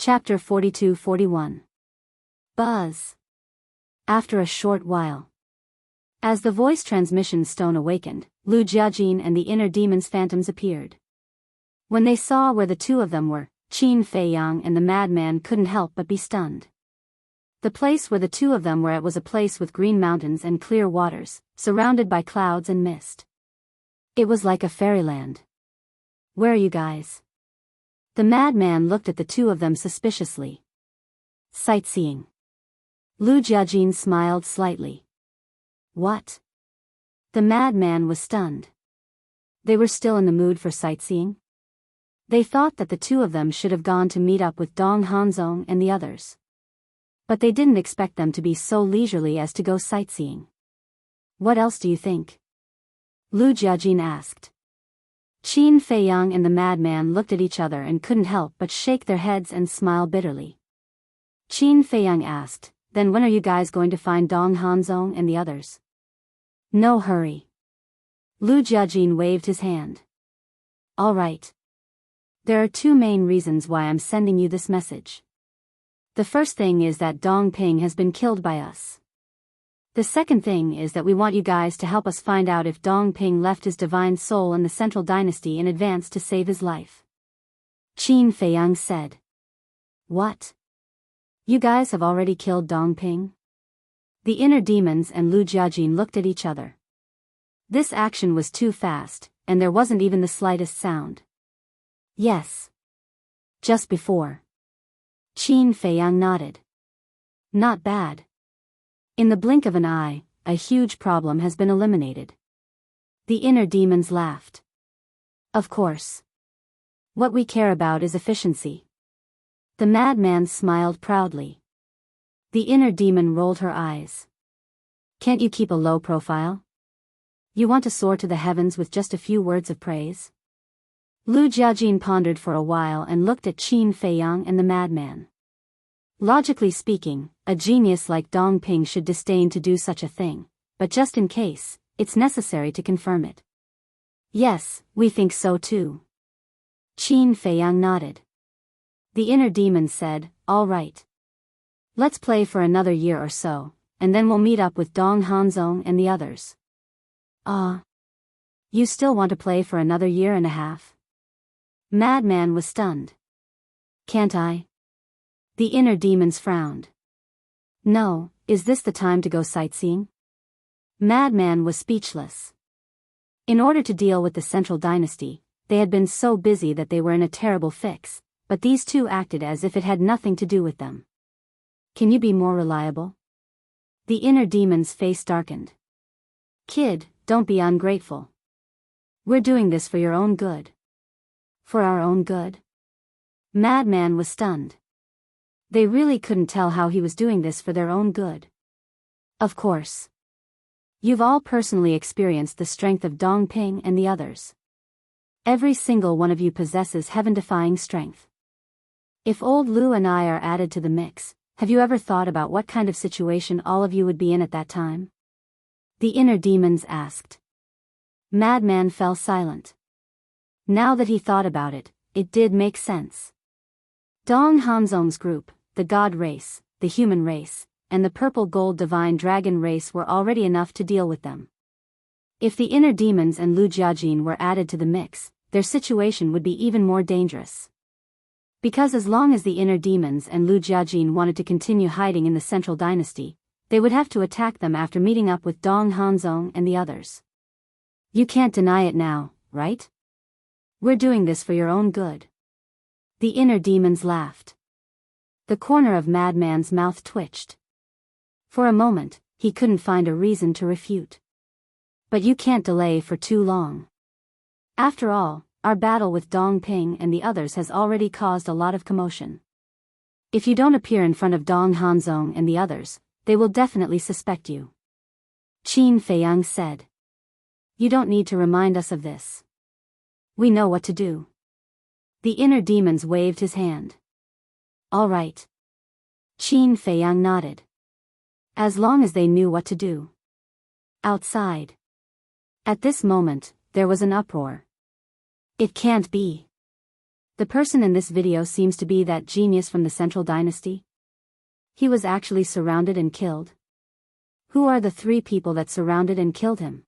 Chapter 42-41. Buzz. After a short while. As the voice transmission stone awakened, Lu Jiajin and the inner demon's phantoms appeared. When they saw where the two of them were, Qin Feiyang and the madman couldn't help but be stunned. The place where the two of them were at was a place with green mountains and clear waters, surrounded by clouds and mist. It was like a fairyland. "Where are you guys?" The madman looked at the two of them suspiciously. "Sightseeing." Lu Jiajin smiled slightly. "What?" The madman was stunned. They were still in the mood for sightseeing? They thought that the two of them should have gone to meet up with Dong Hanzong and the others. But they didn't expect them to be so leisurely as to go sightseeing. "What else do you think?" Lu Jiajin asked. Qin Feiyang and the madman looked at each other and couldn't help but shake their heads and smile bitterly. Qin Feiyang asked, "Then when are you guys going to find Dong Hanzong and the others?" "No hurry." Lu Jiajin waved his hand. "All right. There are two main reasons why I'm sending you this message. The first thing is that Dong Ping has been killed by us. The second thing is that we want you guys to help us find out if Dong Ping left his divine soul in the Central Dynasty in advance to save his life." Qin Feiyang said. "What? You guys have already killed Dong Ping?" The inner demons and Lu Jiajin looked at each other. This action was too fast, and there wasn't even the slightest sound. "Yes. Just before." Qin Feiyang nodded. "Not bad. In the blink of an eye, a huge problem has been eliminated." The inner demons laughed. "Of course. What we care about is efficiency." The madman smiled proudly. The inner demon rolled her eyes. "Can't you keep a low profile? You want to soar to the heavens with just a few words of praise?" Lu Jiajin pondered for a while and looked at Qin Feiyang and the madman. Logically speaking, a genius like Dong Ping should disdain to do such a thing, but just in case, it's necessary to confirm it. "Yes, we think so too." Qin Feiyang nodded. The inner demon said, "All right. Let's play for another year or so, and then we'll meet up with Dong Hanzong and the others." You still want to play for another year and a half?" Madman was stunned. "Can't I?" The inner demons frowned. "No, is this the time to go sightseeing?" Madman was speechless. In order to deal with the Central Dynasty, they had been so busy that they were in a terrible fix, but these two acted as if it had nothing to do with them. "Can you be more reliable?" The inner demon's face darkened. "Kid, don't be ungrateful. We're doing this for your own good." "For our own good?" Madman was stunned. They really couldn't tell how he was doing this for their own good. "Of course. You've all personally experienced the strength of Dong Ping and the others. Every single one of you possesses heaven-defying strength. If old Lu and I are added to the mix, have you ever thought about what kind of situation all of you would be in at that time?" The inner demons asked. Madman fell silent. Now that he thought about it, it did make sense. Dong Hanzong's group, the God race, the human race, and the purple gold divine dragon race were already enough to deal with them. If the inner demons and Lu Jiajin were added to the mix, their situation would be even more dangerous. Because as long as the inner demons and Lu Jiajin wanted to continue hiding in the Central Dynasty, they would have to attack them after meeting up with Dong Hanzong and the others. "You can't deny it now, right? We're doing this for your own good." The inner demons laughed. The corner of Madman's mouth twitched. For a moment, he couldn't find a reason to refute. "But you can't delay for too long. After all, our battle with Dong Ping and the others has already caused a lot of commotion. If you don't appear in front of Dong Hanzong and the others, they will definitely suspect you." Qin Feiyang said. "You don't need to remind us of this. We know what to do." The inner demons waved his hand. "All right." Qin Feiyang nodded. As long as they knew what to do. Outside. At this moment, there was an uproar. "It can't be." The person in this video seems to be that genius from the Central Dynasty. He was actually surrounded and killed. Who are the three people that surrounded and killed him?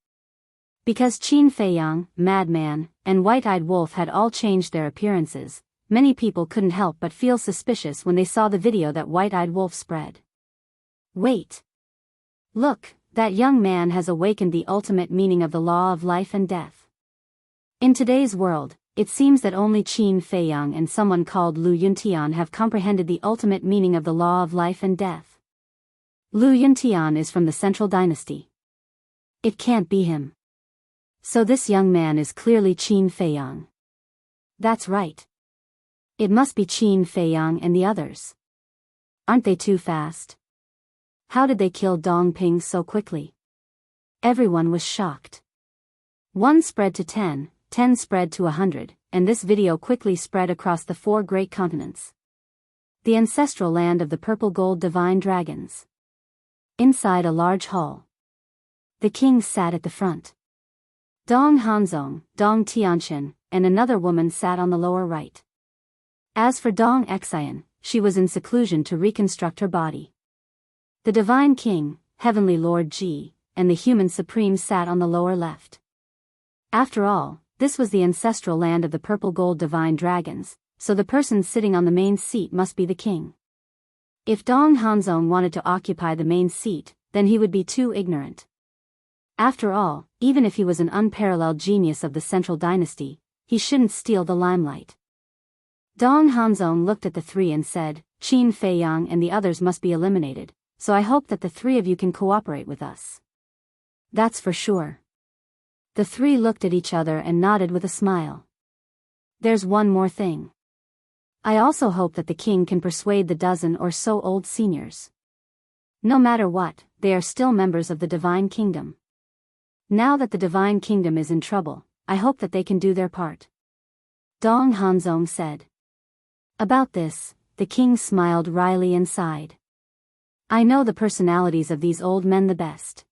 Because Qin Feiyang, Madman, and White-Eyed Wolf had all changed their appearances, many people couldn't help but feel suspicious when they saw the video that White-Eyed Wolf spread. Wait. Look, that young man has awakened the ultimate meaning of the law of life and death. In today's world, it seems that only Qin Feiyang and someone called Lu Yuntian have comprehended the ultimate meaning of the law of life and death. Lu Yuntian is from the Central Dynasty. It can't be him. So this young man is clearly Qin Feiyang. That's right. It must be Qin Feiyang and the others. Aren't they too fast? How did they kill Dongping so quickly? Everyone was shocked. 1 spread to 10, 10 spread to 100, and this video quickly spread across the 4 great continents. The ancestral land of the purple gold divine dragons. Inside a large hall. The king sat at the front. Dong Hanzong, Dong Tianqian, and another woman sat on the lower right. As for Dong Xian, she was in seclusion to reconstruct her body. The Divine King, Heavenly Lord Ji, and the Human Supreme sat on the lower left. After all, this was the ancestral land of the purple gold divine dragons, so the person sitting on the main seat must be the king. If Dong Hanzong wanted to occupy the main seat, then he would be too ignorant. After all, even if he was an unparalleled genius of the Central Dynasty, he shouldn't steal the limelight. Dong Hanzong looked at the three and said, Qin Feiyang and the others must be eliminated, so I hope that the three of you can cooperate with us. That's for sure. The three looked at each other and nodded with a smile. There's one more thing. I also hope that the king can persuade the dozen or so old seniors. No matter what, they are still members of the Divine Kingdom. Now that the Divine Kingdom is in trouble, I hope that they can do their part. Dong Hanzong said. About this, the king smiled wryly and sighed. I know the personalities of these old men the best.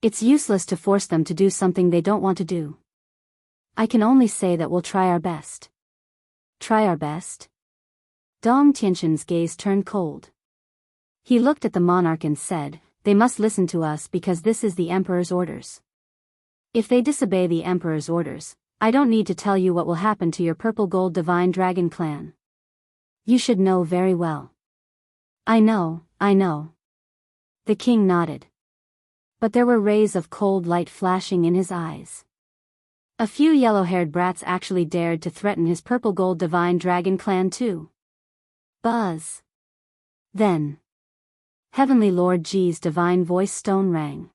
It's useless to force them to do something they don't want to do. I can only say that we'll try our best. Try our best? Dong Tianqian's gaze turned cold. He looked at the monarch and said, they must listen to us because this is the emperor's orders. If they disobey the emperor's orders, I don't need to tell you what will happen to your purple gold divine dragon clan. You should know very well. I know. The king nodded. But there were rays of cold light flashing in his eyes. A few yellow-haired brats actually dared to threaten his purple gold divine dragon clan too. Buzz. Then. Heavenly Lord Ji's divine voice stone rang.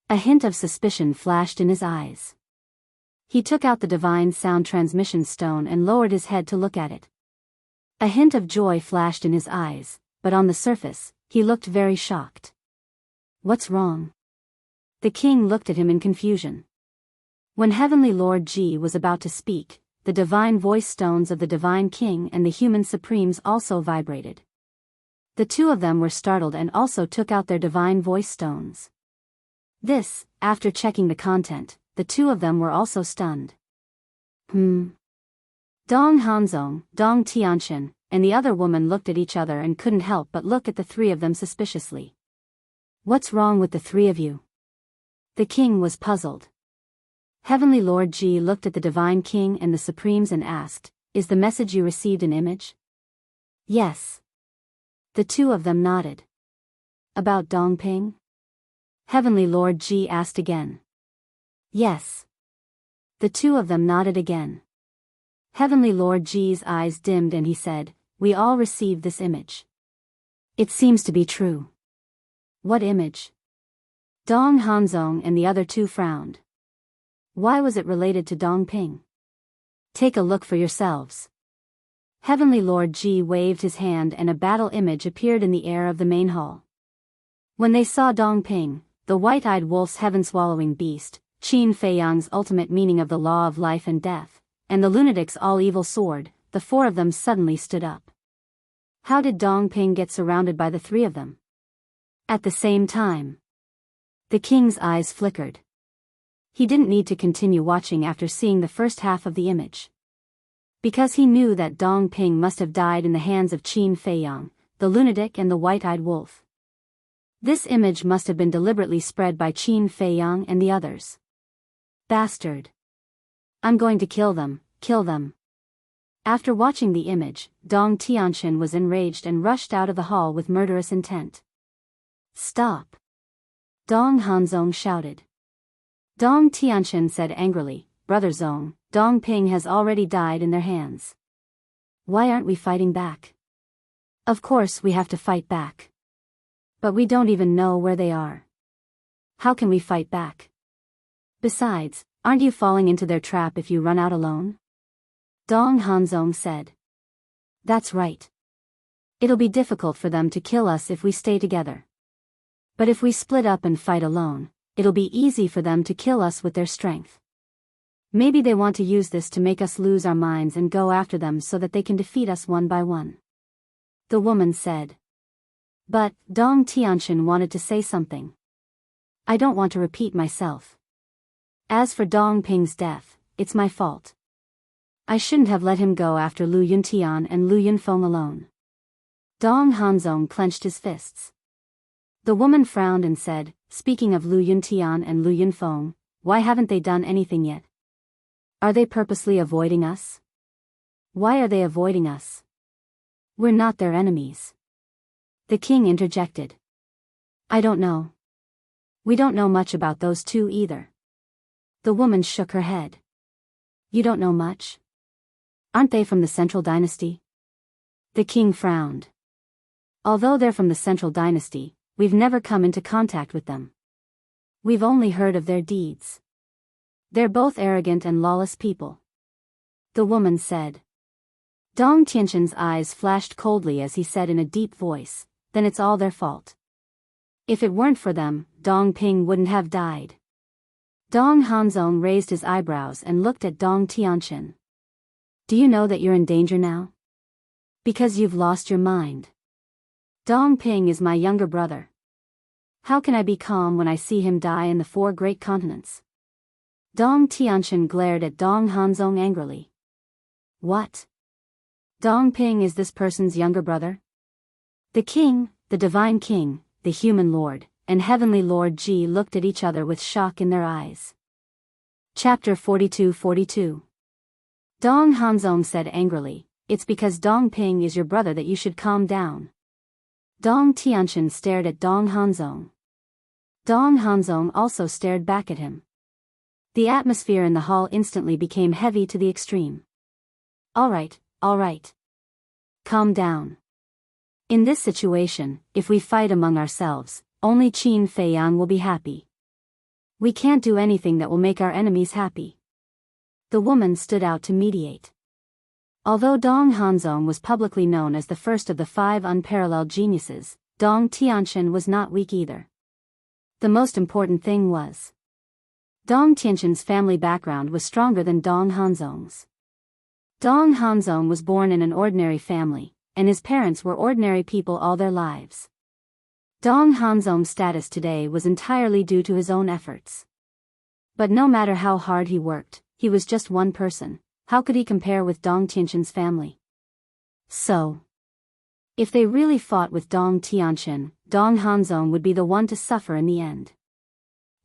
A hint of suspicion flashed in his eyes. He took out the divine sound transmission stone and lowered his head to look at it. A hint of joy flashed in his eyes, but on the surface, he looked very shocked. What's wrong? The king looked at him in confusion. When Heavenly Lord Ji was about to speak, the divine voice stones of the Divine King and the Human Supremes also vibrated. The two of them were startled and also took out their divine voice stones. This, after checking the content, the two of them were also stunned. Dong Hanzong, Dong Tianqian, and the other woman looked at each other and couldn't help but look at the three of them suspiciously. What's wrong with the three of you? The king was puzzled. Heavenly Lord Ji looked at the Divine King and the Supremes and asked, is the message you received an image? Yes. The two of them nodded. About Dongping? Heavenly Lord Ji asked again. Yes. The two of them nodded again. Heavenly Lord Ji's eyes dimmed and he said, we all received this image. It seems to be true. What image? Dong Hanzong and the other two frowned. Why was it related to Dongping? Take a look for yourselves. Heavenly Lord Ji waved his hand and a battle image appeared in the air of the main hall. When they saw Dongping, the white-eyed wolf's heaven-swallowing beast, Qin Feiyang's ultimate meaning of the law of life and death, and the lunatic's all-evil sword, the four of them suddenly stood up. How did Dongping get surrounded by the three of them? At the same time. The king's eyes flickered. He didn't need to continue watching after seeing the first half of the image. Because he knew that Dong Ping must have died in the hands of Qin Feiyang, the lunatic and the white-eyed wolf. This image must have been deliberately spread by Qin Feiyang and the others. Bastard. I'm going to kill them, kill them. After watching the image, Dong Tianqian was enraged and rushed out of the hall with murderous intent. Stop! Dong Hanzong shouted. Dong Tianqian said angrily, Brother Zong, Dong Ping has already died in their hands. Why aren't we fighting back? Of course we have to fight back. But we don't even know where they are. How can we fight back? Besides, aren't you falling into their trap if you run out alone? Dong Hanzong said. That's right. It'll be difficult for them to kill us if we stay together. But if we split up and fight alone, it'll be easy for them to kill us with their strength. Maybe they want to use this to make us lose our minds and go after them so that they can defeat us one by one. The woman said. But, Dong Tianqian wanted to say something. I don't want to repeat myself. As for Dong Ping's death, it's my fault. I shouldn't have let him go after Lu Yuntian and Lu Yunfeng alone. Dong Hanzong clenched his fists. The woman frowned and said, speaking of Lu Yuntian and Lu Yunfeng, why haven't they done anything yet? Are they purposely avoiding us? Why are they avoiding us? We're not their enemies. The king interjected. I don't know. We don't know much about those two either. The woman shook her head. You don't know much? Aren't they from the Central Dynasty? The king frowned. Although they're from the Central Dynasty, we've never come into contact with them. We've only heard of their deeds. They're both arrogant and lawless people. The woman said. Dong Tianqian's eyes flashed coldly as he said in a deep voice, then it's all their fault. If it weren't for them, Dong Ping wouldn't have died. Dong Hanzong raised his eyebrows and looked at Dong Tianqian. Do you know that you're in danger now? Because you've lost your mind. Dong Ping is my younger brother. How can I be calm when I see him die in the 4 great continents? Dong Tianqian glared at Dong Hanzong angrily. What? Dong Ping is this person's younger brother? The king, the divine king, the human lord, and heavenly lord Ji looked at each other with shock in their eyes. Chapter 42-42. Dong Hanzong said angrily, it's because Dong Ping is your brother that you should calm down. Dong Tianqian stared at Dong Hanzong. Dong Hanzong also stared back at him. The atmosphere in the hall instantly became heavy to the extreme. All right. Calm down. In this situation, if we fight among ourselves, only Qin Feiyang will be happy. We can't do anything that will make our enemies happy. The woman stood out to mediate. Although Dong Hanzong was publicly known as the first of the 5 unparalleled geniuses, Dong Tianqian was not weak either. The most important thing was, Dong Tianqian's family background was stronger than Dong Hanzong's. Dong Hanzong was born in an ordinary family, and his parents were ordinary people all their lives. Dong Hanzong's status today was entirely due to his own efforts. But no matter how hard he worked, he was just one person. How could he compare with Dong Tianqian's family? So, if they really fought with Dong Tianqian, Dong Hanzong would be the one to suffer in the end.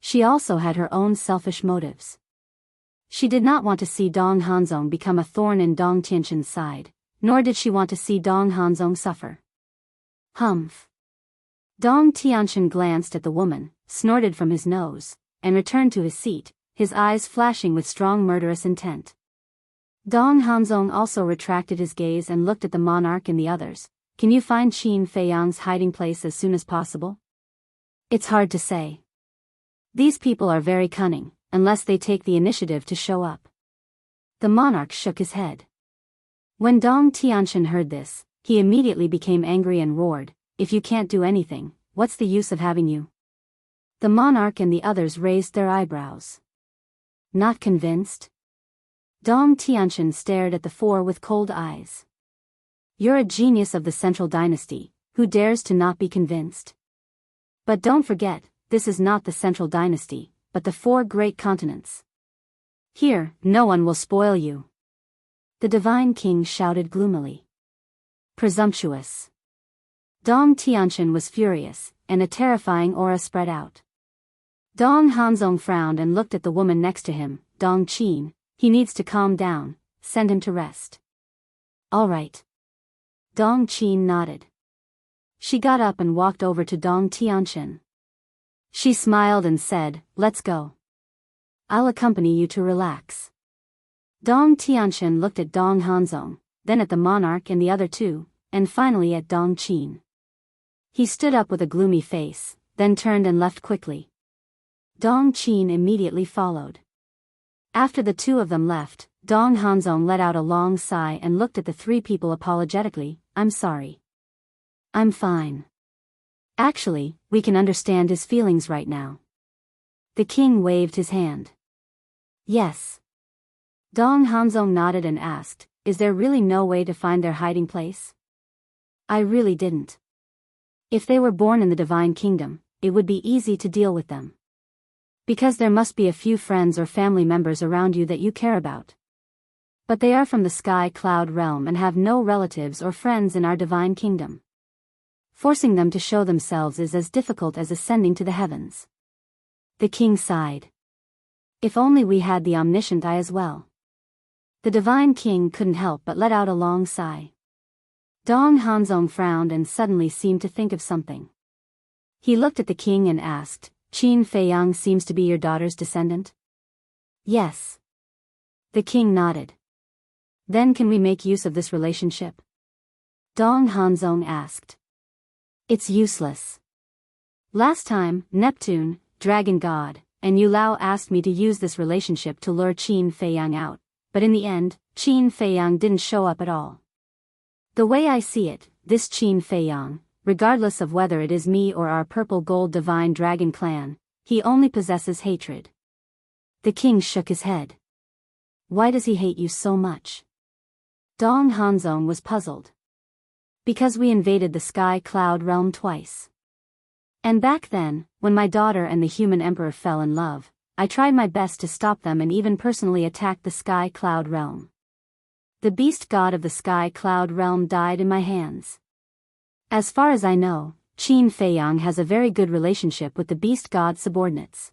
She also had her own selfish motives. She did not want to see Dong Hanzong become a thorn in Dong Tianqian's side, nor did she want to see Dong Hanzong suffer. Humph. Dong Tianqian glanced at the woman, snorted from his nose, and returned to his seat, his eyes flashing with strong murderous intent. Dong Hanzong also retracted his gaze and looked at the monarch and the others. Can you find Qin Feiyang's hiding place as soon as possible? It's hard to say. These people are very cunning, unless they take the initiative to show up. The monarch shook his head. When Dong Tianqian heard this, he immediately became angry and roared, if you can't do anything, what's the use of having you? The monarch and the others raised their eyebrows. Not convinced? Dong Tianqian stared at the 4 with cold eyes. You're a genius of the Central Dynasty, who dares to not be convinced? But don't forget, this is not the Central Dynasty, but the 4 great continents. Here, no one will spoil you. The divine king shouted gloomily. Presumptuous. Dong Tianqian was furious, and a terrifying aura spread out. Dong Hanzong frowned and looked at the woman next to him. Dong Qin, he needs to calm down, send him to rest. All right. Dong Qin nodded. She got up and walked over to Dong Tianqian. She smiled and said, let's go. I'll accompany you to relax. Dong Tianqian looked at Dong Hanzong, then at the monarch and the other two, and finally at Dong Qin. He stood up with a gloomy face, then turned and left quickly. Dong Qin immediately followed. After the two of them left, Dong Hanzong let out a long sigh and looked at the three people apologetically. I'm sorry. I'm fine. Actually, we can understand his feelings right now. The king waved his hand. Yes. Dong Hanzong nodded and asked, is there really no way to find their hiding place? I really didn't. If they were born in the divine kingdom, it would be easy to deal with them. Because there must be a few friends or family members around you that you care about. But they are from the sky cloud realm and have no relatives or friends in our divine kingdom. Forcing them to show themselves is as difficult as ascending to the heavens. The king sighed. If only we had the omniscient eye as well. The divine king couldn't help but let out a long sigh. Dong Hanzong frowned and suddenly seemed to think of something. He looked at the king and asked, Qin Feiyang seems to be your daughter's descendant? Yes. The king nodded. Then can we make use of this relationship? Dong Hanzong asked. It's useless. Last time, Neptune, dragon god, and Yu Lao asked me to use this relationship to lure Qin Feiyang out, but in the end, Qin Feiyang didn't show up at all. The way I see it, this Qin Feiyang, regardless of whether it is me or our purple gold divine dragon clan, he only possesses hatred. The king shook his head. Why does he hate you so much? Dong Hanzong was puzzled. Because we invaded the sky cloud realm twice. And back then, when my daughter and the human emperor fell in love, I tried my best to stop them and even personally attacked the sky cloud realm. The beast god of the sky cloud realm died in my hands. As far as I know, Qin Feiyang has a very good relationship with the beast god subordinates.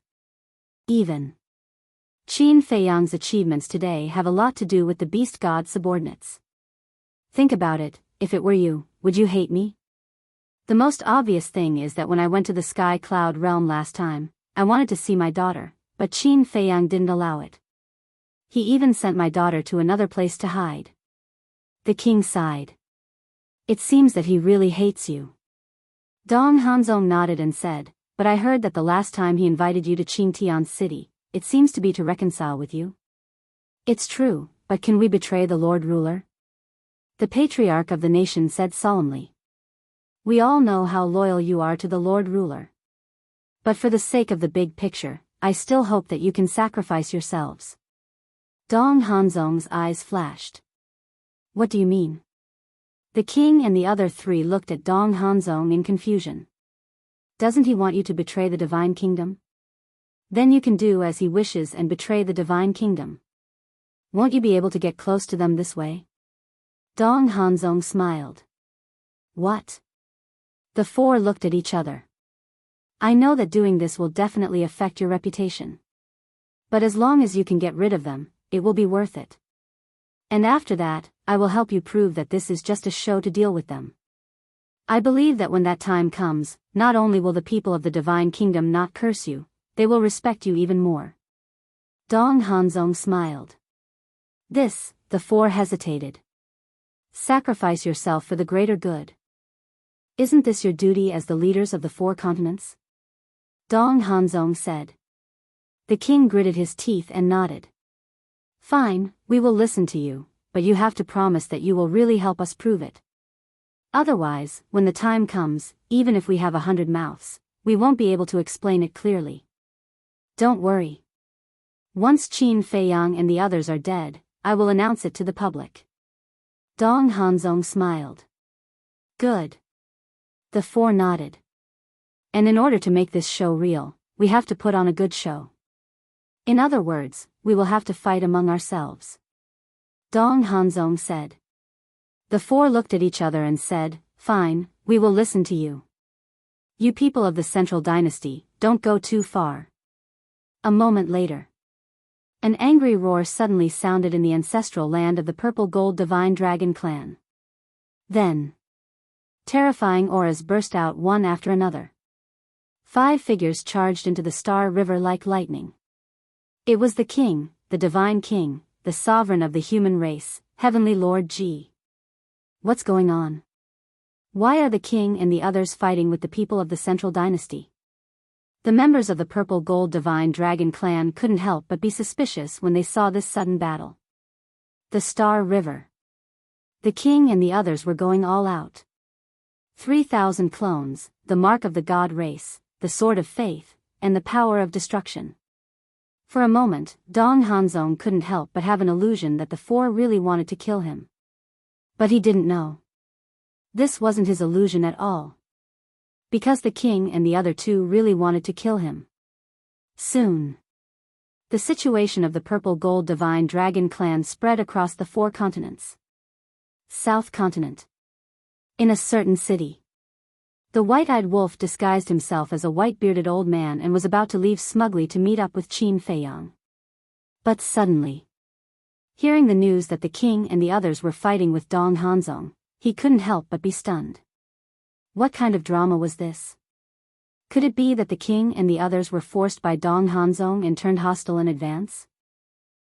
Even Qin Feiyang's achievements today have a lot to do with the beast god subordinates. Think about it, if it were you, would you hate me? The most obvious thing is that when I went to the sky cloud realm last time, I wanted to see my daughter, but Qin Feiyang didn't allow it. He even sent my daughter to another place to hide. The king sighed. It seems that he really hates you. Dong Hanzong nodded and said, but I heard that the last time he invited you to Qingtian's city, it seems to be to reconcile with you. It's true, but can we betray the Lord Ruler? The patriarch of the nation said solemnly. We all know how loyal you are to the Lord Ruler. But for the sake of the big picture, I still hope that you can sacrifice yourselves. Dong Hanzong's eyes flashed. What do you mean? The king and the other three looked at Dong Hanzong in confusion. Doesn't he want you to betray the divine kingdom? Then you can do as he wishes and betray the divine kingdom. Won't you be able to get close to them this way? Dong Hanzong smiled. What? The four looked at each other. I know that doing this will definitely affect your reputation. But as long as you can get rid of them, it will be worth it. And after that, I will help you prove that this is just a show to deal with them. I believe that when that time comes, not only will the people of the divine kingdom not curse you, they will respect you even more. Dong Hanzong smiled. This, the four hesitated. Sacrifice yourself for the greater good. Isn't this your duty as the leaders of the four continents? Dong Hanzong said. The king gritted his teeth and nodded. Fine, we will listen to you, but you have to promise that you will really help us prove it. Otherwise, when the time comes, even if we have 100 mouths, we won't be able to explain it clearly. Don't worry. Once Qin Feiyang and the others are dead, I will announce it to the public. Dong Hanzong smiled. Good. The four nodded. And in order to make this show real, we have to put on a good show. In other words, we will have to fight among ourselves. Dong Hanzong said. The four looked at each other and said, "Fine, we will listen to you. You people of the Central Dynasty, don't go too far." A moment later, an angry roar suddenly sounded in the ancestral land of the Purple Gold Divine Dragon clan. Then, terrifying auras burst out one after another. 5 figures charged into the Star River like lightning. It was the king, the divine king, the sovereign of the human race, Heavenly Lord Ji. What's going on? Why are the king and the others fighting with the people of the Central Dynasty? The members of the Purple Gold Divine Dragon clan couldn't help but be suspicious when they saw this sudden battle. The Star River. The king and the others were going all out. 3,000 clones, the mark of the god race, the sword of faith, and the power of destruction. For a moment, Dong Hanzong couldn't help but have an illusion that the four really wanted to kill him. But he didn't know. This wasn't his illusion at all. Because the king and the other two really wanted to kill him. Soon, the situation of the Purple Gold Divine Dragon clan spread across the 4 continents. South Continent. In a certain city, the white-eyed wolf disguised himself as a white-bearded old man and was about to leave smugly to meet up with Qin Feiyang. But suddenly, hearing the news that the king and the others were fighting with Dong Hanzong, he couldn't help but be stunned. What kind of drama was this? Could it be that the king and the others were forced by Dong Hanzong and turned hostile in advance?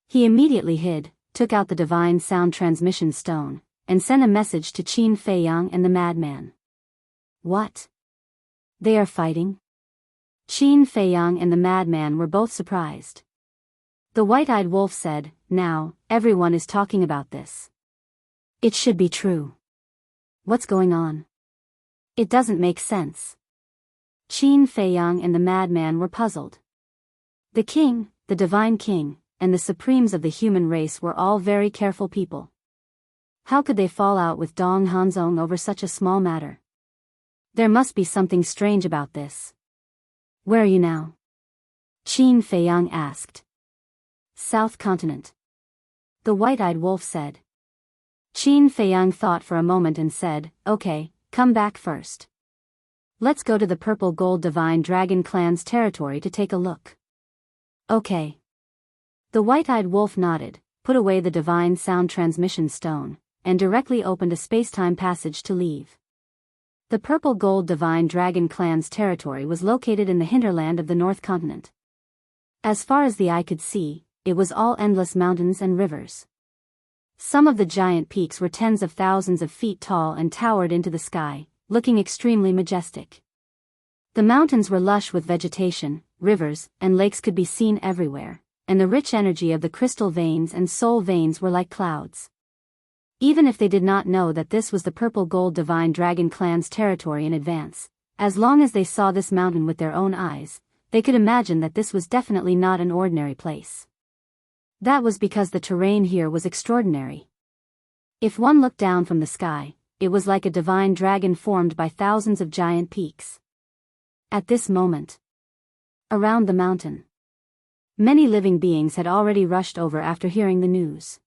He immediately hid, took out the divine sound transmission stone, and sent a message to Qin Feiyang and the madman. What? They are fighting? Qin Feiyang and the madman were both surprised. The white-eyed wolf said, "Now, everyone is talking about this. It should be true. What's going on? It doesn't make sense." Qin Feiyang and the madman were puzzled. The king, the divine king, and the supremes of the human race were all very careful people. How could they fall out with Dong Hanzong over such a small matter? There must be something strange about this. "Where are you now?" Qin Feiyang asked. "South Continent." The white-eyed wolf said. Qin Feiyang thought for a moment and said, "Okay, come back first. Let's go to the Purple Gold Divine Dragon clan's territory to take a look." "Okay." The white-eyed wolf nodded, put away the divine sound transmission stone, and directly opened a space-time passage to leave. The Purple Gold Divine Dragon clan's territory was located in the hinterland of the North Continent. As far as the eye could see, it was all endless mountains and rivers. Some of the giant peaks were tens of thousands of feet tall and towered into the sky, looking extremely majestic. The mountains were lush with vegetation, rivers and lakes could be seen everywhere, and the rich energy of the crystal veins and soul veins were like clouds. Even if they did not know that this was the Purple Gold Divine Dragon clan's territory in advance, as long as they saw this mountain with their own eyes, they could imagine that this was definitely not an ordinary place. That was because the terrain here was extraordinary. If one looked down from the sky, it was like a divine dragon formed by thousands of giant peaks. At this moment, around the mountain, many living beings had already rushed over after hearing the news.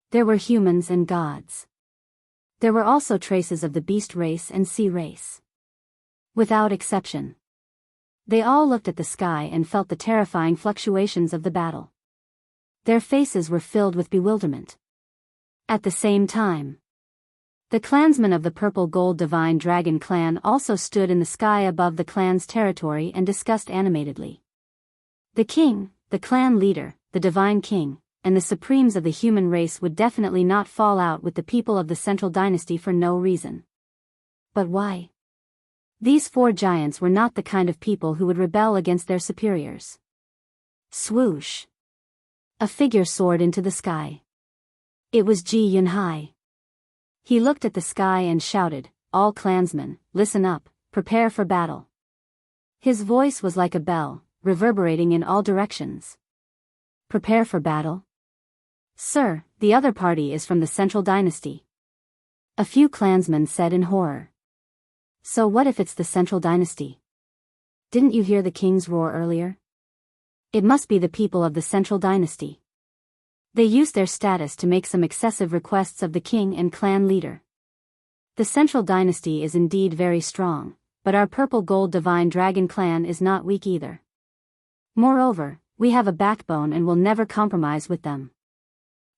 There were humans and gods. There were also traces of the beast race and sea race. Without exception, they all looked at the sky and felt the terrifying fluctuations of the battle. Their faces were filled with bewilderment. At the same time, the clansmen of the Purple Gold Divine Dragon clan also stood in the sky above the clan's territory and discussed animatedly. The king, the clan leader, the divine king, and the supremes of the human race would definitely not fall out with the people of the Central Dynasty for no reason. But why? These 4 giants were not the kind of people who would rebel against their superiors. Swoosh! A figure soared into the sky. It was Ji Yunhai. He looked at the sky and shouted, "All clansmen, listen up, prepare for battle." His voice was like a bell, reverberating in all directions. "Prepare for battle? Sir, the other party is from the Central Dynasty." A few clansmen said in horror. "So what if it's the Central Dynasty? Didn't you hear the king's roar earlier? It must be the people of the Central Dynasty." They used their status to make some excessive requests of the king and clan leader. The central dynasty is indeed very strong, but our purple gold divine dragon clan is not weak either. Moreover, we have a backbone and will never compromise with them.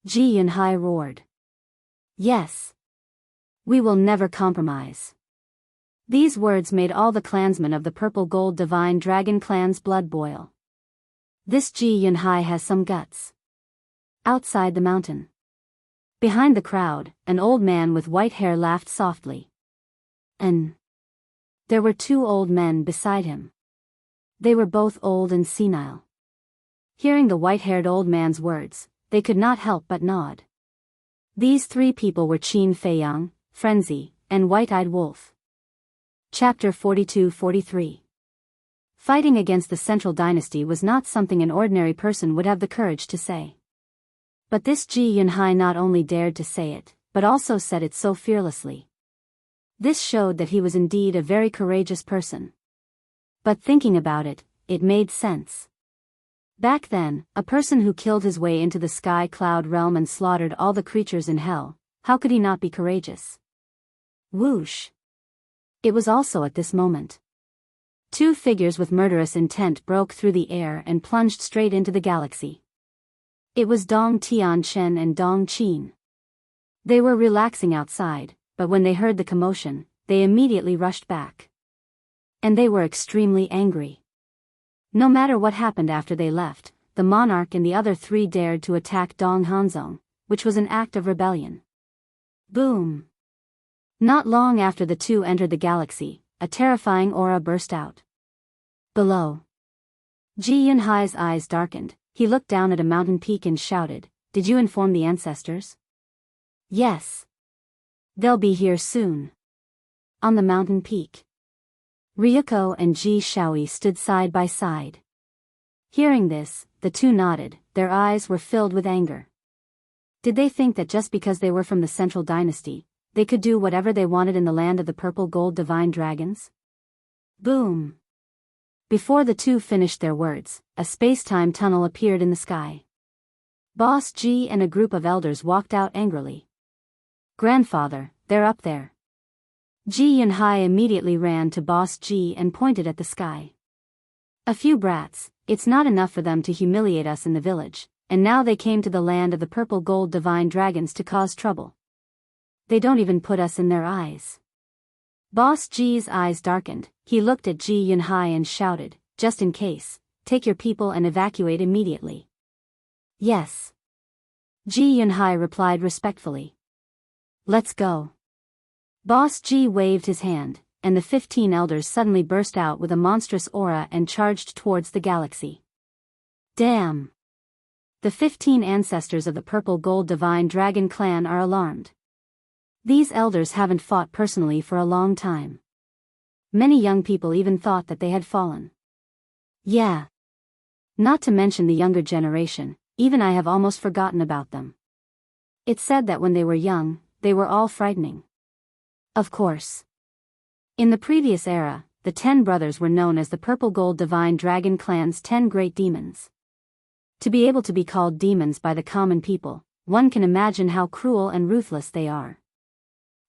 Ji Yunhai roared. Yes. We will never compromise. These words made all the clansmen of the purple gold divine dragon clan's blood boil. This Ji Yunhai has some guts. Outside the mountain. Behind the crowd, an old man with white hair laughed softly. And there were two old men beside him. They were both old and senile. Hearing the white-haired old man's words, they could not help but nod. These three people were Qin Feiyang, Frenzy, and White-Eyed Wolf. Chapter 42-43. Fighting against the central dynasty was not something an ordinary person would have the courage to say. But this Ji Yunhai not only dared to say it, but also said it so fearlessly. This showed that he was indeed a very courageous person. But thinking about it, it made sense. Back then, a person who killed his way into the sky cloud realm and slaughtered all the creatures in hell, how could he not be courageous? Whoosh! It was also at this moment. Two figures with murderous intent broke through the air and plunged straight into the galaxy. It was Dong Tianchen and Dong Qin. They were relaxing outside, but when they heard the commotion, they immediately rushed back. And they were extremely angry. No matter what happened after they left, the monarch and the other three dared to attack Dong Hanzong, which was an act of rebellion. Boom! Not long after the two entered the galaxy, a terrifying aura burst out. Below. Ji Yunhai's eyes darkened. He looked down at a mountain peak and shouted, "Did you inform the ancestors?" "Yes. They'll be here soon." On the mountain peak. Ryuko and Ji Shaoi stood side by side. Hearing this, the two nodded, their eyes were filled with anger. Did they think that just because they were from the central dynasty, they could do whatever they wanted in the land of the purple gold divine dragons? Boom! Before the two finished their words, a space-time tunnel appeared in the sky. Boss Ji and a group of elders walked out angrily. "Grandfather, they're up there." Ji Yunhai immediately ran to Boss Ji and pointed at the sky. "A few brats, it's not enough for them to humiliate us in the village, and now they came to the land of the purple gold divine dragons to cause trouble. They don't even put us in their eyes." Boss Ji's eyes darkened. He looked at Ji Yunhai and shouted, "Just in case, take your people and evacuate immediately." "Yes." Ji Yunhai replied respectfully. "Let's go." Boss Ji waved his hand, and the 15 elders suddenly burst out with a monstrous aura and charged towards the galaxy. Damn! The 15 ancestors of the purple gold divine dragon clan are alarmed. These elders haven't fought personally for a long time. Many young people even thought that they had fallen. Yeah. Not to mention the younger generation, even I have almost forgotten about them. It's said that when they were young, they were all frightening. Of course. In the previous era, the 10 brothers were known as the Purple Gold Divine Dragon Clan's 10 great demons. To be able to be called demons by the common people, one can imagine how cruel and ruthless they are.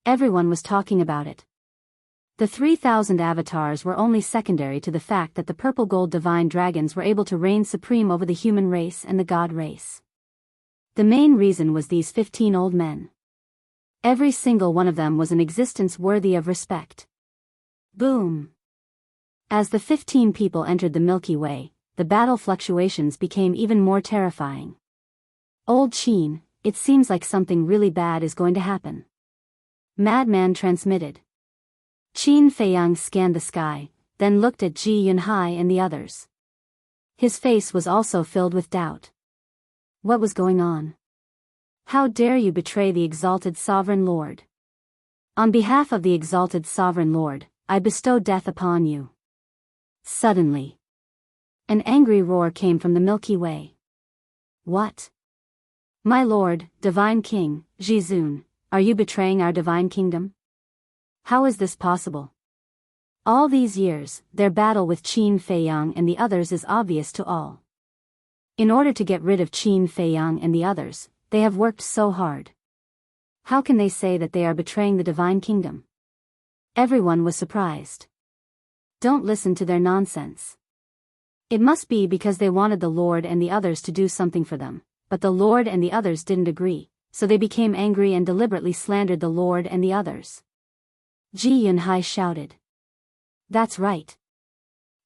Everyone was talking about it. The 3,000 avatars were only secondary to the fact that the Purple Gold Divine Dragons were able to reign supreme over the human race and the god race. The main reason was these 15 old men. Every single one of them was an existence worthy of respect. Boom! As the 15 people entered the Milky Way, the battle fluctuations became even more terrifying. Old Qin, it seems like something really bad is going to happen. Madman transmitted. Qin Feiyang scanned the sky, then looked at Ji Yunhai and the others. His face was also filled with doubt. What was going on? How dare you betray the exalted sovereign lord? On behalf of the exalted sovereign lord, I bestow death upon you. Suddenly, an angry roar came from the Milky Way. What? My lord, divine king, Jizun, are you betraying our divine kingdom? How is this possible? All these years, their battle with Qin Feiyang and the others is obvious to all. In order to get rid of Qin Feiyang and the others, they have worked so hard. How can they say that they are betraying the divine kingdom? Everyone was surprised. Don't listen to their nonsense. It must be because they wanted the Lord and the others to do something for them, but the Lord and the others didn't agree, so they became angry and deliberately slandered the Lord and the others. Ji Yunhai shouted. That's right.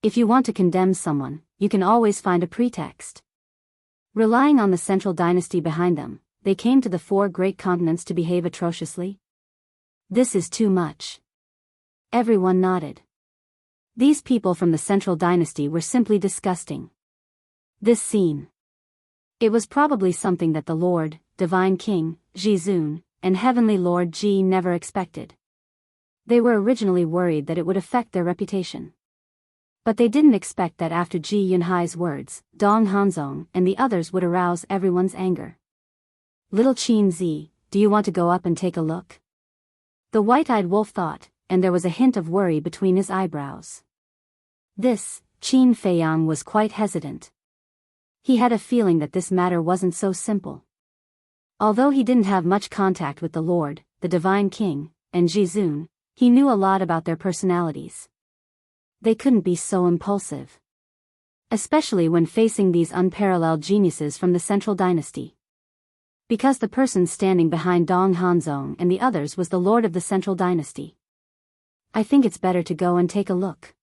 If you want to condemn someone, you can always find a pretext. Relying on the central dynasty behind them, they came to the 4 great continents to behave atrociously? This is too much. Everyone nodded. These people from the central dynasty were simply disgusting. This scene. It was probably something that the Lord, Divine King, Jizun, and Heavenly Lord Ji never expected. They were originally worried that it would affect their reputation. But they didn't expect that after Ji Yunhai's words, Dong Hanzong and the others would arouse everyone's anger. Little Qin Zi, do you want to go up and take a look? The white-eyed wolf thought, and there was a hint of worry between his eyebrows. Qin Feiyang was quite hesitant. He had a feeling that this matter wasn't so simple. Although he didn't have much contact with the Lord, the Divine King, and Jizun, he knew a lot about their personalities. They couldn't be so impulsive. Especially when facing these unparalleled geniuses from the central dynasty. Because the person standing behind Dong Hanzong and the others was the Lord of the central dynasty. I think it's better to go and take a look.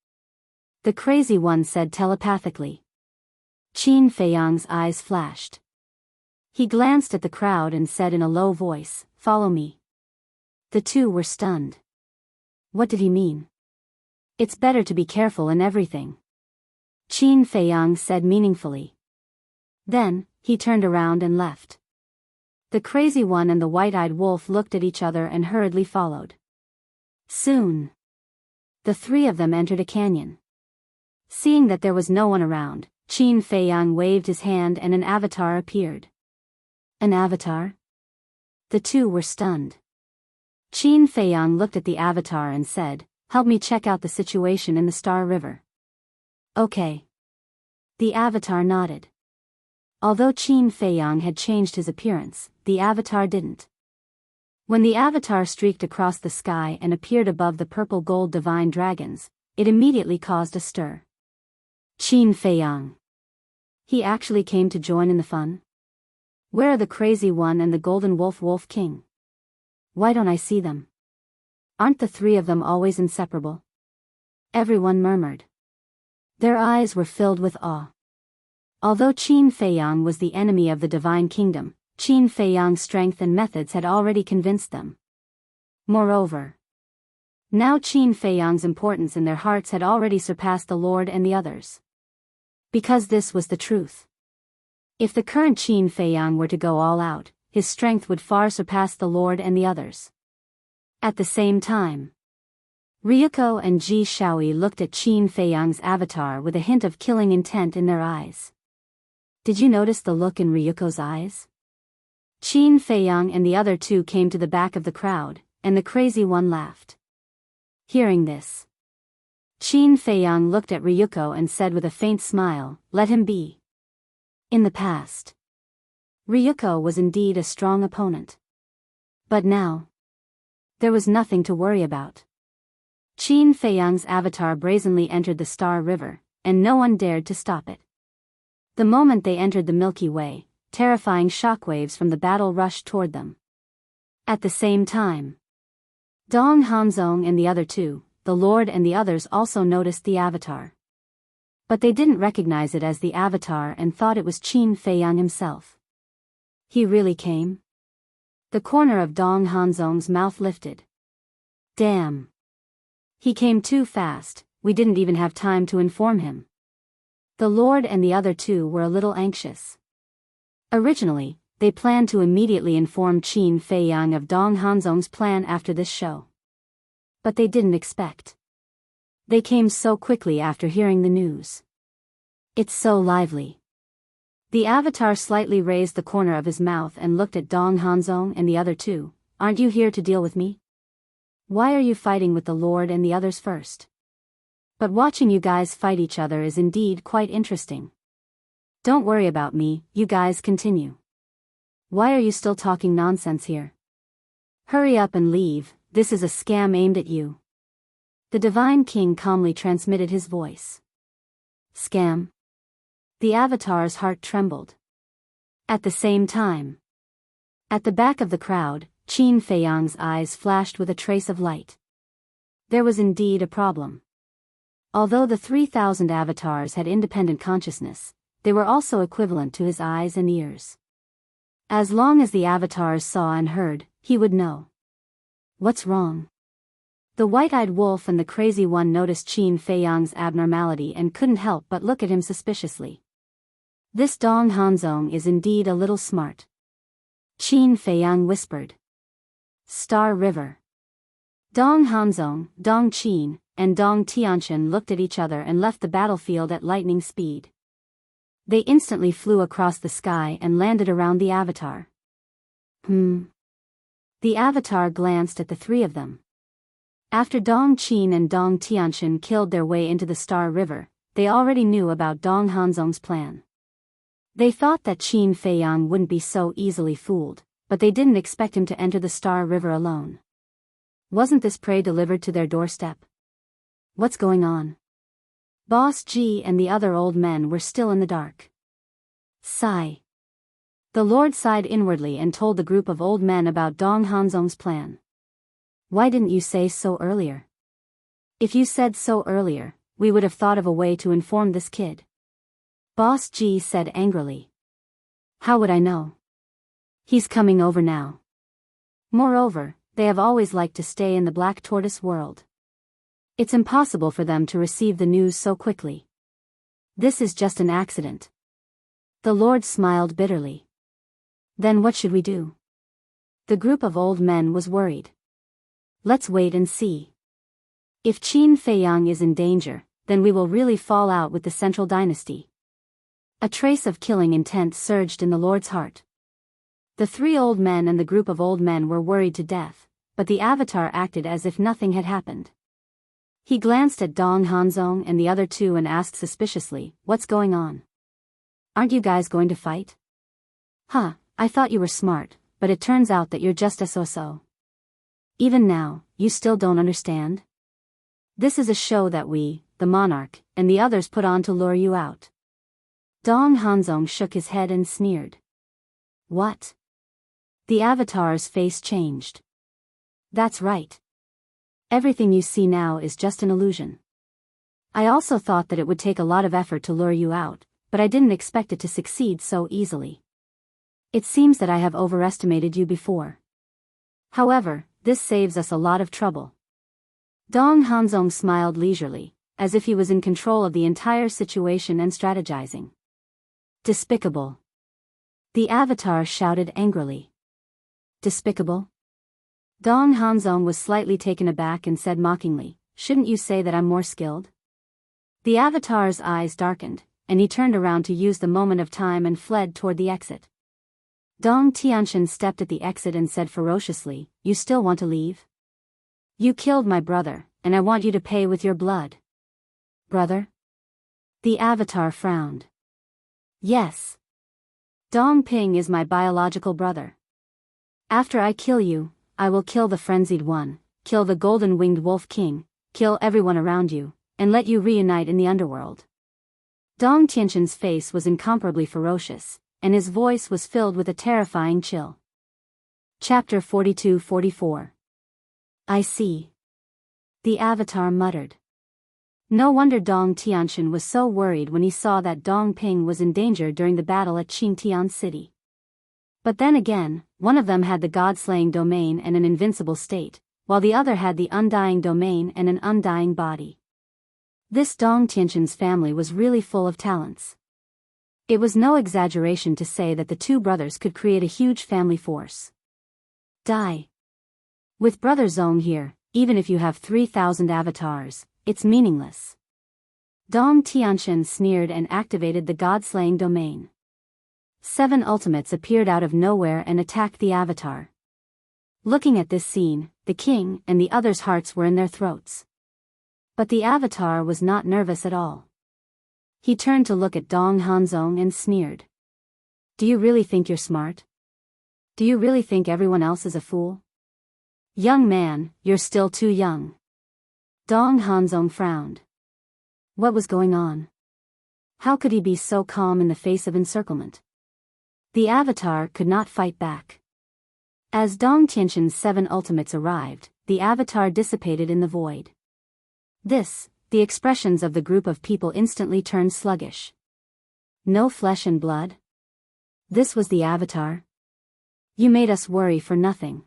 The crazy one said telepathically. Qin Feiyang's eyes flashed. He glanced at the crowd and said in a low voice, "Follow me." The two were stunned. What did he mean? It's better to be careful in everything. Qin Feiyang said meaningfully. Then, he turned around and left. The crazy one and the white-eyed wolf looked at each other and hurriedly followed. Soon, the 3 of them entered a canyon. Seeing that there was no one around, Qin Feiyang waved his hand and an avatar appeared. An avatar? The 2 were stunned. Qin Feiyang looked at the avatar and said, "Help me check out the situation in the Star River." Okay. The avatar nodded. Although Qin Feiyang had changed his appearance, the avatar didn't. When the avatar streaked across the sky and appeared above the purple-gold divine dragons, it immediately caused a stir. Qin Feiyang. He actually came to join in the fun? Where are the crazy one and the golden wolf king? Why don't I see them? Aren't the 3 of them always inseparable? Everyone murmured. Their eyes were filled with awe. Although Qin Feiyang was the enemy of the divine kingdom, Qin Feiyang's strength and methods had already convinced them. Moreover, now Qin Feiyang's importance in their hearts had already surpassed the Lord and the others. Because this was the truth. If the current Qin Feiyang were to go all out, his strength would far surpass the Lord and the others. At the same time, Ryuko and Ji Shaoi looked at Qin Feiyang's avatar with a hint of killing intent in their eyes. Did you notice the look in Ryuko's eyes? Qin Feiyang and the other 2 came to the back of the crowd, and the crazy one laughed. Hearing this, Qin Feiyang looked at Ryuko and said with a faint smile, "Let him be." In the past, Ryuko was indeed a strong opponent. But now, there was nothing to worry about. Qin Feiyang's avatar brazenly entered the Star River, and no one dared to stop it. The moment they entered the Milky Way, terrifying shockwaves from the battle rushed toward them. At the same time, Dong Hanzong and the other 2, the Lord and the others also noticed the avatar. But they didn't recognize it as the avatar and thought it was Qin Feiyang himself. He really came? The corner of Dong Hanzong's mouth lifted. Damn. He came too fast, we didn't even have time to inform him. The Lord and the other 2 were a little anxious. Originally, they planned to immediately inform Qin Feiyang of Dong Hanzong's plan after this show. But they didn't expect. They came so quickly after hearing the news. It's so lively. The avatar slightly raised the corner of his mouth and looked at Dong Hanzong and the other 2. Aren't you here to deal with me? Why are you fighting with the Lord and the others first? But watching you guys fight each other is indeed quite interesting. Don't worry about me, you guys continue. Why are you still talking nonsense here? Hurry up and leave, this is a scam aimed at you. The Divine King calmly transmitted his voice. Scam? The Avatar's heart trembled. At the same time, at the back of the crowd, Qin Feiyang's eyes flashed with a trace of light. There was indeed a problem. Although the 3,000 avatars had independent consciousness, they were also equivalent to his eyes and ears. As long as the avatars saw and heard, he would know. What's wrong? The white-eyed wolf and the crazy one noticed Qin Feiyang's abnormality and couldn't help but look at him suspiciously. This Dong Hanzong is indeed a little smart. Qin Feiyang whispered. Star River. Dong Hanzong, Dong Qin, and Dong Tianqian looked at each other and left the battlefield at lightning speed. They instantly flew across the sky and landed around the Avatar. The Avatar glanced at the three of them. After Dong Qin and Dong Tianqian killed their way into the Star River, they already knew about Dong Hanzong's plan. They thought that Qin Feiyang wouldn't be so easily fooled, but they didn't expect him to enter the Star River alone. Wasn't this prey delivered to their doorstep? What's going on? Boss G and the other old men were still in the dark. Sigh. The Lord sighed inwardly and told the group of old men about Dong Hanzong's plan. Why didn't you say so earlier? If you said so earlier, we would have thought of a way to inform this kid. Boss G said angrily. How would I know? He's coming over now. Moreover, they have always liked to stay in the Black Tortoise world. It's impossible for them to receive the news so quickly. This is just an accident. The Lord smiled bitterly. Then what should we do? The group of old men was worried. Let's wait and see. If Qin Feiyang is in danger, then we will really fall out with the Central Dynasty. A trace of killing intent surged in the Lord's heart. The three old men and the group of old men were worried to death, but the Avatar acted as if nothing had happened. He glanced at Dong Hanzong and the other two and asked suspiciously, what's going on? Aren't you guys going to fight? Huh, I thought you were smart, but it turns out that you're just a so-so. Even now, you still don't understand? This is a show that we, the monarch, and the others put on to lure you out. Dong Hanzong shook his head and sneered. What? The Avatar's face changed. That's right. Everything you see now is just an illusion. I also thought that it would take a lot of effort to lure you out, but I didn't expect it to succeed so easily. It seems that I have overestimated you before. However, this saves us a lot of trouble. Dong Hanzong smiled leisurely, as if he was in control of the entire situation and strategizing. Despicable. The Avatar shouted angrily. Despicable? Dong Hanzong was slightly taken aback and said mockingly, shouldn't you say that I'm more skilled? The Avatar's eyes darkened, and he turned around to use the moment of time and fled toward the exit. Dong Tianqian stepped at the exit and said ferociously, you still want to leave? You killed my brother, and I want you to pay with your blood. Brother? The Avatar frowned. Yes. Dong Ping is my biological brother. After I kill you, I will kill the frenzied one, kill the golden-winged wolf king, kill everyone around you, and let you reunite in the underworld. Dong Tianqian's face was incomparably ferocious, and his voice was filled with a terrifying chill. Chapter 42-44. I see. The Avatar muttered. No wonder Dong Tianqian was so worried when he saw that Dong Ping was in danger during the battle at Qingtian City. But then again, one of them had the god-slaying domain and an invincible state, while the other had the undying domain and an undying body. This Dong Tianqian's family was really full of talents. It was no exaggeration to say that the two brothers could create a huge family force. Die. With Brother Zong here, even if you have 3,000 avatars, it's meaningless. Dong Tianqian sneered and activated the god-slaying domain. 7 ultimates appeared out of nowhere and attacked the Avatar. Looking at this scene, the king and the others' hearts were in their throats. But the Avatar was not nervous at all. He turned to look at Dong Hanzong and sneered. Do you really think you're smart? Do you really think everyone else is a fool? Young man, you're still too young. Dong Hanzong frowned. What was going on? How could he be so calm in the face of encirclement? The Avatar could not fight back. As Dong Tianshan's 7 ultimates arrived, the Avatar dissipated in the void. The expressions of the group of people instantly turned sluggish. No flesh and blood? This was the Avatar? You made us worry for nothing.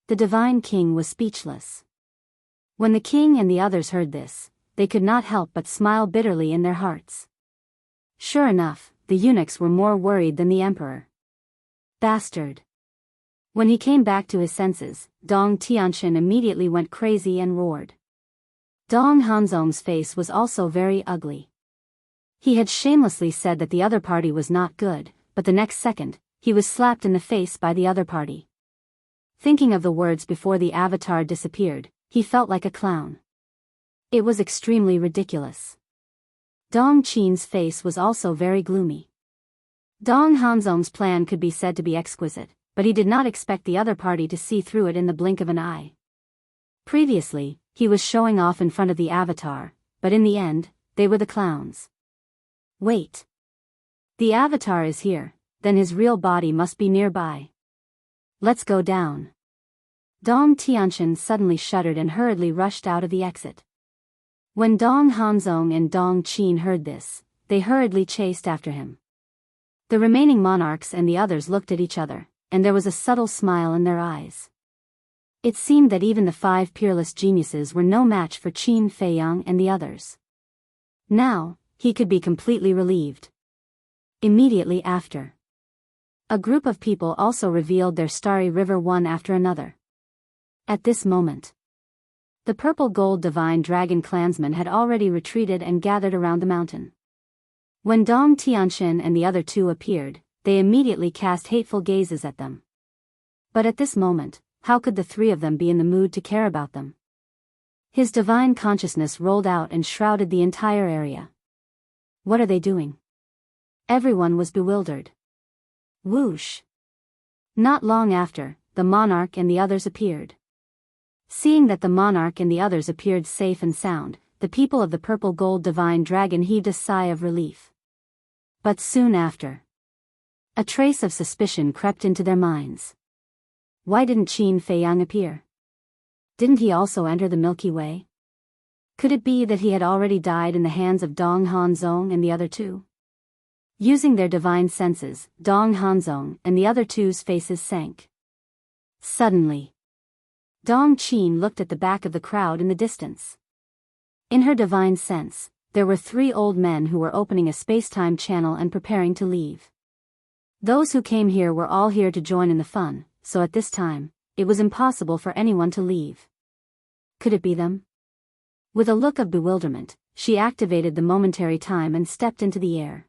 The Divine King was speechless. When the king and the others heard this, they could not help but smile bitterly in their hearts. Sure enough, the eunuchs were more worried than the emperor. Bastard. When he came back to his senses, Dong Tianshan immediately went crazy and roared. Dong Hanzong's face was also very ugly. He had shamelessly said that the other party was not good, but the next second, he was slapped in the face by the other party. Thinking of the words before the Avatar disappeared, he felt like a clown. It was extremely ridiculous. Dong Qin's face was also very gloomy. Dong Hanzong's plan could be said to be exquisite, but he did not expect the other party to see through it in the blink of an eye. Previously, he was showing off in front of the Avatar, but in the end, they were the clowns. Wait. The Avatar is here, then his real body must be nearby. Let's go down. Dong Tianshan suddenly shuddered and hurriedly rushed out of the exit. When Dong Hanzong and Dong Qin heard this, they hurriedly chased after him. The remaining monarchs and the others looked at each other, and there was a subtle smile in their eyes. It seemed that even the 5 peerless geniuses were no match for Qin Feiyang and the others. Now, he could be completely relieved. Immediately after, a group of people also revealed their starry river one after another. At this moment, the purple gold divine dragon clansmen had already retreated and gathered around the mountain. When Dong Tianshan and the other 2 appeared, they immediately cast hateful gazes at them. But at this moment, how could the 3 of them be in the mood to care about them? His divine consciousness rolled out and shrouded the entire area. What are they doing? Everyone was bewildered. Whoosh! Not long after, the monarch and the others appeared. Seeing that the monarch and the others appeared safe and sound, the people of the purple gold divine dragon heaved a sigh of relief. But soon after, a trace of suspicion crept into their minds. Why didn't Qin Feiyang appear? Didn't he also enter the Milky Way? Could it be that he had already died in the hands of Dong Hanzong and the other 2? Using their divine senses, Dong Hanzong and the other 2's faces sank. Suddenly, Dong Qin looked at the back of the crowd in the distance. In her divine sense, there were 3 old men who were opening a space-time channel and preparing to leave. Those who came here were all here to join in the fun, so at this time, it was impossible for anyone to leave. Could it be them? With a look of bewilderment, she activated the momentary time and stepped into the air.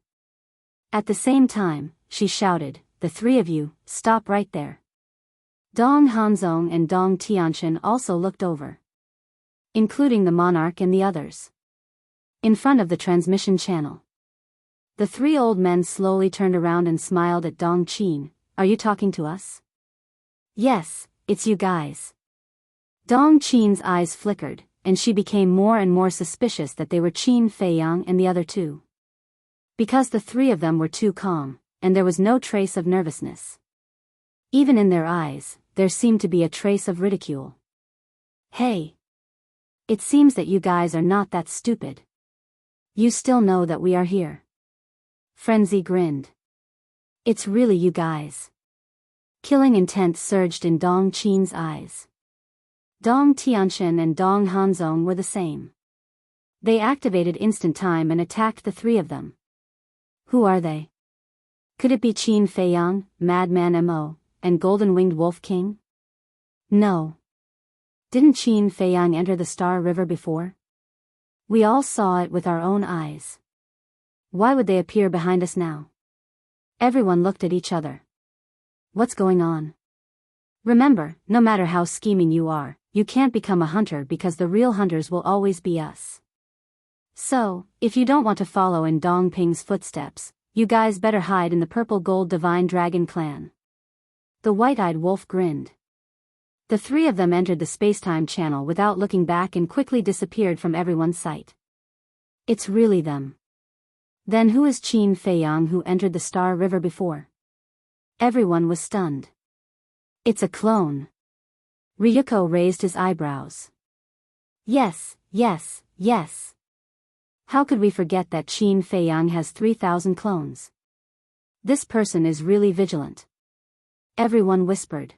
At the same time, she shouted, "The 3 of you, stop right there." Dong Hanzong and Dong Tianshan also looked over, including the monarch and the others. In front of the transmission channel, the 3 old men slowly turned around and smiled at Dong Qin. "Are you talking to us?" "Yes, it's you guys." Dong Qin's eyes flickered, and she became more and more suspicious that they were Qin Feiyang and the other 2. Because the 3 of them were too calm, and there was no trace of nervousness. Even in their eyes, there seemed to be a trace of ridicule. "Hey! It seems that you guys are not that stupid. You still know that we are here." Frenzy grinned. "It's really you guys." Killing intent surged in Dong Qin's eyes. Dong Tianshan and Dong Hanzong were the same. They activated instant time and attacked the 3 of them. Who are they? Could it be Qin Feiyang, Madman Mo, and Golden-Winged Wolf King? No. Didn't Qin Feiyang enter the Star River before? We all saw it with our own eyes. Why would they appear behind us now? Everyone looked at each other. What's going on? Remember, no matter how scheming you are, you can't become a hunter because the real hunters will always be us. So, if you don't want to follow in Dong Ping's footsteps, you guys better hide in the purple gold divine dragon clan. The white-eyed wolf grinned. The three of them entered the spacetime channel without looking back and quickly disappeared from everyone's sight. It's really them. Then who is Qin Feiyang who entered the Star River before? Everyone was stunned. It's a clone. Ryuko raised his eyebrows. Yes, yes, yes. How could we forget that Qin Feiyang has 3,000 clones? This person is really vigilant. Everyone whispered.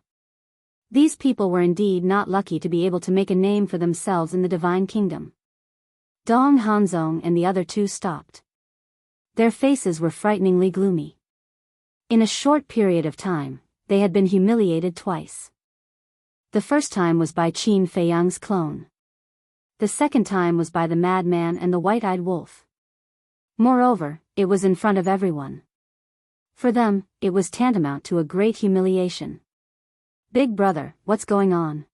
These people were indeed not lucky to be able to make a name for themselves in the Divine Kingdom. Dong Hanzong and the other two stopped. Their faces were frighteningly gloomy. In a short period of time, they had been humiliated twice. The first time was by Qin Feiyang's clone. The second time was by the madman and the white-eyed wolf. Moreover, it was in front of everyone. For them, it was tantamount to a great humiliation. Big brother, what's going on?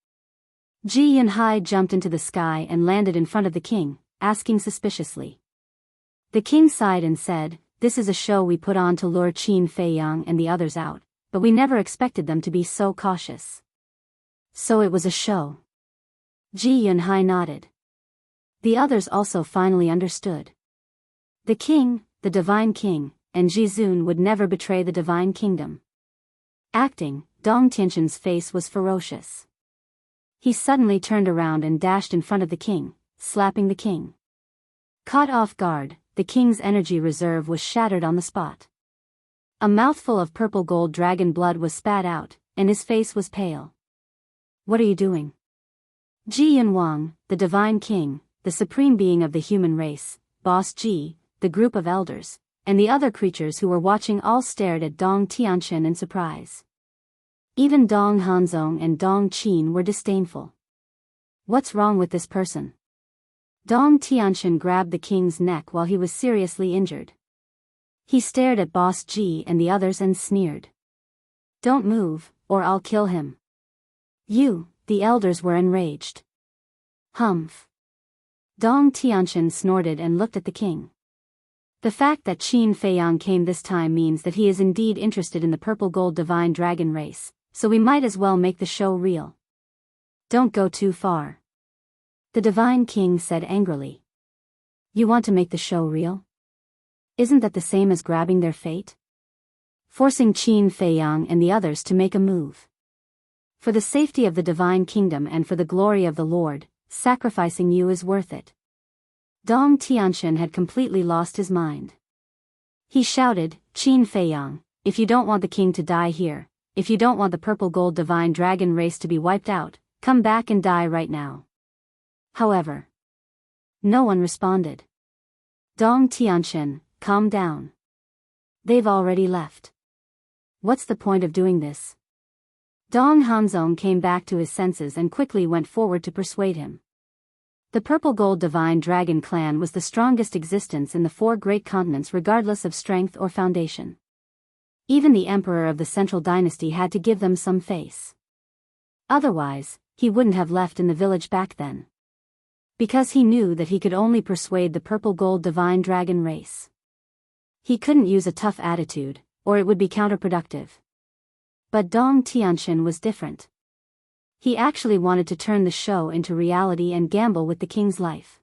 Ji Yunhai jumped into the sky and landed in front of the king, asking suspiciously. The king sighed and said, "This is a show we put on to lure Qin Feiyang and the others out, but we never expected them to be so cautious." So it was a show. Ji Yunhai nodded. The others also finally understood. The king, the divine king, and Jizun would never betray the divine kingdom. Acting, Dong Tianxin's face was ferocious. He suddenly turned around and dashed in front of the king, slapping the king. Caught off guard, the king's energy reserve was shattered on the spot. A mouthful of purple gold dragon blood was spat out, and his face was pale. "What are you doing?" Ji Yunwang, the divine king, the supreme being of the human race, Boss Ji, the group of elders, and the other creatures who were watching all stared at Dong Tianxin in surprise. Even Dong Hanzong and Dong Qin were disdainful. What's wrong with this person? Dong Tianxin grabbed the king's neck while he was seriously injured. He stared at Boss Ji and the others and sneered. "Don't move, or I'll kill him." The elders were enraged. "Humph." Dong Tianxin snorted and looked at the king. The fact that Qin Feiyang came this time means that he is indeed interested in the purple gold divine dragon race, so we might as well make the show real. "Don't go too far," the divine king said angrily. "You want to make the show real? Isn't that the same as grabbing their fate? Forcing Qin Feiyang and the others to make a move. For the safety of the divine kingdom and for the glory of the Lord, sacrificing you is worth it." Dong Tianxin had completely lost his mind. He shouted, "Qin Feiyang, if you don't want the king to die here, if you don't want the purple gold divine dragon race to be wiped out, come back and die right now." However, no one responded. Dong Tianxin, calm down. They've already left. What's the point of doing this? Dong Hanzong came back to his senses and quickly went forward to persuade him. The purple gold divine dragon clan was the strongest existence in the 4 great continents regardless of strength or foundation. Even the emperor of the central dynasty had to give them some face. Otherwise, he wouldn't have left in the village back then. Because he knew that he could only persuade the purple gold divine dragon race. He couldn't use a tough attitude, or it would be counterproductive. But Dong Tianxin was different. He actually wanted to turn the show into reality and gamble with the king's life.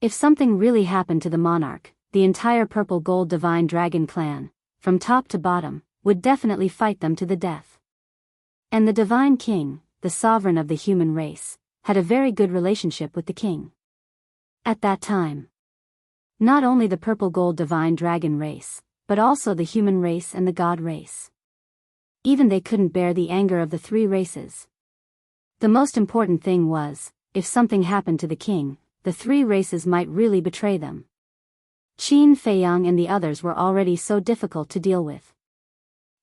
If something really happened to the monarch, the entire purple gold divine dragon clan, from top to bottom, would definitely fight them to the death. And the divine king, the sovereign of the human race, had a very good relationship with the king. At that time, not only the purple gold divine dragon race, but also the human race and the god race. Even they couldn't bear the anger of the 3 races. The most important thing was, if something happened to the king, the 3 races might really betray them. Qin Feiyang and the others were already so difficult to deal with.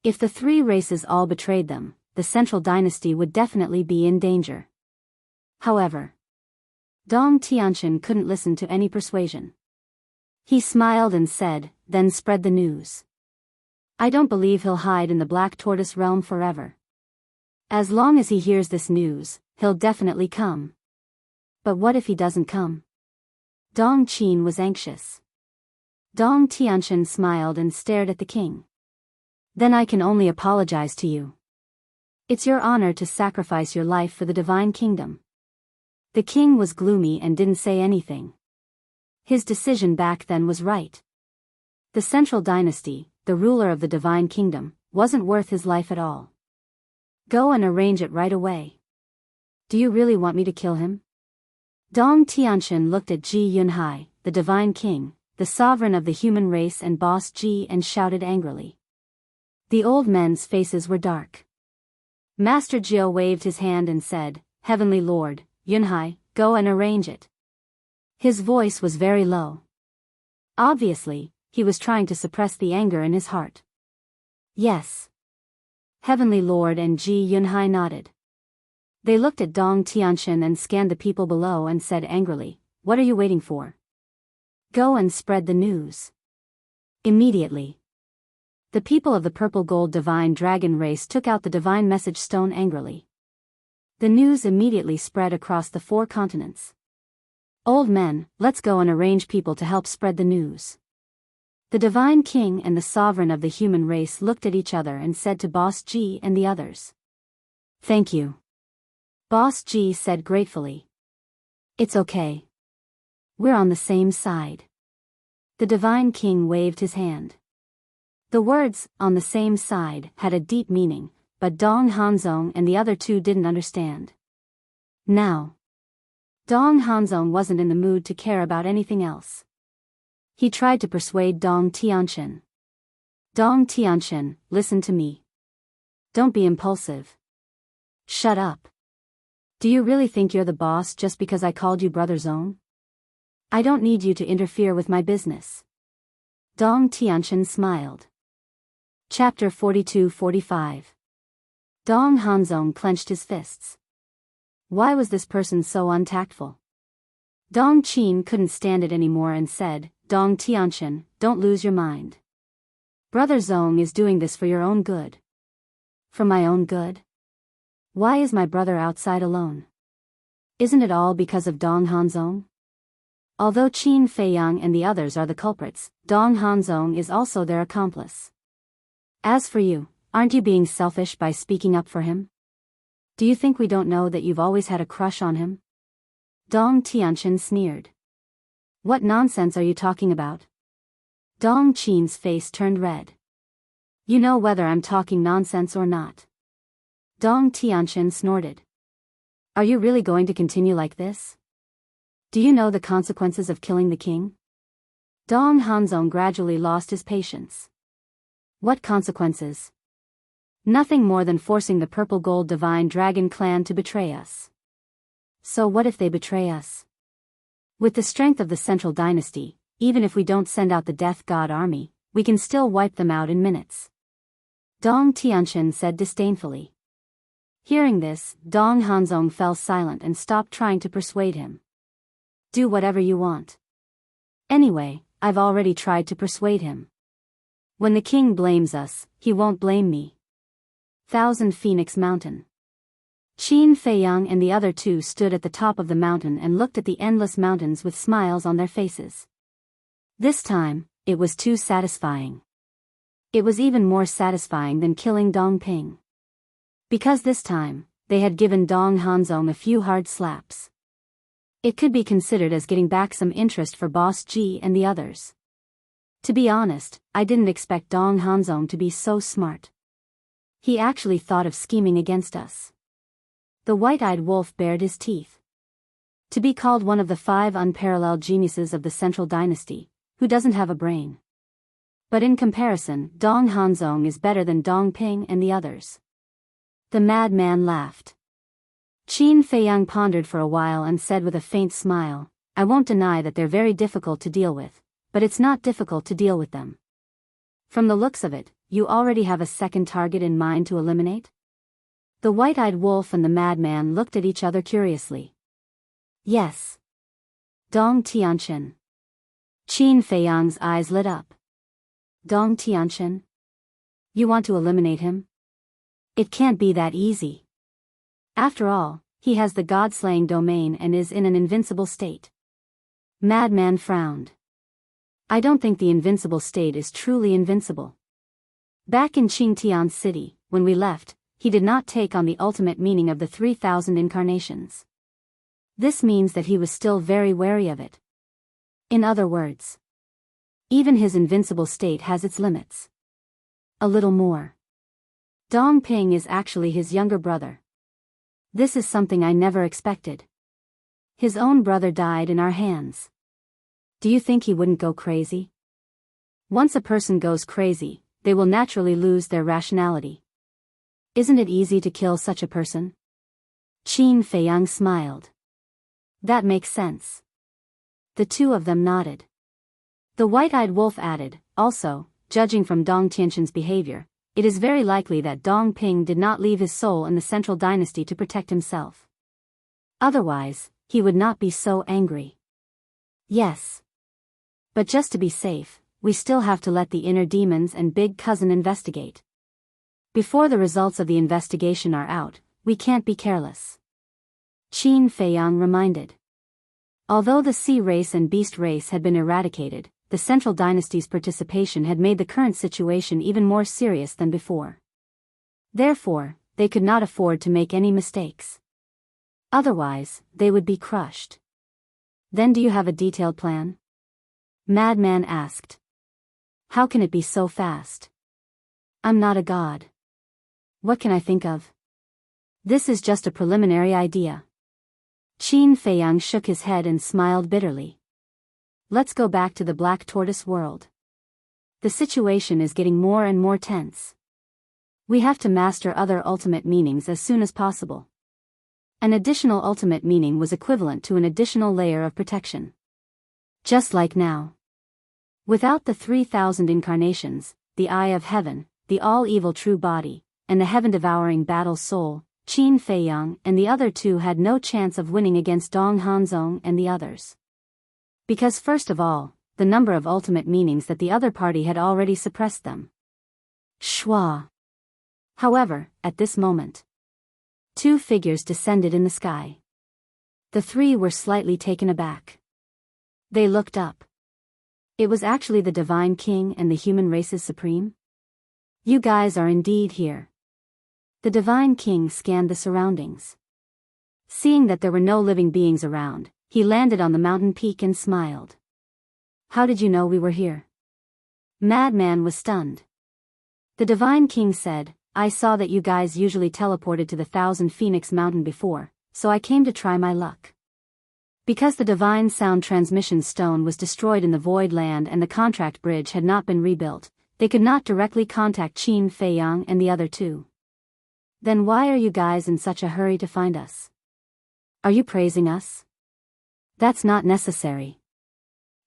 If the 3 races all betrayed them, the central dynasty would definitely be in danger. However, Dong Tianxin couldn't listen to any persuasion. He smiled and said, "Then spread the news. I don't believe he'll hide in the Black Tortoise realm forever. As long as he hears this news, he'll definitely come. But what if he doesn't come?" Dong Qin was anxious. Dong Tianqian smiled and stared at the king. Then I can only apologize to you. It's your honor to sacrifice your life for the divine kingdom. The king was gloomy and didn't say anything. His decision back then was right. The central dynasty, the ruler of the divine kingdom, wasn't worth his life at all. Go and arrange it right away. Do you really want me to kill him? Dong Tianqian looked at Ji Yunhai, the divine king, the sovereign of the human race and boss Ji, and shouted angrily. The old men's faces were dark. Master Jiao waved his hand and said, Heavenly Lord, Yunhai, go and arrange it. His voice was very low. Obviously, he was trying to suppress the anger in his heart. Yes. Heavenly Lord and Ji Yunhai nodded. They looked at Dong Tianqian and scanned the people below and said angrily, What are you waiting for? Go and spread the news. Immediately. The people of the purple gold divine dragon race took out the divine message stone angrily. The news immediately spread across the 4 continents. Old men, let's go and arrange people to help spread the news. The divine king and the sovereign of the human race looked at each other and said to Boss Ji and the others. Thank you. Boss Ji said gratefully. It's okay. We're on the same side. The divine king waved his hand. The words, on the same side, had a deep meaning, but Dong Hanzong and the other 2 didn't understand. Now. Dong Hanzong wasn't in the mood to care about anything else. He tried to persuade Dong Tianqian. Dong Tianqian, listen to me. Don't be impulsive. Shut up. Do you really think you're the boss just because I called you Brother Zong? I don't need you to interfere with my business. Dong Tianqian smiled. Chapter 42-45. Dong Hanzong clenched his fists. Why was this person so untactful? Dong Qin couldn't stand it anymore and said, Dong Tianqian, don't lose your mind. Brother Zong is doing this for your own good. For my own good? Why is my brother outside alone? Isn't it all because of Dong Hanzong? Although Qin Feiyang and the others are the culprits, Dong Hanzong is also their accomplice. As for you, aren't you being selfish by speaking up for him? Do you think we don't know that you've always had a crush on him? Dong Tianqian sneered. What nonsense are you talking about? Dong Qin's face turned red. You know whether I'm talking nonsense or not. Dong Tianqian snorted. Are you really going to continue like this? Do you know the consequences of killing the king? Dong Hanzong gradually lost his patience. What consequences? Nothing more than forcing the purple gold divine dragon clan to betray us. So what if they betray us? With the strength of the central dynasty, even if we don't send out the death god army, we can still wipe them out in minutes. Dong Tianqian said disdainfully. Hearing this, Dong Hanzong fell silent and stopped trying to persuade him. Do whatever you want. Anyway, I've already tried to persuade him. When the king blames us, he won't blame me. Thousand Phoenix Mountain. Qin Feiyang and the other 2 stood at the top of the mountain and looked at the endless mountains with smiles on their faces. This time, it was too satisfying. It was even more satisfying than killing Dong Ping. Because this time, they had given Dong Hanzong a few hard slaps. It could be considered as getting back some interest for Boss Ji and the others. To be honest, I didn't expect Dong Hanzong to be so smart. He actually thought of scheming against us. The white-eyed wolf bared his teeth. To be called one of the 5 unparalleled geniuses of the central dynasty, who doesn't have a brain. But in comparison, Dong Hanzong is better than Dong Ping and the others. The madman laughed. Qin Feiyang pondered for a while and said with a faint smile, I won't deny that they're very difficult to deal with, but it's not difficult to deal with them. From the looks of it, you already have a second target in mind to eliminate? The white-eyed wolf and the madman looked at each other curiously. Yes. Dong Tianqian. Qin Feiyang's eyes lit up. Dong Tianqian? You want to eliminate him? It can't be that easy. After all, he has the god-slaying domain and is in an invincible state. Madman frowned. I don't think the invincible state is truly invincible. Back in Qingtian City, when we left, he did not take on the ultimate meaning of the 3,000 incarnations. This means that he was still very wary of it. In other words, even his invincible state has its limits. A little more. Dongping is actually his younger brother. This is something I never expected. His own brother died in our hands. Do you think he wouldn't go crazy? Once a person goes crazy, they will naturally lose their rationality. Isn't it easy to kill such a person? Qin Feiyang smiled. That makes sense. The two of them nodded. The white-eyed wolf added, also, judging from Dong Tianxin's behavior, it is very likely that Dong Ping did not leave his soul in the central dynasty to protect himself. Otherwise, he would not be so angry. Yes. But just to be safe, we still have to let the inner demons and big cousin investigate. Before the results of the investigation are out, we can't be careless. Qin Feiyang reminded. Although the sea race and beast race had been eradicated, the central dynasty's participation had made the current situation even more serious than before. Therefore, they could not afford to make any mistakes. Otherwise, they would be crushed. Then do you have a detailed plan? Madman asked. How can it be so fast? I'm not a god. What can I think of? This is just a preliminary idea. Qin Feiyang shook his head and smiled bitterly. Let's go back to the Black Tortoise world. The situation is getting more and more tense. We have to master other ultimate meanings as soon as possible. An additional ultimate meaning was equivalent to an additional layer of protection. Just like now. Without the 3,000 incarnations, the Eye of Heaven, the all-evil true body, and the heaven-devouring battle soul, Qin Feiyang and the other two had no chance of winning against Dong Hanzong and the others. Because first of all, the number of ultimate meanings that the other party had already suppressed them. Schwa. However, at this moment, two figures descended in the sky. The three were slightly taken aback. They looked up. It was actually the Divine King and the human race's supreme. You guys are indeed here. The Divine King scanned the surroundings. Seeing that there were no living beings around, he landed on the mountain peak and smiled. How did you know we were here? Madman was stunned. The Divine King said, I saw that you guys usually teleported to the 1,000 Phoenix Mountain before, so I came to try my luck. Because the Divine Sound Transmission Stone was destroyed in the Void Land and the contract bridge had not been rebuilt, they could not directly contact Qin Feiyang and the other two. Then why are you guys in such a hurry to find us? Are you praising us? That's not necessary.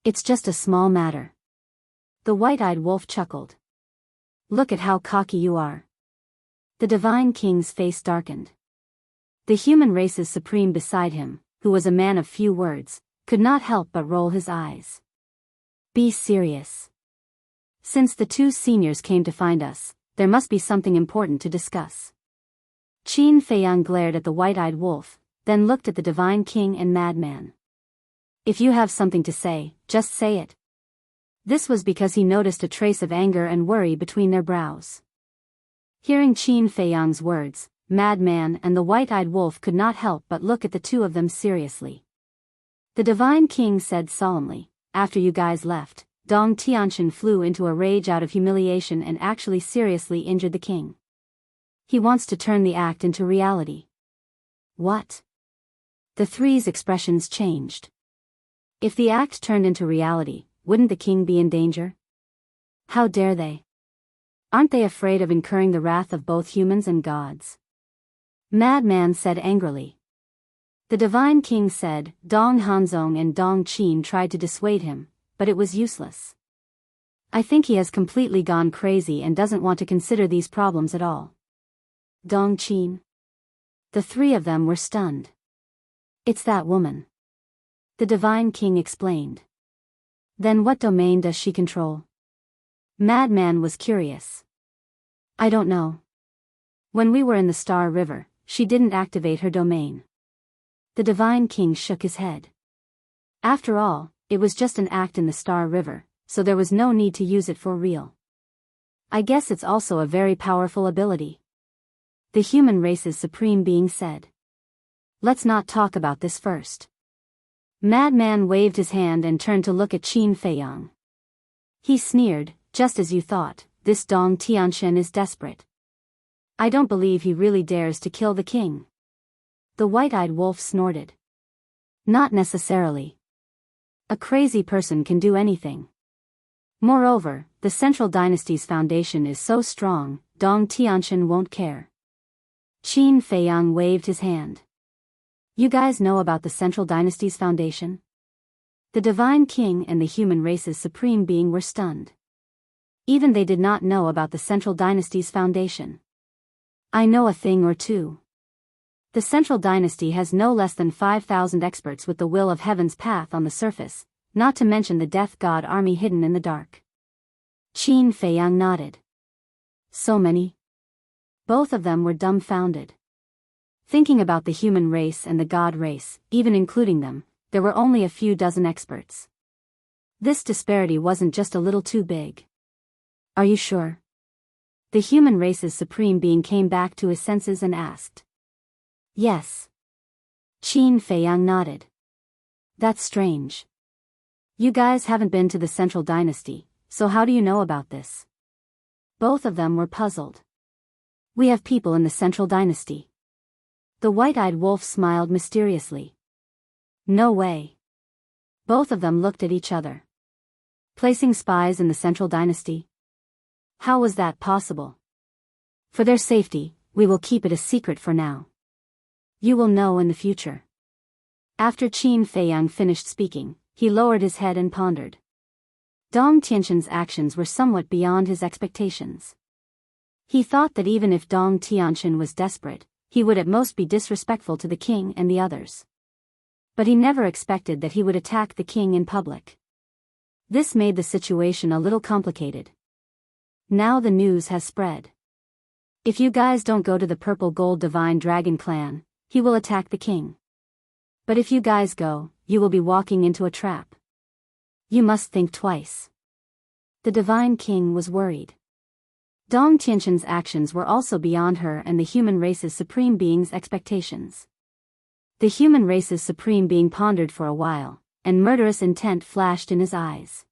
It's just a small matter. The white-eyed wolf chuckled. Look at how cocky you are. The Divine King's face darkened. The human race's supreme beside him, who was a man of few words, could not help but roll his eyes. Be serious. Since the two seniors came to find us, there must be something important to discuss. Qin Feiyang glared at the white-eyed wolf, then looked at the Divine King and Madman. If you have something to say, just say it. This was because he noticed a trace of anger and worry between their brows. Hearing Qin Feiyang's words, Madman and the white-eyed wolf could not help but look at the two of them seriously. The Divine King said solemnly, after you guys left, Dong Tianxin flew into a rage out of humiliation and actually seriously injured the king. He wants to turn the act into reality. What? The three's expressions changed. If the act turned into reality, wouldn't the king be in danger? How dare they? Aren't they afraid of incurring the wrath of both humans and gods? Madman said angrily. The Divine King said, Dong Hanzong and Dong Qin tried to dissuade him, but it was useless. I think he has completely gone crazy and doesn't want to consider these problems at all. Dong Qin. The three of them were stunned. It's that woman. The Divine King explained. Then what domain does she control? Madman was curious. I don't know. When we were in the Star River, she didn't activate her domain. The Divine King shook his head. After all, it was just an act in the Star River, so there was no need to use it for real. I guess it's also a very powerful ability. The human race's supreme being said. Let's not talk about this first. Madman waved his hand and turned to look at Qin Feiyang. He sneered, just as you thought, this Dong Tianxian is desperate. I don't believe he really dares to kill the king. The white-eyed wolf snorted. Not necessarily. A crazy person can do anything. Moreover, the Central Dynasty's foundation is so strong, Dong Tianxian won't care. Qin Feiyang waved his hand. You guys know about the Central Dynasty's foundation? The Divine King and the human race's supreme being were stunned. Even they did not know about the Central Dynasty's foundation. I know a thing or two. The Central Dynasty has no less than 5,000 experts with the will of heaven's path on the surface, not to mention the Death God army hidden in the dark. Qin Feiyang nodded. So many? Both of them were dumbfounded. Thinking about the human race and the god race, even including them, there were only a few dozen experts. This disparity wasn't just a little too big. Are you sure? The human race's supreme being came back to his senses and asked. Yes. Qin Feiyang nodded. That's strange. You guys haven't been to the Central Dynasty, so how do you know about this? Both of them were puzzled. We have people in the Central Dynasty. The white-eyed wolf smiled mysteriously. No way. Both of them looked at each other. Placing spies in the Central Dynasty? How was that possible? For their safety, we will keep it a secret for now. You will know in the future. After Qin Feiyang finished speaking, he lowered his head and pondered. Dong Tianxian's actions were somewhat beyond his expectations. He thought that even if Dong Tianxian was desperate, he would at most be disrespectful to the king and the others. But he never expected that he would attack the king in public. This made the situation a little complicated. Now the news has spread. If you guys don't go to the Purple Gold Divine Dragon clan, he will attack the king. But if you guys go, you will be walking into a trap. You must think twice. The Divine King was worried. Dong Tianxian's actions were also beyond her and the human race's supreme being's expectations. The human race's supreme being pondered for a while, and murderous intent flashed in his eyes.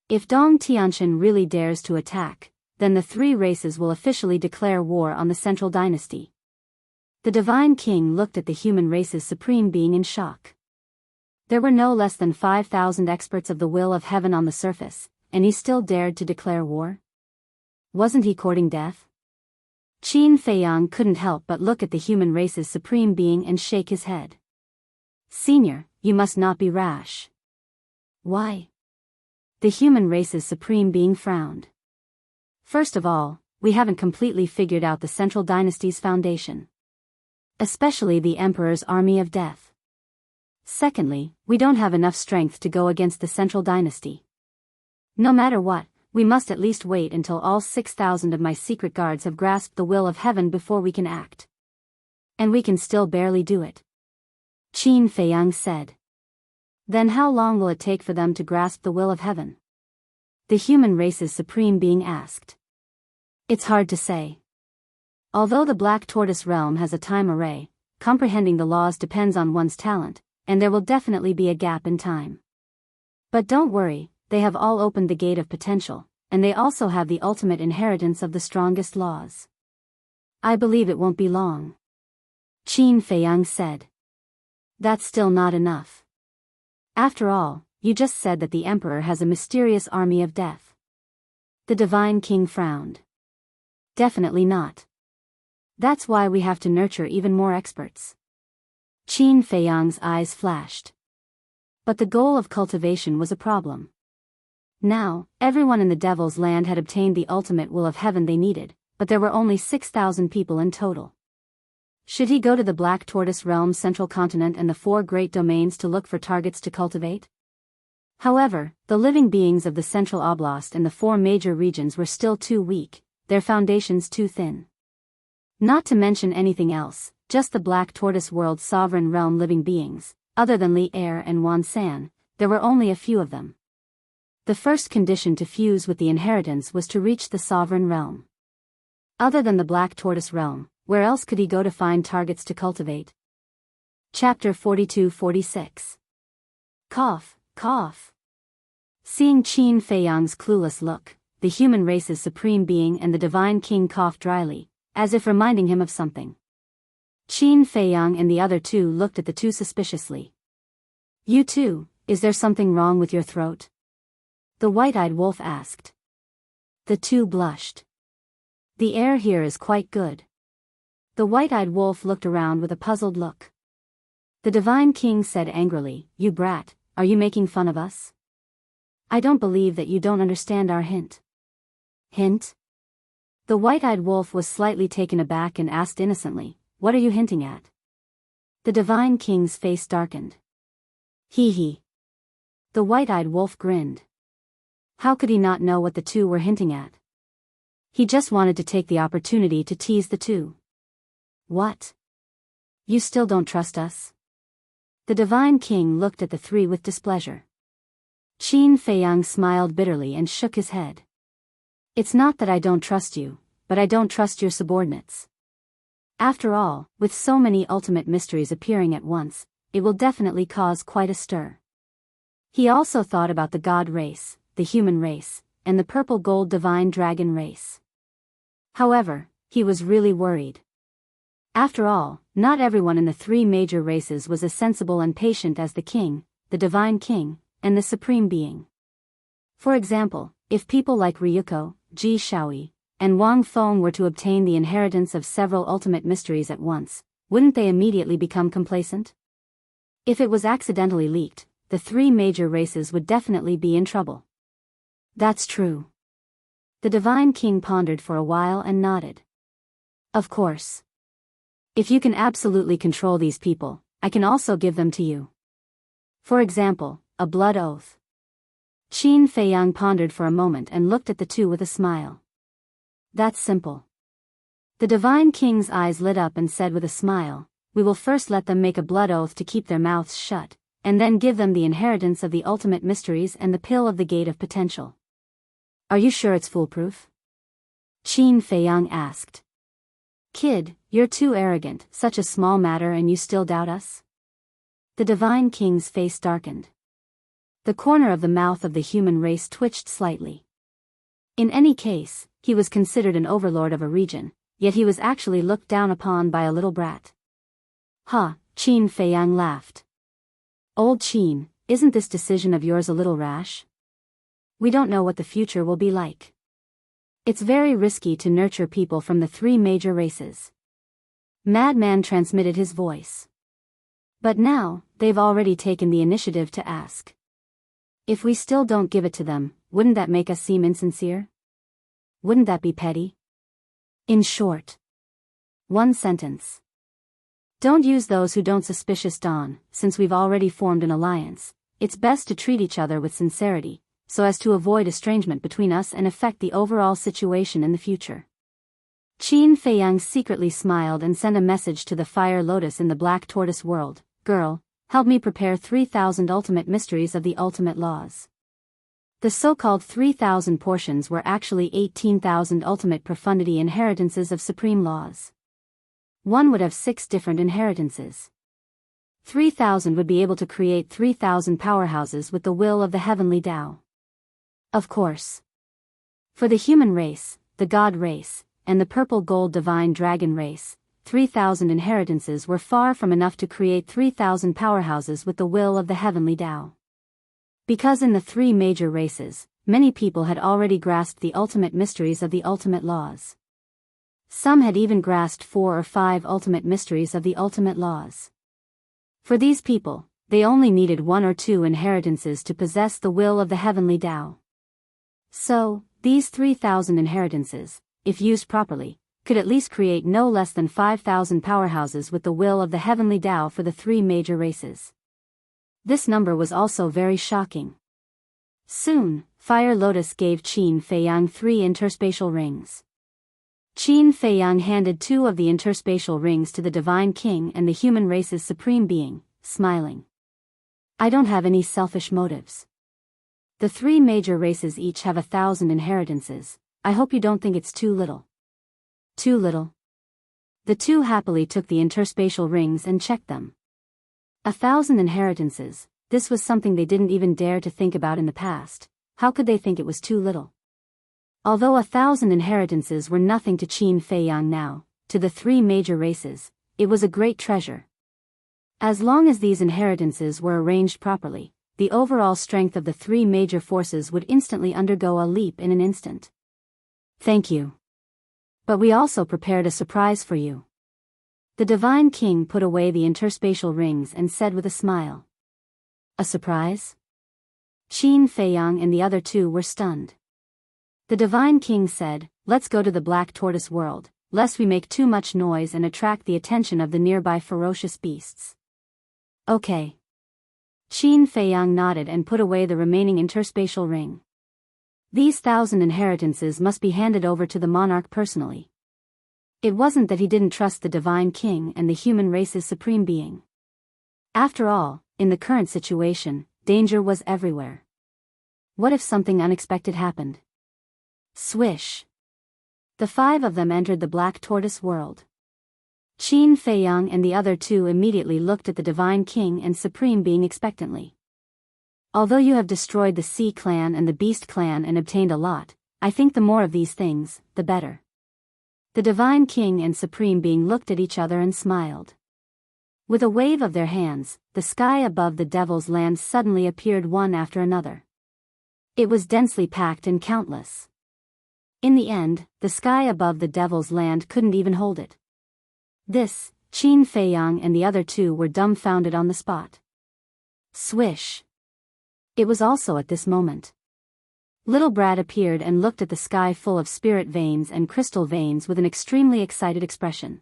If Dong Tianxian really dares to attack, then the three races will officially declare war on the Central Dynasty. The Divine King looked at the human race's supreme being in shock. There were no less than 5,000 experts of the will of heaven on the surface, and he still dared to declare war? Wasn't he courting death? Qin Feiyang couldn't help but look at the human race's supreme being and shake his head. Senior, you must not be rash. Why? The human race's supreme being frowned. First of all, we haven't completely figured out the Central Dynasty's foundation. Especially the Emperor's army of death. Secondly, we don't have enough strength to go against the Central Dynasty. No matter what, we must at least wait until all 6,000 of my secret guards have grasped the will of heaven before we can act. And we can still barely do it. Qin Feiyang said. Then how long will it take for them to grasp the will of heaven? The human race's supreme being asked. It's hard to say. Although the Black Tortoise realm has a time array, comprehending the laws depends on one's talent, and there will definitely be a gap in time. But don't worry, they have all opened the gate of potential, and they also have the ultimate inheritance of the strongest laws. I believe it won't be long. Qin Feiyang said. That's still not enough. After all, you just said that the Emperor has a mysterious army of death. The Divine King frowned. Definitely not. That's why we have to nurture even more experts. Qin Feiyang's eyes flashed. But the goal of cultivation was a problem. Now, everyone in the Devil's Land had obtained the ultimate will of heaven they needed, but there were only 6,000 people in total. Should he go to the Black Tortoise Realm's central continent and the 4 great domains to look for targets to cultivate? However, the living beings of the Central Oblast and the 4 major regions were still too weak, their foundations too thin. Not to mention anything else, just the Black Tortoise World's sovereign realm living beings, other than Li Er and Wan San, there were only a few of them. The first condition to fuse with the inheritance was to reach the sovereign realm. Other than the Black Tortoise realm, where else could he go to find targets to cultivate? Chapter 42-46. Cough, cough. Seeing Qin Feiyang's clueless look, the human race's supreme being and the divine king coughed dryly, as if reminding him of something. Qin Feiyang and the other two looked at the two suspiciously. You too, is there something wrong with your throat? The white-eyed wolf asked. The two blushed. The air here is quite good. The white-eyed wolf looked around with a puzzled look. The divine king said angrily, You brat, are you making fun of us? I don't believe that you don't understand our hint. Hint? The white-eyed wolf was slightly taken aback and asked innocently, What are you hinting at? The divine king's face darkened. Hee hee. The white-eyed wolf grinned. How could he not know what the two were hinting at? He just wanted to take the opportunity to tease the two. What? You still don't trust us? The divine king looked at the three with displeasure. Qin Feiyang smiled bitterly and shook his head. It's not that I don't trust you, but I don't trust your subordinates. After all, with so many ultimate mysteries appearing at once, it will definitely cause quite a stir. He also thought about the god race, the human race, and the purple-gold divine dragon race. However, he was really worried. After all, not everyone in the three major races was as sensible and patient as the king, the divine king, and the supreme being. For example, if people like Ryuko, Ji Shaoi, and Wang Feng were to obtain the inheritance of several ultimate mysteries at once, wouldn't they immediately become complacent? If it was accidentally leaked, the three major races would definitely be in trouble. That's true. The divine king pondered for a while and nodded. Of course. If you can absolutely control these people, I can also give them to you. For example, a blood oath. Qin Feiyang pondered for a moment and looked at the two with a smile. That's simple. The divine king's eyes lit up and said with a smile, We will first let them make a blood oath to keep their mouths shut, and then give them the inheritance of the ultimate mysteries and the pill of the gate of potential. Are you sure it's foolproof? Qin Feiyang asked. Kid, you're too arrogant, such a small matter and you still doubt us? The divine king's face darkened. The corner of the mouth of the human race twitched slightly. In any case, he was considered an overlord of a region, yet he was actually looked down upon by a little brat. Ha, Qin Feiyang laughed. Old Qin, isn't this decision of yours a little rash? We don't know what the future will be like. It's very risky to nurture people from the three major races. Madman transmitted his voice. But now, they've already taken the initiative to ask. If we still don't give it to them, wouldn't that make us seem insincere? Wouldn't that be petty? In short. One sentence. Don't use those who don't suspicious Don, since we've already formed an alliance, it's best to treat each other with sincerity, so as to avoid estrangement between us and affect the overall situation in the future. Qin Feiyang secretly smiled and sent a message to the Fire Lotus in the Black Tortoise world, Girl, help me prepare 3,000 ultimate mysteries of the ultimate laws. The so-called 3,000 portions were actually 18,000 ultimate profundity inheritances of supreme laws. One would have 6 different inheritances. 3,000 would be able to create 3,000 powerhouses with the will of the heavenly Tao. Of course. For the human race, the god race, and the purple-gold divine dragon race, 3,000 inheritances were far from enough to create 3,000 powerhouses with the will of the heavenly Tao. Because in the three major races, many people had already grasped the ultimate mysteries of the ultimate laws. Some had even grasped 4 or 5 ultimate mysteries of the ultimate laws. For these people, they only needed 1 or 2 inheritances to possess the will of the heavenly Tao. So, these 3,000 inheritances, if used properly, could at least create no less than 5,000 powerhouses with the will of the heavenly Tao for the 3 major races. This number was also very shocking. Soon, Fire Lotus gave Qin Feiyang 3 interspatial rings. Qin Feiyang handed 2 of the interspatial rings to the Divine King and the human race's supreme being, smiling. I don't have any selfish motives. The three major races each have 1,000 inheritances. I hope you don't think it's too little. Too little? The two happily took the interspatial rings and checked them. 1,000 inheritances, this was something they didn't even dare to think about in the past. How could they think it was too little? Although 1,000 inheritances were nothing to Qin Feiyang now, to the three major races, it was a great treasure. As long as these inheritances were arranged properly, the overall strength of the three major forces would instantly undergo a leap in an instant. Thank you. But we also prepared a surprise for you. The Divine King put away the interspatial rings and said with a smile. A surprise? Qin Feiyang and the other two were stunned. The Divine King said, let's go to the Black Tortoise world, lest we make too much noise and attract the attention of the nearby ferocious beasts. Okay. Qin Feiyang nodded and put away the remaining interspatial ring. These 1,000 inheritances must be handed over to the monarch personally. It wasn't that he didn't trust the Divine King and the human race's supreme being. After all, in the current situation, danger was everywhere. What if something unexpected happened? Swish! The 5 of them entered the Black Tortoise world. Qin Feiyang and the other two immediately looked at the Divine King and Supreme Being expectantly. Although you have destroyed the Sea Clan and the Beast Clan and obtained a lot, I think the more of these things, the better. The Divine King and Supreme Being looked at each other and smiled. With a wave of their hands, the sky above the Devil's Land suddenly appeared one after another. It was densely packed and countless. In the end, the sky above the Devil's Land couldn't even hold it. This, Qin Feiyang and the other two were dumbfounded on the spot. Swish! It was also at this moment. Little Brad appeared and looked at the sky full of spirit veins and crystal veins with an extremely excited expression.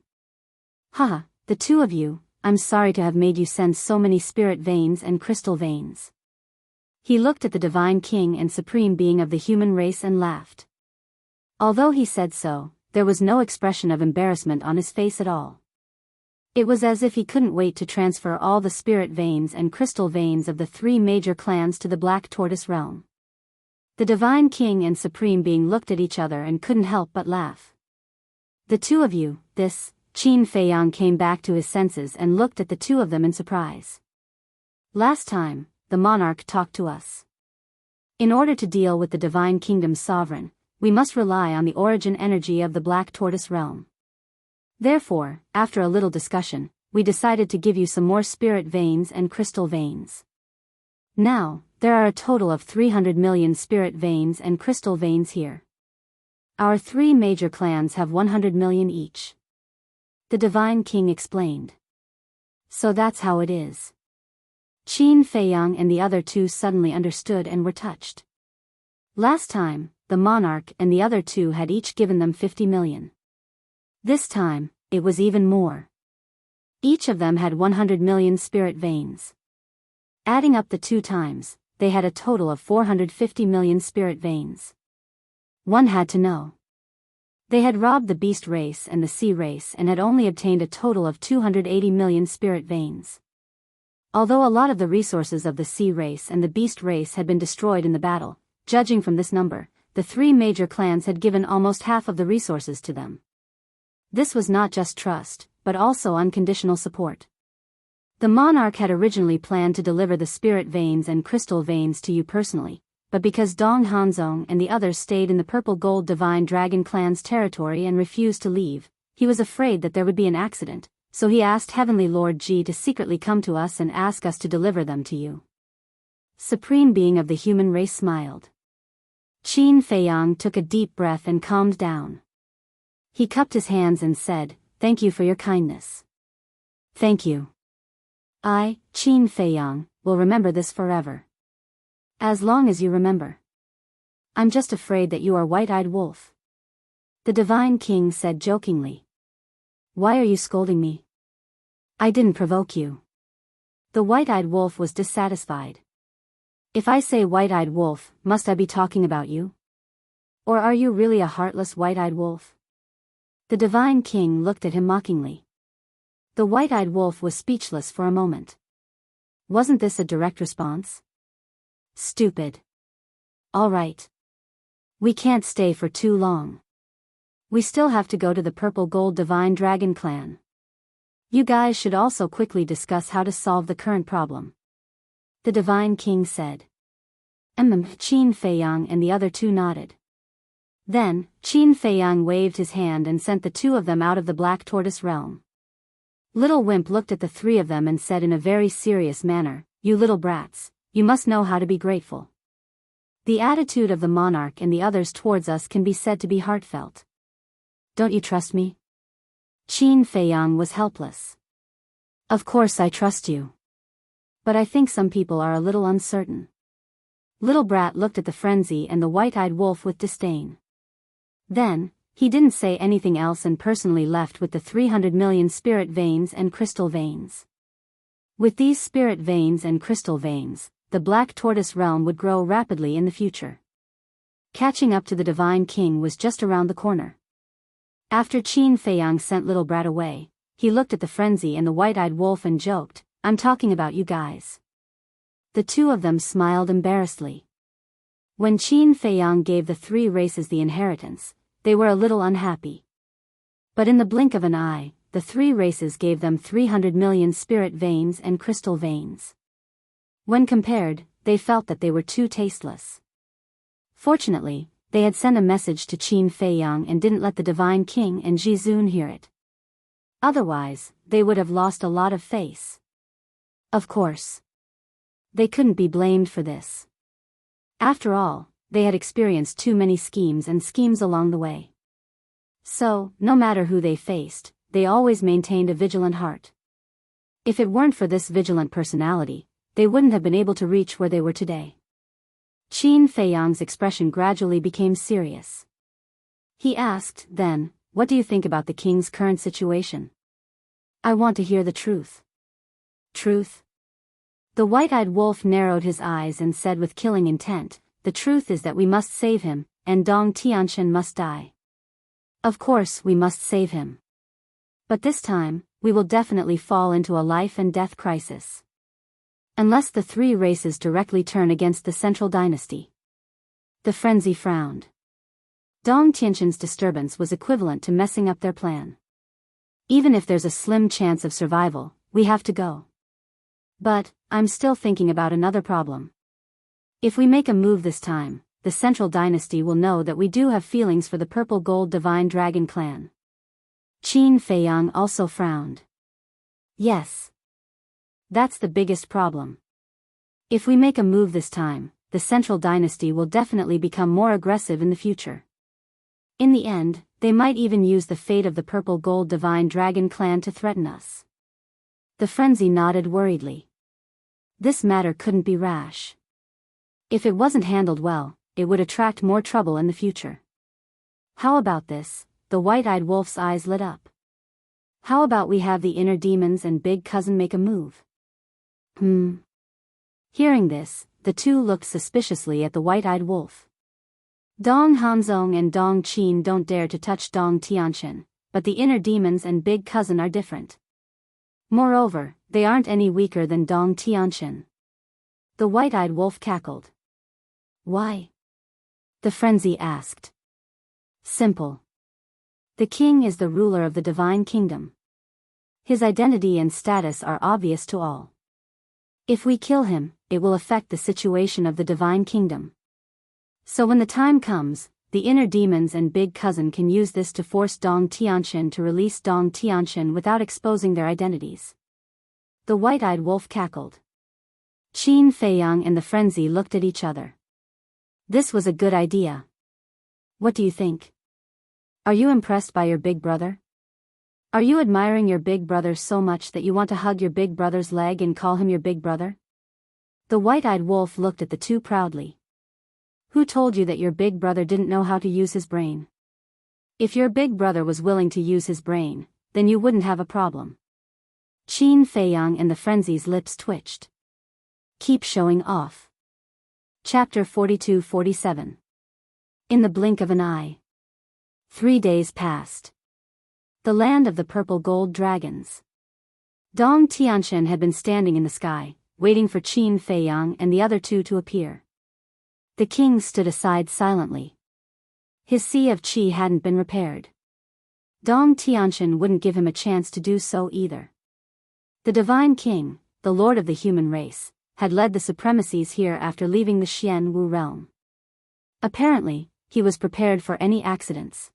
Haha, the two of you, I'm sorry to have made you sense so many spirit veins and crystal veins. He looked at the Divine King and Supreme Being of the human race and laughed. Although he said so, there was no expression of embarrassment on his face at all. It was as if he couldn't wait to transfer all the spirit veins and crystal veins of the three major clans to the Black Tortoise realm. The Divine King and Supreme Being looked at each other and couldn't help but laugh. The two of you, this, Qin Feiyang came back to his senses and looked at the two of them in surprise. Last time, the monarch talked to us. In order to deal with the Divine Kingdom's sovereign, we must rely on the origin energy of the Black Tortoise realm. Therefore, after a little discussion, we decided to give you some more spirit veins and crystal veins. Now, there are a total of 300 million spirit veins and crystal veins here. Our three major clans have 100 million each. The Divine King explained. So that's how it is. Qin Feiyang and the other two suddenly understood and were touched. Last time, the monarch and the other two had each given them 50 million. This time, it was even more. Each of them had 100 million spirit veins. Adding up the 2 times, they had a total of 450 million spirit veins. One had to know. They had robbed the beast race and the sea race and had only obtained a total of 280 million spirit veins. Although a lot of the resources of the sea race and the beast race had been destroyed in the battle, judging from this number, the three major clans had given almost half of the resources to them. This was not just trust, but also unconditional support. The monarch had originally planned to deliver the spirit veins and crystal veins to you personally, but because Dong Hanzong and the others stayed in the Purple Gold Divine Dragon clan's territory and refused to leave, he was afraid that there would be an accident, so he asked Heavenly Lord Ji to secretly come to us and ask us to deliver them to you. Supreme Being of the human race smiled. Qin Feiyang took a deep breath and calmed down. He cupped his hands and said, "Thank you for your kindness." "Thank you. I, Qin Feiyang, will remember this forever. As long as you remember. I'm just afraid that you are White-Eyed Wolf." The Divine King said jokingly. "Why are you scolding me? I didn't provoke you." The White-Eyed Wolf was dissatisfied. "If I say White-Eyed Wolf, must I be talking about you? Or are you really a heartless White-Eyed Wolf?" The Divine King looked at him mockingly. The White-Eyed Wolf was speechless for a moment. Wasn't this a direct response? Stupid. All right. We can't stay for too long. We still have to go to the Purple Gold Divine Dragon Clan. You guys should also quickly discuss how to solve the current problem. The Divine King said. Qin Feiyang and the other two nodded. Then, Qin Feiyang waved his hand and sent the two of them out of the Black Tortoise realm. Little Wimp looked at the three of them and said in a very serious manner, "You little brats, you must know how to be grateful." The attitude of the monarch and the others towards us can be said to be heartfelt. Don't you trust me? Qin Feiyang was helpless. Of course I trust you. But I think some people are a little uncertain. Little Brat looked at the frenzy and the white-eyed wolf with disdain. Then, he didn't say anything else and personally left with the 300 million spirit veins and crystal veins. With these spirit veins and crystal veins, the Black Tortoise realm would grow rapidly in the future. Catching up to the Divine King was just around the corner. After Qin Feiyang sent Little Brat away, he looked at the frenzy and the white-eyed wolf and joked, "I'm talking about you guys." The two of them smiled embarrassedly. When Qin Feiyang gave the three races the inheritance, they were a little unhappy. But in the blink of an eye, the three races gave them 300 million spirit veins and crystal veins. When compared, they felt that they were too tasteless. Fortunately, they had sent a message to Qin Feiyang and didn't let the Divine King and Jizun hear it. Otherwise, they would have lost a lot of face. Of course. They couldn't be blamed for this. After all, they had experienced too many schemes along the way. So, no matter who they faced, they always maintained a vigilant heart. If it weren't for this vigilant personality, they wouldn't have been able to reach where they were today. Qin Feiyang's expression gradually became serious. He asked, then, "What do you think about the king's current situation?" "I want to hear the truth." "Truth?" The white-eyed wolf narrowed his eyes and said with killing intent, "The truth is that we must save him, and Dong Tianqian must die. Of course we must save him. But this time, we will definitely fall into a life and death crisis. Unless the three races directly turn against the central dynasty." The frenzy frowned. Dong Tianqian's disturbance was equivalent to messing up their plan. Even if there's a slim chance of survival, we have to go. But, I'm still thinking about another problem. If we make a move this time, the central dynasty will know that we do have feelings for the Purple Gold Divine Dragon Clan. Qin Feiyang also frowned. Yes. That's the biggest problem. If we make a move this time, the central dynasty will definitely become more aggressive in the future. In the end, they might even use the fate of the Purple Gold Divine Dragon Clan to threaten us. The frenzy nodded worriedly. This matter couldn't be rash. If it wasn't handled well, it would attract more trouble in the future. How about this? The white-eyed wolf's eyes lit up. How about we have the inner demons and big cousin make a move? Hearing this, the two looked suspiciously at the white-eyed wolf. Dong Hanzong and Dong Qin don't dare to touch Dong Tianqian, but the inner demons and big cousin are different. Moreover, they aren't any weaker than Dong Tianqian. The white-eyed wolf cackled. Why? The frenzy asked. Simple. The king is the ruler of the divine kingdom. His identity and status are obvious to all. If we kill him, it will affect the situation of the divine kingdom. So when the time comes, the inner demons and big cousin can use this to force Dong Tianqian to release Dong Tianqian without exposing their identities. The white-eyed wolf cackled. Qin Feiyang and the frenzy looked at each other. This was a good idea. What do you think? Are you impressed by your big brother? Are you admiring your big brother so much that you want to hug your big brother's leg and call him your big brother? The white-eyed wolf looked at the two proudly. Who told you that your big brother didn't know how to use his brain? If your big brother was willing to use his brain, then you wouldn't have a problem. Qin Feiyang and the frenzy's lips twitched. Keep showing off. Chapter 42-47. In the blink of an eye. 3 days passed. The land of the purple gold dragons. Dong Tianqian had been standing in the sky, waiting for Qin Feiyang and the other two to appear. The king stood aside silently. His sea of qi hadn't been repaired. Dong Tianqian wouldn't give him a chance to do so either. The divine king, the lord of the human race, had led the supremacies here after leaving the Xian Wu realm. Apparently, he was prepared for any accidents.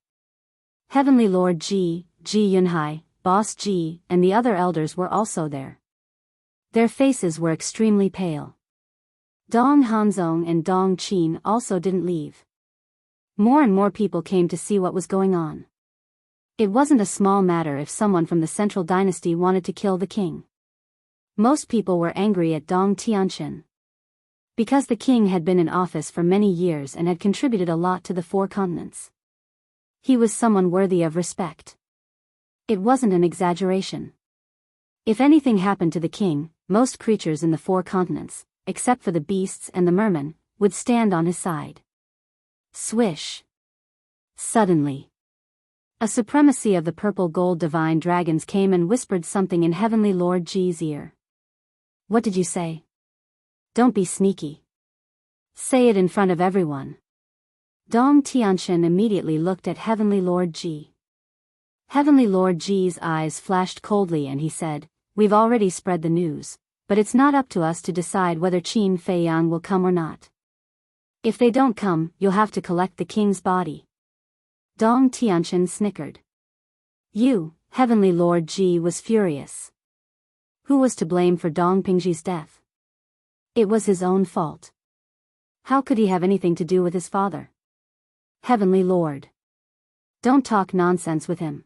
Heavenly Lord Ji, Ji Yunhai, Boss Ji, and the other elders were also there. Their faces were extremely pale. Dong Hanzong and Dong Qin also didn't leave. More and more people came to see what was going on. It wasn't a small matter if someone from the central dynasty wanted to kill the king. Most people were angry at Dong Tianqian. Because the king had been in office for many years and had contributed a lot to the four continents. He was someone worthy of respect. It wasn't an exaggeration. If anything happened to the king, most creatures in the four continents, except for the beasts and the mermen, would stand on his side. Swish. Suddenly, a supremacy of the purple gold divine dragons came and whispered something in Heavenly Lord Ji's ear. What did you say? Don't be sneaky. Say it in front of everyone. Dong Tianqian immediately looked at Heavenly Lord Ji. Heavenly Lord Ji's eyes flashed coldly and he said, "We've already spread the news, but it's not up to us to decide whether Qin Feiyang will come or not. If they don't come, you'll have to collect the king's body." Dong Tianqian snickered. You, Heavenly Lord Ji was furious. Who was to blame for Dong Pingji's death? It was his own fault. How could he have anything to do with his father? Heavenly Lord. Don't talk nonsense with him.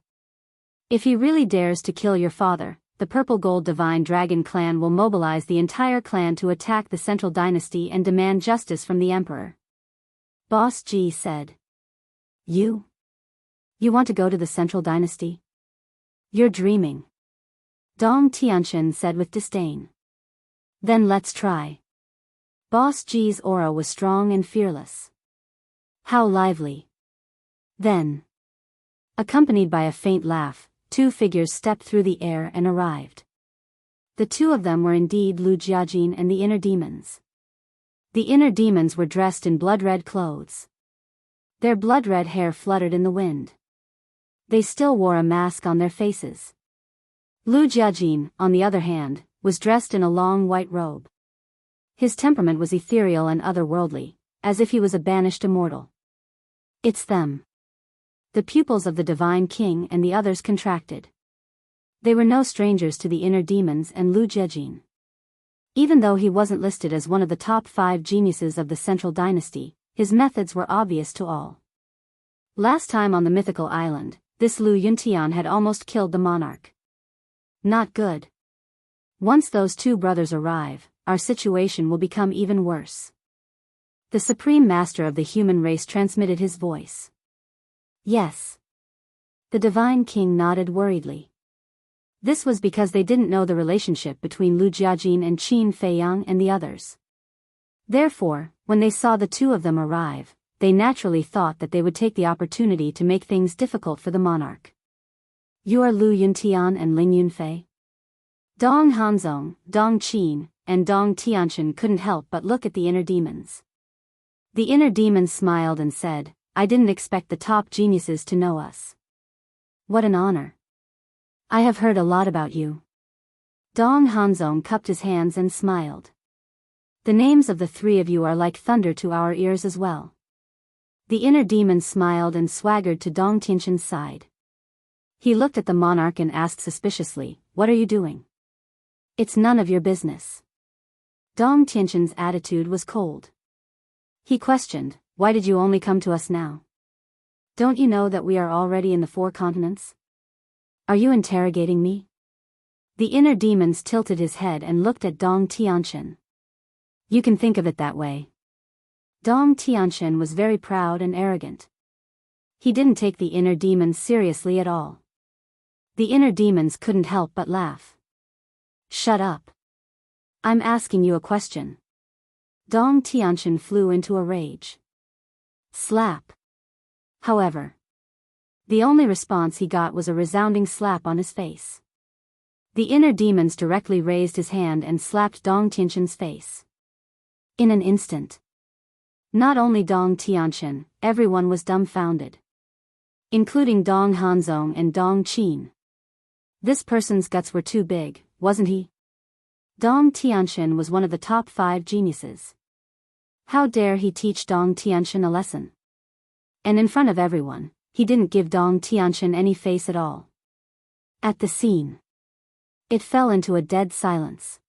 If he really dares to kill your father, the Purple Gold Divine Dragon clan will mobilize the entire clan to attack the central dynasty and demand justice from the emperor. Boss Ji said. You want to go to the central dynasty? You're dreaming. Dong Tianqian said with disdain. Then let's try. Boss Ji's aura was strong and fearless. How lively. Then, accompanied by a faint laugh, two figures stepped through the air and arrived. The two of them were indeed Lu Jiajin and the inner demons. The inner demons were dressed in blood-red clothes. Their blood-red hair fluttered in the wind. They still wore a mask on their faces. Lu Jiajin, on the other hand, was dressed in a long white robe. His temperament was ethereal and otherworldly, as if he was a banished immortal. It's them. The pupils of the divine king and the others contracted. They were no strangers to the inner demons and Lu Jiajin. Even though he wasn't listed as one of the top 5 geniuses of the central dynasty, his methods were obvious to all. Last time on the mythical island, this Lu Yuntian had almost killed the monarch. Not good. Once those two brothers arrive, our situation will become even worse. The supreme master of the human race transmitted his voice. Yes. The divine king nodded worriedly. This was because they didn't know the relationship between Lu Jiajin and Qin Feiyang and the others. Therefore, when they saw the two of them arrive, they naturally thought that they would take the opportunity to make things difficult for the monarch. You are Lu Yuntian and Ling Yunfei? Dong Hanzong, Dong Qin, and Dong Tianqian couldn't help but look at the inner demons. The inner demons smiled and said, I didn't expect the top geniuses to know us. What an honor. I have heard a lot about you. Dong Hanzong cupped his hands and smiled. The names of the three of you are like thunder to our ears as well. The inner demon smiled and swaggered to Dong Tianqian's side. He looked at the monarch and asked suspiciously, What are you doing? It's none of your business. Dong Tianqian's attitude was cold. He questioned, Why did you only come to us now? Don't you know that we are already in the 4 continents? Are you interrogating me? The inner demons tilted his head and looked at Dong Tianqian. You can think of it that way. Dong Tianqian was very proud and arrogant. He didn't take the inner demons seriously at all. The inner demons couldn't help but laugh. Shut up. I'm asking you a question. Dong Tianqian flew into a rage. Slap. However, the only response he got was a resounding slap on his face. The inner demons directly raised his hand and slapped Dong Tianxin's face. In an instant. Not only Dong Tianxin, everyone was dumbfounded. Including Dong Hanzong and Dong Qin. This person's guts were too big, wasn't he? Dong Tianxin was one of the top 5 geniuses. How dare he teach Dong Tianxin a lesson? And in front of everyone, he didn't give Dong Tianxin any face at all. At the scene, it fell into a dead silence.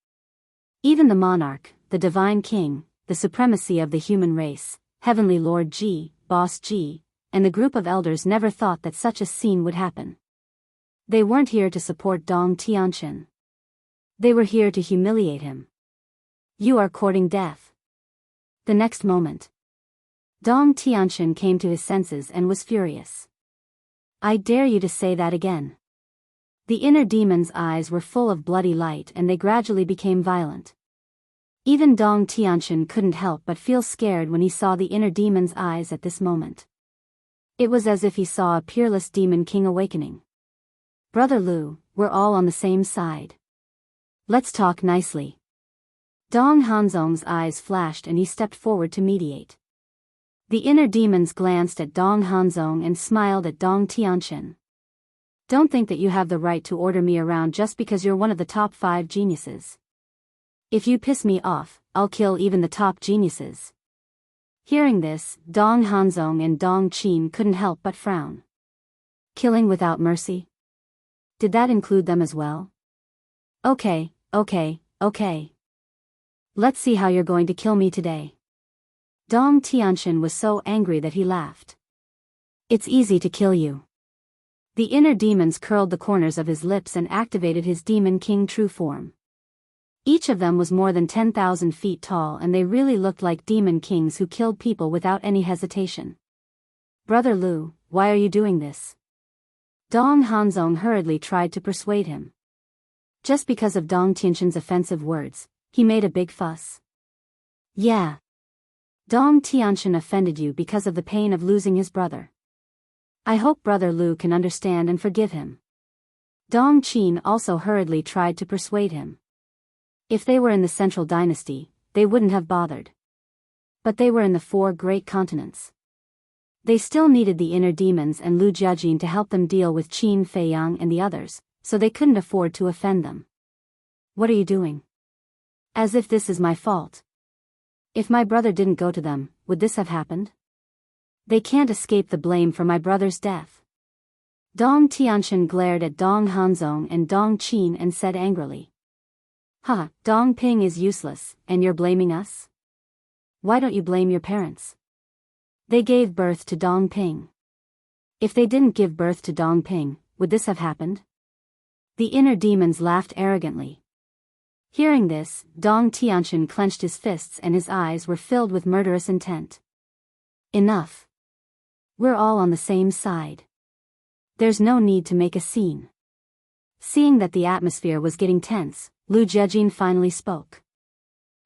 Even the monarch, the divine king, the supremacy of the human race, Heavenly Lord Ji, Boss Ji, and the group of elders never thought that such a scene would happen. They weren't here to support Dong Tianxin. They were here to humiliate him. You are courting death. The next moment, Dong Tianxin came to his senses and was furious. I dare you to say that again. The inner demon's eyes were full of bloody light and they gradually became violent. Even Dong Tianxin couldn't help but feel scared when he saw the inner demon's eyes at this moment. It was as if he saw a peerless demon king awakening. Brother Lu, we're all on the same side. Let's talk nicely. Dong Hanzong's eyes flashed and he stepped forward to mediate. The inner demons glanced at Dong Hanzong and smiled at Dong Tianxin. Don't think that you have the right to order me around just because you're one of the top 5 geniuses. If you piss me off, I'll kill even the top geniuses. Hearing this, Dong Hanzong and Dong Qin couldn't help but frown. Killing without mercy? Did that include them as well? Okay. Let's see how you're going to kill me today. Dong Tianxin was so angry that he laughed. It's easy to kill you. The inner demons curled the corners of his lips and activated his Demon King true form. Each of them was more than 10,000 feet tall and they really looked like demon kings who killed people without any hesitation. Brother Lu, why are you doing this? Dong Hanzong hurriedly tried to persuade him. Just because of Dong Tianxin's offensive words, he made a big fuss. Yeah. Dong Tianxin offended you because of the pain of losing his brother. I hope Brother Lu can understand and forgive him. Dong Qin also hurriedly tried to persuade him. If they were in the Central Dynasty, they wouldn't have bothered. But they were in the 4 great continents. They still needed the inner demons and Lu Jiajin to help them deal with Qin Feiyang and the others, so they couldn't afford to offend them. What are you doing? As if this is my fault. If my brother didn't go to them, would this have happened? They can't escape the blame for my brother's death. Dong Tianxin glared at Dong Hanzong and Dong Qin and said angrily. Ha, Dong Ping is useless, and you're blaming us? Why don't you blame your parents? They gave birth to Dong Ping. If they didn't give birth to Dong Ping, would this have happened? The inner demons laughed arrogantly. Hearing this, Dong Tianxin clenched his fists and his eyes were filled with murderous intent. Enough. We're all on the same side. There's no need to make a scene. Seeing that the atmosphere was getting tense, Lu Jiajin finally spoke.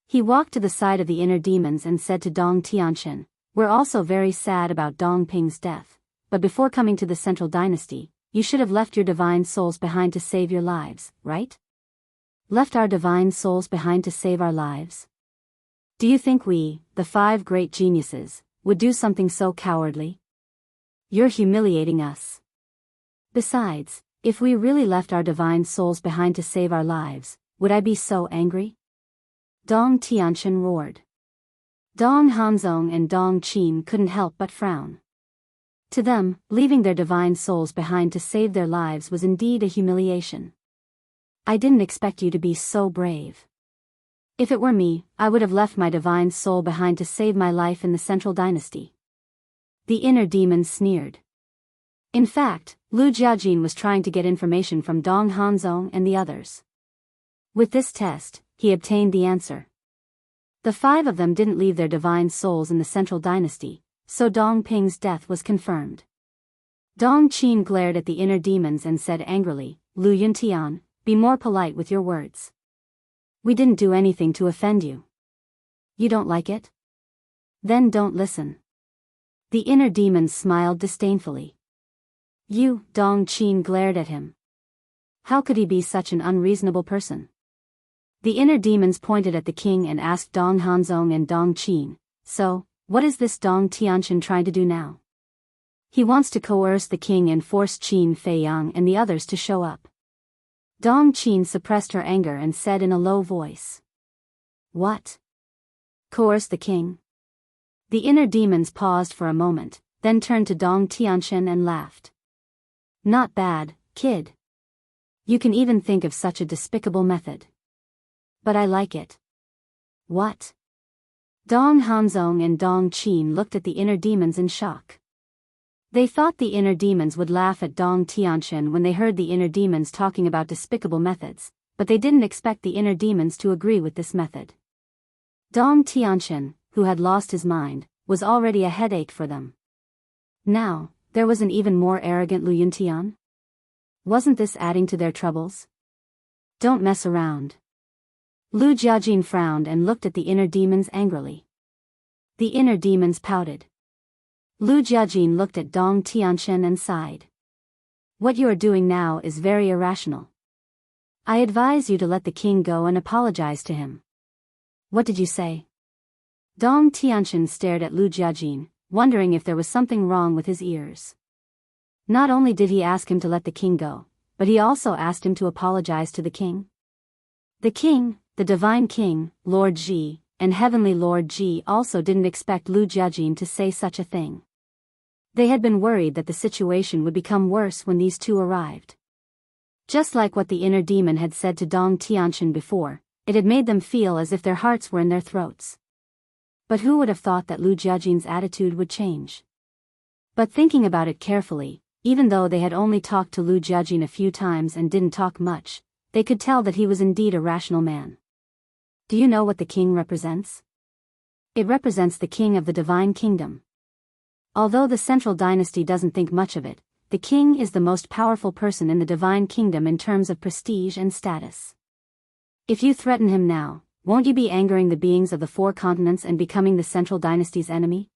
He walked to the side of the inner demons and said to Dong Tianxin, we're also very sad about Dong Ping's death, but before coming to the Central Dynasty, you should have left your divine souls behind to save your lives, right? Left our divine souls behind to save our lives? Do you think we, the 5 great geniuses, would do something so cowardly? You're humiliating us. Besides, if we really left our divine souls behind to save our lives, would I be so angry? Dong Tianxin roared. Dong Hanzong and Dong Qin couldn't help but frown. To them, leaving their divine souls behind to save their lives was indeed a humiliation. I didn't expect you to be so brave. If it were me, I would have left my divine soul behind to save my life in the Central Dynasty. The inner demon sneered. In fact, Lu Jiajin was trying to get information from Dong Hanzong and the others. With this test, he obtained the answer. The 5 of them didn't leave their divine souls in the Central Dynasty, so Dong Ping's death was confirmed. Dong Qin glared at the inner demons and said angrily, Lu Yuntian, be more polite with your words. We didn't do anything to offend you. You don't like it? Then don't listen. The inner demons smiled disdainfully. You, Dong Qin glared at him. How could he be such an unreasonable person? The inner demons pointed at the king and asked Dong Hanzong and Dong Qin, "So, what is this Dong Tianqian trying to do now?" "He wants to coerce the king and force Qin Feiyang and the others to show up." Dong Qin suppressed her anger and said in a low voice, "What? Coerce the king?" The inner demons paused for a moment, then turned to Dong Tianqian and laughed. "Not bad, kid. You can even think of such a despicable method. But I like it." "What?" Dong Hanzong and Dong Qin looked at the inner demons in shock. They thought the inner demons would laugh at Dong Tianqian when they heard the inner demons talking about despicable methods, but they didn't expect the inner demons to agree with this method. Dong Tianqian, who had lost his mind, was already a headache for them. Now, there was an even more arrogant Lu Yuntian? Wasn't this adding to their troubles? "Don't mess around." Lu Jiajin frowned and looked at the inner demons angrily. The inner demons pouted. Lu Jiajin looked at Dong Tianqian and sighed. "What you are doing now is very irrational. I advise you to let the king go and apologize to him." "What did you say?" Dong Tianqian stared at Lu Jiajin, wondering if there was something wrong with his ears. Not only did he ask him to let the king go, but he also asked him to apologize to the king. The king, the divine king, Lord Ji, and heavenly Lord Ji also didn't expect Lu Jiajin to say such a thing. They had been worried that the situation would become worse when these two arrived. Just like what the inner demon had said to Dong Tianqian before, it had made them feel as if their hearts were in their throats. But who would have thought that Lu Jiajin's attitude would change? But thinking about it carefully, even though they had only talked to Lu Jiajin a few times and didn't talk much, they could tell that he was indeed a rational man. Do you know what the king represents? It represents the king of the divine kingdom. Although the central dynasty doesn't think much of it, the king is the most powerful person in the divine kingdom in terms of prestige and status. If you threaten him now, won't you be angering the beings of the four continents and becoming the central dynasty's enemy?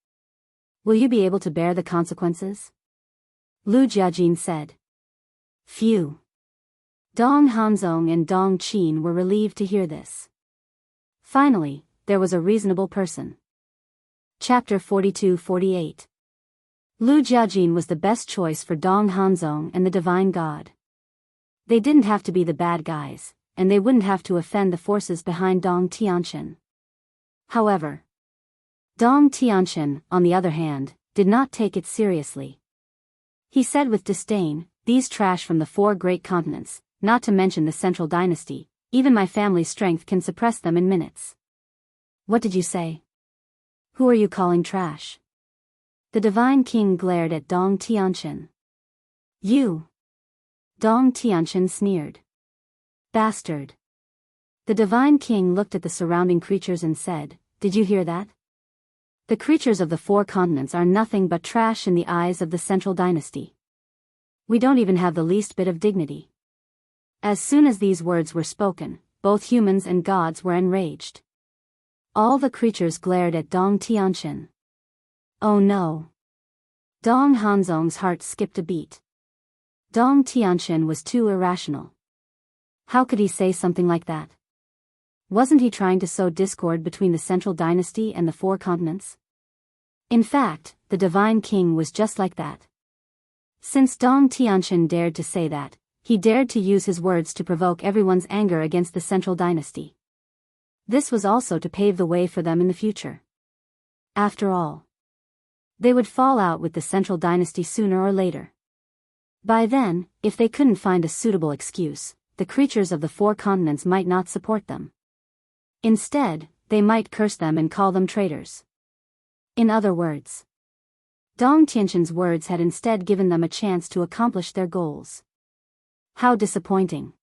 Will you be able to bear the consequences? Lu Jiajin said. Phew. Dong Hanzong and Dong Qin were relieved to hear this. Finally, there was a reasonable person. Chapter 42-48. Lu Jiajin was the best choice for Dong Hanzong and the divine god. They didn't have to be the bad guys, and they wouldn't have to offend the forces behind Dong Tianqian. However, Dong Tianqian, on the other hand, did not take it seriously. He said with disdain, "These trash from the four great continents, not to mention the central dynasty, even my family's strength can suppress them in minutes." What did you say? Who are you calling trash? The divine king glared at Dong Tianqian. You. Dong Tianqian sneered. Bastard. The divine king looked at the surrounding creatures and said, "Did you hear that? The creatures of the four continents are nothing but trash in the eyes of the central dynasty. We don't even have the least bit of dignity." As soon as these words were spoken, both humans and gods were enraged. All the creatures glared at Dong Tianqian. Oh no. Dong Hanzong's heart skipped a beat. Dong Tianqian was too irrational. How could he say something like that? Wasn't he trying to sow discord between the central dynasty and the four continents? In fact, the divine king was just like that. Since Dong Tianqian dared to say that, he dared to use his words to provoke everyone's anger against the central dynasty. This was also to pave the way for them in the future. After all, they would fall out with the central dynasty sooner or later. By then, if they couldn't find a suitable excuse, the creatures of the four continents might not support them. Instead, they might curse them and call them traitors. In other words, Dong Tianqian's words had instead given them a chance to accomplish their goals. How disappointing.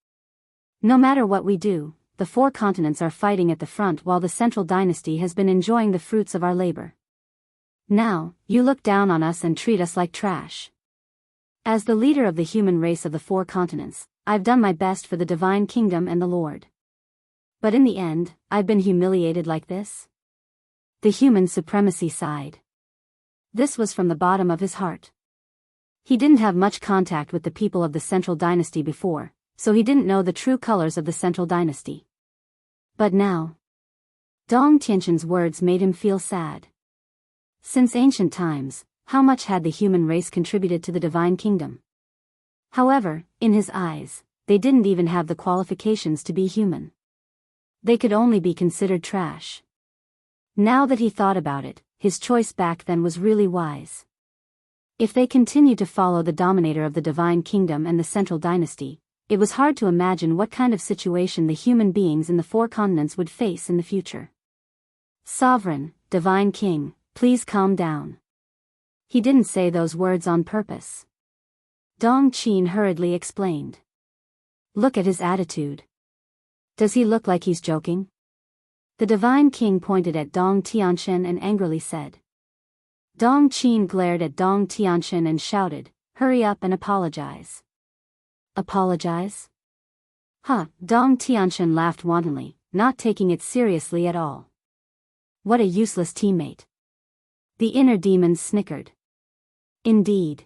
No matter what we do, the four continents are fighting at the front while the central dynasty has been enjoying the fruits of our labor. Now, you look down on us and treat us like trash. As the leader of the human race of the four continents, I've done my best for the divine kingdom and the Lord. But in the end, I've been humiliated like this? The human supremacy sighed. This was from the bottom of his heart. He didn't have much contact with the people of the central dynasty before, so he didn't know the true colors of the Central Dynasty. But now, Dong Tianquan's words made him feel sad. Since ancient times, how much had the human race contributed to the divine kingdom? However, in his eyes, they didn't even have the qualifications to be human. They could only be considered trash. Now that he thought about it, his choice back then was really wise. If they continued to follow the dominator of the divine kingdom and the Central Dynasty, it was hard to imagine what kind of situation the human beings in the four continents would face in the future. Sovereign, divine king, please calm down. He didn't say those words on purpose. Dong Qin hurriedly explained. Look at his attitude. Does he look like he's joking? The divine king pointed at Dong Tianquan and angrily said. Dong Qin glared at Dong Tianquan and shouted, hurry up and apologize. Apologize? Huh, Dong Tianquan laughed wantonly, not taking it seriously at all. What a useless teammate. The inner demons snickered. Indeed.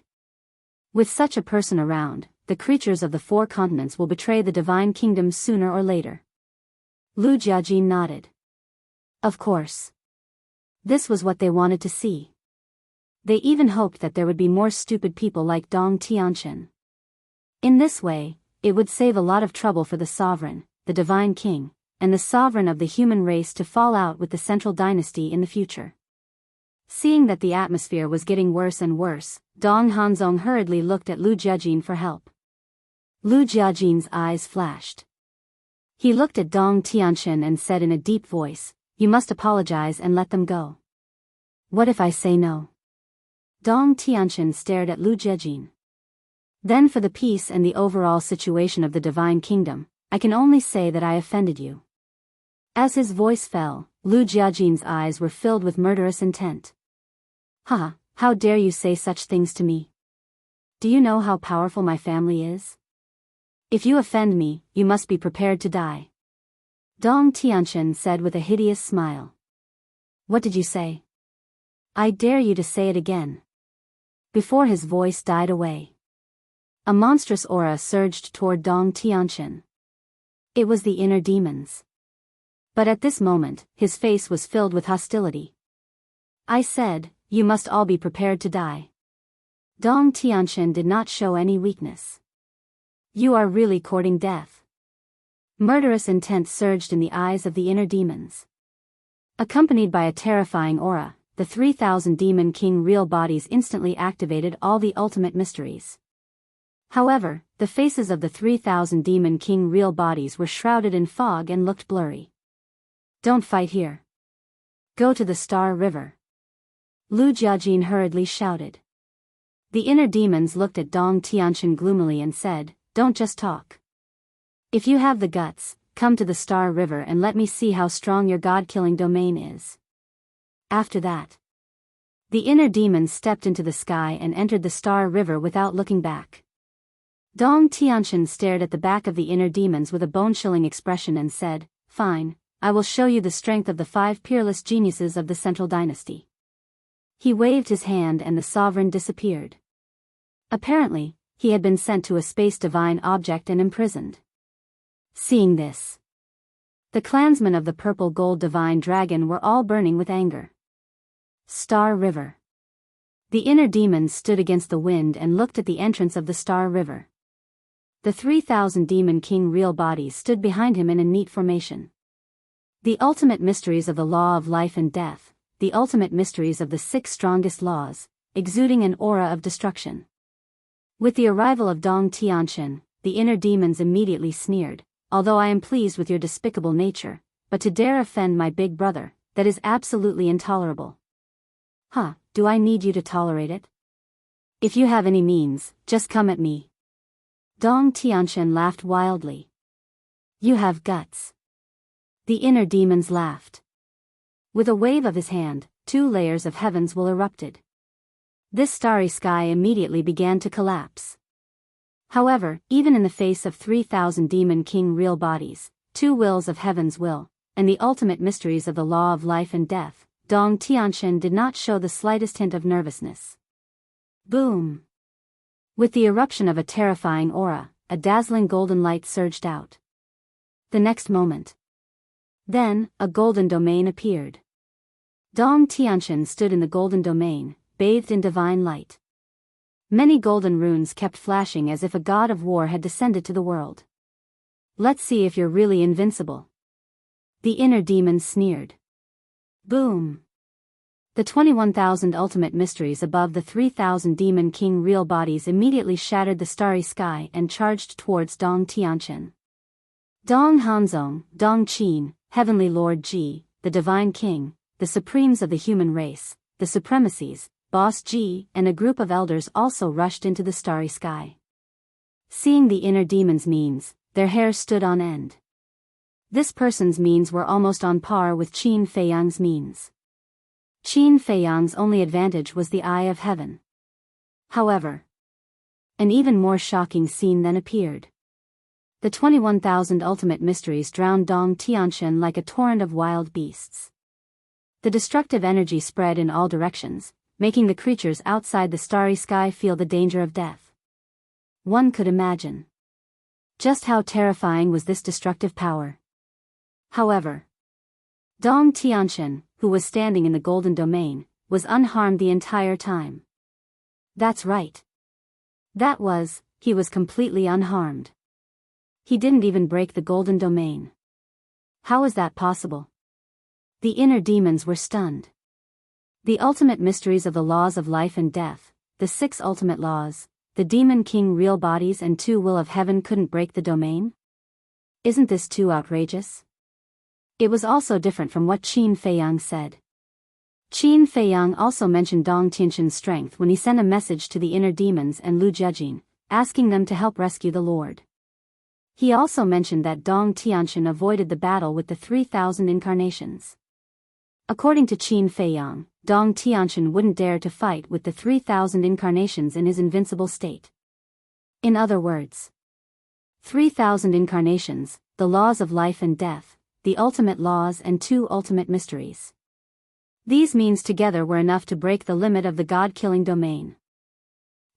With such a person around, the creatures of the four continents will betray the divine kingdom sooner or later. Lu Jiajin nodded. Of course. This was what they wanted to see. They even hoped that there would be more stupid people like Dong Tianquan. In this way, it would save a lot of trouble for the sovereign, the divine king, and the sovereign of the human race to fall out with the Central Dynasty in the future. Seeing that the atmosphere was getting worse and worse, Dong Hanzong hurriedly looked at Lu Jiajin for help. Lu Jiajin's eyes flashed. He looked at Dong Tianquan and said in a deep voice, you must apologize and let them go. What if I say no? Dong Tianquan stared at Lu Jiajin. Then for the peace and the overall situation of the divine kingdom, I can only say that I offended you. As his voice fell, Lu Jiajin's eyes were filled with murderous intent. Haha, how dare you say such things to me? Do you know how powerful my family is? If you offend me, you must be prepared to die. Dong Tianquan said with a hideous smile. What did you say? I dare you to say it again. Before his voice died away, a monstrous aura surged toward Dong Tianquan. It was the inner demons. But at this moment, his face was filled with hostility. I said, you must all be prepared to die. Dong Tianquan did not show any weakness. You are really courting death. Murderous intent surged in the eyes of the inner demons. Accompanied by a terrifying aura, the 3,000 Demon King real bodies instantly activated all the ultimate mysteries. However, the faces of the 3,000 Demon King real bodies were shrouded in fog and looked blurry. Don't fight here. Go to the Star River. Lu Jiajin hurriedly shouted. The inner demons looked at Dong Tianquan gloomily and said, don't just talk. If you have the guts, come to the Star River and let me see how strong your god-killing domain is. After that, the inner demons stepped into the sky and entered the Star River without looking back. Dong Tianquan stared at the back of the inner demons with a bone-chilling expression and said, fine, I will show you the strength of the 5 peerless geniuses of the Central Dynasty. He waved his hand and the sovereign disappeared. Apparently, he had been sent to a space divine object and imprisoned. Seeing this, the clansmen of the purple gold divine dragon were all burning with anger. Star River. The inner demons stood against the wind and looked at the entrance of the Star River. The 3,000 Demon King real bodies stood behind him in a neat formation. The ultimate mysteries of the law of life and death, the ultimate mysteries of the 6 strongest laws, exuding an aura of destruction. With the arrival of Dong Tianquan, the inner demons immediately sneered, although I am pleased with your despicable nature, but to dare offend my big brother, that is absolutely intolerable. Huh, do I need you to tolerate it? If you have any means, just come at me. Dong Tianquan laughed wildly. You have guts. The inner demons laughed. With a wave of his hand, 2 layers of heavens will erupted. This starry sky immediately began to collapse. However, even in the face of 3,000 Demon King real bodies, 2 wills of heaven's will, and the ultimate mysteries of the law of life and death, Dong Tianquan did not show the slightest hint of nervousness. Boom! With the eruption of a terrifying aura, a dazzling golden light surged out. The next moment. Then, a golden domain appeared. Dong Tianqian stood in the golden domain, bathed in divine light. Many golden runes kept flashing as if a god of war had descended to the world. "Let's see if you're really invincible." The inner demon sneered. Boom! The 21,000 ultimate mysteries above the 3,000 demon king real bodies immediately shattered the starry sky and charged towards Dong Tianqian. Dong Hanzong, Dong Qin, Heavenly Lord Ji, the Divine King, the Supremes of the human race, the Supremacies, Boss Ji, and a group of elders also rushed into the starry sky. Seeing the inner demon's means, their hair stood on end. This person's means were almost on par with Qin Feiyang's means. Qin Feiyang's only advantage was the eye of heaven. However, an even more shocking scene then appeared. The 21,000 ultimate mysteries drowned Dong Tianqian like a torrent of wild beasts. The destructive energy spread in all directions, making the creatures outside the starry sky feel the danger of death. One could imagine just how terrifying was this destructive power. However, Dong Tianqian, who was standing in the golden domain, was unharmed the entire time. That's right. He was completely unharmed. He didn't even break the golden domain. How is that possible? The inner demons were stunned. The ultimate mysteries of the laws of life and death, the 6 ultimate laws, the demon king real bodies and 2 will of heaven couldn't break the domain? Isn't this too outrageous? It was also different from what Qin Feiyang said. Qin Feiyang also mentioned Dong Tianqian's strength when he sent a message to the inner demons and Lu Jiajin, asking them to help rescue the Lord. He also mentioned that Dong Tianqian avoided the battle with the 3,000 incarnations. According to Qin Feiyang, Dong Tianqian wouldn't dare to fight with the 3,000 incarnations in his invincible state. In other words, 3,000 incarnations, the laws of life and death, the ultimate laws and 2 ultimate mysteries. These means together were enough to break the limit of the god-killing domain.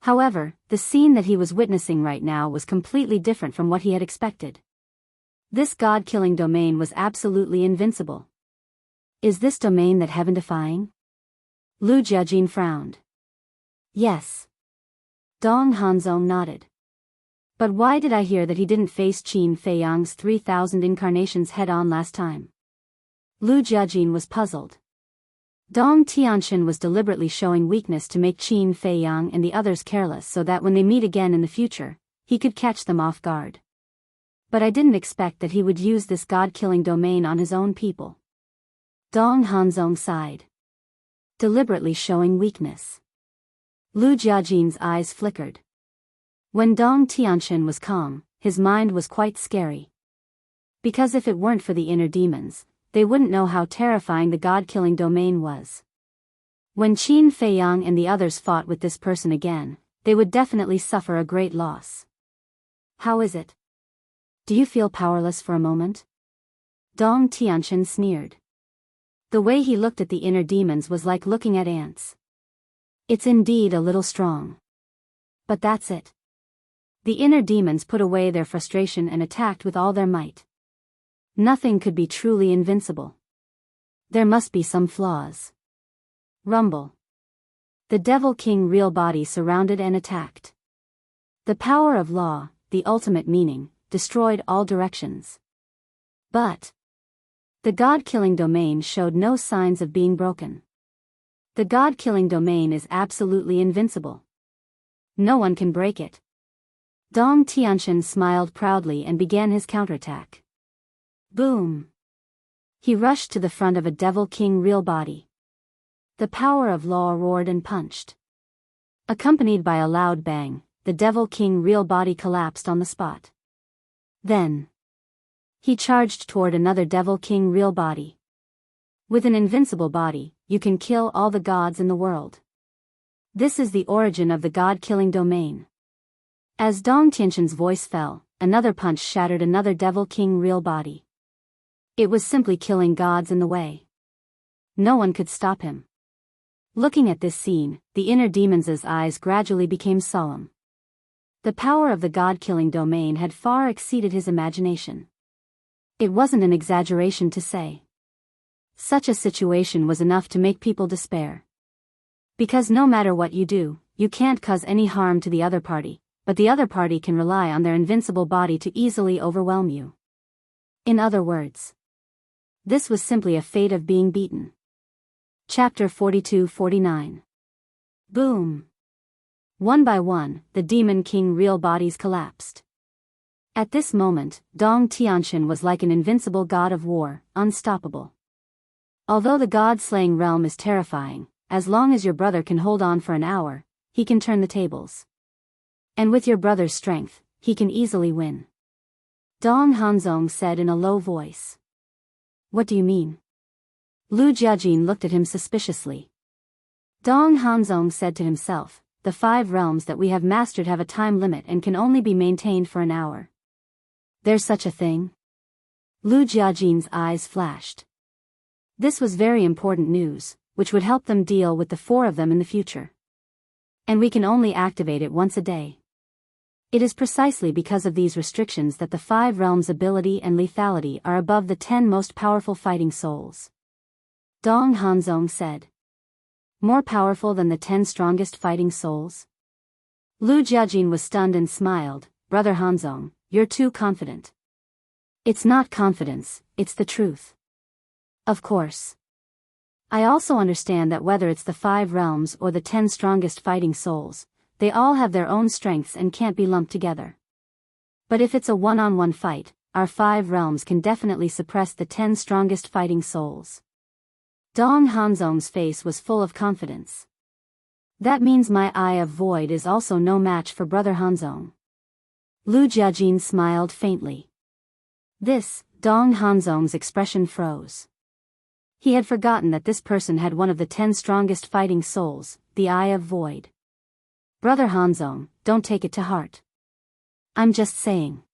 However, the scene that he was witnessing right now was completely different from what he had expected. This god-killing domain was absolutely invincible. Is this domain that heaven-defying? Lu Jiajin frowned. Yes. Dong Hanzong nodded. But why did I hear that he didn't face Qin Feiyang's 3,000 incarnations head-on last time? Lu Jiajin was puzzled. Dong Tianqian was deliberately showing weakness to make Qin Feiyang and the others careless so that when they meet again in the future, he could catch them off guard. But I didn't expect that he would use this god-killing domain on his own people. Dong Hanzong sighed. Deliberately showing weakness. Lu Jiajin's eyes flickered. When Dong Tianqian was calm, his mind was quite scary. Because if it weren't for the inner demons, they wouldn't know how terrifying the god-killing domain was. When Qin Feiyang and the others fought with this person again, they would definitely suffer a great loss. How is it? Do you feel powerless for a moment? Dong Tianqian sneered. The way he looked at the inner demons was like looking at ants. It's indeed a little strong. But that's it. The inner demons put away their frustration and attacked with all their might. Nothing could be truly invincible. There must be some flaws. Rumble. The Devil King real body surrounded and attacked. The power of law, the ultimate meaning, destroyed all directions. But the god-killing domain showed no signs of being broken. The god-killing domain is absolutely invincible. No one can break it. Dong Tianqian smiled proudly and began his counterattack. Boom! He rushed to the front of a Devil King real body. The power of law roared and punched. Accompanied by a loud bang, the Devil King real body collapsed on the spot. Then he charged toward another Devil King real body. With an invincible body, you can kill all the gods in the world. This is the origin of the god-killing domain. As Dong Tianqian's voice fell, another punch shattered another Devil King real body. It was simply killing gods in the way. No one could stop him. Looking at this scene, the inner demons' eyes gradually became solemn. The power of the god-killing domain had far exceeded his imagination. It wasn't an exaggeration to say. Such a situation was enough to make people despair. Because no matter what you do, you can't cause any harm to the other party, but the other party can rely on their invincible body to easily overwhelm you. In other words, this was simply a fate of being beaten. Chapter 42-49. Boom. One by one, the Demon King real bodies collapsed. At this moment, Dong Tianqian was like an invincible god of war, unstoppable. Although the god-slaying realm is terrifying, as long as your brother can hold on for an hour, he can turn the tables. And with your brother's strength, he can easily win. Dong Hanzong said in a low voice. What do you mean? Lu Jiajin looked at him suspiciously. Dong Hanzong said to himself, the 5 realms that we have mastered have a time limit and can only be maintained for an hour. There's such a thing? Lu Jiajin's eyes flashed. This was very important news, which would help them deal with the 4 of them in the future. And we can only activate it once a day. It is precisely because of these restrictions that the 5 realms' ability and lethality are above the 10 most powerful fighting souls. Dong Hanzong said. More powerful than the 10 strongest fighting souls? Lu Jiajin was stunned and smiled. Brother Hanzong, you're too confident. It's not confidence, it's the truth. Of course. I also understand that whether it's the 5 realms or the 10 strongest fighting souls, they all have their own strengths and can't be lumped together. But if it's a one-on-one fight, our 5 realms can definitely suppress the 10 strongest fighting souls. Dong Hanzong's face was full of confidence. That means my Eye of Void is also no match for Brother Hanzong. Lu Jiajin smiled faintly. Dong Hanzong's expression froze. He had forgotten that this person had one of the 10 strongest fighting souls, the Eye of Void. Brother Hanzong, don't take it to heart. I'm just saying.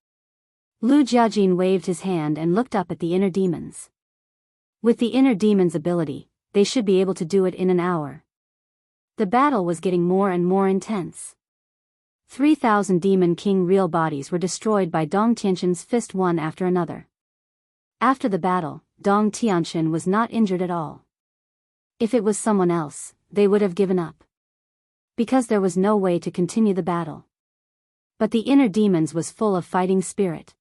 Lu Jiajin waved his hand and looked up at the inner demons. With the inner demon's ability, they should be able to do it in an hour. The battle was getting more and more intense. 3,000 Demon King real bodies were destroyed by Dong Tianqian's fist one after another. After the battle, Dong Tianqian was not injured at all. If it was someone else, they would have given up. Because there was no way to continue the battle. But the inner demons was full of fighting spirit.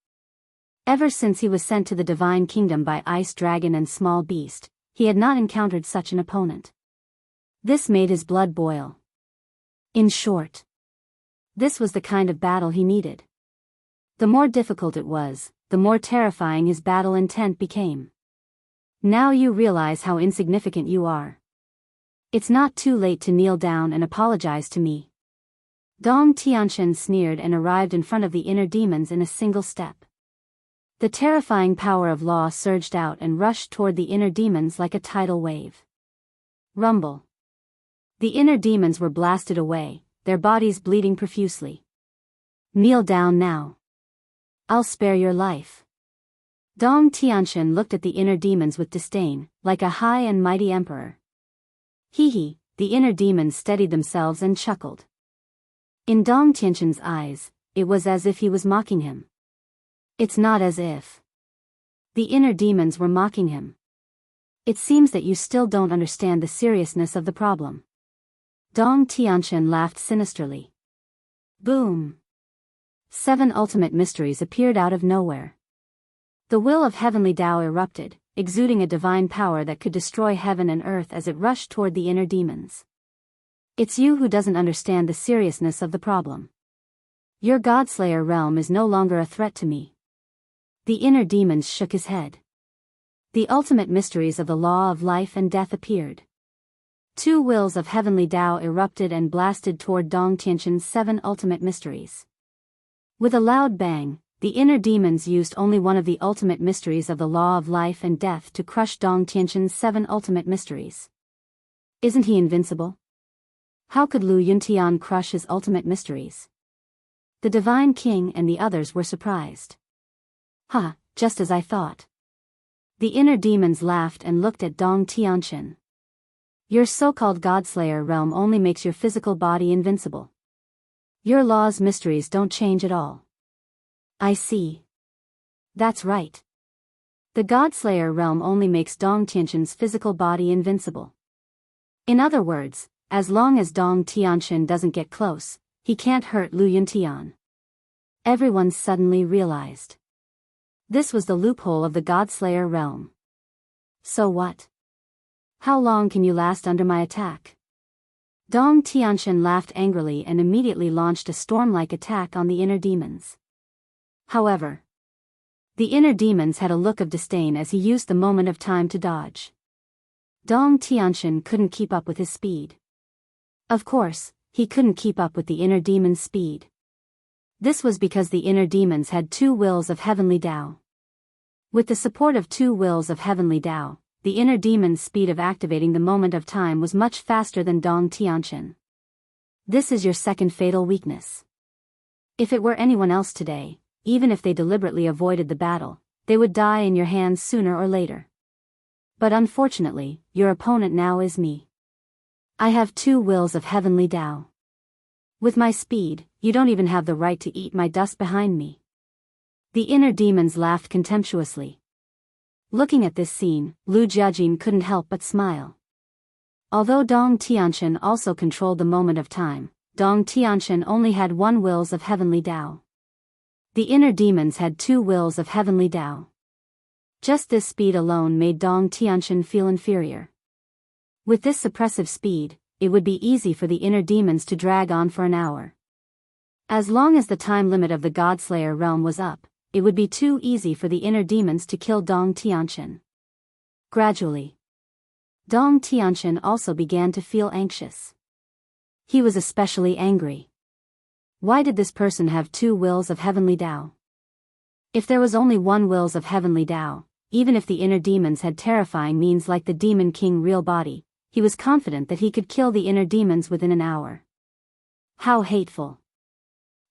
Ever since he was sent to the Divine Kingdom by Ice Dragon and Small Beast, he had not encountered such an opponent. This made his blood boil. In short, this was the kind of battle he needed. The more difficult it was, the more terrifying his battle intent became. Now you realize how insignificant you are. It's not too late to kneel down and apologize to me. Dong Tianqian sneered and arrived in front of the inner demons in a single step. The terrifying power of law surged out and rushed toward the inner demons like a tidal wave. Rumble. The inner demons were blasted away, their bodies bleeding profusely. Kneel down now. I'll spare your life. Dong Tianqian looked at the inner demons with disdain, like a high and mighty emperor. Hee, the inner demons steadied themselves and chuckled. In Dong Tianqian's eyes, it was as if he was mocking him. It's not as if. The inner demons were mocking him. It seems that you still don't understand the seriousness of the problem. Dong Tianqian laughed sinisterly. Boom. 7 ultimate mysteries appeared out of nowhere. The will of heavenly Tao erupted, exuding a divine power that could destroy heaven and earth as it rushed toward the inner demons. It's you who doesn't understand the seriousness of the problem. Your Godslayer realm is no longer a threat to me. The inner demons shook his head. The ultimate mysteries of the law of life and death appeared. 2 wills of heavenly Tao erupted and blasted toward Dong Tianqian's 7 ultimate mysteries. With a loud bang, the inner demons used only one of the ultimate mysteries of the law of life and death to crush Dong Tianqian's 7 ultimate mysteries. Isn't he invincible? How could Lu Yuntian crush his ultimate mysteries? The Divine King and the others were surprised. Just as I thought. The inner demons laughed and looked at Dong Tianqian. Your so-called Godslayer realm only makes your physical body invincible. Your law's mysteries don't change at all. I see. That's right. The Godslayer realm only makes Dong Tianxin's physical body invincible. In other words, as long as Dong Tianxin doesn't get close, he can't hurt Lu Yuntian. Everyone suddenly realized. This was the loophole of the Godslayer realm. So what? How long can you last under my attack? Dong Tianxin laughed angrily and immediately launched a storm-like attack on the inner demons. However, the inner demons had a look of disdain as he used the moment of time to dodge. Dong Tianxin couldn't keep up with his speed. Of course, he couldn't keep up with the inner demon's speed. This was because the inner demons had 2 wills of heavenly Tao. With the support of 2 wills of heavenly Tao, the inner demon's speed of activating the moment of time was much faster than Dong Tianxin. This is your second fatal weakness. If it were anyone else today, even if they deliberately avoided the battle, they would die in your hands sooner or later. But unfortunately, your opponent now is me. I have 2 wills of heavenly Tao. With my speed, you don't even have the right to eat my dust behind me. The inner demons laughed contemptuously. Looking at this scene, Lu Jiajin couldn't help but smile. Although Dong Tianxin also controlled the moment of time, Dong Tianxin only had 1 wills of heavenly Tao. The inner demons had 2 wills of heavenly Tao. Just this speed alone made Dong Tianxin feel inferior. With this suppressive speed, it would be easy for the inner demons to drag on for an hour. As long as the time limit of the Godslayer realm was up, it would be too easy for the inner demons to kill Dong Tianxin. Gradually, Dong Tianxin also began to feel anxious. He was especially angry. Why did this person have 2 wills of heavenly Tao? If there was only 1 wills of heavenly Tao, even if the inner demons had terrifying means like the Demon King real body, he was confident that he could kill the inner demons within an hour. How hateful!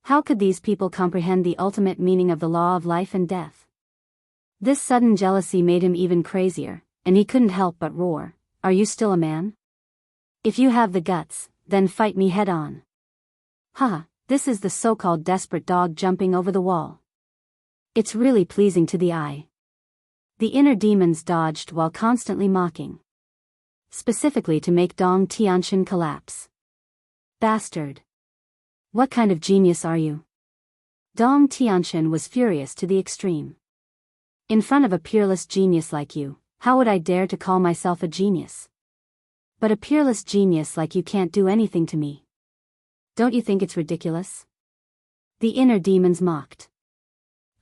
How could these people comprehend the ultimate meaning of the law of life and death? This sudden jealousy made him even crazier, and he couldn't help but roar, "Are you still a man? If you have the guts, then fight me head on." Ha, this is the so-called desperate dog jumping over the wall. It's really pleasing to the eye. The inner demons dodged while constantly mocking. Specifically to make Dong Tianxin collapse. Bastard! What kind of genius are you? Dong Tianxin was furious to the extreme. In front of a peerless genius like you, how would I dare to call myself a genius? But a peerless genius like you can't do anything to me. Don't you think it's ridiculous? The inner demons mocked.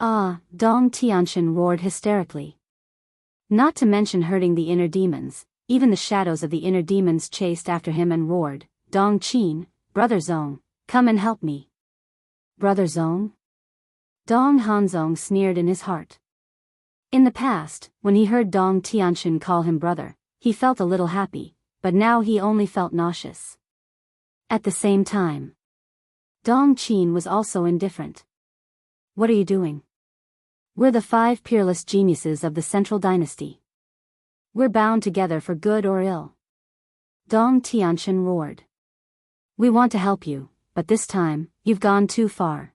Ah, Dong Tianxin roared hysterically. Not to mention hurting the inner demons, even the shadows of the inner demons chased after him and roared, "Dong Qin, Brother Zong, come and help me." Brother Zong? Dong Hanzong sneered in his heart. In the past, when he heard Dong Tianxin call him brother, he felt a little happy, but now he only felt nauseous. At the same time, Dong Qin was also indifferent. What are you doing? We're the 5 peerless geniuses of the Central Dynasty. We're bound together for good or ill. Dong Tianxin roared. We want to help you, but this time, you've gone too far.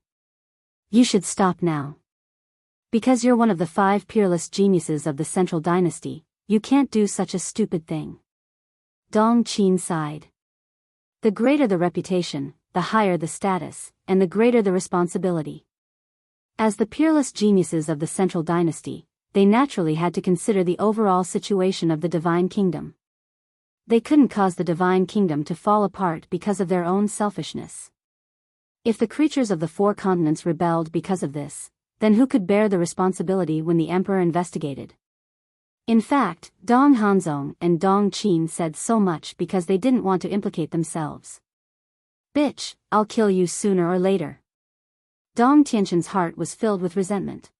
You should stop now. Because you're one of the 5 peerless geniuses of the Central Dynasty, you can't do such a stupid thing. Dong Qin sighed. The greater the reputation, the higher the status, and the greater the responsibility. As the peerless geniuses of the Central Dynasty, they naturally had to consider the overall situation of the Divine Kingdom. They couldn't cause the Divine Kingdom to fall apart because of their own selfishness. If the creatures of the 4 continents rebelled because of this, then who could bear the responsibility when the Emperor investigated? In fact, Dong Hanzong and Dong Qin said so much because they didn't want to implicate themselves. Bitch, I'll kill you sooner or later. Dong Tianxin's heart was filled with resentment.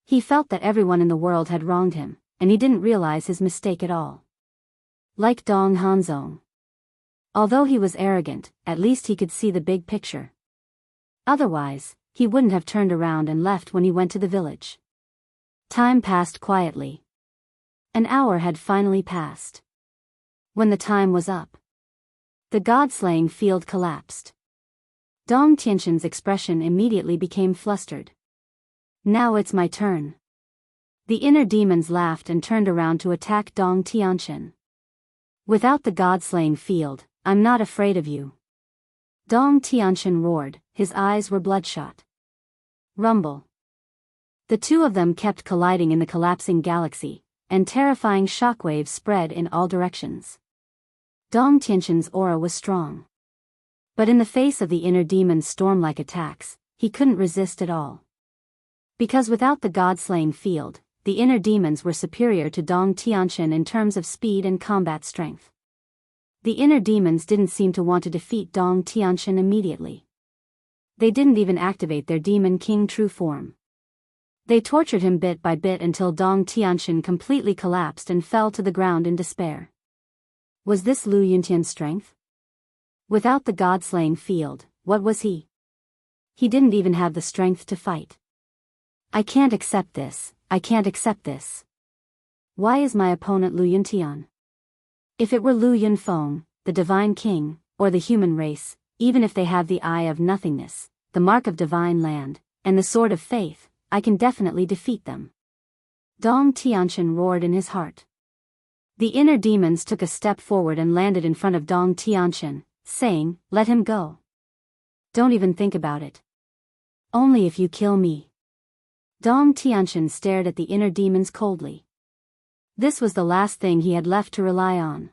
He felt that everyone in the world had wronged him, and he didn't realize his mistake at all. Like Dong Hanzong. Although he was arrogant, at least he could see the big picture. Otherwise, he wouldn't have turned around and left when he went to the village. Time passed quietly. An hour had finally passed. When the time was up, the god-slaying field collapsed. Dong Tianxin's expression immediately became flustered. Now it's my turn. The inner demons laughed and turned around to attack Dong Tianxin. Without the god-slaying field, I'm not afraid of you. Dong Tianxin roared, his eyes were bloodshot. Rumble. The two of them kept colliding in the collapsing galaxy, and terrifying shockwaves spread in all directions. Dong Tianxin's aura was strong. But in the face of the inner demon's storm-like attacks, he couldn't resist at all. Because without the god-slaying field, the inner demons were superior to Dong Tianxin in terms of speed and combat strength. The inner demons didn't seem to want to defeat Dong Tianxin immediately. They didn't even activate their Demon King true form. They tortured him bit by bit until Dong Tianxin completely collapsed and fell to the ground in despair. Was this Lu Yuntian's strength? Without the god-slaying field, what was he? He didn't even have the strength to fight. I can't accept this, I can't accept this. Why is my opponent Lu Yuntian? If it were Lu Yunfeng, the Divine King, or the human race, even if they have the Eye of Nothingness, the Mark of Divine Land, and the Sword of Faith, I can definitely defeat them. Dong Tianxin roared in his heart. The inner demons took a step forward and landed in front of Dong Tianxin, saying, "Let him go. Don't even think about it. Only if you kill me." Dong Tianxin stared at the inner demons coldly. This was the last thing he had left to rely on.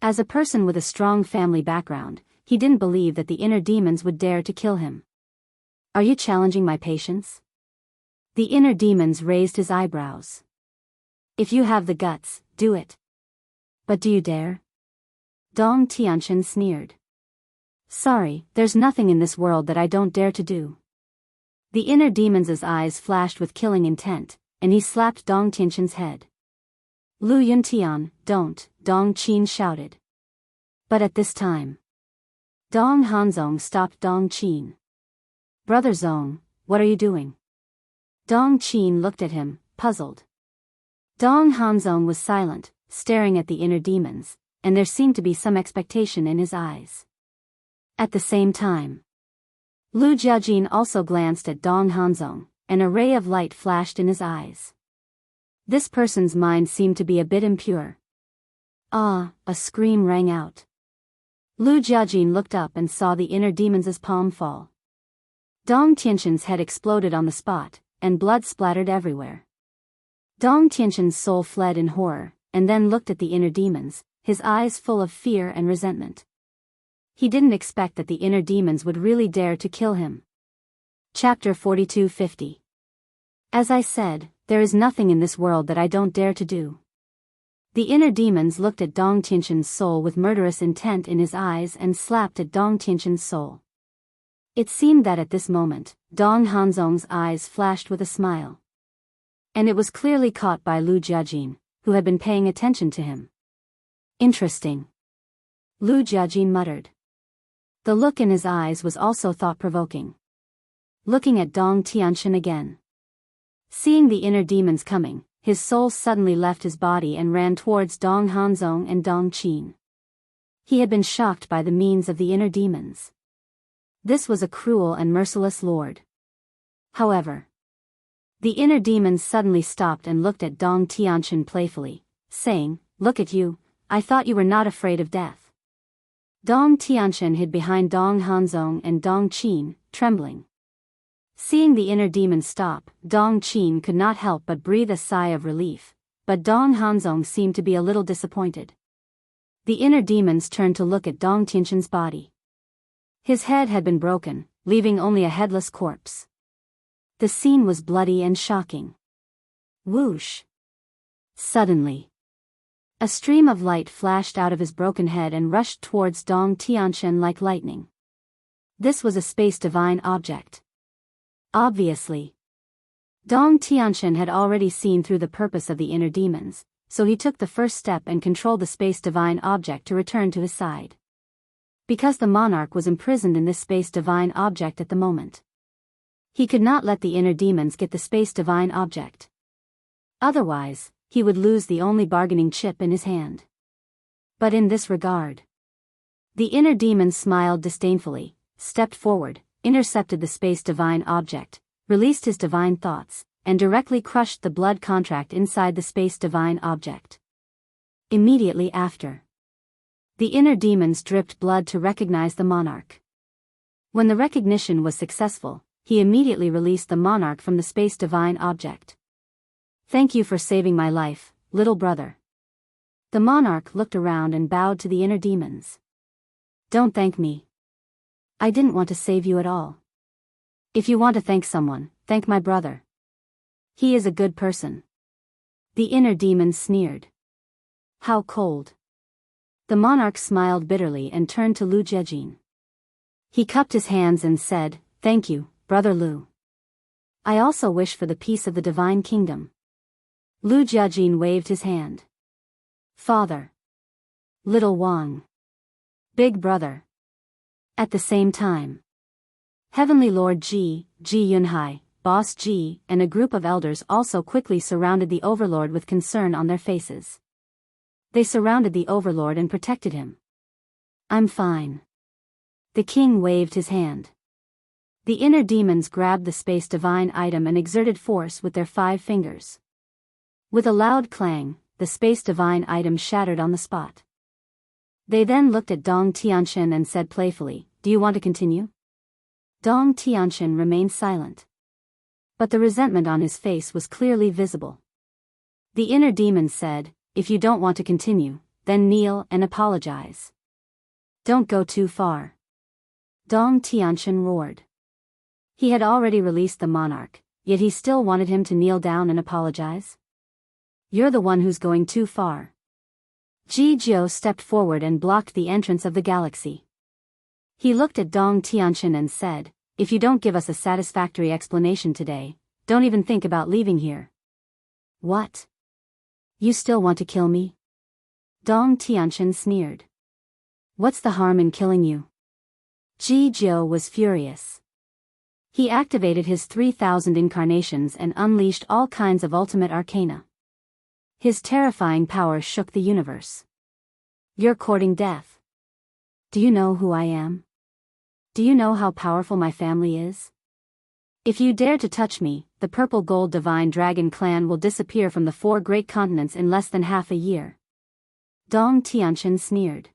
As a person with a strong family background, he didn't believe that the inner demons would dare to kill him. Are you challenging my patience? The inner demons raised his eyebrows. If you have the guts, do it. But do you dare? Dong Tianxin sneered. Sorry, there's nothing in this world that I don't dare to do. The inner demon's eyes flashed with killing intent, and he slapped Dong Tianxin's head. Lu Yuntian, don't, Dong Qin shouted. But at this time, Dong Hanzong stopped Dong Qin. Brother Zong, what are you doing? Dong Qin looked at him, puzzled. Dong Hanzong was silent, staring at the inner demons, and there seemed to be some expectation in his eyes. At the same time, Lu Jiajin also glanced at Dong Hanzong, and a ray of light flashed in his eyes. This person's mind seemed to be a bit impure. Ah, a scream rang out. Lu Jiajin looked up and saw the inner demon's palm fall. Dong Tianxin's head exploded on the spot, and blood splattered everywhere. Dong Tianxin's soul fled in horror, and then looked at the inner demons, his eyes full of fear and resentment. He didn't expect that the inner demons would really dare to kill him. Chapter 4250. As I said, there is nothing in this world that I don't dare to do. The inner demons looked at Dong Tianxin's soul with murderous intent in his eyes and slapped at Dong Tianxin's soul. It seemed that at this moment, Dong Hanzong's eyes flashed with a smile. And it was clearly caught by Lu Jiajin, who had been paying attention to him. Interesting. Lu Jiajin muttered. The look in his eyes was also thought-provoking. Looking at Dong Tianxin again. Seeing the inner demons coming, his soul suddenly left his body and ran towards Dong Hanzong and Dong Qin. He had been shocked by the means of the inner demons. This was a cruel and merciless lord. However, the inner demons suddenly stopped and looked at Dong Tianxin playfully, saying, "Look at you, I thought you were not afraid of death." Dong Tianxin hid behind Dong Hanzong and Dong Qin, trembling. Seeing the inner demons stop, Dong Qin could not help but breathe a sigh of relief, but Dong Hanzong seemed to be a little disappointed. The inner demons turned to look at Dong Tianxin's body. His head had been broken, leaving only a headless corpse. The scene was bloody and shocking. Whoosh! Suddenly, a stream of light flashed out of his broken head and rushed towards Dong Tianxin like lightning. This was a space divine object. Obviously, Dong Tianxin had already seen through the purpose of the inner demons, so he took the first step and controlled the space divine object to return to his side. Because the monarch was imprisoned in this space divine object at the moment, he could not let the inner demons get the space divine object. Otherwise, he would lose the only bargaining chip in his hand. But in this regard, the inner demons smiled disdainfully, stepped forward, intercepted the space divine object, released his divine thoughts, and directly crushed the blood contract inside the space divine object. Immediately after, the inner demons dripped blood to recognize the monarch. When the recognition was successful, he immediately released the monarch from the space divine object. "Thank you for saving my life, little brother." The monarch looked around and bowed to the inner demons. "Don't thank me. I didn't want to save you at all. If you want to thank someone, thank my brother. He is a good person." The inner demons sneered. "How cold." The monarch smiled bitterly and turned to Lu Jiajin. He cupped his hands and said, "Thank you, Brother Lu. I also wish for the peace of the divine kingdom." Lu Jiajin waved his hand. "Father. Little Wang. Big brother." At the same time, Heavenly Lord Ji Yunhai, Boss Ji, and a group of elders also quickly surrounded the Overlord with concern on their faces. They surrounded the Overlord and protected him. "I'm fine." The king waved his hand. The inner demons grabbed the space divine item and exerted force with their 5 fingers. With a loud clang, the space divine item shattered on the spot. They then looked at Dong Tianqian and said playfully, "Do you want to continue?" Dong Tianqian remained silent. But the resentment on his face was clearly visible. The inner demon said, "If you don't want to continue, then kneel and apologize. Don't go too far." Dong Tianqian roared. He had already released the monarch, yet he still wanted him to kneel down and apologize. "You're the one who's going too far." Ji Jiao stepped forward and blocked the entrance of the galaxy. He looked at Dong Tianqian and said, "If you don't give us a satisfactory explanation today, don't even think about leaving here." "What? You still want to kill me?" Dong Tianqian sneered. "What's the harm in killing you?" Ji Jiao was furious. He activated his 3,000 incarnations and unleashed all kinds of ultimate arcana. His terrifying power shook the universe. "You're courting death. Do you know who I am? Do you know how powerful my family is? If you dare to touch me, the purple gold divine dragon clan will disappear from the 4 great continents in less than half a year." Dong Tianqian sneered.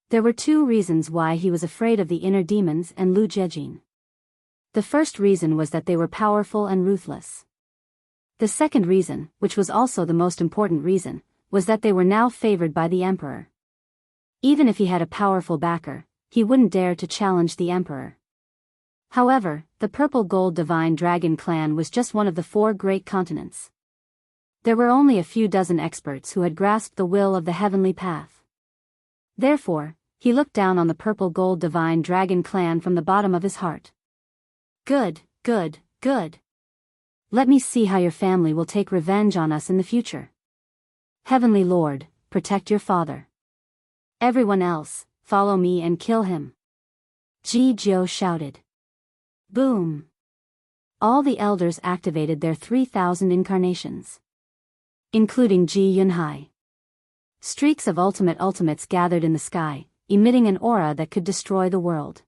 There were 2 reasons why he was afraid of the inner demons and Lu Jiajin. The first reason was that they were powerful and ruthless. The second reason, which was also the most important reason, was that they were now favored by the emperor. Even if he had a powerful backer, he wouldn't dare to challenge the emperor. However, the purple gold divine dragon clan was just one of the 4 great continents. There were only a few dozen experts who had grasped the will of the heavenly path. Therefore, he looked down on the purple gold divine dragon clan from the bottom of his heart. Good. Let me see how your family will take revenge on us in the future. Heavenly Lord, protect your father. Everyone else, follow me and kill him." Ji Jiao shouted. Boom! All the elders activated their 3,000 incarnations, including Ji Yunhai. Streaks of ultimates gathered in the sky, emitting an aura that could destroy the world.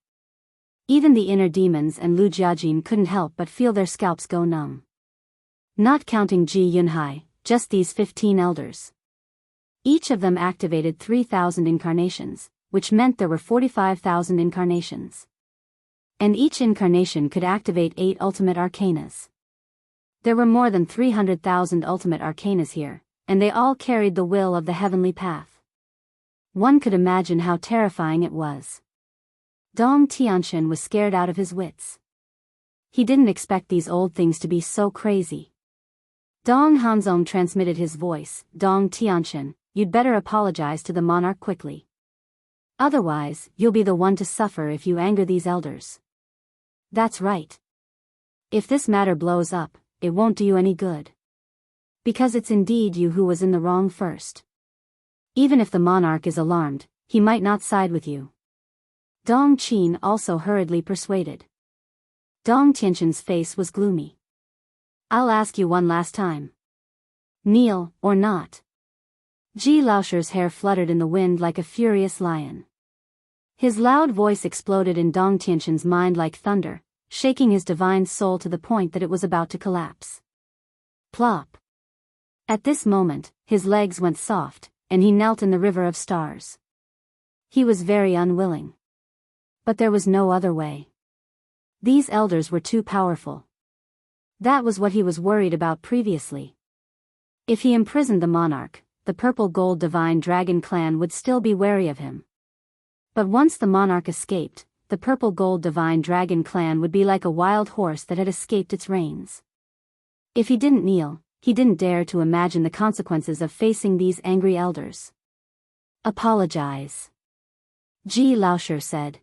Even the inner demons and Lu Jiajin couldn't help but feel their scalps go numb. Not counting Ji Yunhai, just these 15 elders. Each of them activated 3,000 incarnations, which meant there were 45,000 incarnations. And each incarnation could activate 8 ultimate arcanas. There were more than 300,000 ultimate arcanas here, and they all carried the will of the heavenly path. One could imagine how terrifying it was. Dong Tianqian was scared out of his wits. He didn't expect these old things to be so crazy. Dong Hanzong transmitted his voice, "Dong Tianqian, you'd better apologize to the monarch quickly. Otherwise, you'll be the one to suffer if you anger these elders." "That's right. If this matter blows up, it won't do you any good. Because it's indeed you who was in the wrong first. Even if the monarch is alarmed, he might not side with you." Dong Qin also hurriedly persuaded. Dong Tianqian's face was gloomy. "I'll ask you one last time. Kneel, or not?" Ji Laosher's hair fluttered in the wind like a furious lion. His loud voice exploded in Dong Tianxin's mind like thunder, shaking his divine soul to the point that it was about to collapse. Plop. At this moment, his legs went soft, and he knelt in the river of stars. He was very unwilling. But there was no other way. These elders were too powerful. That was what he was worried about previously. If he imprisoned the monarch, the purple gold divine dragon clan would still be wary of him. But once the monarch escaped, the purple gold divine dragon clan would be like a wild horse that had escaped its reins. If he didn't kneel, he didn't dare to imagine the consequences of facing these angry elders. Apologize. Ji Laoshi said.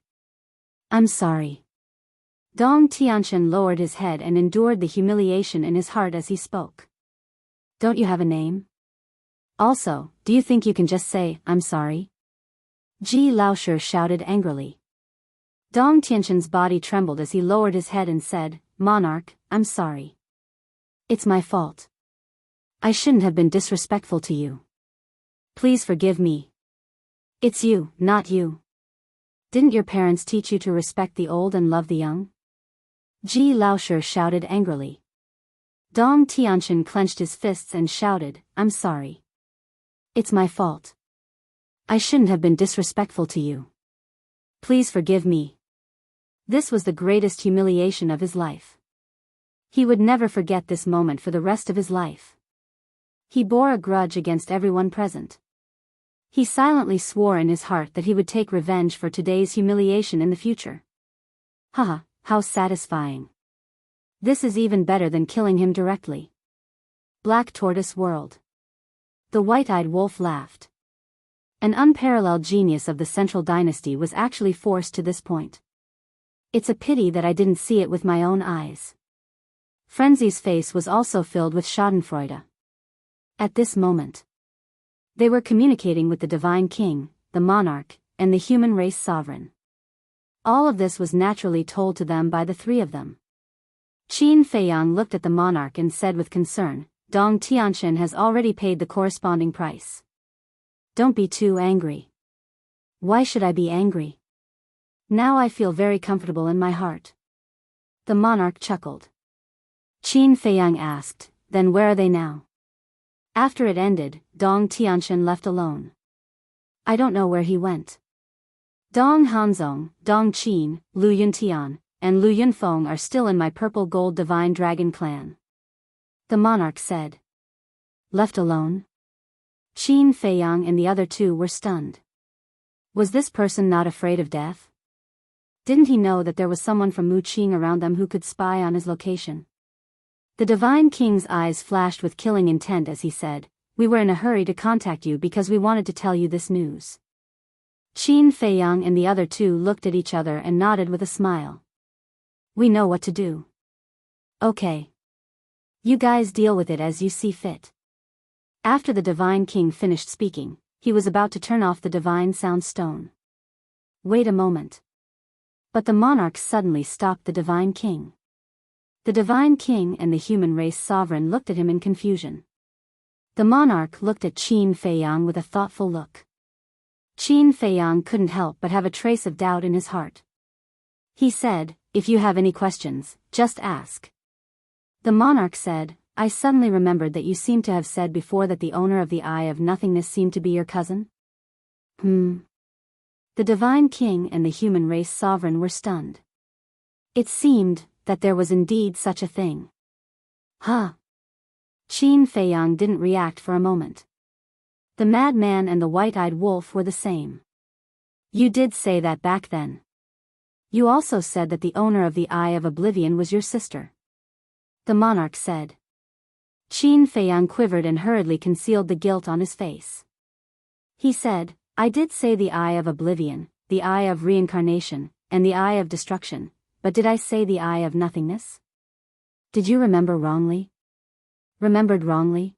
I'm sorry. Dong Tianxin lowered his head and endured the humiliation in his heart as he spoke. Don't you have a name? Also, do you think you can just say, I'm sorry? Ji Laoshi shouted angrily. Dong Tianxin's body trembled as he lowered his head and said, Monarch, I'm sorry. It's my fault. I shouldn't have been disrespectful to you. Please forgive me. It's you, not you. Didn't your parents teach you to respect the old and love the young? Ji Laoshi shouted angrily. Dong Tianxin clenched his fists and shouted, I'm sorry. It's my fault. I shouldn't have been disrespectful to you. Please forgive me. This was the greatest humiliation of his life. He would never forget this moment for the rest of his life. He bore a grudge against everyone present. He silently swore in his heart that he would take revenge for today's humiliation in the future. Haha, how satisfying. This is even better than killing him directly. Black Tortoise World. The white-eyed wolf laughed. An unparalleled genius of the Central Dynasty was actually forced to this point. It's a pity that I didn't see it with my own eyes. Frenzy's face was also filled with schadenfreude. At this moment, they were communicating with the Divine King, the monarch, and the human race sovereign. All of this was naturally told to them by the three of them. Qin Feiyang looked at the monarch and said with concern, Dong Tianxin has already paid the corresponding price. Don't be too angry. Why should I be angry? Now I feel very comfortable in my heart. The monarch chuckled. Qin Feiyang asked, then where are they now? After it ended, Dong Tianxin left alone. I don't know where he went. Dong Hanzong, Dong Qin, Lu Yuntian, and Lu Yunfeng are still in my purple gold divine dragon clan. The monarch said. Left alone? Qin Feiyang and the other two were stunned. Was this person not afraid of death? Didn't he know that there was someone from Mu Qing around them who could spy on his location? The Divine King's eyes flashed with killing intent as he said, we were in a hurry to contact you because we wanted to tell you this news. Qin Feiyang and the other two looked at each other and nodded with a smile. We know what to do. Okay. You guys deal with it as you see fit. After the Divine King finished speaking, he was about to turn off the Divine Sound Stone. Wait a moment. But the monarch suddenly stopped the Divine King. The Divine King and the human race sovereign looked at him in confusion. The monarch looked at Qin Feiyang with a thoughtful look. Qin Feiyang couldn't help but have a trace of doubt in his heart. He said, if you have any questions, just ask. The monarch said, I suddenly remembered that you seem to have said before that the owner of the Eye of Nothingness seemed to be your cousin? The Divine King and the human race sovereign were stunned. It seemed that there was indeed such a thing. Huh? Qin Feiyang didn't react for a moment. The madman and the white-eyed wolf were the same. You did say that back then. You also said that the owner of the Eye of Oblivion was your sister. The monarch said. Qin Feiyang quivered and hurriedly concealed the guilt on his face. He said, I did say the Eye of Oblivion, the Eye of Reincarnation, and the Eye of Destruction, but did I say the Eye of Nothingness? Did you remember wrongly? Remembered wrongly?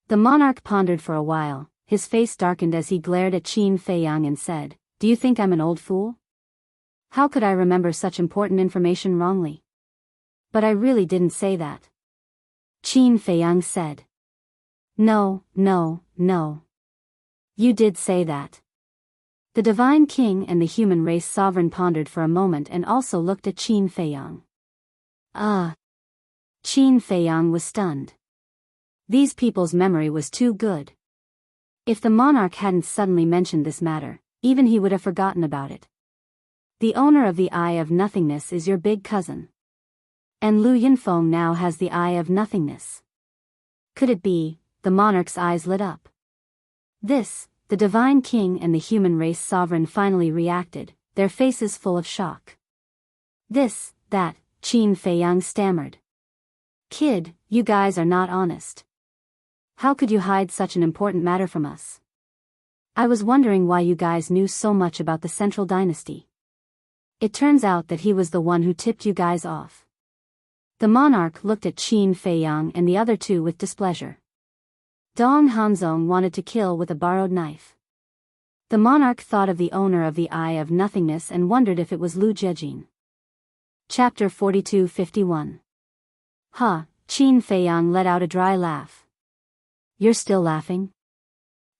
The monarch pondered for a while, his face darkened as he glared at Qin Feiyang and said, do you think I'm an old fool? How could I remember such important information wrongly? But I really didn't say that. Qin Feiyang said. No. You did say that. The divine king and the human race sovereign pondered for a moment and also looked at Qin Feiyang. Qin Feiyang was stunned. These people's memory was too good. If the monarch hadn't suddenly mentioned this matter, even he would have forgotten about it. The owner of the Eye of Nothingness is your big cousin. And Lu Yunfeng now has the Eye of Nothingness. Could it be? The monarch's eyes lit up. This, the divine king and the human race sovereign finally reacted, their faces full of shock. This, that, Qin Feiyang stammered. Kid, you guys are not honest. How could you hide such an important matter from us? I was wondering why you guys knew so much about the Central Dynasty. It turns out that he was the one who tipped you guys off. The monarch looked at Qin Feiyang and the other two with displeasure. Dong Hanzong wanted to kill with a borrowed knife. The monarch thought of the owner of the Eye of Nothingness and wondered if it was Lu Jiejin. Chapter 42:51. Qin Feiyang let out a dry laugh. You're still laughing?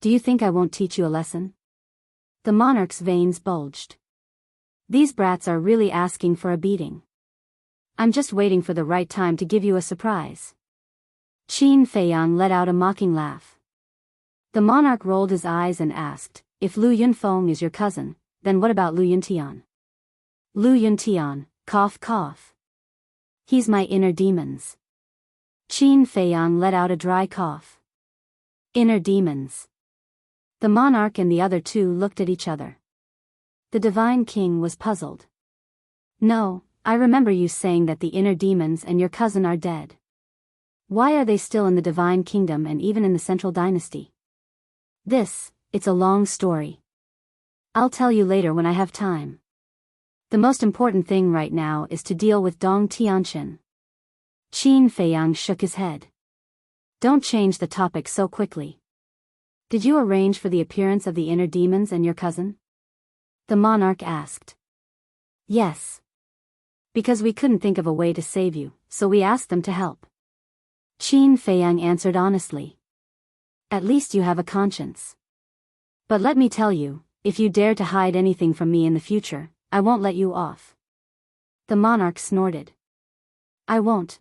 Do you think I won't teach you a lesson? The monarch's veins bulged. These brats are really asking for a beating. I'm just waiting for the right time to give you a surprise. Qin Feiyang let out a mocking laugh. The monarch rolled his eyes and asked, if Lu Yunfeng is your cousin, then what about Lu Yuntian? Lu Yuntian, cough cough. He's my inner demons. Qin Feiyang let out a dry cough. Inner demons. The monarch and the other two looked at each other. The divine king was puzzled. No, I remember you saying that the inner demons and your cousin are dead. Why are they still in the divine kingdom and even in the Central Dynasty? It's a long story. I'll tell you later when I have time. The most important thing right now is to deal with Dong Tianqin. Qin Feiyang shook his head. Don't change the topic so quickly. Did you arrange for the appearance of the inner demons and your cousin? The monarch asked. Yes. Because we couldn't think of a way to save you, so we asked them to help. Qin Feiyang answered honestly. At least you have a conscience. But let me tell you, if you dare to hide anything from me in the future, I won't let you off. The monarch snorted. I won't.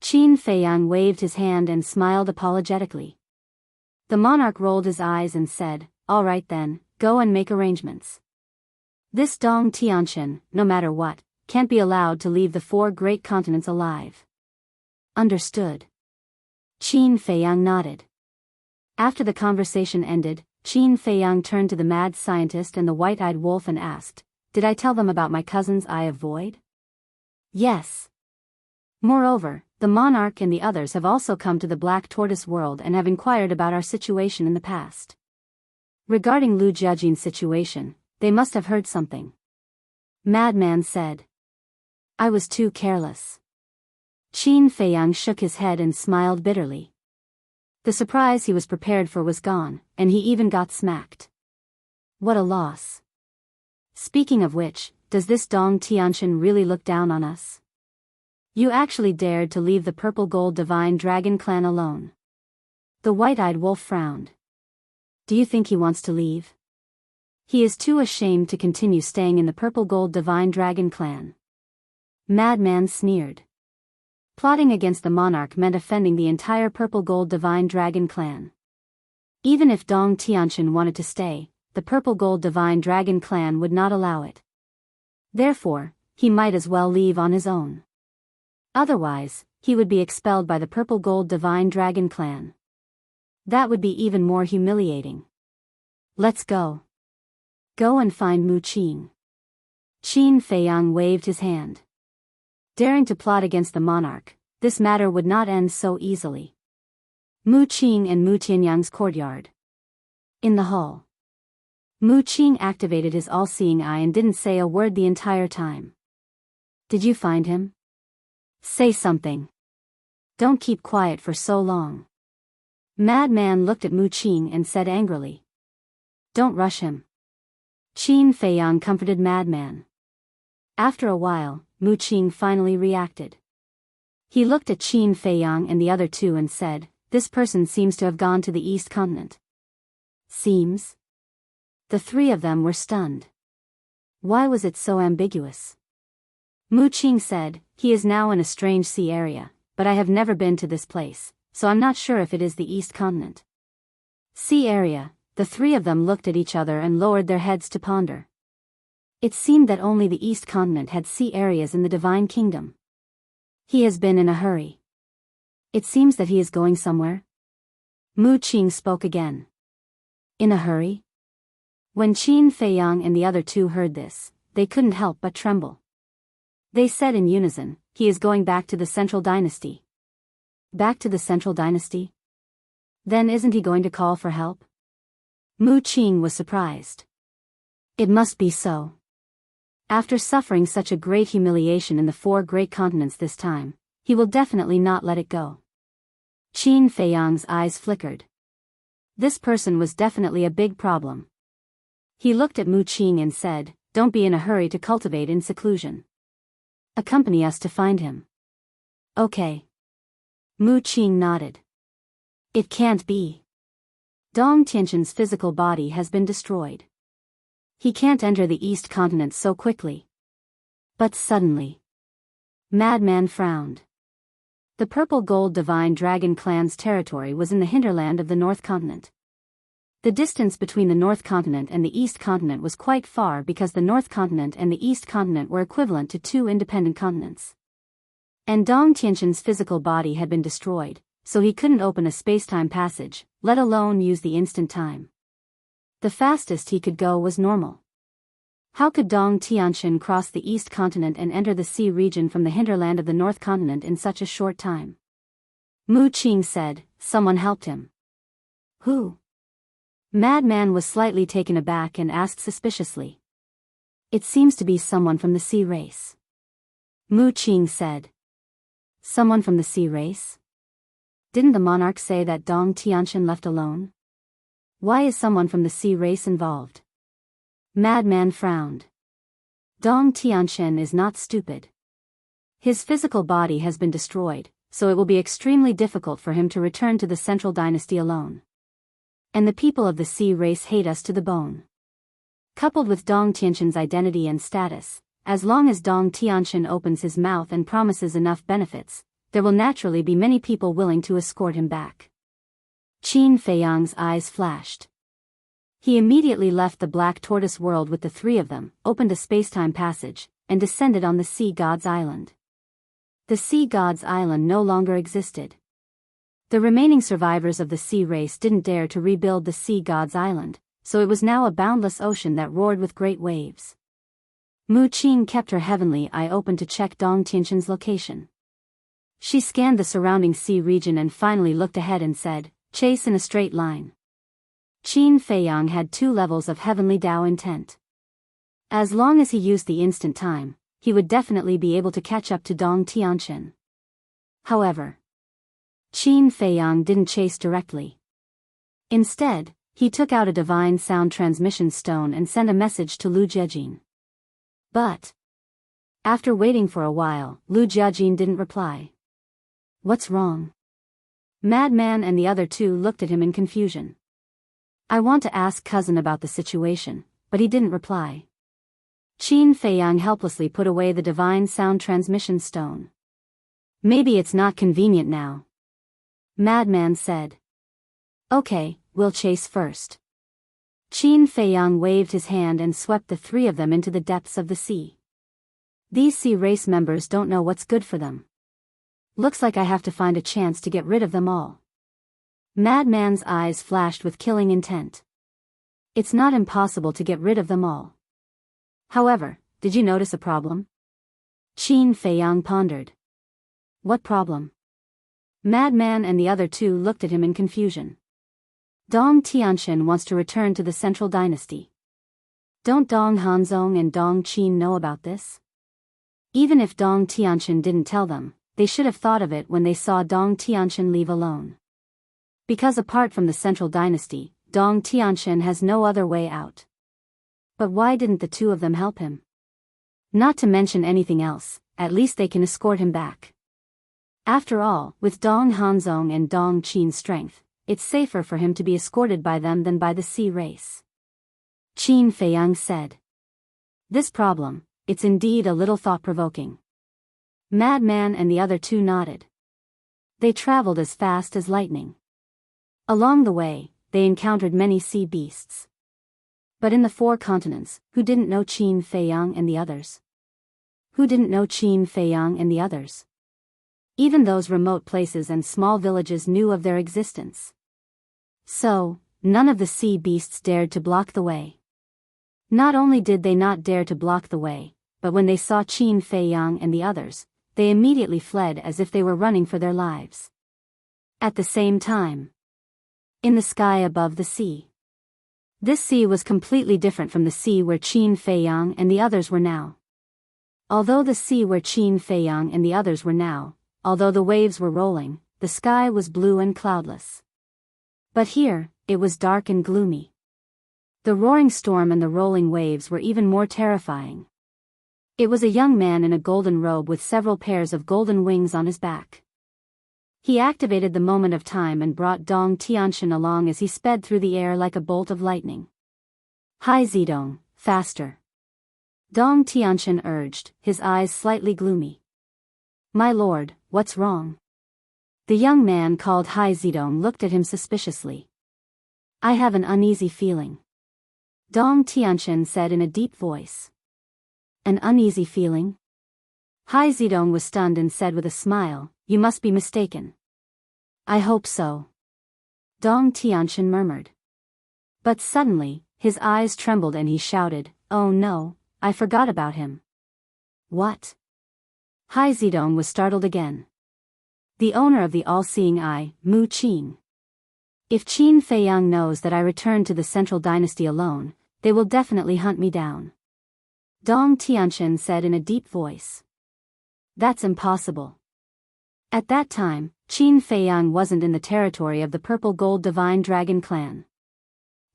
Qin Feiyang waved his hand and smiled apologetically. The monarch rolled his eyes and said, all right then, go and make arrangements. This Dong Tianqin, no matter what, can't be allowed to leave the 4 great continents alive. Understood. Qin Feiyang nodded. After the conversation ended, Qin Feiyang turned to the mad scientist and the white-eyed wolf and asked, did I tell them about my cousin's Eye of Void? Yes. Moreover, the monarch and the others have also come to the Black Tortoise world and have inquired about our situation in the past. Regarding Lu Jiejin's situation, they must have heard something. Madman said. I was too careless. Qin Feiyang shook his head and smiled bitterly. The surprise he was prepared for was gone, and he even got smacked. What a loss. Speaking of which, does this Dong Tianqin really look down on us? You actually dared to leave the Purple Gold Divine Dragon clan alone. The white-eyed wolf frowned. Do you think he wants to leave? He is too ashamed to continue staying in the Purple Gold Divine Dragon clan. Madman sneered. Plotting against the monarch meant offending the entire Purple Gold Divine Dragon clan. Even if Dong Tianqin wanted to stay, the Purple Gold Divine Dragon clan would not allow it. Therefore, he might as well leave on his own. Otherwise, he would be expelled by the Purple Gold Divine Dragon clan. That would be even more humiliating. Let's go. Go and find Mu Qing. Qin Feiyang waved his hand. Daring to plot against the monarch, this matter would not end so easily. Mu Qing and Mu Tianyang's courtyard. In the hall. Mu Qing activated his all-seeing eye and didn't say a word the entire time. Did you find him? Say something. Don't keep quiet for so long. Madman looked at Mu Qing and said angrily. Don't rush him. Qin Feiyang comforted Madman. After a while, Mu Qing finally reacted. He looked at Qin Feiyang and the other two and said, this person seems to have gone to the East Continent. Seems? The three of them were stunned. Why was it so ambiguous? Mu Qing said, "He is now in a strange sea area, but I have never been to this place, so I'm not sure if it is the East Continent." Sea area, the three of them looked at each other and lowered their heads to ponder. It seemed that only the East Continent had sea areas in the Divine Kingdom. He has been in a hurry. It seems that he is going somewhere. Mu Qing spoke again. In a hurry? When Qin Feiyang and the other two heard this, they couldn't help but tremble. They said in unison, "He is going back to the Central Dynasty." Back to the Central Dynasty? Then isn't he going to call for help? Mu Qing was surprised. It must be so. After suffering such a great humiliation in the 4 great continents this time, he will definitely not let it go. Qin Feiyang's eyes flickered. This person was definitely a big problem. He looked at Mu Qing and said, "Don't be in a hurry to cultivate in seclusion. Accompany us to find him." Okay. Mu Qing nodded. It can't be. Dong Tianxin's physical body has been destroyed. He can't enter the East Continent so quickly. But suddenly, Madman frowned. The Purple Gold Divine Dragon Clan's territory was in the hinterland of the North Continent. The distance between the North Continent and the East Continent was quite far because the North Continent and the East Continent were equivalent to 2 independent continents. And Dong Tianxin's physical body had been destroyed, so he couldn't open a space-time passage, let alone use the instant time. The fastest he could go was normal. How could Dong Tianxin cross the East Continent and enter the sea region from the hinterland of the North Continent in such a short time? Mu Qing said, "Someone helped him." Who? Madman was slightly taken aback and asked suspiciously. "It seems to be someone from the sea race." Mu Qing said. "Someone from the sea race? Didn't the monarch say that Dong Tianxin left alone? Why is someone from the sea race involved?" Madman frowned. Dong Tianxin is not stupid. His physical body has been destroyed, so it will be extremely difficult for him to return to the Central Dynasty alone. And the people of the sea race hate us to the bone. Coupled with Dong Tianxin's identity and status, as long as Dong Tianxin opens his mouth and promises enough benefits, there will naturally be many people willing to escort him back. Qin Feiyang's eyes flashed. He immediately left the Black Tortoise world with the three of them, opened a space-time passage, and descended on the Sea God's Island. The Sea God's Island no longer existed. The remaining survivors of the sea race didn't dare to rebuild the Sea God's Island, so it was now a boundless ocean that roared with great waves. Mu Qing kept her heavenly eye open to check Dong Tianxin's location. She scanned the surrounding sea region and finally looked ahead and said, "Chase in a straight line." Qin Feiyang had 2 levels of heavenly Dao intent. As long as he used the instant time, he would definitely be able to catch up to Dong Tianxin. However, Qin Feiyang didn't chase directly. Instead, he took out a divine sound transmission stone and sent a message to Lu Jiajin. But after waiting for a while, Lu Jiajin didn't reply. What's wrong? Madman and the other 2 looked at him in confusion. I want to ask cousin about the situation, but he didn't reply. Qin Feiyang helplessly put away the divine sound transmission stone. Maybe it's not convenient now. Madman said. Okay, we'll chase first. Qin Feiyang waved his hand and swept the 3 of them into the depths of the sea. These sea race members don't know what's good for them. Looks like I have to find a chance to get rid of them all. Madman's eyes flashed with killing intent. It's not impossible to get rid of them all. However, did you notice a problem? Qin Feiyang pondered. What problem? Madman and the other 2 looked at him in confusion. Dong Tianxin wants to return to the Central Dynasty. Don't Dong Hanzong and Dong Qin know about this? Even if Dong Tianxin didn't tell them, they should have thought of it when they saw Dong Tianxin leave alone. Because apart from the Central Dynasty, Dong Tianxin has no other way out. But why didn't the 2 of them help him? Not to mention anything else, at least they can escort him back. After all, with Dong Hanzong and Dong Qin's strength, it's safer for him to be escorted by them than by the sea race. Qin Feiyang said. This problem, it's indeed a little thought-provoking. Madman and the other two nodded. They traveled as fast as lightning. Along the way, they encountered many sea beasts. But in the 4 continents, who didn't know Qin Feiyang and the others? Who didn't know Qin Feiyang and the others? Even those remote places and small villages knew of their existence. So, none of the sea beasts dared to block the way. Not only did they not dare to block the way, but when they saw Qin Feiyang and the others, they immediately fled as if they were running for their lives. At the same time, in the sky above the sea. This sea was completely different from the sea where Qin Feiyang and the others were now. Although the waves were rolling, the sky was blue and cloudless. But here, it was dark and gloomy. The roaring storm and the rolling waves were even more terrifying. It was a young man in a golden robe with several pairs of golden wings on his back. He activated the moment of time and brought Dong Tianxian along as he sped through the air like a bolt of lightning. Hai Zidong, faster. Dong Tianxian urged, his eyes slightly gloomy. My lord, what's wrong? The young man called Hai Zidong looked at him suspiciously. I have an uneasy feeling. Dong Tianxian said in a deep voice. An uneasy feeling? Hai Zidong was stunned and said with a smile, you must be mistaken. I hope so. Dong Tianxian murmured. But suddenly, his eyes trembled and he shouted, oh no, I forgot about him. What? Hai Zidong was startled again. The owner of the all-seeing eye, Mu Qin. If Qin Feiyang knows that I returned to the Central Dynasty alone, they will definitely hunt me down. Dong Tianxian said in a deep voice. That's impossible. At that time, Qin Feiyang wasn't in the territory of the Purple Gold Divine Dragon clan.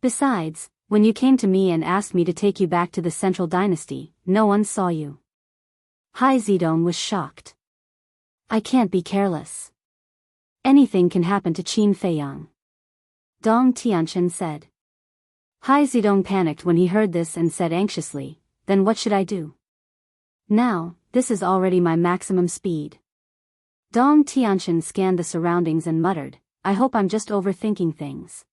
Besides, when you came to me and asked me to take you back to the Central Dynasty, no one saw you. Hai Zidong was shocked. I can't be careless. Anything can happen to Qin Feiyang. Dong Tianxian said. Hai Zidong panicked when he heard this and said anxiously, then what should I do? Now, this is already my maximum speed. Dong Tianxian scanned the surroundings and muttered, I hope I'm just overthinking things.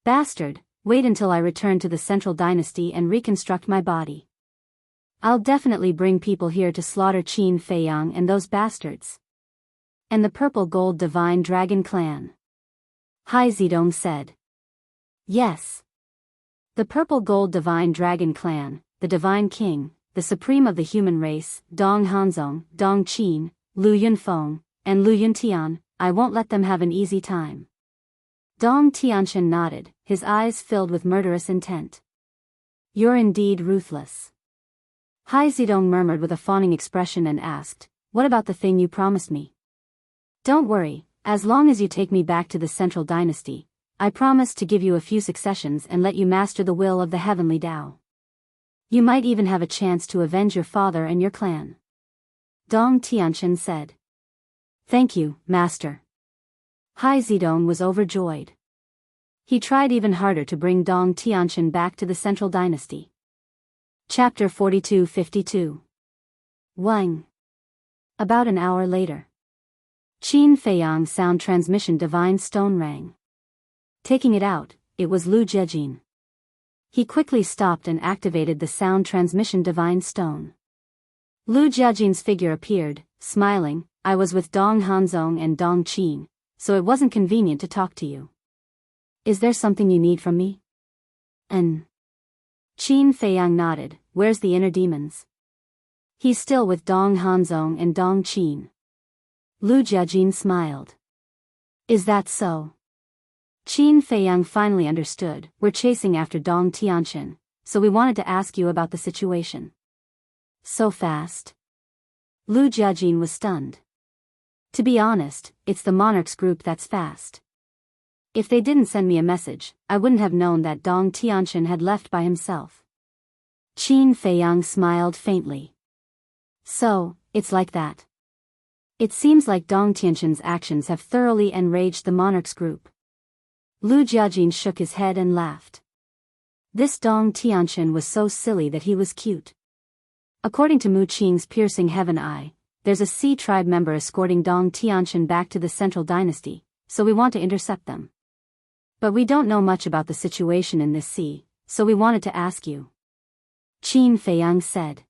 Bastard, wait until I return to the Central Dynasty and reconstruct my body. I'll definitely bring people here to slaughter Qin Feiyang and those bastards. And the Purple Gold Divine Dragon clan. Hai Zidong said. Yes. The Purple Gold Divine Dragon clan, the Divine King, the Supreme of the human race, Dong Hanzong, Dong Qin, Lu Yunfeng, and Lu Yuntian, I won't let them have an easy time. Dong Tianxian nodded, his eyes filled with murderous intent. You're indeed ruthless. Hai Zidong murmured with a fawning expression and asked, what about the thing you promised me? Don't worry, as long as you take me back to the Central Dynasty, I promise to give you a few successions and let you master the will of the Heavenly Tao. You might even have a chance to avenge your father and your clan. Dong Tianxian said. Thank you, Master. Hai Zidong was overjoyed. He tried even harder to bring Dong Tianxian back to the Central Dynasty. Chapter 42-52. Wang. About an hour later. Qin Feiyang's sound transmission divine stone rang. Taking it out, it was Lu Jiejin. He quickly stopped and activated the sound transmission divine stone. Lu Jiejin's figure appeared, smiling, I was with Dong Hanzong and Dong Qin, so it wasn't convenient to talk to you. Is there something you need from me? Qin Feiyang nodded, where's the inner demons? He's still with Dong Hanzong and Dong Qin. Lu Jiejin smiled. Is that so? Qin Feiyang finally understood, we're chasing after Dong Tianxian, so we wanted to ask you about the situation. So fast? Lu Jiejin was stunned. To be honest, it's the Monarchs group that's fast. If they didn't send me a message, I wouldn't have known that Dong Tianxian had left by himself. Qin Feiyang smiled faintly. So, it's like that. It seems like Dong Tianxian's actions have thoroughly enraged the Monarchs group. Lu Jiejin shook his head and laughed. This Dong Tianqian was so silly that he was cute. According to Mu Qing's piercing heaven eye, there's a Sea tribe member escorting Dong Tianqian back to the Central Dynasty, so we want to intercept them. But we don't know much about the situation in this sea, so we wanted to ask you. Qin Feiyang said.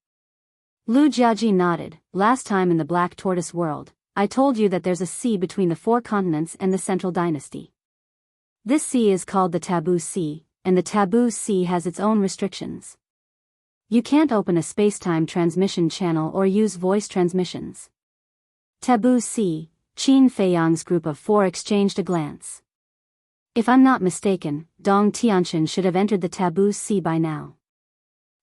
Lu Jiaji nodded. Last time in the Black Tortoise world, I told you that there's a sea between the 4 continents and the Central Dynasty. This sea is called the Taboo Sea, and the Taboo Sea has its own restrictions. You can't open a space-time transmission channel or use voice transmissions. Taboo Sea, Qin Feiyang's group of 4 exchanged a glance. If I'm not mistaken, Dong Tianqian should have entered the Taboo Sea by now.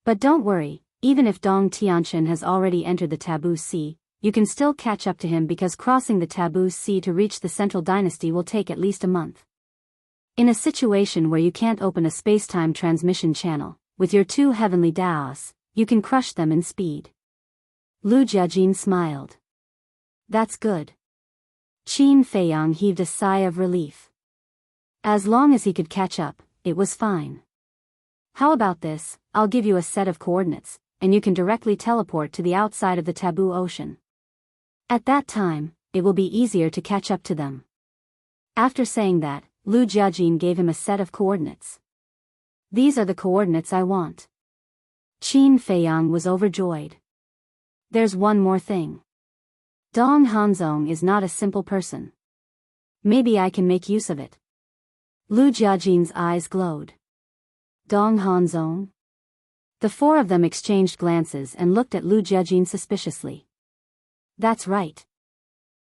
But don't worry, even if Dong Tianqian has already entered the Taboo Sea, you can still catch up to him because crossing the Taboo Sea to reach the Central Dynasty will take at least a month. In a situation where you can't open a space-time transmission channel, with your 2 heavenly Daos, you can crush them in speed. Lu Jiajin smiled. That's good. Qin Feiyang heaved a sigh of relief. As long as he could catch up, it was fine. How about this? I'll give you a set of coordinates, and you can directly teleport to the outside of the Taboo Ocean. At that time, it will be easier to catch up to them. After saying that, Lu Jiajin gave him a set of coordinates. These are the coordinates I want. Qin Feiyang was overjoyed. There's one more thing. Dong Hanzong is not a simple person. Maybe I can make use of it. Lu Jiajin's eyes glowed. Dong Hanzong? The 4 of them exchanged glances and looked at Lu Jiajin suspiciously. That's right.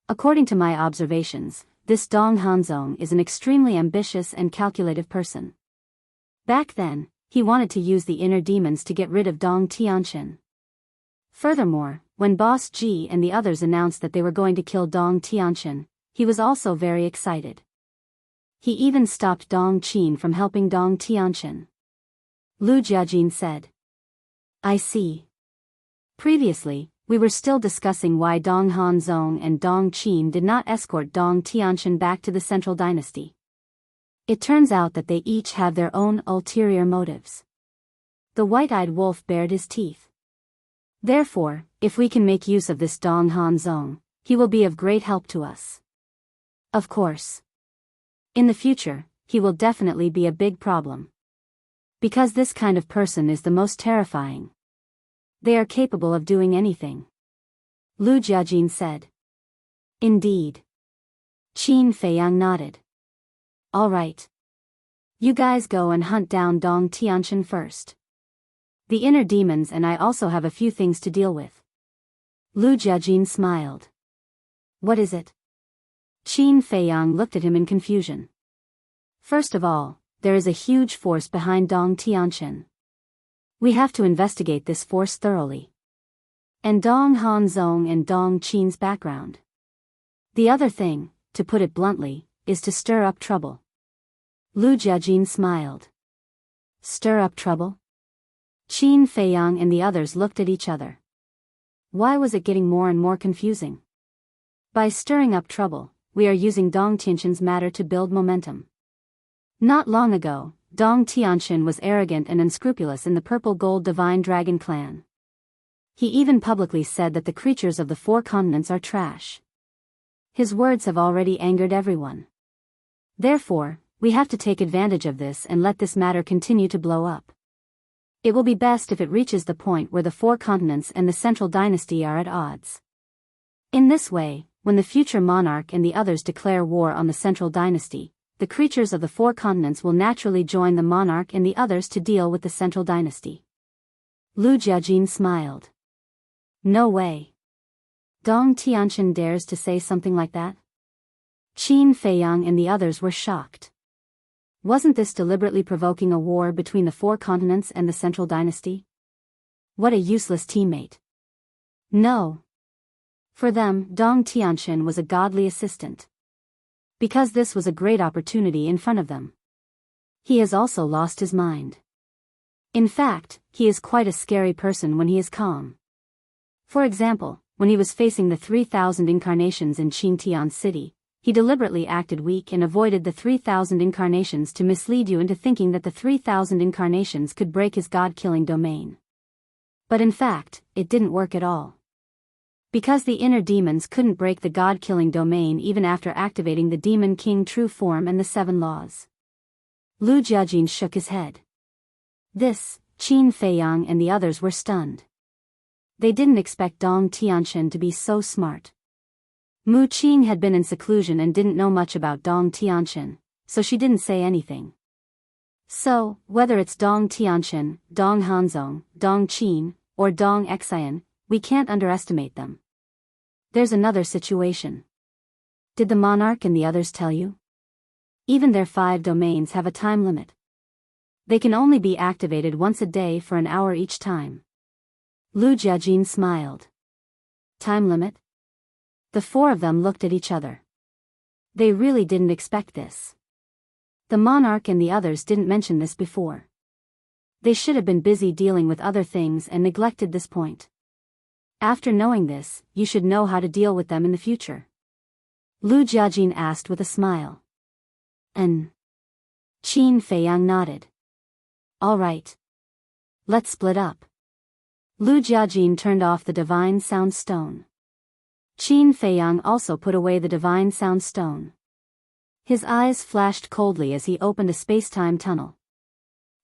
According to my observations, this Dong Hanzong is an extremely ambitious and calculative person. Back then, he wanted to use the inner demons to get rid of Dong Tianqian. Furthermore, when Boss Ji and the others announced that they were going to kill Dong Tianqian, he was also very excited. He even stopped Dong Qin from helping Dong Tianqian. Lu Jiajin said. I see. Previously, we were still discussing why Dong Hanzong and Dong Qin did not escort Dong Tianqian back to the Central Dynasty. It turns out that they each have their own ulterior motives. The white-eyed wolf bared his teeth. Therefore, if we can make use of this Dong Hanzong, he will be of great help to us. Of course. In the future, he will definitely be a big problem. Because this kind of person is the most terrifying. They are capable of doing anything. Lu Jiajin said. Indeed. Qin Feiyang nodded. All right. You guys go and hunt down Dong Tianqian first. The inner demons and I also have a few things to deal with. Lu Jiajin smiled. What is it? Qin Feiyang looked at him in confusion. First of all, there is a huge force behind Dong Tianqian. We have to investigate this force thoroughly. And Dong Hanzong and Dong Qin's background. The other thing, to put it bluntly, is to stir up trouble. Lu Jiajin smiled. Stir up trouble? Qin Feiyang and the others looked at each other. Why was it getting more and more confusing? By stirring up trouble, we are using Dong Tianqian's matter to build momentum. Not long ago, Dong Tianqian was arrogant and unscrupulous in the Purple Gold Divine Dragon clan. He even publicly said that the creatures of the 4 continents are trash. His words have already angered everyone. Therefore, we have to take advantage of this and let this matter continue to blow up. It will be best if it reaches the point where the 4 continents and the Central Dynasty are at odds. In this way, when the future monarch and the others declare war on the Central Dynasty, the creatures of the 4 continents will naturally join the monarch and the others to deal with the Central Dynasty. Lu Jiajin smiled. No way. Dong Tianqian dares to say something like that? Qin Feiyang and the others were shocked. Wasn't this deliberately provoking a war between the 4 continents and the Central Dynasty? What a useless teammate. No. For them, Dong Tianqian was a godly assistant. Because this was a great opportunity in front of them. He has also lost his mind. In fact, he is quite a scary person when he is calm. For example, when he was facing the 3,000 incarnations in Qintian City, He deliberately acted weak and avoided the 3,000 incarnations to mislead you into thinking that the 3,000 incarnations could break his god-killing domain. But in fact, it didn't work at all. Because the inner demons couldn't break the god-killing domain even after activating the Demon King true form and the 7 laws. Lu Jiajin shook his head. This, Qin Feiyang and the others were stunned. They didn't expect Dong Tianquan to be so smart. Mu Qing had been in seclusion and didn't know much about Dong Tianquan, so she didn't say anything. So, whether it's Dong Tianquan, Dong Hanzong, Dong Qin, or Dong Xian, we can't underestimate them. There's another situation. Did the monarch and the others tell you? Even their 5 domains have a time limit. They can only be activated once a day for an hour each time. Lu Jiajin smiled. Time limit? The 4 of them looked at each other. They really didn't expect this. The monarch and the others didn't mention this before. They should have been busy dealing with other things and neglected this point. After knowing this, you should know how to deal with them in the future. Lu Jiajin asked with a smile. Qin Feiyang nodded. All right. Let's split up. Lu Jiajin turned off the Divine Sound Stone. Qin Feiyang also put away the Divine Sound Stone. His eyes flashed coldly as he opened a space-time tunnel.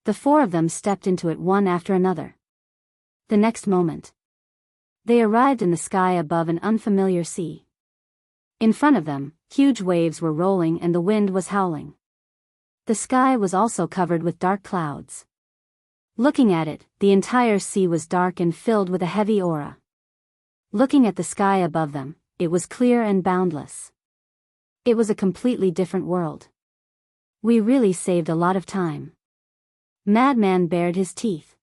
The 4 of them stepped into it one after another. The next moment, they arrived in the sky above an unfamiliar sea. In front of them, huge waves were rolling and the wind was howling. The sky was also covered with dark clouds. Looking at it, the entire sea was dark and filled with a heavy aura. Looking at the sky above them, it was clear and boundless. It was a completely different world. We really saved a lot of time. Madman bared his teeth.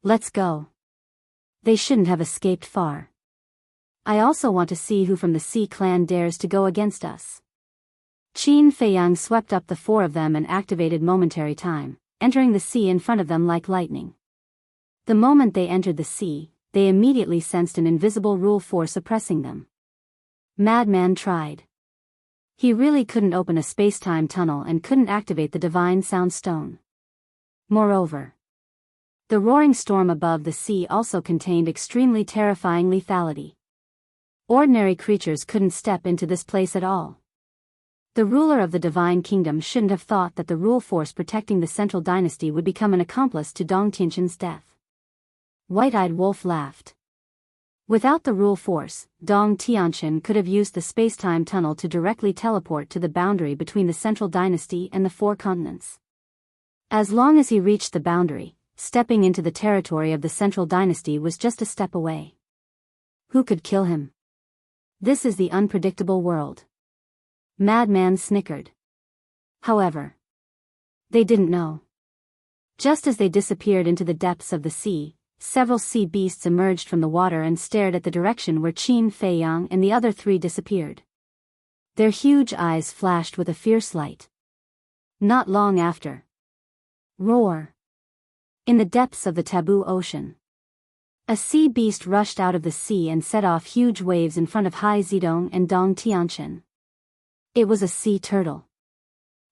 Let's go. They shouldn't have escaped far. I also want to see who from the Sea clan dares to go against us. Qin Feiyang swept up the 4 of them and activated momentary time, entering the sea in front of them like lightning. The moment they entered the sea, they immediately sensed an invisible rule force oppressing them. Madman tried. He really couldn't open a space-time tunnel and couldn't activate the Divine Sound Stone. Moreover, the roaring storm above the sea also contained extremely terrifying lethality. Ordinary creatures couldn't step into this place at all. The ruler of the Divine Kingdom shouldn't have thought that the rule force protecting the Central Dynasty would become an accomplice to Dong Tianquan's death. White-Eyed Wolf laughed. Without the rule force, Dong Tianquan could have used the space-time tunnel to directly teleport to the boundary between the Central Dynasty and the 4 continents. As long as he reached the boundary, stepping into the territory of the Central Dynasty was just a step away. Who could kill him? This is the unpredictable world. Madman snickered. However, they didn't know. Just as they disappeared into the depths of the sea, several sea beasts emerged from the water and stared at the direction where Qin Feiyang and the other 3 disappeared. Their huge eyes flashed with a fierce light. Not long after. Roar. In the depths of the taboo ocean, a sea beast rushed out of the sea and set off huge waves in front of Hai Zidong and Dong Tianquan. It was a sea turtle.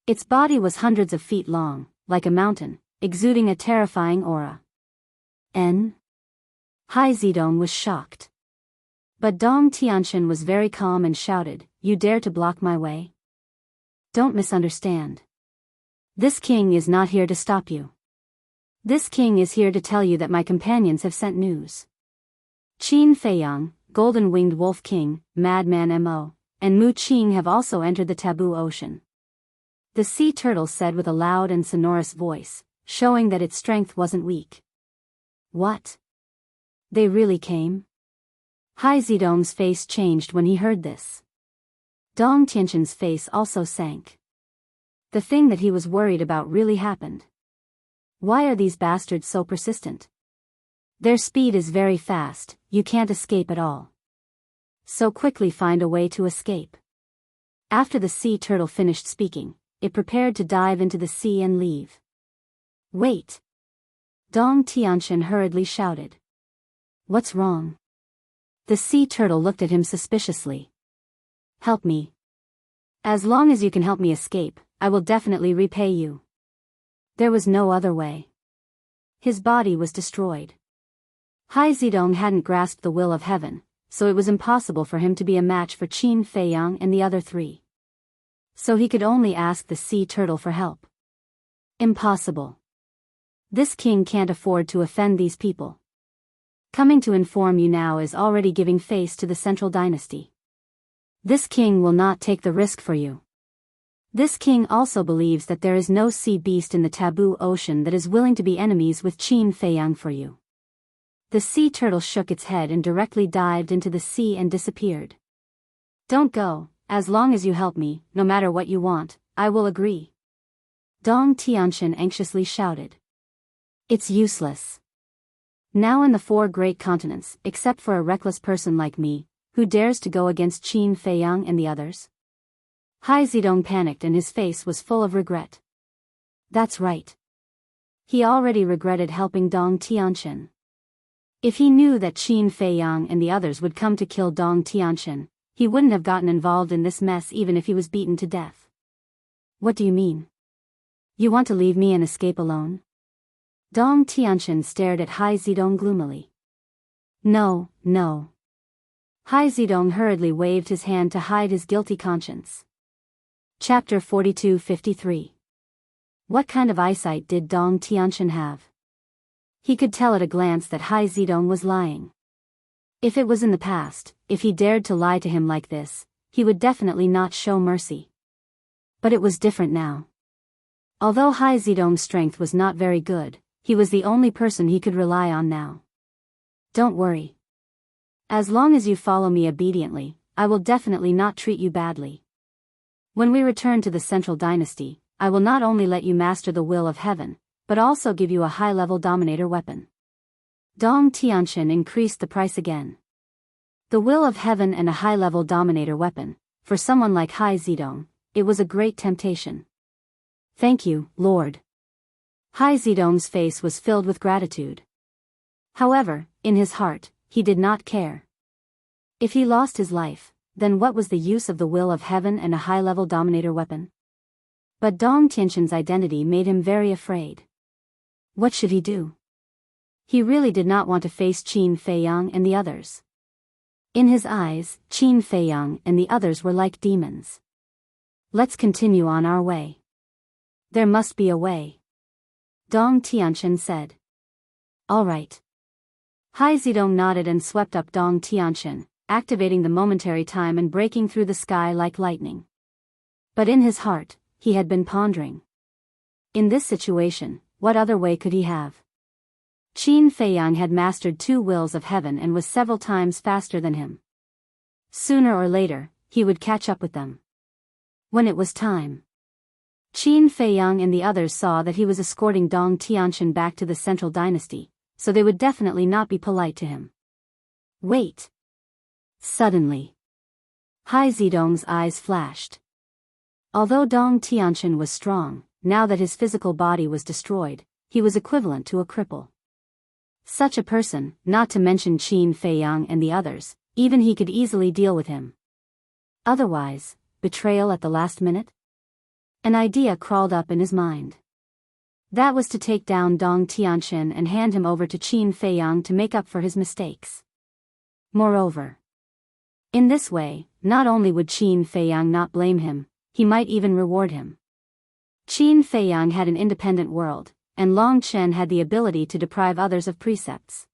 Its body was hundreds of feet long, like a mountain, exuding a terrifying aura. Hai Zidong was shocked. But Dong Tianquan was very calm and shouted, "You dare to block my way? Don't misunderstand. This king is not here to stop you. This king is here to tell you that my companions have sent news. Qin Feiyang, Golden-Winged Wolf King, Madman Mo, and Mu Qing have also entered the taboo ocean." The sea turtle said with a loud and sonorous voice, showing that its strength wasn't weak. What? They really came? Hai Zidong's face changed when he heard this. Dong Tianquan's face also sank. The thing that he was worried about really happened. Why are these bastards so persistent? Their speed is very fast, you can't escape at all. So quickly find a way to escape. After the sea turtle finished speaking, it prepared to dive into the sea and leave. Wait! Dong Tianquan hurriedly shouted. What's wrong? The sea turtle looked at him suspiciously. Help me. As long as you can help me escape, I will definitely repay you. There was no other way. His body was destroyed. Hai Zedong hadn't grasped the will of heaven, so it was impossible for him to be a match for Qin Feiyang and the other three. So he could only ask the sea turtle for help. Impossible. This king can't afford to offend these people. Coming to inform you now is already giving face to the central dynasty. This king will not take the risk for you. This king also believes that there is no sea beast in the taboo ocean that is willing to be enemies with Qin Feiyang for you. The sea turtle shook its head and directly dived into the sea and disappeared. Don't go, as long as you help me, no matter what you want, I will agree. Dong Tianqian anxiously shouted. It's useless. Now in the 4 great continents, except for a reckless person like me, who dares to go against Qin Feiyang and the others? Hai Zedong panicked and his face was full of regret. That's right. He already regretted helping Dong Tianqian. If he knew that Qin Feiyang and the others would come to kill Dong Tianqian, he wouldn't have gotten involved in this mess even if he was beaten to death. What do you mean? You want to leave me and escape alone? Dong Tianqian stared at Hai Zedong gloomily. No, no. Hai Zedong hurriedly waved his hand to hide his guilty conscience. Chapter 42-53. What kind of eyesight did Dong Tianqian have? He could tell at a glance that Hai Zedong was lying. If it was in the past, if he dared to lie to him like this, he would definitely not show mercy. But it was different now. Although Hai Zedong's strength was not very good, he was the only person he could rely on now. Don't worry. As long as you follow me obediently, I will definitely not treat you badly. When we return to the central dynasty, I will not only let you master the will of heaven, but also give you a high-level dominator weapon. Dong Tianqian increased the price again. The will of heaven and a high-level dominator weapon, for someone like Hai Zedong, it was a great temptation. Thank you, Lord. Hai Zedong's face was filled with gratitude. However, in his heart, he did not care. If he lost his life, then what was the use of the will of heaven and a high-level dominator weapon? But Dong Tianqian's identity made him very afraid. What should he do? He really did not want to face Qin Feiyang and the others. In his eyes, Qin Feiyang and the others were like demons. Let's continue on our way. There must be a way. Dong Tianqian said. All right. Hai Zedong nodded and swept up Dong Tianqian, activating the momentary time and breaking through the sky like lightning. But in his heart, he had been pondering. In this situation, what other way could he have? Qin Feiyang had mastered 2 wills of heaven and was several times faster than him. Sooner or later, he would catch up with them. When it was time. Qin Feiyang and the others saw that he was escorting Dong Tianqian back to the central dynasty, so they would definitely not be polite to him. Wait. Suddenly, Hai Zedong's eyes flashed. Although Dong Tianqian was strong, now that his physical body was destroyed, he was equivalent to a cripple. Such a person, not to mention Qin Feiyang and the others, even he could easily deal with him. Otherwise, betrayal at the last minute? An idea crawled up in his mind. That was to take down Dong Tianqian and hand him over to Qin Feiyang to make up for his mistakes. Moreover, in this way, not only would Qin Feiyang not blame him, he might even reward him. Qin Feiyang had an independent world, and Long Chen had the ability to deprive others of precepts.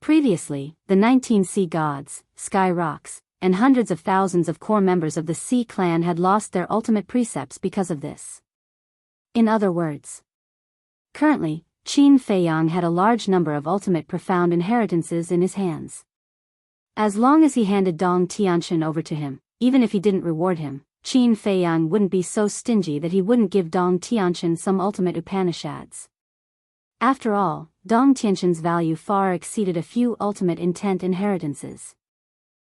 Previously, the 19 sea gods, sky rocks, and hundreds of thousands of core members of the Sea clan had lost their ultimate precepts because of this. In other words, currently, Qin Feiyang had a large number of ultimate profound inheritances in his hands. As long as he handed Dong Tianqian over to him, even if he didn't reward him, Qin Feiyang wouldn't be so stingy that he wouldn't give Dong Tianqian some ultimate Upanishads. After all, Dong Tianqian's value far exceeded a few ultimate intent inheritances.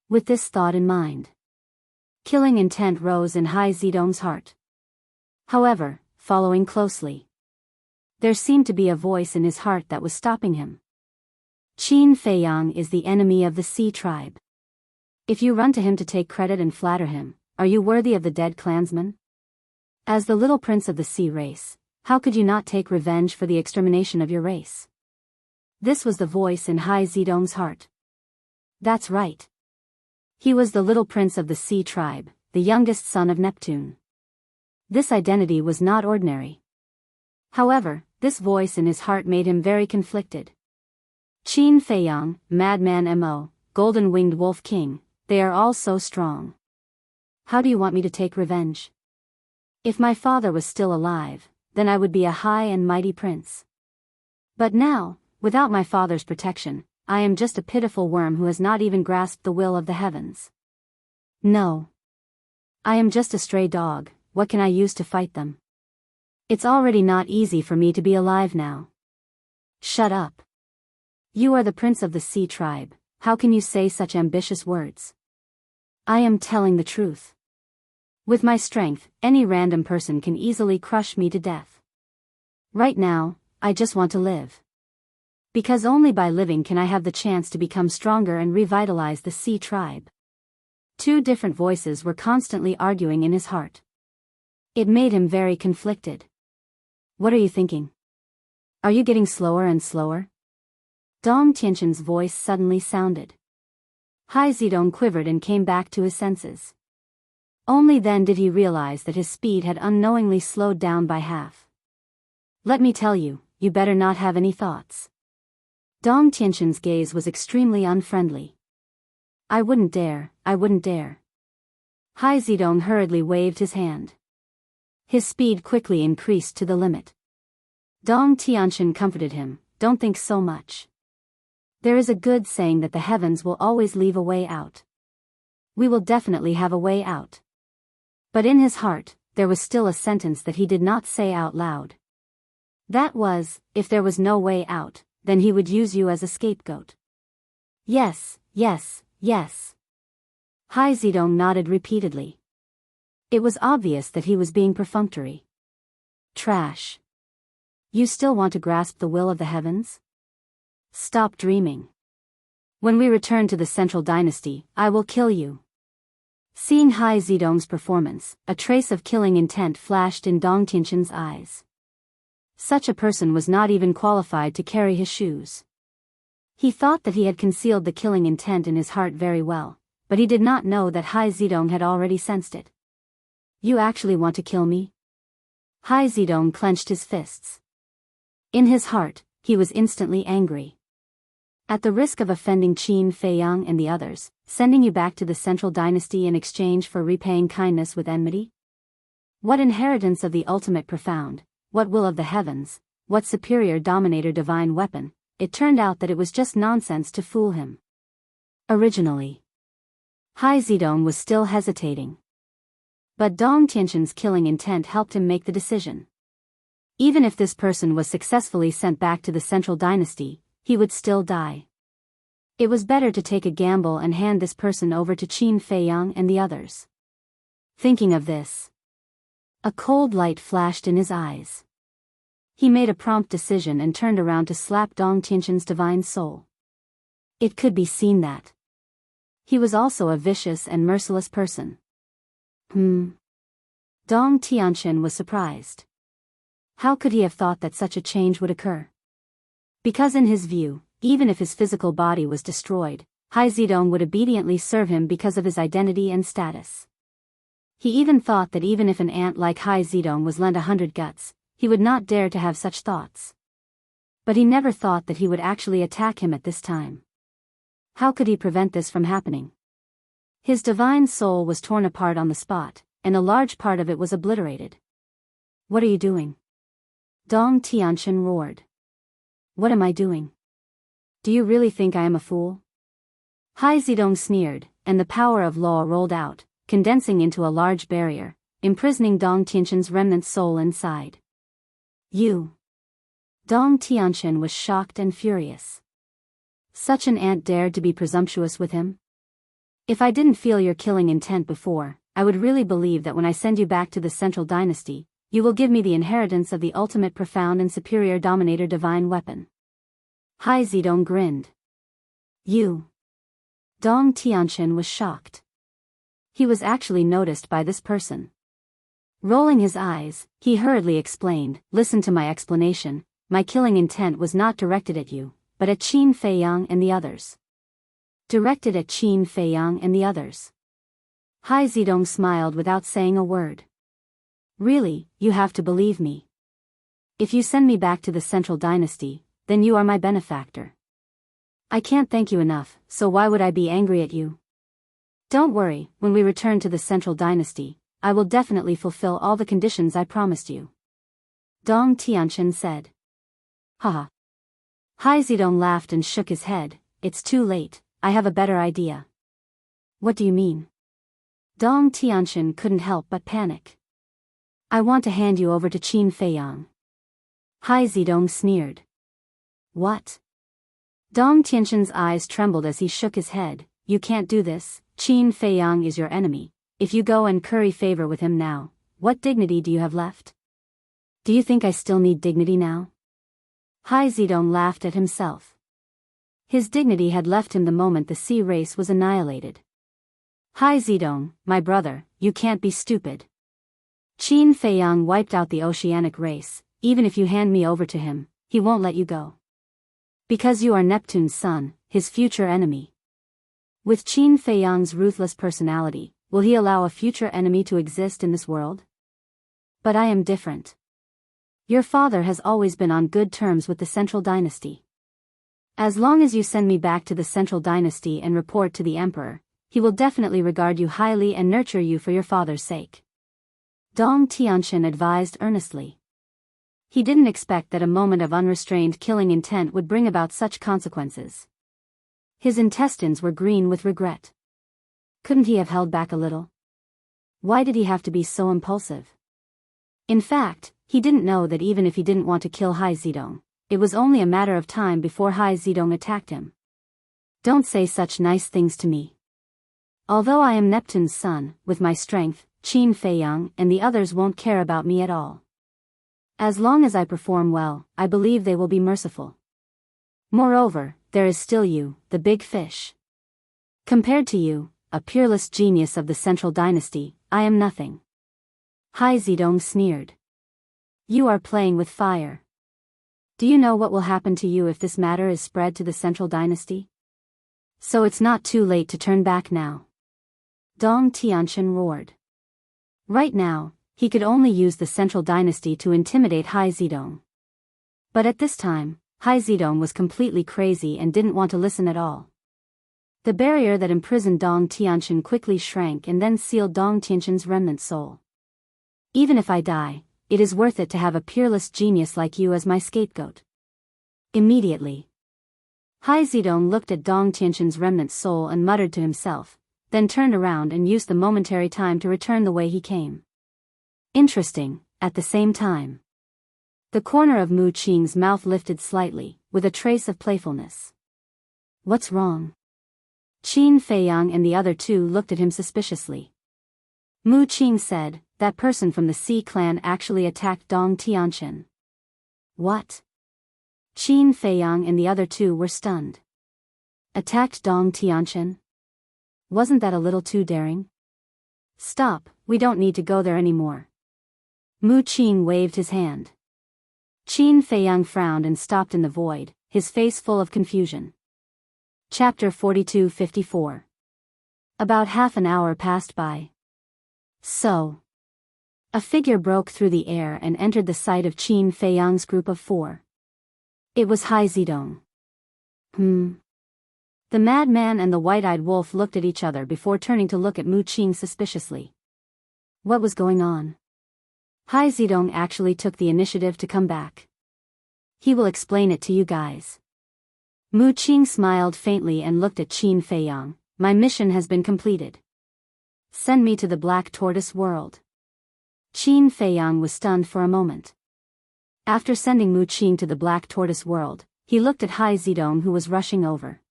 With this thought in mind, killing intent rose in Hai Zedong's heart. However, following closely, there seemed to be a voice in his heart that was stopping him. Qin Feiyang is the enemy of the Sea tribe. If you run to him to take credit and flatter him, are you worthy of the dead clansman? As the little prince of the sea race, how could you not take revenge for the extermination of your race? This was the voice in Hai Zedong's heart. That's right. He was the little prince of the sea tribe, the youngest son of Neptune. This identity was not ordinary. However, this voice in his heart made him very conflicted. Qin Feiyang, Madman Mo, Golden-Winged Wolf King, they are all so strong. How do you want me to take revenge? If my father was still alive, then I would be a high and mighty prince. But now, without my father's protection, I am just a pitiful worm who has not even grasped the will of the heavens. No. I am just a stray dog, what can I use to fight them? It's already not easy for me to be alive now. Shut up. You are the prince of the sea tribe, how can you say such ambitious words? I am telling the truth. With my strength, any random person can easily crush me to death. Right now, I just want to live. Because only by living can I have the chance to become stronger and revitalize the sea tribe. Two different voices were constantly arguing in his heart. It made him very conflicted. What are you thinking? Are you getting slower and slower? Dong Tianqian's voice suddenly sounded. Hai Zedong quivered and came back to his senses. Only then did he realize that his speed had unknowingly slowed down by half. Let me tell you, you better not have any thoughts. Dong Tianqian's gaze was extremely unfriendly. I wouldn't dare, I wouldn't dare. Hai Zedong hurriedly waved his hand. His speed quickly increased to the limit. Dong Tianqian comforted him, don't think so much. There is a good saying that the heavens will always leave a way out. We will definitely have a way out. But in his heart, there was still a sentence that he did not say out loud. That was, if there was no way out, then he would use you as a scapegoat. Yes, yes, yes. Hai Zedong nodded repeatedly. It was obvious that he was being perfunctory. Trash. You still want to grasp the will of the heavens? Stop dreaming. When we return to the Central Dynasty, I will kill you. Seeing Hai Zedong's performance, a trace of killing intent flashed in Dong Tianqian's eyes. Such a person was not even qualified to carry his shoes. He thought that he had concealed the killing intent in his heart very well, but he did not know that Hai Zedong had already sensed it. You actually want to kill me? Hai Zedong clenched his fists. In his heart, he was instantly angry. At the risk of offending Qin Feiyang and the others, sending you back to the Central Dynasty in exchange for repaying kindness with enmity? What inheritance of the ultimate profound, what will of the heavens, what superior dominator divine weapon, it turned out that it was just nonsense to fool him. Originally, Hai Zedong was still hesitating. But Dong Tianqian's killing intent helped him make the decision. Even if this person was successfully sent back to the Central Dynasty, he would still die. It was better to take a gamble and hand this person over to Qin Feiyang and the others. Thinking of this, a cold light flashed in his eyes. He made a prompt decision and turned around to slap Dong Tianqian's divine soul. It could be seen that he was also a vicious and merciless person. Dong Tianqian was surprised. How could he have thought that such a change would occur? Because in his view, even if his physical body was destroyed, Hai Zedong would obediently serve him because of his identity and status. He even thought that even if an ant like Hai Zedong was lent 100 guts, he would not dare to have such thoughts. But he never thought that he would actually attack him at this time. How could he prevent this from happening? His divine soul was torn apart on the spot, and a large part of it was obliterated. What are you doing? Dong Tianqian roared. What am I doing? Do you really think I am a fool? Hai Zedong sneered, and the power of law rolled out, condensing into a large barrier, imprisoning Dong Tianqian's remnant soul inside. You. Dong Tianqian was shocked and furious. Such an ant dared to be presumptuous with him? If I didn't feel your killing intent before, I would really believe that when I send you back to the Central Dynasty, you will give me the inheritance of the ultimate profound and superior dominator divine weapon. Hai Zedong grinned. You. Dong Tianqian was shocked. he was actually noticed by this person. Rolling his eyes, he hurriedly explained, "Listen to my explanation. My killing intent was not directed at you, but at Qin Feiyang and the others." Directed at Qin Feiyang and the others. Hai Zidong smiled without saying a word. "Really, you have to believe me. If you send me back to the Central Dynasty, then you are my benefactor. I can't thank you enough, so why would I be angry at you? Don't worry, when we return to the Central Dynasty, I will definitely fulfill all the conditions I promised you," Dong Tianqian said. Haha. Hai Zidong laughed and shook his head. "It's too late, I have a better idea." "What do you mean?" Dong Tianqian couldn't help but panic. "I want to hand you over to Qin Feiyang." Hai Zidong sneered. "What?" Dong Tianqian's eyes trembled as he shook his head. "You can't do this, Qin Feiyang is your enemy. If you go and curry favor with him now, what dignity do you have left? Do you think I still need dignity now?" Hai Zidong laughed at himself. His dignity had left him the moment the sea race was annihilated. "Hai Zidong, my brother, you can't be stupid. Qin Feiyang wiped out the oceanic race. Even if you hand me over to him, he won't let you go. Because you are Neptune's son, his future enemy. With Qin Feiyang's ruthless personality, will he allow a future enemy to exist in this world? But I am different. Your father has always been on good terms with the Central Dynasty. As long as you send me back to the Central Dynasty and report to the Emperor, he will definitely regard you highly and nurture you for your father's sake," Dong Tianqian advised earnestly. He didn't expect that a moment of unrestrained killing intent would bring about such consequences. His intestines were green with regret. Couldn't he have held back a little? Why did he have to be so impulsive? In fact, he didn't know that even if he didn't want to kill Hai Zidong, it was only a matter of time before Hai Zidong attacked him. "Don't say such nice things to me. Although I am Neptune's son, with my strength, Qin Feiyang and the others won't care about me at all. As long as I perform well, I believe they will be merciful. Moreover, there is still you, the big fish. Compared to you, a peerless genius of the Central Dynasty, I am nothing." Hai Zidong sneered. "You are playing with fire. Do you know what will happen to you if this matter is spread to the Central Dynasty? So it's not too late to turn back now," Dong Tianqian roared. Right now, he could only use the Central Dynasty to intimidate Hai Zidong. But at this time, Hai Zidong was completely crazy and didn't want to listen at all. The barrier that imprisoned Dong Tianqian quickly shrank and then sealed Dong Tianqian's remnant soul. "Even if I die, it is worth it to have a peerless genius like you as my scapegoat." Immediately, Hai Zidong looked at Dong Tianqian's remnant soul and muttered to himself, then turned around and used the momentary time to return the way he came. Interesting, at the same time. The corner of Mu Qing's mouth lifted slightly, with a trace of playfulness. "What's wrong?" Qin Feiyang and the other two looked at him suspiciously. Mu Qing said, "That person from the Sea clan actually attacked Dong Tianqian." "What?" Qin Feiyang and the other two were stunned. "Attacked Dong Tianqian? Wasn't that a little too daring?" "Stop, we don't need to go there anymore." Mu Qing waved his hand. Qin Feiyang frowned and stopped in the void, his face full of confusion. Chapter 42-54. About half an hour passed by. So, a figure broke through the air and entered the sight of Qin Feiyang's group of 4. It was Hai Zidong. The madman and the white-eyed wolf looked at each other before turning to look at Mu Qing suspiciously. What was going on? Hai Zidong actually took the initiative to come back. He will explain it to you guys. Mu Qing smiled faintly and looked at Qin Feiyang. My mission has been completed. Send me to the Black Tortoise world. Qin Feiyang was stunned for a moment. After sending Mu Qing to the Black Tortoise world, he looked at Hai Zidong who was rushing over.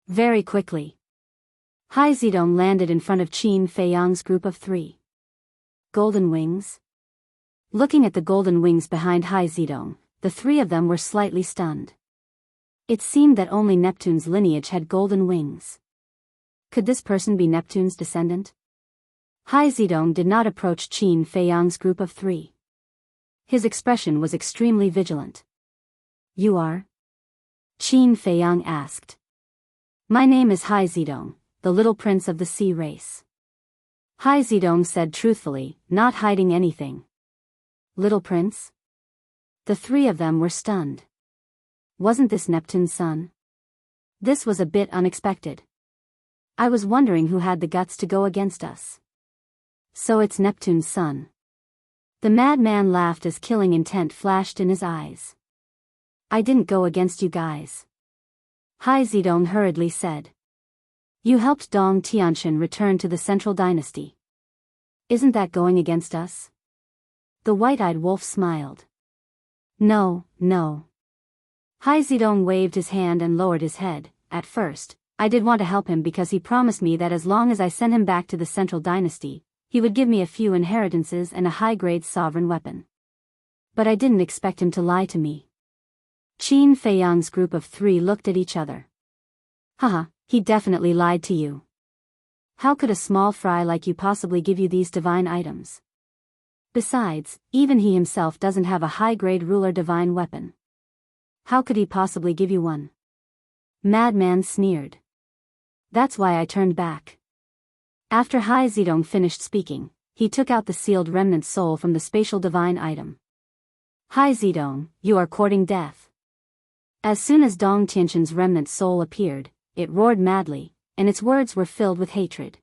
Very quickly, Hai Zidong landed in front of Qin Feiyang's group of 3. Golden wings? Looking at the golden wings behind Hai Zidong, the 3 of them were slightly stunned. It seemed that only Neptune's lineage had golden wings. Could this person be Neptune's descendant? Hai Zidong did not approach Qin Feiyang's group of three. His expression was extremely vigilant. You are? Qin Feiyang asked. My name is Hai Zidong, the little prince of the sea race. Hai Zidong said truthfully, not hiding anything. Little prince? The three of them were stunned. Wasn't this Neptune's son? This was a bit unexpected. I was wondering who had the guts to go against us. So it's Neptune's son. The madman laughed as killing intent flashed in his eyes. I didn't go against you guys. Hai Zidong hurriedly said. You helped Dong Tianqian return to the Central Dynasty. Isn't that going against us? The white-eyed wolf smiled. No, no. Hai Zidong waved his hand and lowered his head. At first, I did want to help him because he promised me that as long as I sent him back to the Central Dynasty, he would give me a few inheritances and a high-grade sovereign weapon. But I didn't expect him to lie to me. Qin Feiyang's group of three looked at each other. Haha, he definitely lied to you. How could a small fry like you possibly give you these divine items? Besides, even he himself doesn't have a high-grade ruler divine weapon. How could he possibly give you one? Madman sneered. That's why I turned back. After Hai Zidong finished speaking, he took out the sealed remnant soul from the spatial divine item. Hai Zidong, you are courting death. As soon as Dong Tianqian's remnant soul appeared, it roared madly, and its words were filled with hatred.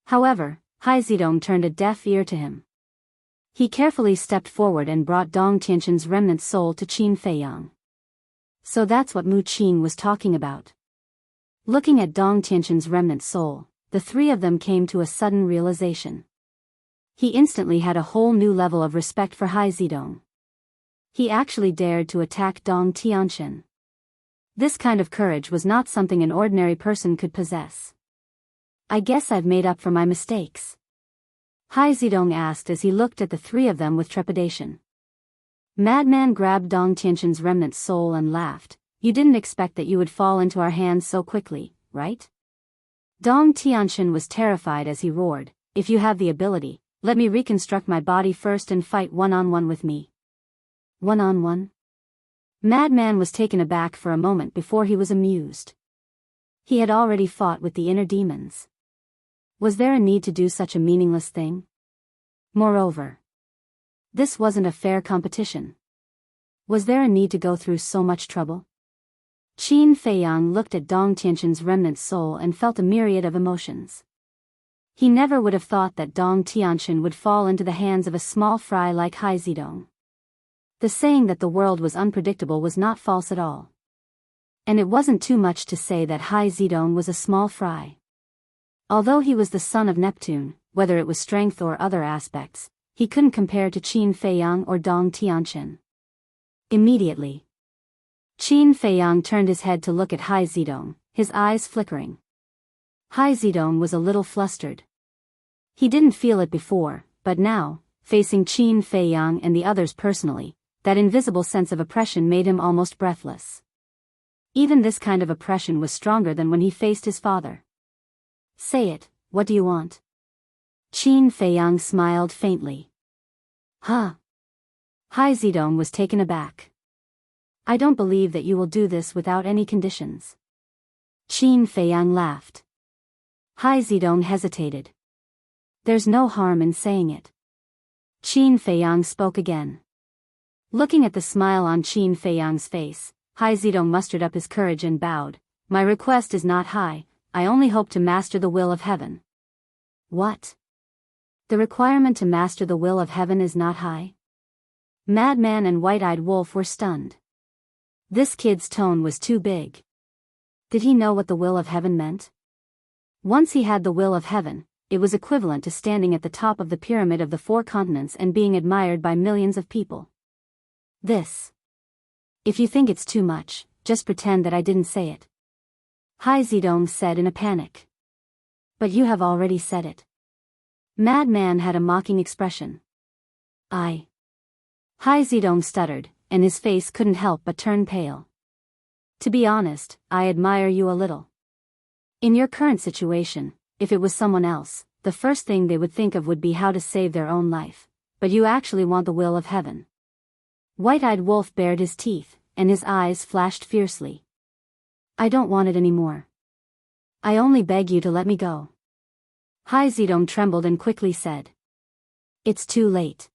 However, Hai Zidong turned a deaf ear to him. He carefully stepped forward and brought Dong Tianqian's remnant soul to Qin Feiyang. So that's what Mu Qin was talking about. Looking at Dong Tianqian's remnant soul, the three of them came to a sudden realization. He instantly had a whole new level of respect for Hai Zidong. He actually dared to attack Dong Tianqian. This kind of courage was not something an ordinary person could possess. I guess I've made up for my mistakes. Hai Zidong asked as he looked at the three of them with trepidation. Madman grabbed Dong Tianqian's remnant soul and laughed. You didn't expect that you would fall into our hands so quickly, right? Dong Tianqian was terrified as he roared, if you have the ability, let me reconstruct my body first and fight one-on-one with me. One-on-one? Madman was taken aback for a moment before he was amused. He had already fought with the inner demons. Was there a need to do such a meaningless thing? Moreover, this wasn't a fair competition. Was there a need to go through so much trouble? Qin Feiyang looked at Dong Tianqian's remnant soul and felt a myriad of emotions. He never would have thought that Dong Tianqian would fall into the hands of a small fry like Hai Zidong. The saying that the world was unpredictable was not false at all. And it wasn't too much to say that Hai Zidong was a small fry. Although he was the son of Neptune, whether it was strength or other aspects, he couldn't compare to Qin Feiyang or Dong Tianqian. Immediately, Qin Feiyang turned his head to look at Hai Zidong, his eyes flickering. Hai Zidong was a little flustered. He didn't feel it before, but now, facing Qin Feiyang and the others personally, that invisible sense of oppression made him almost breathless. Even this kind of oppression was stronger than when he faced his father. Say it, what do you want? Qin Feiyang smiled faintly. Huh? Hai Zidong was taken aback. I don't believe that you will do this without any conditions. Qin Feiyang laughed. Hai Zidong hesitated. There's no harm in saying it. Qin Feiyang spoke again. Looking at the smile on Qin Feiyang's face, Hai Zidong mustered up his courage and bowed. My request is not high, I only hope to master the will of heaven. What? The requirement to master the will of heaven is not high? Madman and White-Eyed Wolf were stunned. This kid's tone was too big. Did he know what the will of heaven meant? Once he had the will of heaven, it was equivalent to standing at the top of the pyramid of the 4 continents and being admired by millions of people. This. If you think it's too much, just pretend that I didn't say it. Hai Zidong said in a panic. But you have already said it. Madman had a mocking expression. Hai Zidong stuttered, and his face couldn't help but turn pale. To be honest, I admire you a little. In your current situation, if it was someone else, the first thing they would think of would be how to save their own life. But you actually want the will of heaven. White-eyed Wolf bared his teeth, and his eyes flashed fiercely. I don't want it anymore. I only beg you to let me go. Hai Zedong trembled and quickly said. It's too late.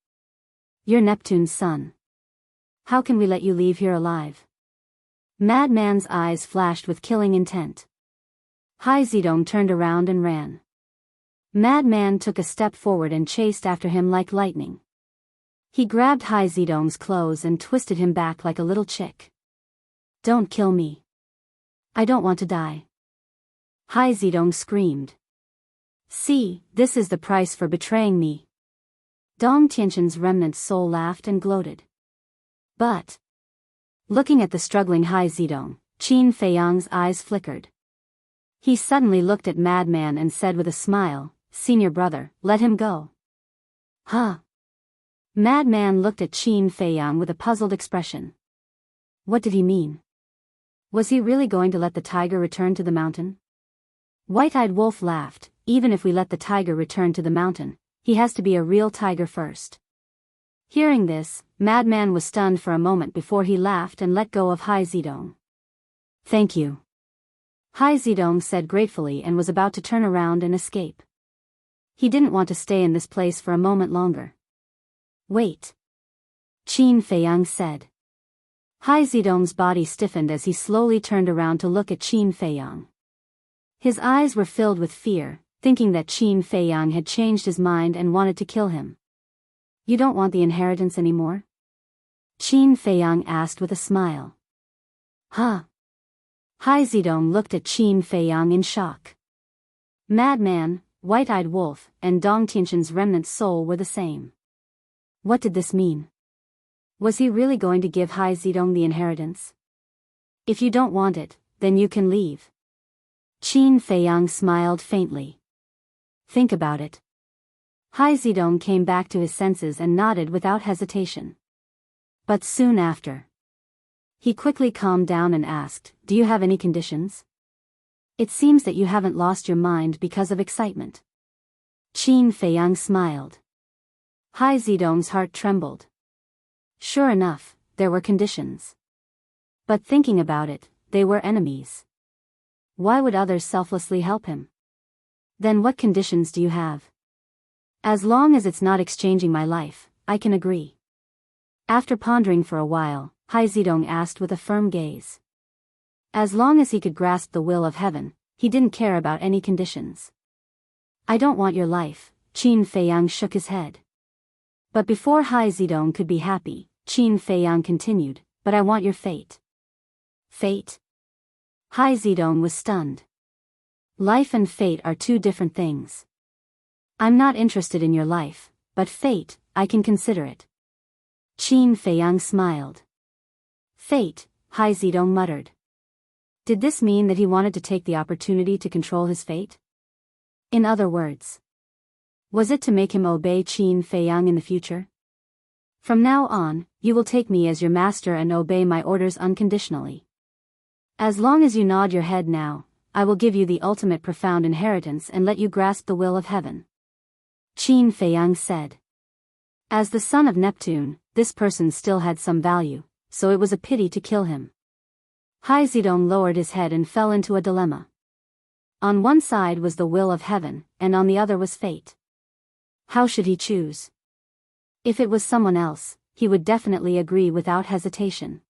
You're Neptune's son. How can we let you leave here alive? Madman's eyes flashed with killing intent. Hai Zedong turned around and ran. Madman took a step forward and chased after him like lightning. He grabbed Hai Zedong's clothes and twisted him back like a little chick. Don't kill me. I don't want to die. Hai Zedong screamed. See, this is the price for betraying me. Dong Tianqian's remnant soul laughed and gloated. But, looking at the struggling Hai Zedong, Qin Feiyang's eyes flickered. He suddenly looked at Madman and said with a smile, Senior brother, let him go. Huh? Madman looked at Qin Feiyang with a puzzled expression. What did he mean? Was he really going to let the tiger return to the mountain? White-eyed Wolf laughed. Even if we let the tiger return to the mountain, he has to be a real tiger first. Hearing this, Madman was stunned for a moment before he laughed and let go of Hai Zedong. Thank you. Hai Zedong said gratefully and was about to turn around and escape. He didn't want to stay in this place for a moment longer. Wait. Qin Feiyang said. Hai Zedong's body stiffened as he slowly turned around to look at Qin Feiyang. His eyes were filled with fear, thinking that Qin Feiyang had changed his mind and wanted to kill him. You don't want the inheritance anymore? Qin Feiyang asked with a smile. Huh? Hai Zedong looked at Qin Feiyang in shock. Madman, White-eyed Wolf, and Dong Tianqian's remnant soul were the same. What did this mean? Was he really going to give Hai Zedong the inheritance? If you don't want it, then you can leave. Qin Feiyang smiled faintly. Think about it. Hai Zedong came back to his senses and nodded without hesitation. But soon after, he quickly calmed down and asked, Do you have any conditions? It seems that you haven't lost your mind because of excitement. Qin Feiyang smiled. Hai Zedong's heart trembled. Sure enough, there were conditions. But thinking about it, they were enemies. Why would others selflessly help him? Then what conditions do you have? As long as it's not exchanging my life, I can agree. After pondering for a while, Hai Zedong asked with a firm gaze. As long as he could grasp the will of heaven, he didn't care about any conditions. I don't want your life, Qin Feiyang shook his head. But before Hai Zedong could be happy, Qin Feiyang continued, But I want your fate. Fate? Hai Zedong was stunned. Life and fate are two different things. I'm not interested in your life, but fate, I can consider it. Qin Feiyang smiled. Fate, Hai Zedong muttered. Did this mean that he wanted to take the opportunity to control his fate? In other words, was it to make him obey Qin Feiyang in the future? From now on, you will take me as your master and obey my orders unconditionally. As long as you nod your head now, I will give you the ultimate profound inheritance and let you grasp the will of heaven. Qin Feiyang said. As the son of Neptune, this person still had some value, so it was a pity to kill him. Hai Zedong lowered his head and fell into a dilemma. On one side was the will of heaven, and on the other was fate. How should he choose? If it was someone else, he would definitely agree without hesitation.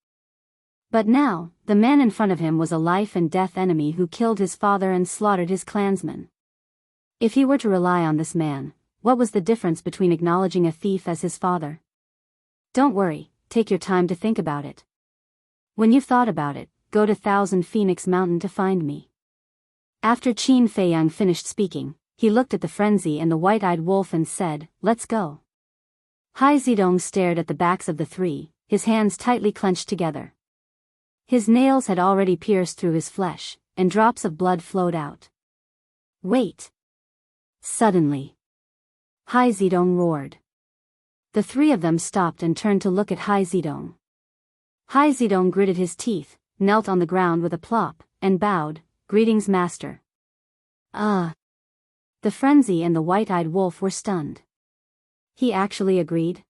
But now, the man in front of him was a life-and-death enemy who killed his father and slaughtered his clansmen. If he were to rely on this man, what was the difference between acknowledging a thief as his father? Don't worry, take your time to think about it. When you've thought about it, go to Thousand Phoenix Mountain to find me. After Qin Feiyang finished speaking, he looked at the frenzy and the white-eyed wolf and said, Let's go. Hai Zedong stared at the backs of the three, his hands tightly clenched together. His nails had already pierced through his flesh, and drops of blood flowed out. Wait! Suddenly, Hai Zedong roared. The three of them stopped and turned to look at Hai Zedong. Hai Zedong gritted his teeth, knelt on the ground with a plop, and bowed, Greetings, master. The frenzy and the white-eyed wolf were stunned. He actually agreed?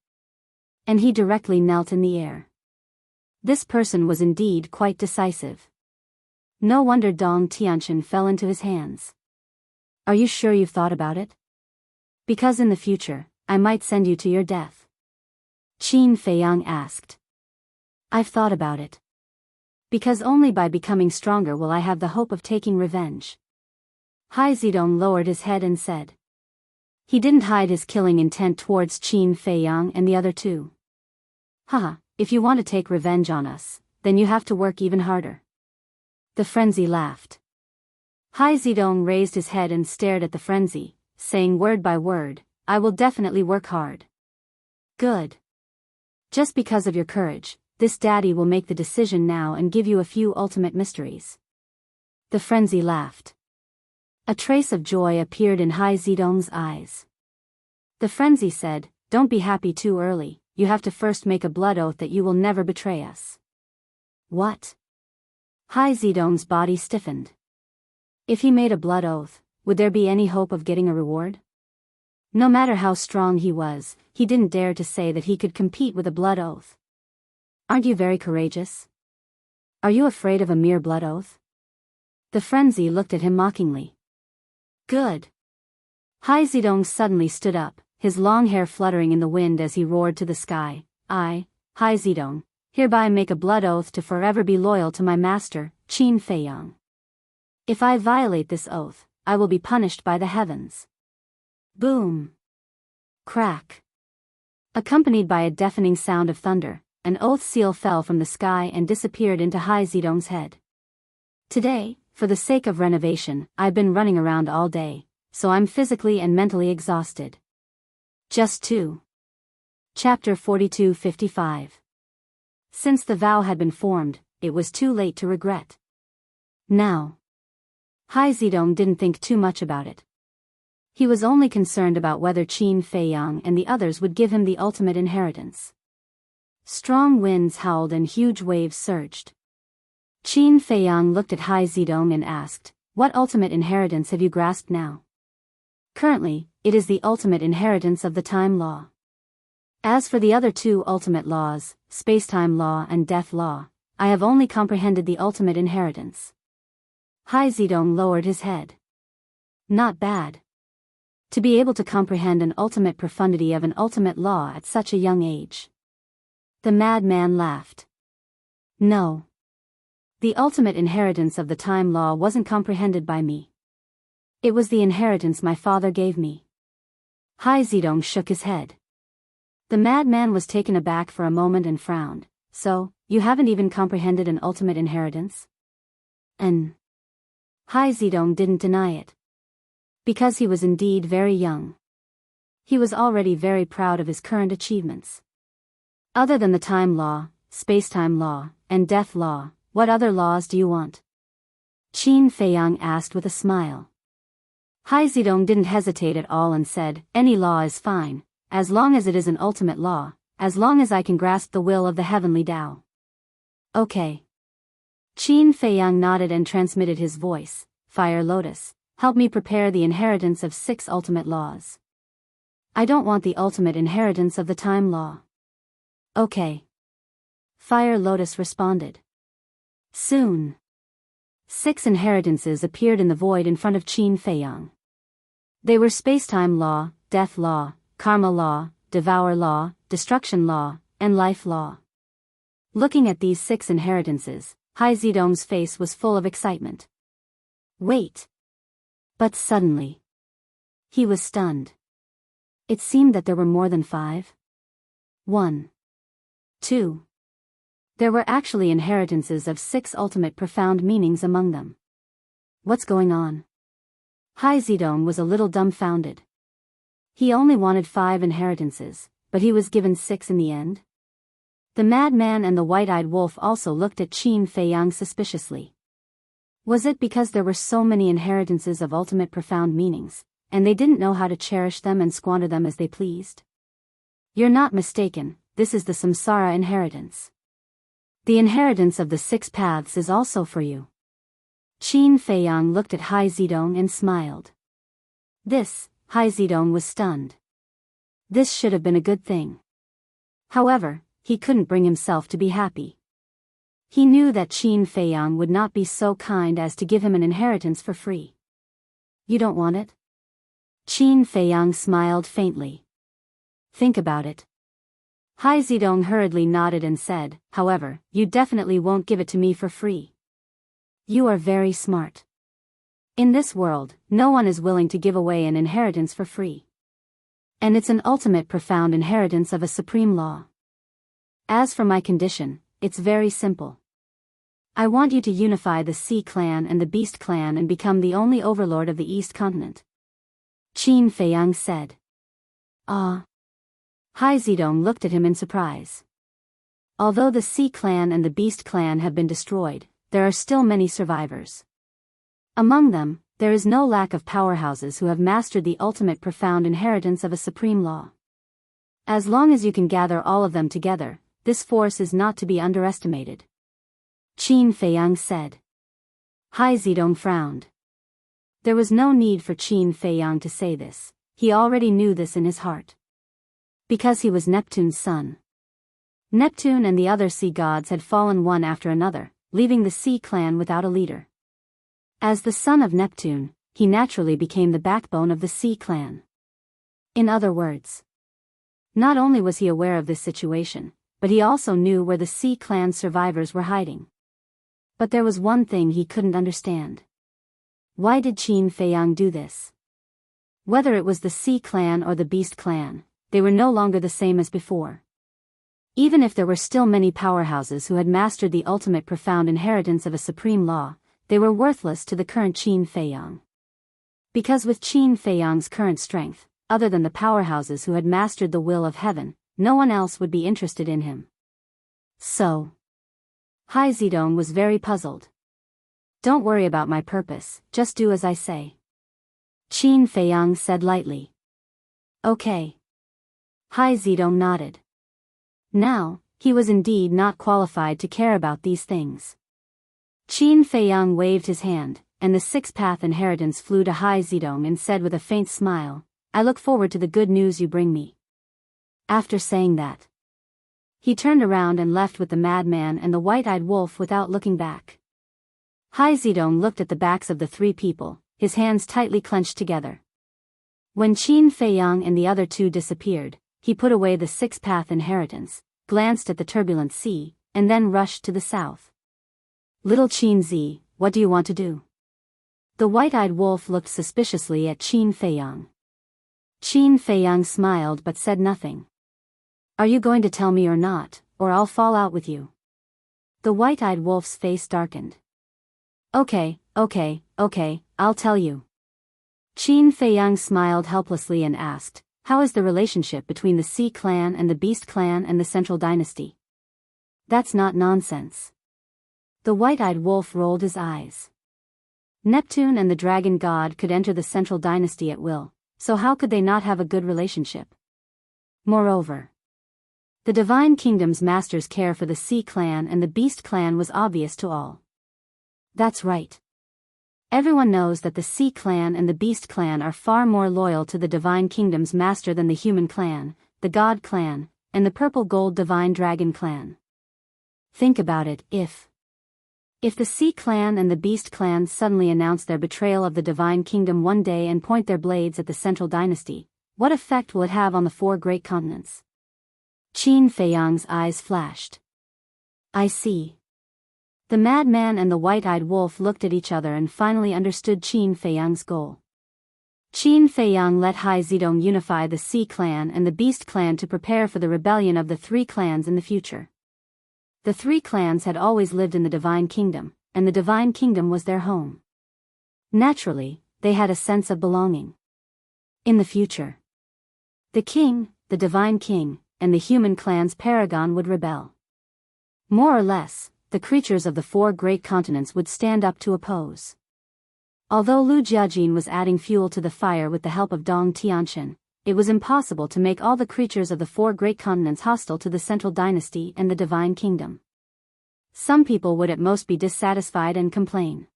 And he directly knelt in the air. This person was indeed quite decisive. No wonder Dong Tianqian fell into his hands. Are you sure you've thought about it? Because in the future, I might send you to your death. Qin Feiyang asked. I've thought about it. Because only by becoming stronger will I have the hope of taking revenge. Hai Zidong lowered his head and said. He didn't hide his killing intent towards Qin Feiyang and the other two. Haha, if you want to take revenge on us, then you have to work even harder. The frenzy laughed. Hai Zidong raised his head and stared at the frenzy, saying word by word, I will definitely work hard. Good. Just because of your courage, this daddy will make the decision now and give you a few ultimate mysteries. The frenzy laughed. A trace of joy appeared in Hai Zidong's eyes. The frenzy said, don't be happy too early, you have to first make a blood oath that you will never betray us. What? Hai Zidong's body stiffened. If he made a blood oath, would there be any hope of getting a reward? No matter how strong he was, he didn't dare to say that he could compete with a blood oath. Aren't you very courageous? Are you afraid of a mere blood oath? The frenzy looked at him mockingly. Good. Hai Zidong suddenly stood up, his long hair fluttering in the wind as he roared to the sky. I, Hai Zidong, hereby make a blood oath to forever be loyal to my master, Qin Feiyang. If I violate this oath, I will be punished by the heavens. Boom. Crack. Accompanied by a deafening sound of thunder, an oath seal fell from the sky and disappeared into Hai Zidong's head. Today, for the sake of renovation, I've been running around all day, so I'm physically and mentally exhausted. Just 2. Chapter 42-55. Since the vow had been formed, it was too late to regret. Now. Hai Zidong didn't think too much about it. He was only concerned about whether Qin Feiyang and the others would give him the ultimate inheritance. Strong winds howled and huge waves surged. Qin Feiyang looked at Hai Zidong and asked, what ultimate inheritance have you grasped now? Currently, it is the ultimate inheritance of the time law. As for the other two ultimate laws, space-time law and death law, I have only comprehended the ultimate inheritance. Hai Zidong lowered his head. Not bad. To be able to comprehend an ultimate profundity of an ultimate law at such a young age. The madman laughed. No. The ultimate inheritance of the time law wasn't comprehended by me. It was the inheritance my father gave me. Hai Zidong shook his head. The madman was taken aback for a moment and frowned. So, you haven't even comprehended an ultimate inheritance? Hai Zidong didn't deny it. Because he was indeed very young. He was already very proud of his current achievements. Other than the time law, space-time law, and death law, what other laws do you want? Qin Feiyang asked with a smile. Hai Zidong didn't hesitate at all and said, any law is fine, as long as it is an ultimate law, as long as I can grasp the will of the heavenly Tao. Okay. Qin Feiyang nodded and transmitted his voice, Fire Lotus, help me prepare the inheritance of 6 ultimate laws. I don't want the ultimate inheritance of the time law. Okay. Fire Lotus responded. Soon. 6 inheritances appeared in the void in front of Qin Feiyang. They were space-time law, death law, karma law, devour law, destruction law, and life law. Looking at these 6 inheritances, Hai Zidong's face was full of excitement. Wait. But suddenly. He was stunned. It seemed that there were more than 5. 1. 2. There were actually inheritances of 6 ultimate profound meanings among them. What's going on? Hai Zidong was a little dumbfounded. He only wanted 5 inheritances, but he was given 6 in the end? The madman and the white-eyed wolf also looked at Qin Feiyang suspiciously. Was it because there were so many inheritances of ultimate profound meanings, and they didn't know how to cherish them and squander them as they pleased? You're not mistaken, this is the samsara inheritance. The inheritance of the 6 paths is also for you. Qin Feiyang looked at Hai Zidong and smiled. This, Hai Zedong was stunned. This should have been a good thing. However, he couldn't bring himself to be happy. He knew that Qin Feiyang would not be so kind as to give him an inheritance for free. You don't want it? Qin Feiyang smiled faintly. Think about it. Hai Zedong hurriedly nodded and said, however, you definitely won't give it to me for free. You are very smart. In this world, no one is willing to give away an inheritance for free. And it's an ultimate profound inheritance of a supreme law. As for my condition, it's very simple. I want you to unify the Sea clan and the Beast clan and become the only overlord of the East continent. Qin Feiyang said. Ah. Hai Zedong looked at him in surprise. Although the Sea clan and the Beast clan have been destroyed, there are still many survivors. Among them, there is no lack of powerhouses who have mastered the ultimate profound inheritance of a supreme law. As long as you can gather all of them together, this force is not to be underestimated. Qin Feiyang said. Hai Zedong frowned. There was no need for Qin Feiyang to say this, he already knew this in his heart. Because he was Neptune's son. Neptune and the other sea gods had fallen one after another, leaving the Sea clan without a leader. As the son of Neptune, he naturally became the backbone of the Sea clan. In other words, not only was he aware of this situation, but he also knew where the Sea clan survivors were hiding. But there was one thing he couldn't understand. Why did Qin Feiyang do this? Whether it was the Sea clan or the Beast clan, they were no longer the same as before. Even if there were still many powerhouses who had mastered the ultimate profound inheritance of a supreme law, they were worthless to the current Qin Feiyang. Because with Qin Feiyang's current strength, other than the powerhouses who had mastered the will of heaven, no one else would be interested in him. So, Hai Zedong was very puzzled. Don't worry about my purpose, just do as I say. Qin Feiyang said lightly. Okay. Hai Zedong nodded. Now, he was indeed not qualified to care about these things. Qin Feiyang waved his hand, and the six-path inheritance flew to Hai Zedong and said with a faint smile, I look forward to the good news you bring me. After saying that, he turned around and left with the madman and the white-eyed wolf without looking back. Hai Zedong looked at the backs of the three people, his hands tightly clenched together. When Qin Feiyang and the other two disappeared, he put away the six-path inheritance, glanced at the turbulent sea, and then rushed to the south. Little Qin Zi, what do you want to do? The white-eyed wolf looked suspiciously at Qin Feiyang. Qin Feiyang smiled but said nothing. Are you going to tell me or not, or I'll fall out with you? The white-eyed wolf's face darkened. Okay, I'll tell you. Qin Feiyang smiled helplessly and asked, how is the relationship between the Sea clan and the Beast clan and the Central Dynasty? That's not nonsense. The white-eyed wolf rolled his eyes. Neptune and the dragon god could enter the Central Dynasty at will, so how could they not have a good relationship? Moreover, the Divine Kingdom's master's care for the Sea clan and the Beast clan was obvious to all. That's right. Everyone knows that the Sea clan and the Beast clan are far more loyal to the Divine Kingdom's master than the Human clan, the God clan, and the Purple Gold Divine Dragon clan. Think about it, if the Sea clan and the Beast clan suddenly announce their betrayal of the Divine Kingdom one day and point their blades at the Central Dynasty, what effect will it have on the four great continents? Qin Feiyang's eyes flashed. I see. The madman and the white-eyed wolf looked at each other and finally understood Qin Feiyang's goal. Qin Feiyang let Hai Zedong unify the Sea clan and the Beast clan to prepare for the rebellion of the three clans in the future. The three clans had always lived in the Divine Kingdom, and the Divine Kingdom was their home. Naturally, they had a sense of belonging. In the future, the king, the Divine King, and the Human clan's paragon would rebel. More or less, the creatures of the four great continents would stand up to oppose. Although Lu Jiajin was adding fuel to the fire with the help of Dong Tianchen, it was impossible to make all the creatures of the four great continents hostile to the Central Dynasty and the Divine Kingdom. Some people would at most be dissatisfied and complain.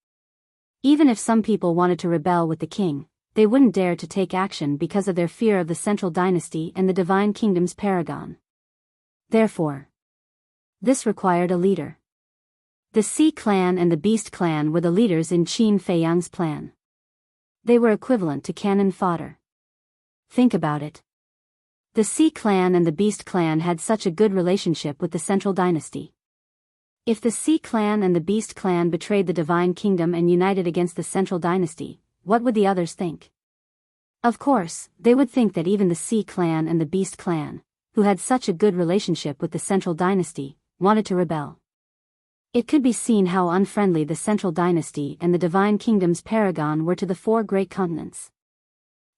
Even if some people wanted to rebel with the king, they wouldn't dare to take action because of their fear of the central dynasty and the Divine Kingdom's paragon. Therefore, this required a leader. The Sea Clan and the Beast Clan were the leaders in Qin Feiyang's plan. They were equivalent to cannon fodder. Think about it. The Sea Clan and the Beast Clan had such a good relationship with the central dynasty. If the Sea Clan and the Beast Clan betrayed the Divine Kingdom and united against the central dynasty, what would the others think? Of course, they would think that even the Sea Clan and the Beast Clan, who had such a good relationship with the central dynasty, wanted to rebel. It could be seen how unfriendly the central dynasty and the Divine Kingdom's paragon were to the four great continents.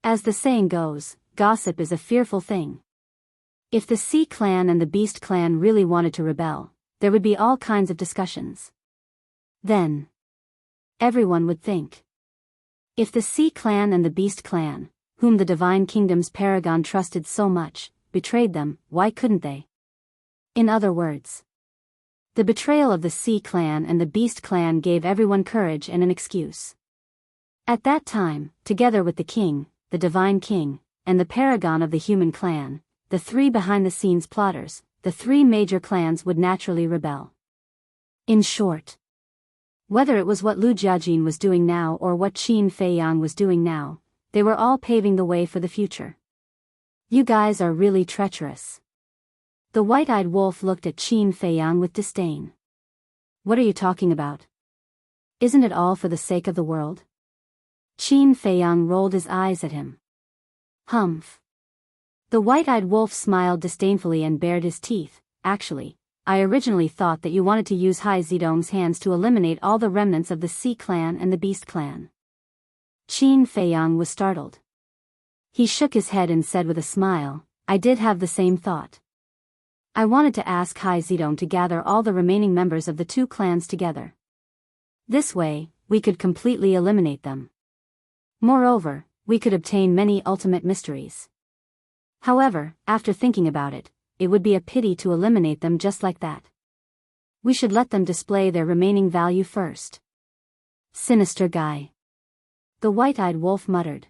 As the saying goes, gossip is a fearful thing. If the Sea Clan and the Beast Clan really wanted to rebel, there would be all kinds of discussions. Then, everyone would think. If the Sea Clan and the Beast Clan, whom the Divine Kingdom's paragon trusted so much, betrayed them, why couldn't they? In other words, the betrayal of the Sea Clan and the Beast Clan gave everyone courage and an excuse. At that time, together with the king, the Divine King, and the paragon of the human clan, the three behind-the-scenes plotters, the three major clans would naturally rebel. In short, whether it was what Lu Jiajin was doing now or what Qin Feiyang was doing now, they were all paving the way for the future. You guys are really treacherous. The white-eyed wolf looked at Qin Feiyang with disdain. What are you talking about? Isn't it all for the sake of the world? Qin Feiyang rolled his eyes at him. Humph. The white-eyed wolf smiled disdainfully and bared his teeth. Actually, I originally thought that you wanted to use Hai Zidong's hands to eliminate all the remnants of the Sea Clan and the Beast Clan. Qin Feiyang was startled. He shook his head and said with a smile, I did have the same thought. I wanted to ask Hai Zidong to gather all the remaining members of the two clans together. This way, we could completely eliminate them. Moreover, we could obtain many ultimate mysteries. However, after thinking about it, it would be a pity to eliminate them just like that. We should let them display their remaining value first. Sinister guy. The white-eyed wolf muttered.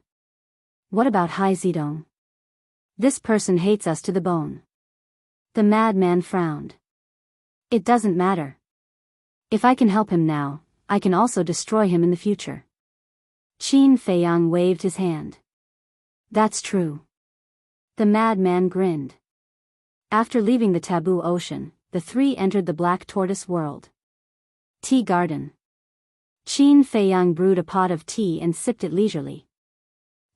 What about Hai Zidong? This person hates us to the bone. The madman frowned. It doesn't matter. If I can help him now, I can also destroy him in the future. Qin Feiyang waved his hand. That's true. The madman grinned. After leaving the taboo ocean, the three entered the Black Tortoise world. Tea garden. Qin Feiyang brewed a pot of tea and sipped it leisurely.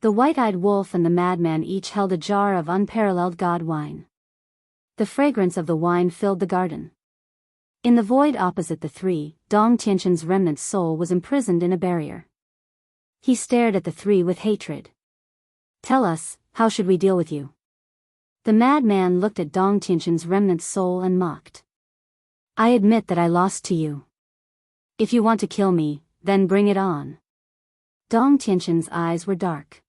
The white-eyed wolf and the madman each held a jar of unparalleled god wine. The fragrance of the wine filled the garden. In the void opposite the three, Dong Tianqian's remnant soul was imprisoned in a barrier. He stared at the three with hatred. Tell us, how should we deal with you? The madman looked at Dong Tianqian's remnant soul and mocked. I admit that I lost to you. If you want to kill me, then bring it on. Dong Tianqian's eyes were dark.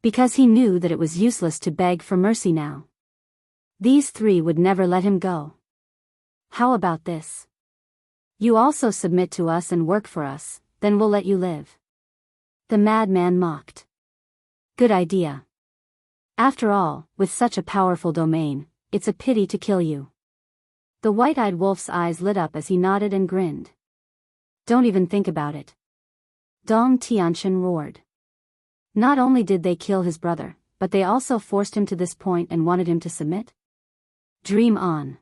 Because he knew that it was useless to beg for mercy now. These three would never let him go. How about this? You also submit to us and work for us, then we'll let you live. The madman mocked. Good idea. After all, with such a powerful domain, it's a pity to kill you. The white-eyed wolf's eyes lit up as he nodded and grinned. Don't even think about it. Dong Tianqian roared. Not only did they kill his brother, but they also forced him to this point and wanted him to submit? Dream on.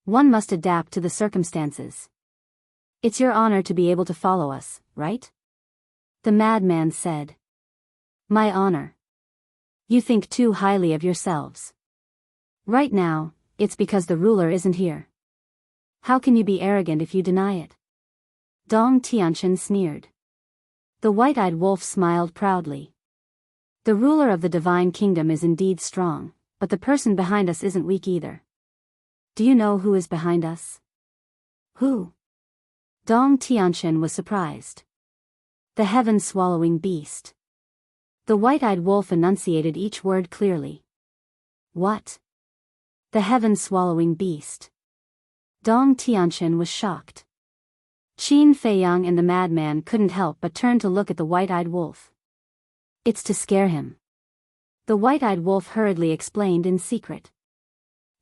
One must adapt to the circumstances. It's your honor to be able to follow us, right? The madman said. My honor. You think too highly of yourselves. Right now, it's because the ruler isn't here. How can you be arrogant if you deny it? Dong Tianqian sneered. The white-eyed wolf smiled proudly. The ruler of the Divine Kingdom is indeed strong, but the person behind us isn't weak either. Do you know who is behind us? Who? Dong Tianqian was surprised. The heaven-swallowing beast. The white-eyed wolf enunciated each word clearly. What? The heaven-swallowing beast. Dong Tianqian was shocked. Qin Feiyang and the madman couldn't help but turn to look at the white-eyed wolf. It's to scare him. The white-eyed wolf hurriedly explained in secret.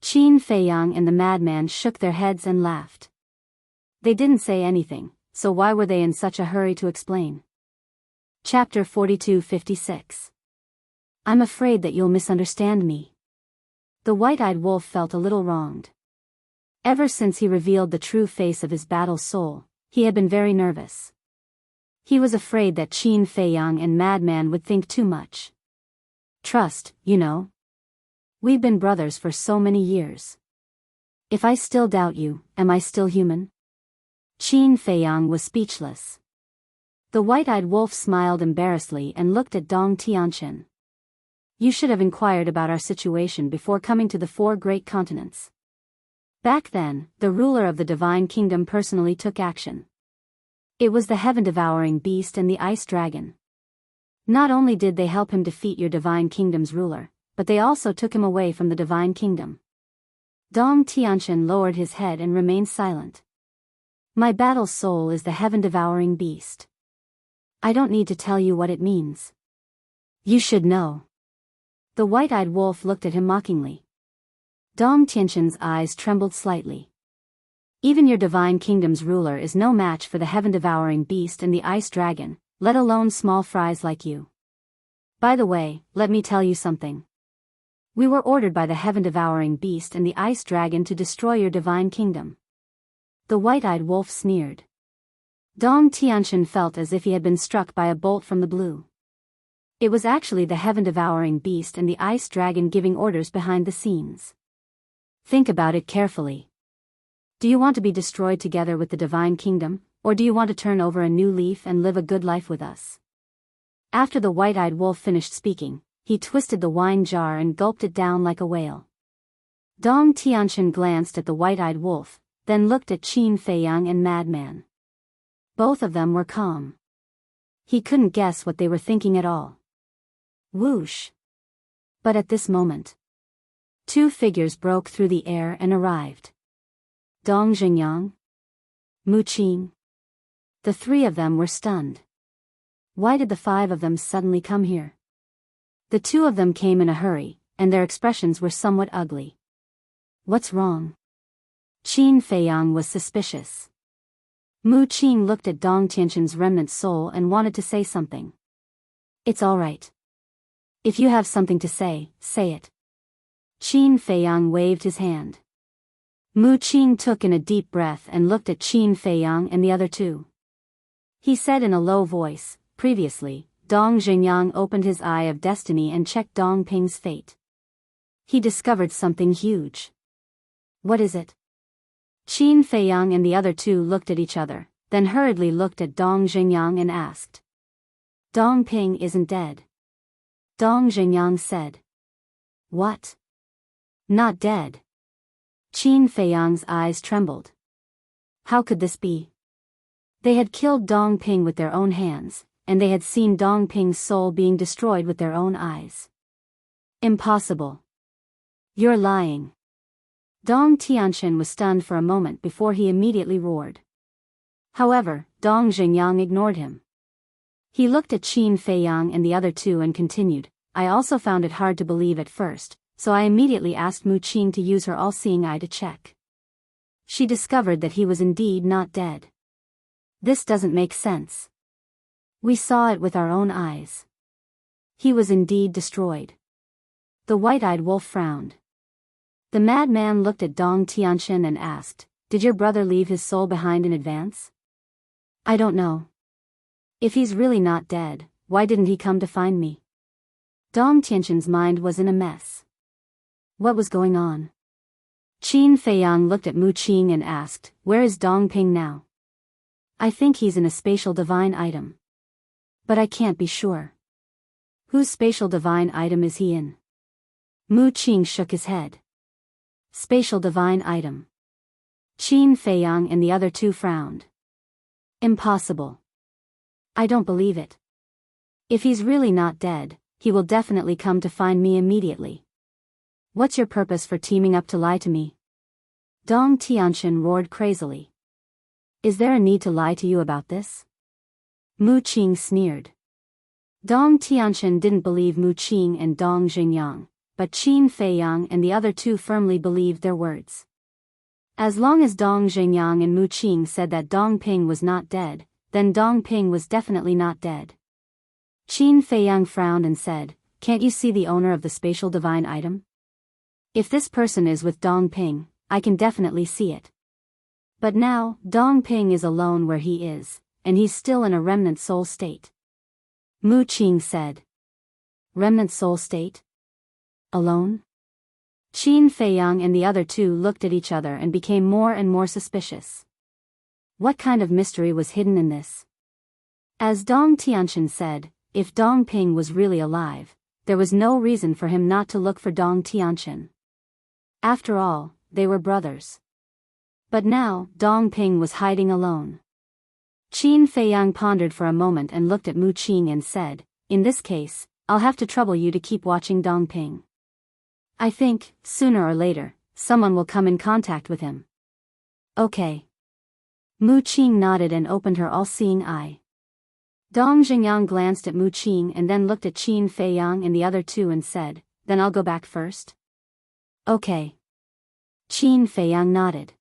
Qin Feiyang and the madman shook their heads and laughed. They didn't say anything, so why were they in such a hurry to explain? Chapter 42-56. I'm afraid that you'll misunderstand me. The white-eyed wolf felt a little wronged. Ever since he revealed the true face of his battle soul, he had been very nervous. He was afraid that Qin Feiyang and madman would think too much. Trust, you know. We've been brothers for so many years. If I still doubt you, am I still human? Qin Feiyang was speechless. The white-eyed wolf smiled embarrassedly and looked at Dong Tianqian. You should have inquired about our situation before coming to the 4 great continents. Back then, the ruler of the Divine Kingdom personally took action. It was the heaven-devouring beast and the ice dragon. Not only did they help him defeat your Divine Kingdom's ruler, but they also took him away from the Divine Kingdom. Dong Tianqian lowered his head and remained silent. My battle soul is the heaven-devouring beast. I don't need to tell you what it means. You should know. The white-eyed wolf looked at him mockingly. Dong Tianqian's eyes trembled slightly. Even your Divine Kingdom's ruler is no match for the heaven-devouring beast and the ice dragon, let alone small fries like you. By the way, let me tell you something. We were ordered by the heaven-devouring beast and the ice dragon to destroy your Divine Kingdom. The white-eyed wolf sneered. Dong Tianqian felt as if he had been struck by a bolt from the blue. It was actually the heaven-devouring beast and the ice dragon giving orders behind the scenes. Think about it carefully. Do you want to be destroyed together with the Divine Kingdom, or do you want to turn over a new leaf and live a good life with us? After the white-eyed wolf finished speaking, he twisted the wine jar and gulped it down like a whale. Dong Tianqian glanced at the white-eyed wolf, then looked at Qin Feiyang and madman. Both of them were calm. He couldn't guess what they were thinking at all. Whoosh! But at this moment, 2 figures broke through the air and arrived. Dong Xingyang, Mu Qing. The 3 of them were stunned. Why did the 5 of them suddenly come here? The 2 of them came in a hurry, and their expressions were somewhat ugly. What's wrong? Qin Feiyang was suspicious. Mu Qing looked at Dong Tianqian's remnant soul and wanted to say something. It's all right. If you have something to say, say it. Qin Feiyang waved his hand. Mu Qing took in a deep breath and looked at Qin Feiyang and the other 2. He said in a low voice, previously, Dong Xingyang opened his eye of destiny and checked Dong Ping's fate. He discovered something huge. What is it? Qin Feiyang and the other 2 looked at each other, then hurriedly looked at Dong Xingyang and asked. Dong Ping isn't dead. Dong Xingyang said. What? Not dead? Qin Feiyang's eyes trembled. How could this be? They had killed Dong Ping with their own hands, and they had seen Dong Ping's soul being destroyed with their own eyes. Impossible. You're lying. Dong Tianqian was stunned for a moment before he immediately roared. However, Dong Xingyang ignored him. He looked at Qin Feiyang and the other 2 and continued, I also found it hard to believe at first, so I immediately asked Mu Qing to use her all-seeing eye to check. She discovered that he was indeed not dead. This doesn't make sense. We saw it with our own eyes. He was indeed destroyed. The white-eyed wolf frowned. The madman looked at Dong Tianqian and asked, Did your brother leave his soul behind in advance? I don't know. If he's really not dead, why didn't he come to find me? Dong Tianqian's mind was in a mess. What was going on? Qin Feiyang looked at Mu Qing and asked, Where is Dong Ping now? I think he's in a spatial divine item. But I can't be sure. Whose spatial divine item is he in? Mu Qing shook his head. Spatial divine item. Qin Feiyang and the other 2 frowned. Impossible. I don't believe it. If he's really not dead, he will definitely come to find me immediately. What's your purpose for teaming up to lie to me? Dong Tianqian roared crazily. Is there a need to lie to you about this? Mu Qing sneered. Dong Tianxian didn't believe Mu Qing and Dong Xingyang, but Qin Feiyang and the other two firmly believed their words. As long as Dong Xingyang and Mu Qing said that Dong Ping was not dead, then Dong Ping was definitely not dead. Qin Feiyang frowned and said, "Can't you see the owner of the spatial divine item? If this person is with Dong Ping, I can definitely see it. But now, Dong Ping is alone where he is, and he's still in a remnant soul state." Mu Qing said. Remnant soul state? Alone? Qin Feiyang and the other two looked at each other and became more and more suspicious. What kind of mystery was hidden in this? As Dong Tianxian said, if Dong Ping was really alive, there was no reason for him not to look for Dong Tianxian. After all, they were brothers. But now, Dong Ping was hiding alone. Qin Feiyang pondered for a moment and looked at Mu Qing and said, "In this case, I'll have to trouble you to keep watching Dong Ping. I think, sooner or later, someone will come in contact with him." "Okay." Mu Qing nodded and opened her all-seeing eye. Dong Xingyang glanced at Mu Qing and then looked at Qin Feiyang and the other two and said, "Then I'll go back first?" "Okay." Qin Feiyang nodded.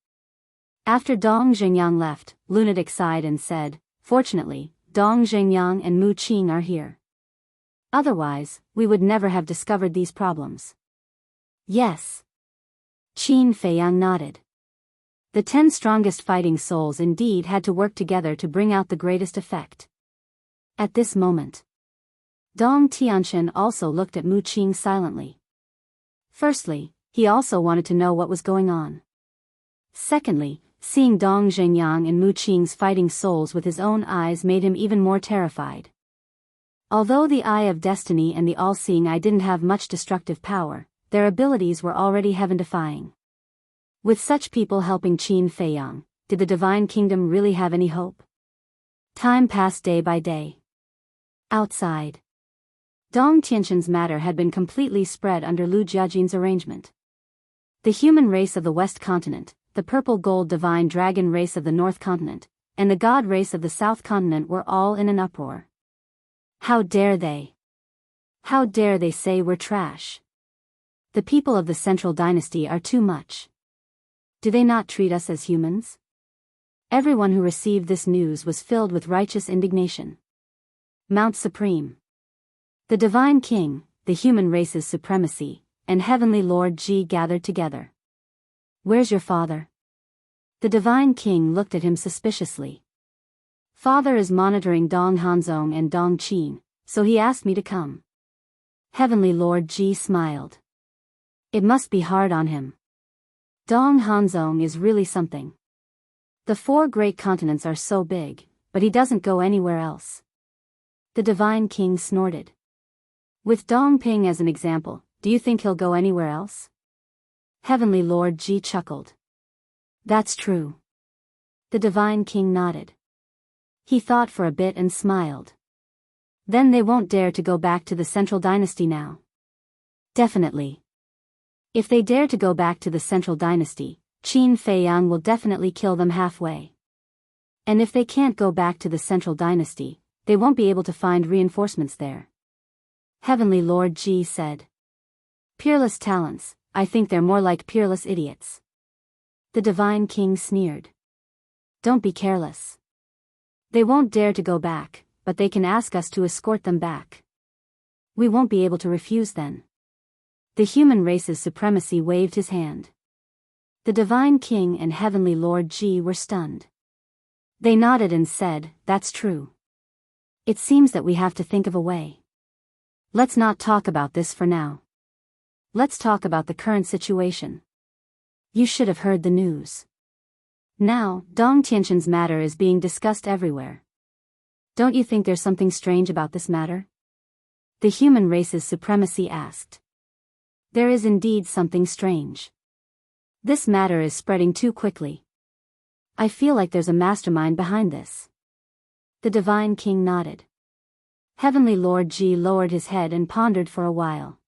After Dong Xingyang left, Lunatic sighed and said, "Fortunately, Dong Xingyang and Mu Qing are here. Otherwise, we would never have discovered these problems." "Yes." Qin Feiyang nodded. The 10 strongest fighting souls indeed had to work together to bring out the greatest effect. At this moment, Dong Tianxian also looked at Mu Qing silently. Firstly, he also wanted to know what was going on. Secondly, seeing Dong Xingyang and Mu Qing's fighting souls with his own eyes made him even more terrified. Although the Eye of Destiny and the All-Seeing Eye didn't have much destructive power, their abilities were already heaven-defying. With such people helping Qin Feiyang, did the Divine Kingdom really have any hope? Time passed day by day. Outside, Dong Tianxian's matter had been completely spread under Lu Jiajin's arrangement. The human race of the West Continent, the purple gold divine dragon race of the North Continent, and the god race of the South Continent were all in an uproar. How dare they? How dare they say we're trash? The people of the Central Dynasty are too much. Do they not treat us as humans? Everyone who received this news was filled with righteous indignation. Mount Supreme, the Divine King, the human race's supremacy, and Heavenly Lord Ji gathered together. "Where's your father?" The Divine King looked at him suspiciously. "Father is monitoring Dong Hanzong and Dong Qin, so he asked me to come." Heavenly Lord Ji smiled. It must be hard on him. Dong Hanzong is really something. The 4 great continents are so big, but he doesn't go anywhere else. The Divine King snorted. With Dong Ping as an example, do you think he'll go anywhere else? Heavenly Lord Ji chuckled. That's true. The Divine King nodded. He thought for a bit and smiled. Then they won't dare to go back to the Central Dynasty now. Definitely. If they dare to go back to the Central Dynasty, Qin Feiyang will definitely kill them halfway. And if they can't go back to the Central Dynasty, they won't be able to find reinforcements there. Heavenly Lord Ji said. Peerless talents, I think they're more like peerless idiots. The Divine King sneered. Don't be careless. They won't dare to go back, but they can ask us to escort them back. We won't be able to refuse then. The human race's supremacy waved his hand. The Divine King and Heavenly Lord Ji were stunned. They nodded and said, that's true. It seems that we have to think of a way. Let's not talk about this for now. Let's talk about the current situation. You should have heard the news. Now, Dong Tianxian's matter is being discussed everywhere. Don't you think there's something strange about this matter? The human race's supremacy asked. There is indeed something strange. This matter is spreading too quickly. I feel like there's a mastermind behind this. The Divine King nodded. Heavenly Lord Ji lowered his head and pondered for a while.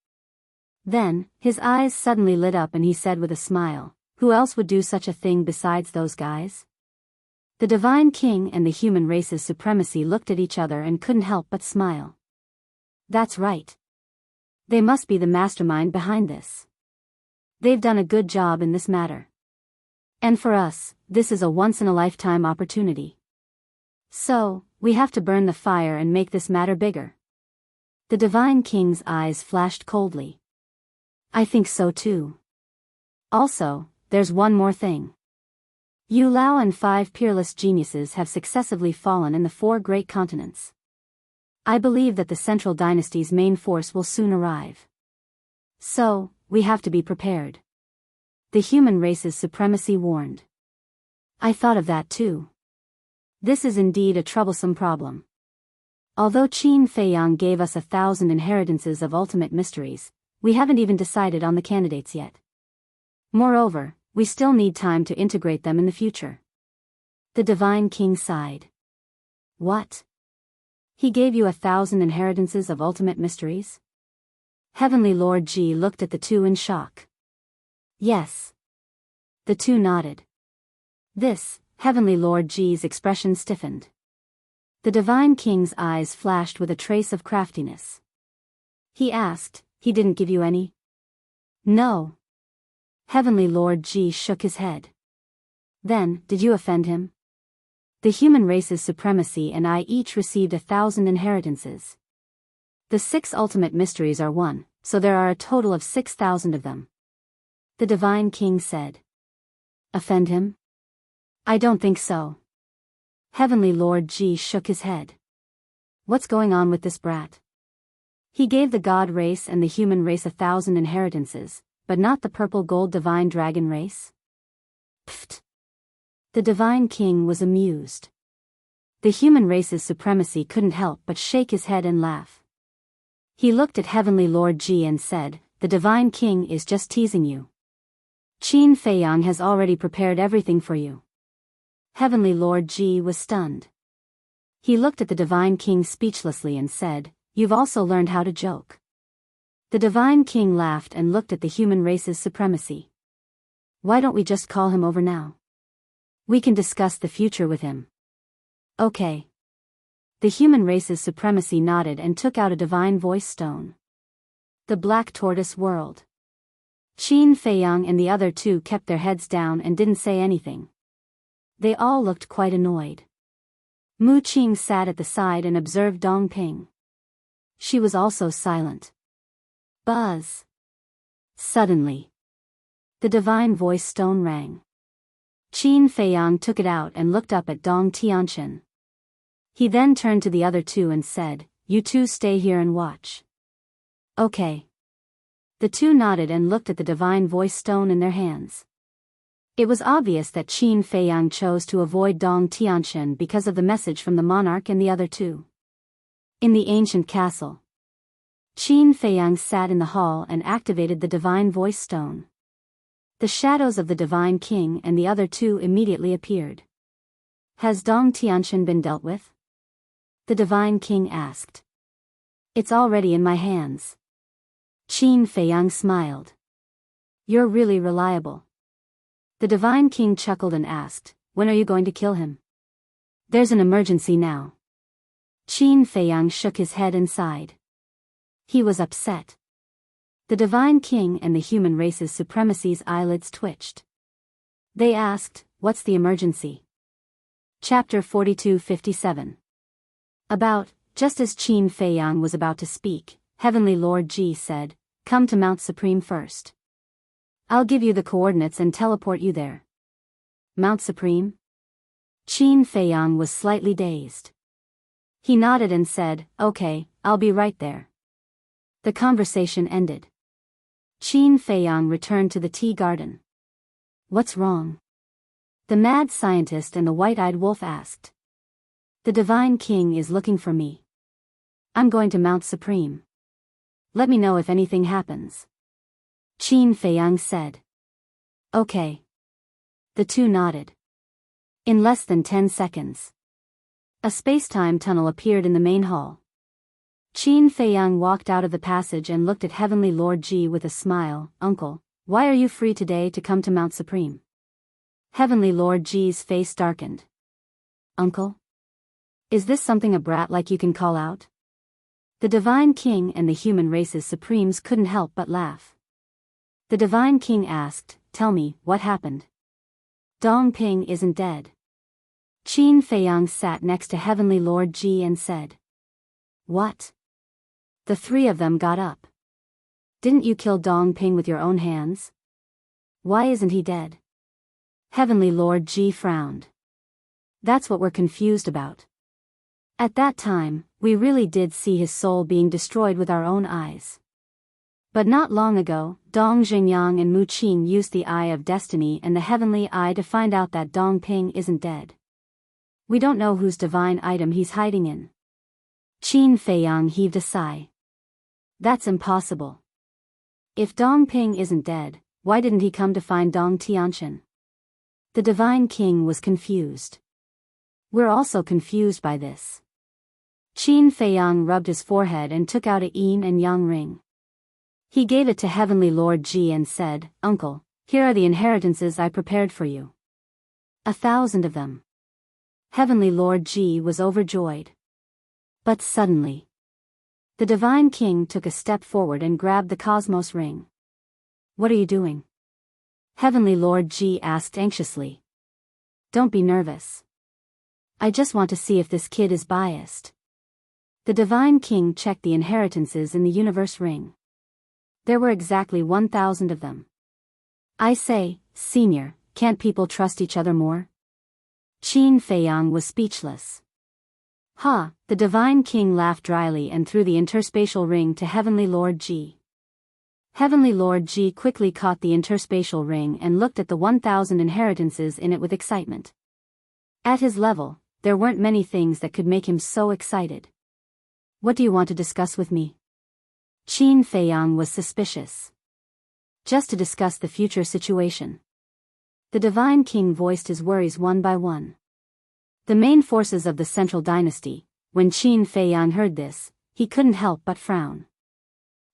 Then, his eyes suddenly lit up and he said with a smile, who else would do such a thing besides those guys? The Divine King and the human race's supremacy looked at each other and couldn't help but smile. That's right. They must be the mastermind behind this. They've done a good job in this matter. And for us, this is a once-in-a-lifetime opportunity. So, we have to burn the fire and make this matter bigger. The Divine King's eyes flashed coldly. I think so too. Also, there's one more thing. Yu Lao and 5 peerless geniuses have successively fallen in the 4 great continents. I believe that the Central Dynasty's main force will soon arrive. So, we have to be prepared. The human race's supremacy warned. I thought of that too. This is indeed a troublesome problem. Although Qin Feiyang gave us 1,000 inheritances of ultimate mysteries, we haven't even decided on the candidates yet. Moreover, we still need time to integrate them in the future. The Divine King sighed. What? He gave you 1,000 inheritances of ultimate mysteries? Heavenly Lord Ji looked at the two in shock. Yes. The two nodded. This, Heavenly Lord Ji's expression stiffened. The Divine King's eyes flashed with a trace of craftiness. He asked, he didn't give you any? No. Heavenly Lord Ji shook his head. Then, did you offend him? The human race's supremacy and I each received 1,000 inheritances. The 6 ultimate mysteries are 1, so there are a total of 6,000 of them. The Divine King said. Offend him? I don't think so. Heavenly Lord Ji shook his head. What's going on with this brat? He gave the God race and the human race 1,000 inheritances, but not the purple gold divine dragon race? Pfft. The Divine King was amused. The human race's supremacy couldn't help but shake his head and laugh. He looked at Heavenly Lord Ji and said, the Divine King is just teasing you. Qin Feiyang has already prepared everything for you. Heavenly Lord Ji was stunned. He looked at the Divine King speechlessly and said, you've also learned how to joke. The Divine King laughed and looked at the human race's supremacy. Why don't we just call him over now? We can discuss the future with him. Okay. The human race's supremacy nodded and took out a divine voice stone. The Black Tortoise whirled. Qin Feiyang and the other two kept their heads down and didn't say anything. They all looked quite annoyed. Mu Qing sat at the side and observed Dong Ping. She was also silent. Buzz. Suddenly, the divine voice stone rang. Qin Feiyang took it out and looked up at Dong Tianqian. He then turned to the other two and said, you two stay here and watch. Okay. The two nodded and looked at the divine voice stone in their hands. It was obvious that Qin Feiyang chose to avoid Dong Tianqian because of the message from the monarch and the other two. In the ancient castle, Qin Feiyang sat in the hall and activated the divine voice stone. The shadows of the Divine King and the other two immediately appeared. Has Dong Tianqian been dealt with? The Divine King asked. It's already in my hands. Qin Feiyang smiled. You're really reliable. The Divine King chuckled and asked, when are you going to kill him? There's an emergency now. Qin Feiyang shook his head and sighed. He was upset. The Divine King and the human race's supremacy's eyelids twitched. They asked, what's the emergency? Chapter 4257. Just as Qin Feiyang was about to speak, Heavenly Lord Ji said, come to Mount Supreme first. I'll give you the coordinates and teleport you there. Mount Supreme? Qin Feiyang was slightly dazed. He nodded and said, okay, I'll be right there. The conversation ended. Qin Feiyang returned to the tea garden. What's wrong? The mad scientist and the white-eyed wolf asked. The Divine King is looking for me. I'm going to Mount Supreme. Let me know if anything happens. Qin Feiyang said. Okay. The two nodded. In less than 10 seconds, a space-time tunnel appeared in the main hall. Qin Feiyang walked out of the passage and looked at Heavenly Lord Ji with a smile. Uncle, why are you free today to come to Mount Supreme? Heavenly Lord Ji's face darkened. Uncle? Is this something a brat like you can call out? The Divine King and the human race's supremes couldn't help but laugh. The Divine King asked, "Tell me, what happened?" "Dong Ping isn't dead." Qin Feiyang sat next to Heavenly Lord Ji and said. "What?" The three of them got up. "Didn't you kill Dong Ping with your own hands? Why isn't he dead?" Heavenly Lord Ji frowned. "That's what we're confused about. At that time, we really did see his soul being destroyed with our own eyes. But not long ago, Dong Xingyang and Mu Qing used the Eye of Destiny and the Heavenly Eye to find out that Dong Ping isn't dead. We don't know whose divine item he's hiding in." Qin Feiyang heaved a sigh. "That's impossible. If Dong Ping isn't dead, why didn't he come to find Dong Tianqian?" The Divine King was confused. "We're also confused by this." Qin Feiyang rubbed his forehead and took out a yin and yang ring. He gave it to Heavenly Lord Ji and said, "Uncle, here are the inheritances I prepared for you. 1,000 of them." Heavenly Lord Ji was overjoyed. But suddenly, the Divine King took a step forward and grabbed the Cosmos ring. "What are you doing?" Heavenly Lord Ji asked anxiously. "Don't be nervous. I just want to see if this kid is biased." The Divine King checked the inheritances in the universe ring. There were exactly 1,000 of them. "I say, Senior, can't people trust each other more?" Qin Feiyang was speechless. "Ha!" The Divine King laughed dryly and threw the interspatial ring to Heavenly Lord Ji. Heavenly Lord Ji quickly caught the interspatial ring and looked at the 1,000 inheritances in it with excitement. At his level, there weren't many things that could make him so excited. "What do you want to discuss with me?" Qin Feiyang was suspicious. "Just to discuss the future situation." The Divine King voiced his worries one by one. The main forces of the Central Dynasty. When Qin Feiyang heard this, he couldn't help but frown.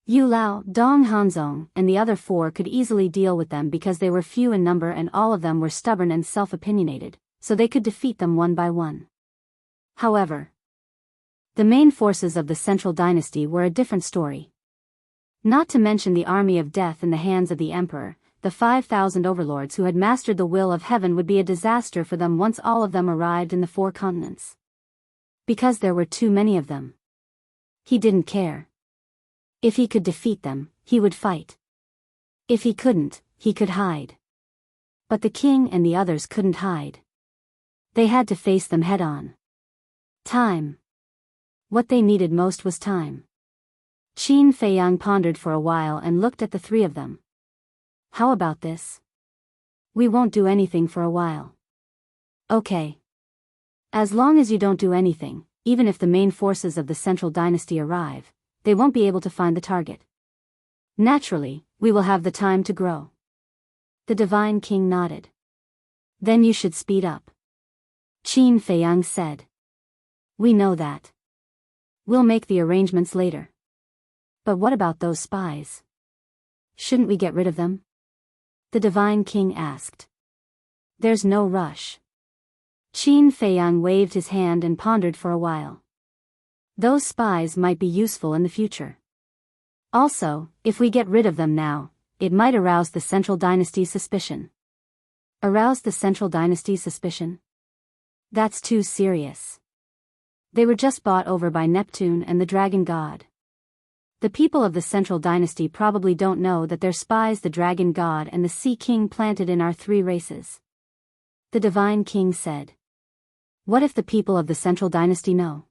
Yu Lao, Dong Hanzong, and the other four could easily deal with them because they were few in number and all of them were stubborn and self-opinionated, so they could defeat them one by one. However, the main forces of the Central Dynasty were a different story. Not to mention the army of death in the hands of the Emperor, the 5,000 overlords who had mastered the will of heaven would be a disaster for them once all of them arrived in the 4 continents. Because there were too many of them. He didn't care. If he could defeat them, he would fight. If he couldn't, he could hide. But the king and the others couldn't hide. They had to face them head-on. Time. What they needed most was time. Qin Feiyang pondered for a while and looked at the three of them. "How about this? We won't do anything for a while." "Okay. As long as you don't do anything, even if the main forces of the Central Dynasty arrive, they won't be able to find the target. Naturally, we will have the time to grow." The Divine King nodded. "Then you should speed up." Qin Feiyang said. "We know that. We'll make the arrangements later." "But what about those spies? Shouldn't we get rid of them?" The Divine King asked. "There's no rush." Qin Feiyang waved his hand and pondered for a while. "Those spies might be useful in the future. Also, if we get rid of them now, it might arouse the Central Dynasty's suspicion." "Arouse the Central Dynasty's suspicion? That's too serious. They were just bought over by Neptune and the Dragon God. The people of the Central Dynasty probably don't know that they're spies the Dragon God and the Sea King planted in our 3 races." The Divine King said. "What if the people of the Central Dynasty know?"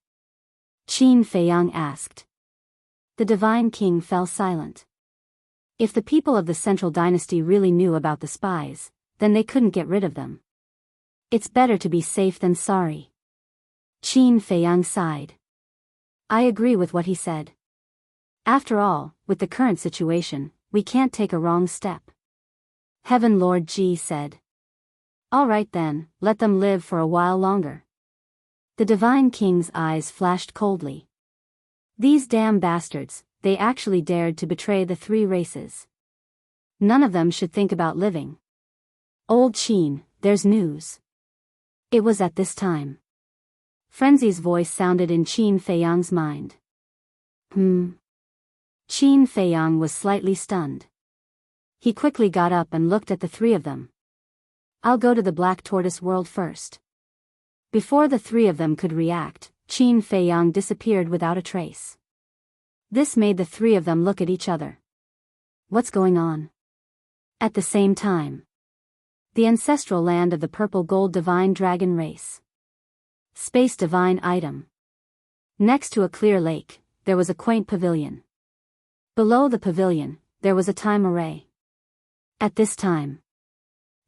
Qin Feiyang asked. The Divine King fell silent. If the people of the Central Dynasty really knew about the spies, then they couldn't get rid of them. It's better to be safe than sorry. Qin Feiyang sighed. "I agree with what he said. After all, with the current situation, we can't take a wrong step." Heaven Lord Ji said. "All right then, let them live for a while longer." The Divine King's eyes flashed coldly. These damn bastards, they actually dared to betray the 3 races. None of them should think about living. "Old Qin, there's news." It was at this time. Frenzy's voice sounded in Qin Feiyang's mind. Qin Feiyang was slightly stunned. He quickly got up and looked at the three of them. I'll go to the Black Tortoise world first. Before the three of them could react, Qin Feiyang disappeared without a trace. This made the three of them look at each other. What's going on? At the same time, the ancestral land of the purple gold divine dragon race. Space divine item. Next to a clear lake, there was a quaint pavilion. Below the pavilion, there was a time array. At this time,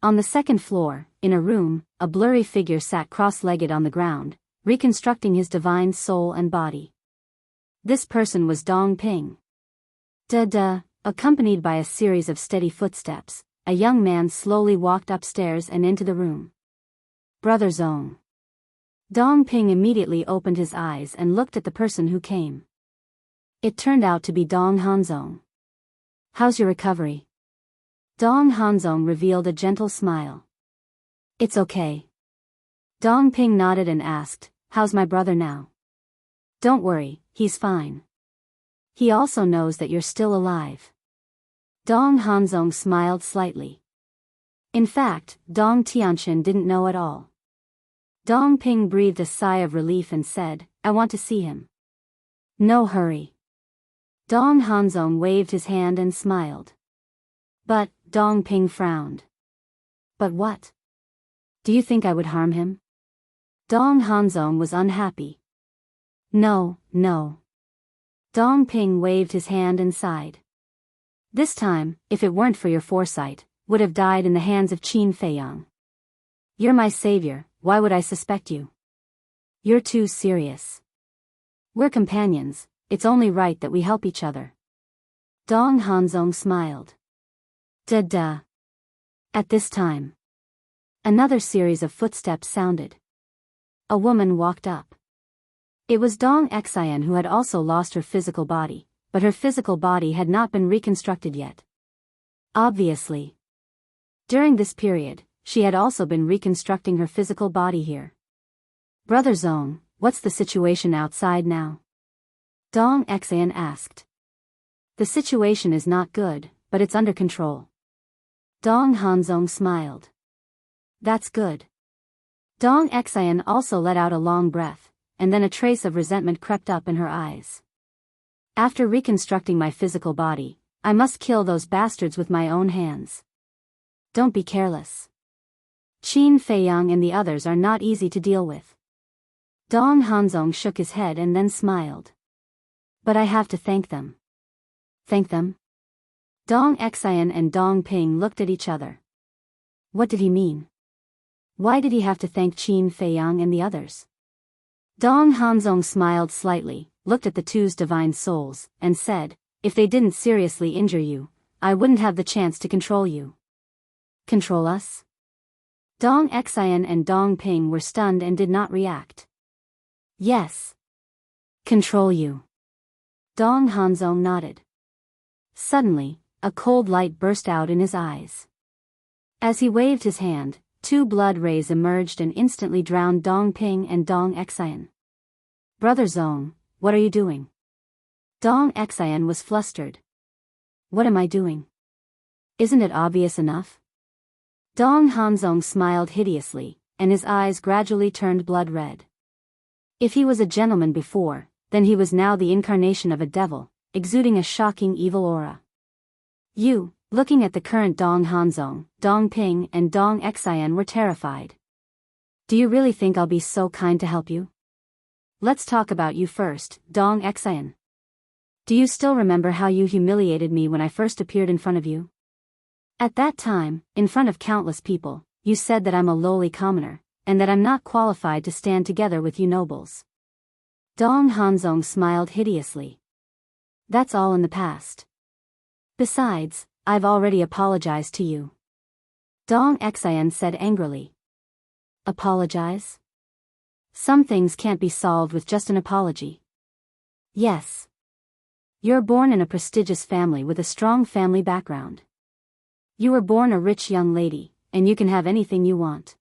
on the second floor, in a room, a blurry figure sat cross-legged on the ground, reconstructing his divine soul and body. This person was Dong Ping. Accompanied by a series of steady footsteps, a young man slowly walked upstairs and into the room. Brother Zong. Dong Ping immediately opened his eyes and looked at the person who came. It turned out to be Dong Hanzong. How's your recovery? Dong Hanzong revealed a gentle smile. It's okay. Dong Ping nodded and asked, how's my brother now? Don't worry, he's fine. He also knows that you're still alive. Dong Hanzong smiled slightly. In fact, Dong Tianqian didn't know at all. Dong Ping breathed a sigh of relief and said, I want to see him. No hurry. Dong Hanzong waved his hand and smiled. But, Dong Ping frowned. But what? Do you think I would harm him? Dong Hanzong was unhappy. No. Dong Ping waved his hand and sighed. This time, if it weren't for your foresight, would have died in the hands of Qin Feiyang. You're my savior, why would I suspect you? You're too serious. We're companions, it's only right that we help each other. Dong Hanzong smiled. At this time, another series of footsteps sounded. A woman walked up. It was Dong Xian, who had also lost her physical body, but her physical body had not been reconstructed yet. Obviously. During this period, she had also been reconstructing her physical body here. Brother Zong, what's the situation outside now? Dong Xian asked. The situation is not good, but it's under control. Dong Hanzong smiled. That's good. Dong Xian also let out a long breath, and then a trace of resentment crept up in her eyes. After reconstructing my physical body, I must kill those bastards with my own hands. Don't be careless. Qin Feiyang and the others are not easy to deal with. Dong Hanzong shook his head and then smiled. But I have to thank them. Thank them? Dong Xian and Dong Ping looked at each other. What did he mean? Why did he have to thank Qin Feiyang and the others? Dong Hanzong smiled slightly, looked at the two's divine souls, and said, if they didn't seriously injure you, I wouldn't have the chance to control you. Control us? Dong Xian and Dong Ping were stunned and did not react. Yes. Control you. Dong Hanzong nodded. Suddenly, a cold light burst out in his eyes. As he waved his hand, two blood rays emerged and instantly drowned Dong Ping and Dong Xian. Brother Zong, what are you doing? Dong Xian was flustered. What am I doing? Isn't it obvious enough? Dong Hanzong smiled hideously, and his eyes gradually turned blood red. If he was a gentleman before, then he was now the incarnation of a devil, exuding a shocking evil aura. You, looking at the current Dong Hanzong, Dong Ping and Dong Xian were terrified. Do you really think I'll be so kind to help you? Let's talk about you first, Dong Xian. Do you still remember how you humiliated me when I first appeared in front of you? At that time, in front of countless people, you said that I'm a lowly commoner, and that I'm not qualified to stand together with you nobles. Dong Hanzong smiled hideously. That's all in the past. Besides, I've already apologized to you. Dong Xian said angrily. Apologize? Some things can't be solved with just an apology. Yes. You're born in a prestigious family with a strong family background. You were born a rich young lady, and you can have anything you want.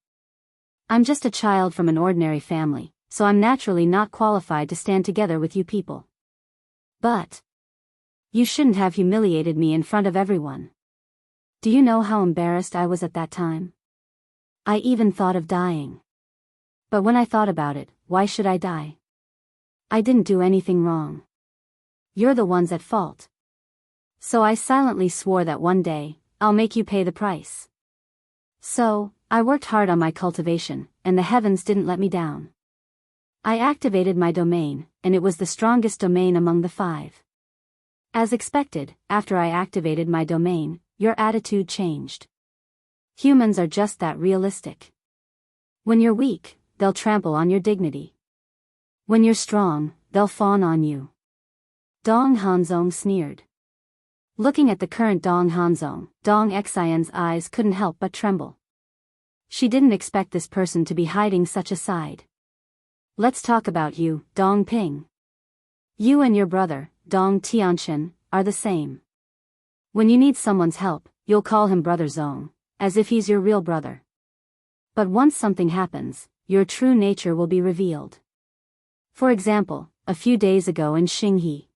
I'm just a child from an ordinary family, so I'm naturally not qualified to stand together with you people. But you shouldn't have humiliated me in front of everyone. Do you know how embarrassed I was at that time? I even thought of dying. But when I thought about it, why should I die? I didn't do anything wrong. You're the ones at fault. So I silently swore that one day, I'll make you pay the price. So, I worked hard on my cultivation, and the heavens didn't let me down. I activated my domain, and it was the strongest domain among the 5. As expected, after I activated my domain, your attitude changed. Humans are just that realistic. When you're weak, they'll trample on your dignity. When you're strong, they'll fawn on you. Dong Hanzong sneered. Looking at the current Dong Hanzong, Dong Xian's eyes couldn't help but tremble. She didn't expect this person to be hiding such a side. Let's talk about you, Dong Ping. You and your brother, Dong Tianchen, are the same. When you need someone's help, you'll call him Brother Zong, as if he's your real brother. But once something happens, your true nature will be revealed. For example, a few days ago in Xinghe,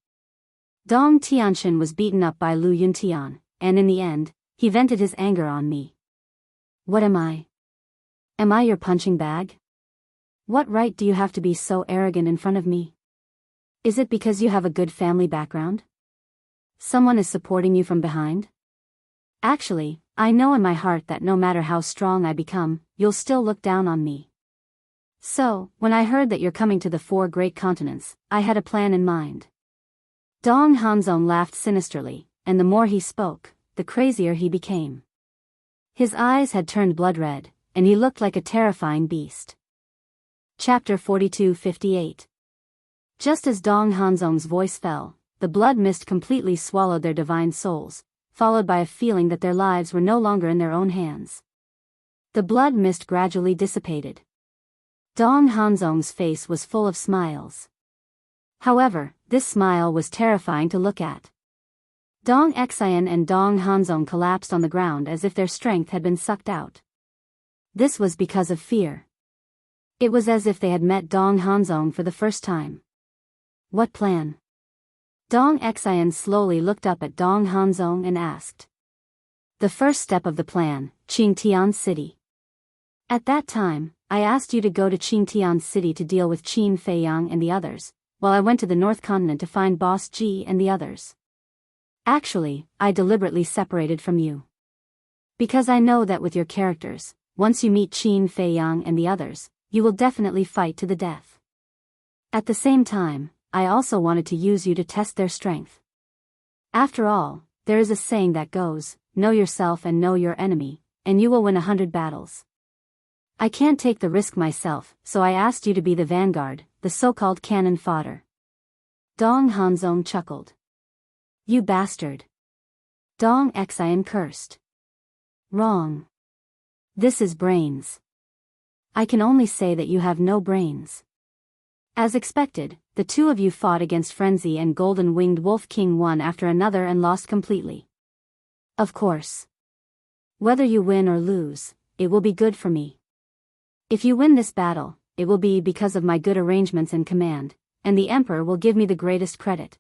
Dong Tianchen was beaten up by Lu Yuntian, and in the end, he vented his anger on me. What am I? Am I your punching bag? What right do you have to be so arrogant in front of me? Is it because you have a good family background? Someone is supporting you from behind? Actually, I know in my heart that no matter how strong I become, you'll still look down on me. So, when I heard that you're coming to the 4 great continents, I had a plan in mind. Dong Hanzong laughed sinisterly, and the more he spoke, the crazier he became. His eyes had turned blood red, and he looked like a terrifying beast. Chapter 42:58. Just as Dong Hanzong's voice fell, the blood mist completely swallowed their divine souls, followed by a feeling that their lives were no longer in their own hands. The blood mist gradually dissipated. Dong Hanzong's face was full of smiles. However, this smile was terrifying to look at. Dong Xian and Dong Hanzong collapsed on the ground as if their strength had been sucked out. This was because of fear. It was as if they had met Dong Hanzong for the first time. What plan? Dong Xian slowly looked up at Dong Hanzong and asked. The first step of the plan, Qingtian City. At that time, I asked you to go to Qingtian City to deal with Qin Feiyang and the others, while I went to the North Continent to find Boss Ji and the others. Actually, I deliberately separated from you. Because I know that with your characters, once you meet Qin Feiyang and the others, you will definitely fight to the death. At the same time, I also wanted to use you to test their strength. After all, there is a saying that goes, know yourself and know your enemy, and you will win 100 battles. I can't take the risk myself, so I asked you to be the vanguard, the so-called cannon fodder. Dong Hanzong chuckled. You bastard. Dong Xian cursed. Wrong. This is brains. I can only say that you have no brains. As expected, the 2 of you fought against Frenzy and Golden-Winged Wolf King one after another and lost completely. Of course. Whether you win or lose, it will be good for me. If you win this battle, it will be because of my good arrangements and command, and the Emperor will give me the greatest credit.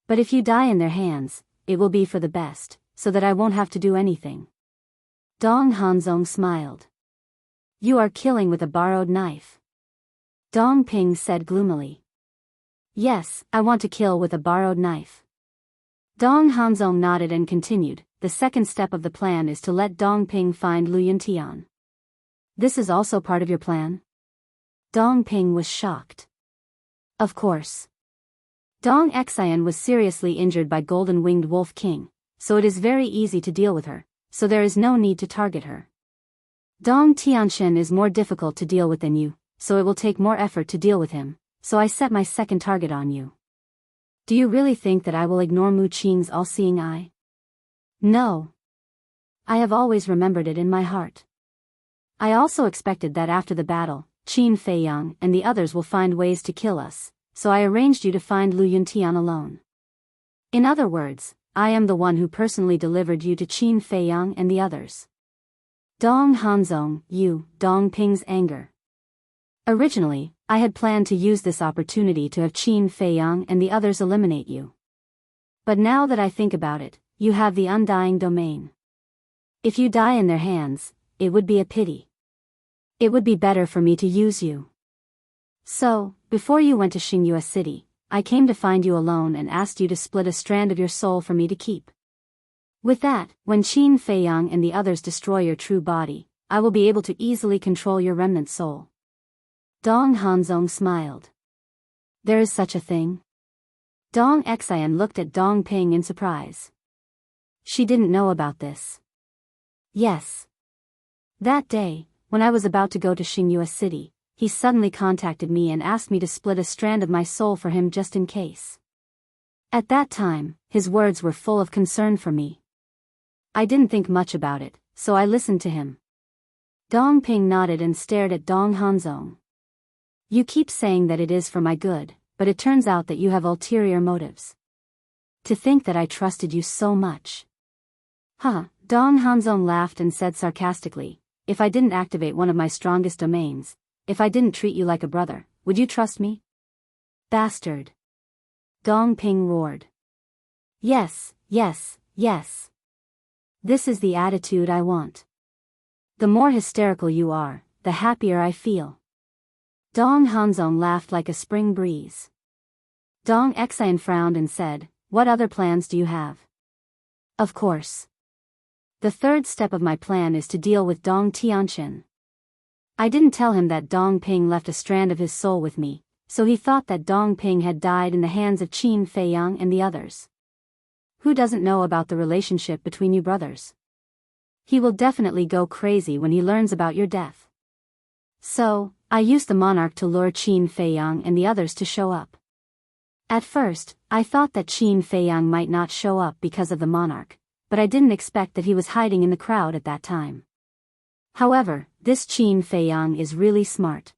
But if you die in their hands, it will be for the best, so that I won't have to do anything. Dong Hanzong smiled. You are killing with a borrowed knife. Dong Ping said gloomily. Yes, I want to kill with a borrowed knife. Dong Hanzong nodded and continued, the second step of the plan is to let Dong Ping find Lu Yuntian. This is also part of your plan? Dong Ping was shocked. Of course. Dong Xian was seriously injured by Golden-Winged Wolf King, so it is very easy to deal with her, so there is no need to target her. Dong Tianchen is more difficult to deal with than you, so it will take more effort to deal with him, so I set my second target on you. Do you really think that I will ignore Mu Qing's all-seeing eye? No. I have always remembered it in my heart. I also expected that after the battle, Qin Feiyang and the others will find ways to kill us, so I arranged you to find Lu Yuntian alone. In other words, I am the one who personally delivered you to Qin Feiyang and the others. Dong Hanzong, you, Dong Ping's anger. Originally, I had planned to use this opportunity to have Qin Feiyang and the others eliminate you. But now that I think about it, you have the undying domain. If you die in their hands, it would be a pity. It would be better for me to use you. So, before you went to Xingyue City, I came to find you alone and asked you to split a strand of your soul for me to keep. With that, when Qin Feiyang and the others destroy your true body, I will be able to easily control your remnant soul. Dong Hanzong smiled. There is such a thing? Dong Xian looked at Dong Ping in surprise. She didn't know about this. Yes. That day, when I was about to go to Xingyue City, he suddenly contacted me and asked me to split a strand of my soul for him just in case. At that time, his words were full of concern for me. I didn't think much about it, so I listened to him. Dong Ping nodded and stared at Dong Hanzong. You keep saying that it is for my good, but it turns out that you have ulterior motives. To think that I trusted you so much. Huh, Dong Hanzong laughed and said sarcastically, if I didn't activate one of my strongest domains, if I didn't treat you like a brother, would you trust me? Bastard. Dong Ping roared. Yes, yes, yes. This is the attitude I want. The more hysterical you are, the happier I feel. Dong Hanzong laughed like a spring breeze. Dong Xian frowned and said, what other plans do you have? Of course. The third step of my plan is to deal with Dong Tianqian. I didn't tell him that Dong Ping left a strand of his soul with me, so he thought that Dong Ping had died in the hands of Qin Feiyang and the others. Who doesn't know about the relationship between you brothers? He will definitely go crazy when he learns about your death. So, I used the monarch to lure Qin Feiyang and the others to show up. At first, I thought that Qin Feiyang might not show up because of the monarch, but I didn't expect that he was hiding in the crowd at that time. However, this Qin Feiyang is really smart.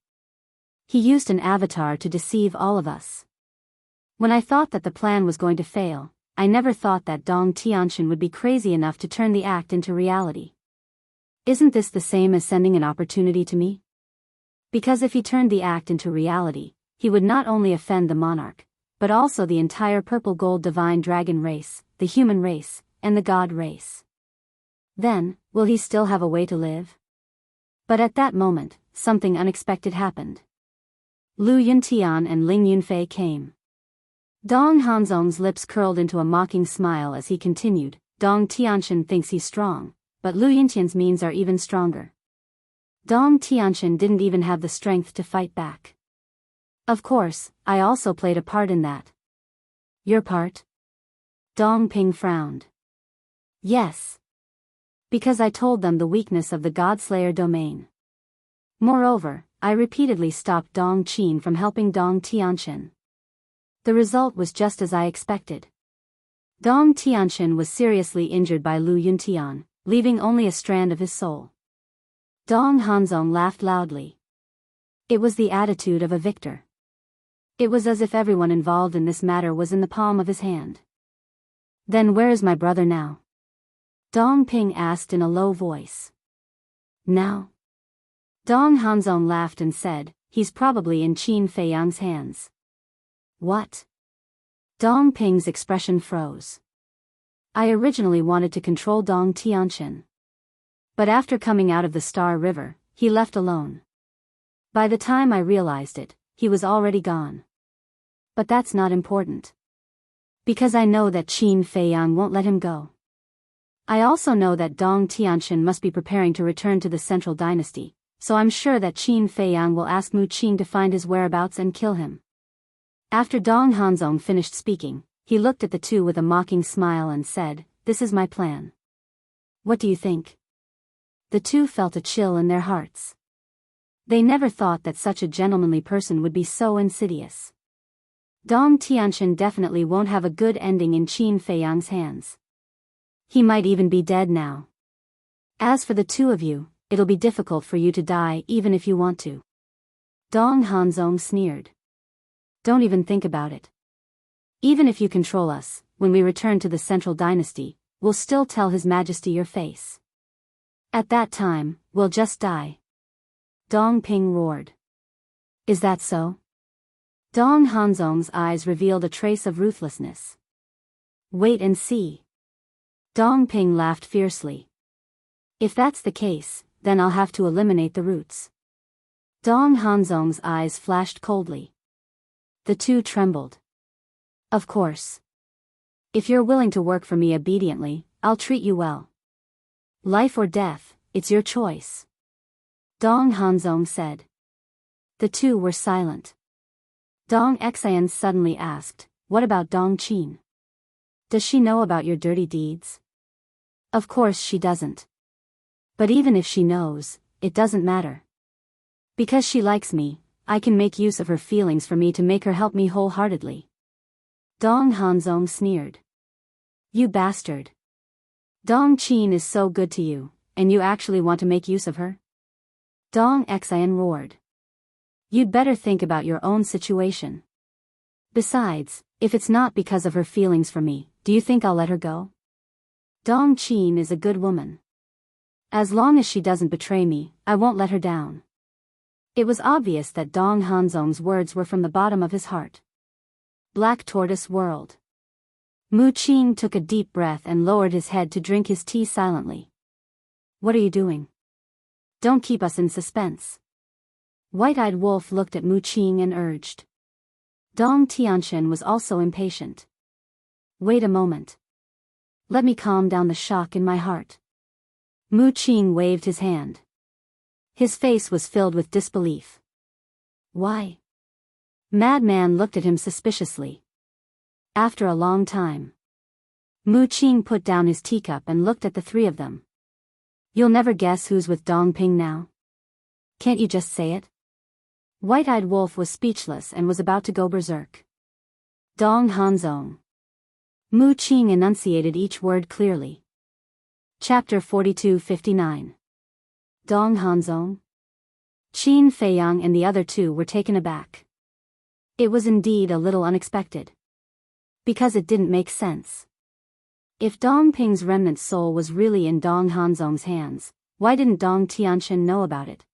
He used an avatar to deceive all of us. When I thought that the plan was going to fail, I never thought that Dong Tianqian would be crazy enough to turn the act into reality. Isn't this the same as sending an opportunity to me? Because if he turned the act into reality, he would not only offend the monarch, but also the entire purple gold divine dragon race, the human race, and the god race. Then, will he still have a way to live? But at that moment, something unexpected happened. Lu Yuntian and Ling Yunfei came. Dong Hanzong's lips curled into a mocking smile as he continued, Dong Tianqian thinks he's strong, but Lu Yuntian's means are even stronger. Dong Tianqian didn't even have the strength to fight back. Of course, I also played a part in that. Your part? Dong Ping frowned. Yes. Because I told them the weakness of the Godslayer domain. Moreover, I repeatedly stopped Dong Qin from helping Dong Tianqian. The result was just as I expected. Dong Tianqian was seriously injured by Lu Yuntian, leaving only a strand of his soul. Dong Hanzong laughed loudly. It was the attitude of a victor. It was as if everyone involved in this matter was in the palm of his hand. Then where is my brother now? Dong Ping asked in a low voice. Now? Dong Hanzong laughed and said, he's probably in Qin Feiyang's hands. What? Dong Ping's expression froze. I originally wanted to control Dong Tianqian. But after coming out of the Star River, he left alone. By the time I realized it, he was already gone. But that's not important. Because I know that Qin Feiyang won't let him go. I also know that Dong Tianqian must be preparing to return to the Central Dynasty, so I'm sure that Qin Feiyang will ask Mu Qing to find his whereabouts and kill him. After Dong Hanzong finished speaking, he looked at the two with a mocking smile and said, this is my plan. What do you think? The two felt a chill in their hearts. They never thought that such a gentlemanly person would be so insidious. Dong Tianqian definitely won't have a good ending in Qin Feiyang's hands. He might even be dead now. As for the two of you, it'll be difficult for you to die even if you want to. Dong Hanzong sneered. Don't even think about it. Even if you control us, when we return to the Central Dynasty, we'll still tell His Majesty your face. At that time, we'll just die. Dong Ping roared. Is that so? Dong Hanzong's eyes revealed a trace of ruthlessness. Wait and see. Dong Ping laughed fiercely. If that's the case, then I'll have to eliminate the roots. Dong Hanzong's eyes flashed coldly. The two trembled. Of course. If you're willing to work for me obediently, I'll treat you well. Life or death, it's your choice. Dong Hanzong said. The two were silent. Dong Xian suddenly asked, what about Dong Qin? Does she know about your dirty deeds? Of course she doesn't. But even if she knows, it doesn't matter. Because she likes me, I can make use of her feelings for me to make her help me wholeheartedly. Dong Hanzong sneered. You bastard. Dong Qin is so good to you, and you actually want to make use of her? Dong Xian roared. You'd better think about your own situation. Besides, if it's not because of her feelings for me, do you think I'll let her go? Dong Qin is a good woman. As long as she doesn't betray me, I won't let her down. It was obvious that Dong Hanzong's words were from the bottom of his heart. Black Tortoise whirled. Mu Qing took a deep breath and lowered his head to drink his tea silently. What are you doing? Don't keep us in suspense. White-eyed Wolf looked at Mu Qing and urged. Dong Tianqian was also impatient. Wait a moment. Let me calm down the shock in my heart. Mu Qing waved his hand. His face was filled with disbelief. Why? Madman looked at him suspiciously. After a long time, Mu Qing put down his teacup and looked at the three of them. You'll never guess who's with Dong Ping now? Can't you just say it? White-eyed Wolf was speechless and was about to go berserk. Dong Hanzong. Mu Qing enunciated each word clearly. Chapter 42-59. Dong Hanzong. Qin Feiyang and the other two were taken aback. It was indeed a little unexpected. Because it didn't make sense. If Dong Ping's remnant soul was really in Dong Hanzong's hands, why didn't Dong Tianqian know about it?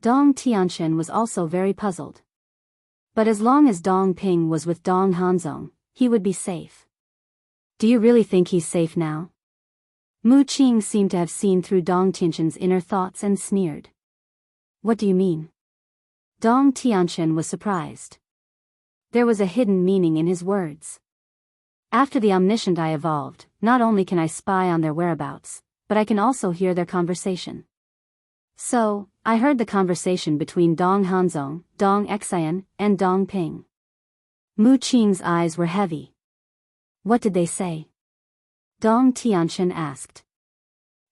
Dong Tianqian was also very puzzled. But as long as Dong Ping was with Dong Hanzong, he would be safe. Do you really think he's safe now? Mu Qing seemed to have seen through Dong Tianqian's inner thoughts and sneered. What do you mean? Dong Tianqian was surprised. There was a hidden meaning in his words. After the omniscient I evolved, not only can I spy on their whereabouts, but I can also hear their conversation. So, I heard the conversation between Dong Hanzong, Dong Xian, and Dong Ping. Mu Qing's eyes were heavy. What did they say? Dong Tianqian asked.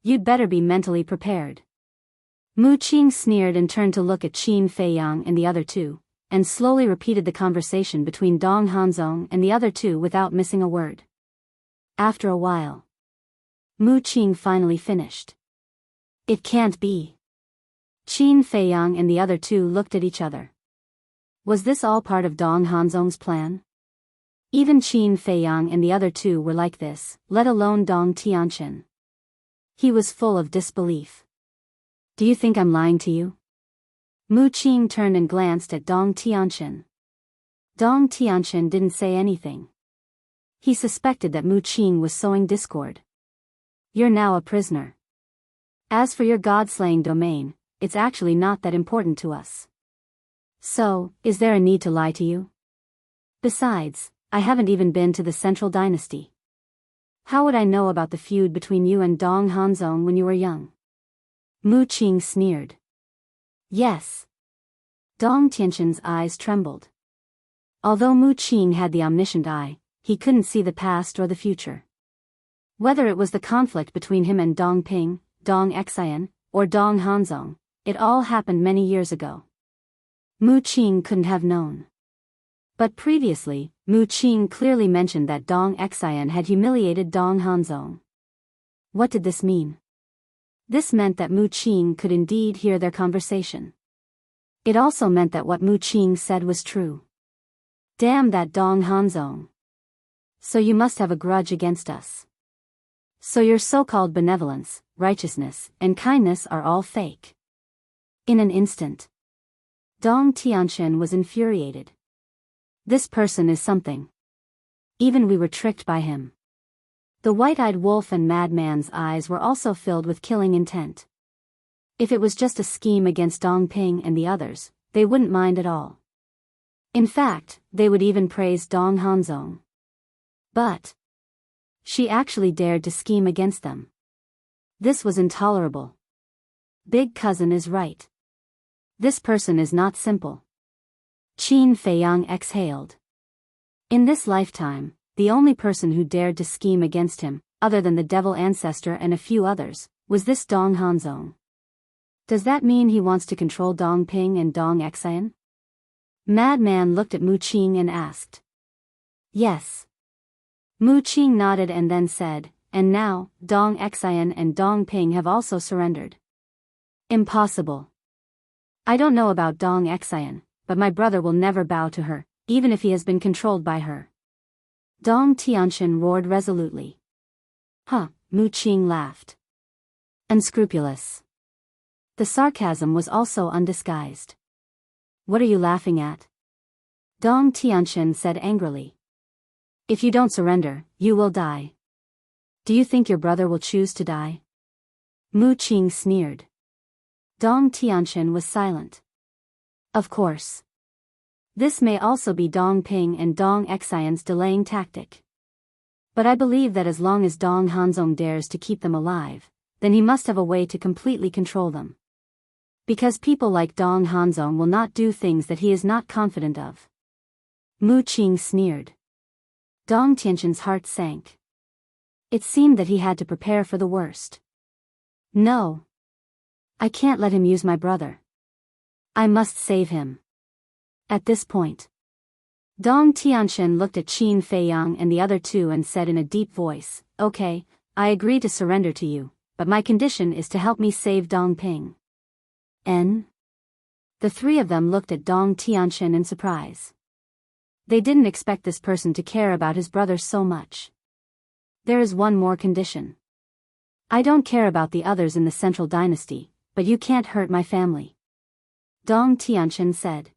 You'd better be mentally prepared. Mu Qing sneered and turned to look at Qin Feiyang and the other two, and slowly repeated the conversation between Dong Hanzong and the other two without missing a word. After a while, Mu Qing finally finished. It can't be. Qin Feiyang and the other two looked at each other. Was this all part of Dong Hanzong's plan? Even Qin Feiyang and the other two were like this, let alone Dong Tianqian. He was full of disbelief. Do you think I'm lying to you? Mu Qing turned and glanced at Dong Tianqian. Dong Tianqian didn't say anything. He suspected that Mu Qing was sowing discord. You're now a prisoner. As for your god-slaying domain, it's actually not that important to us. So, is there a need to lie to you? Besides, I haven't even been to the Central Dynasty. How would I know about the feud between you and Dong Hanzong when you were young? Mu Qing sneered. Yes. Dong Tianqian's eyes trembled. Although Mu Qing had the omniscient eye, he couldn't see the past or the future. Whether it was the conflict between him and Dong Ping, Dong Xian, or Dong Hanzong, it all happened many years ago. Mu Qing couldn't have known. But previously, Mu Qing clearly mentioned that Dong Xian had humiliated Dong Hanzong. What did this mean? This meant that Mu Qing could indeed hear their conversation. It also meant that what Mu Qing said was true. Damn that Dong Hanzong. So you must have a grudge against us. So your so-called benevolence, righteousness, and kindness are all fake. In an instant, Dong Tianxian was infuriated. This person is something. Even we were tricked by him. The white-eyed wolf and madman's eyes were also filled with killing intent. If it was just a scheme against Dong Ping and the others, they wouldn't mind at all. In fact, they would even praise Dong Hanzong. But she actually dared to scheme against them. This was intolerable. Big cousin is right. This person is not simple. Qin Feiyang exhaled. In this lifetime, the only person who dared to scheme against him, other than the devil ancestor and a few others, was this Dong Hanzong. Does that mean he wants to control Dong Ping and Dong Xian? Madman looked at Mu Qing and asked. Yes. Mu Qing nodded and then said, and now, Dong Xian and Dong Ping have also surrendered. Impossible. I don't know about Dong Xian, but my brother will never bow to her, even if he has been controlled by her. Dong Tianxian roared resolutely. Huh, Mu Qing laughed. Unscrupulous. The sarcasm was also undisguised. What are you laughing at? Dong Tianxian said angrily. If you don't surrender, you will die. Do you think your brother will choose to die? Mu Qing sneered. Dong Tianxian was silent. Of course. This may also be Dong Ping and Dong Xian's delaying tactic. But I believe that as long as Dong Hanzong dares to keep them alive, then he must have a way to completely control them. Because people like Dong Hanzong will not do things that he is not confident of. Mu Qing sneered. Dong Tianxian's heart sank. It seemed that he had to prepare for the worst. No. I can't let him use my brother. I must save him. At this point, Dong Tianxian looked at Qin Feiyang and the other two and said in a deep voice, Okay, I agree to surrender to you, but my condition is to help me save Dong Ping. The three of them looked at Dong Tianxian in surprise. They didn't expect this person to care about his brother so much. There is one more condition. I don't care about the others in the Central Dynasty, but you can't hurt my family. Dong Tianxian said.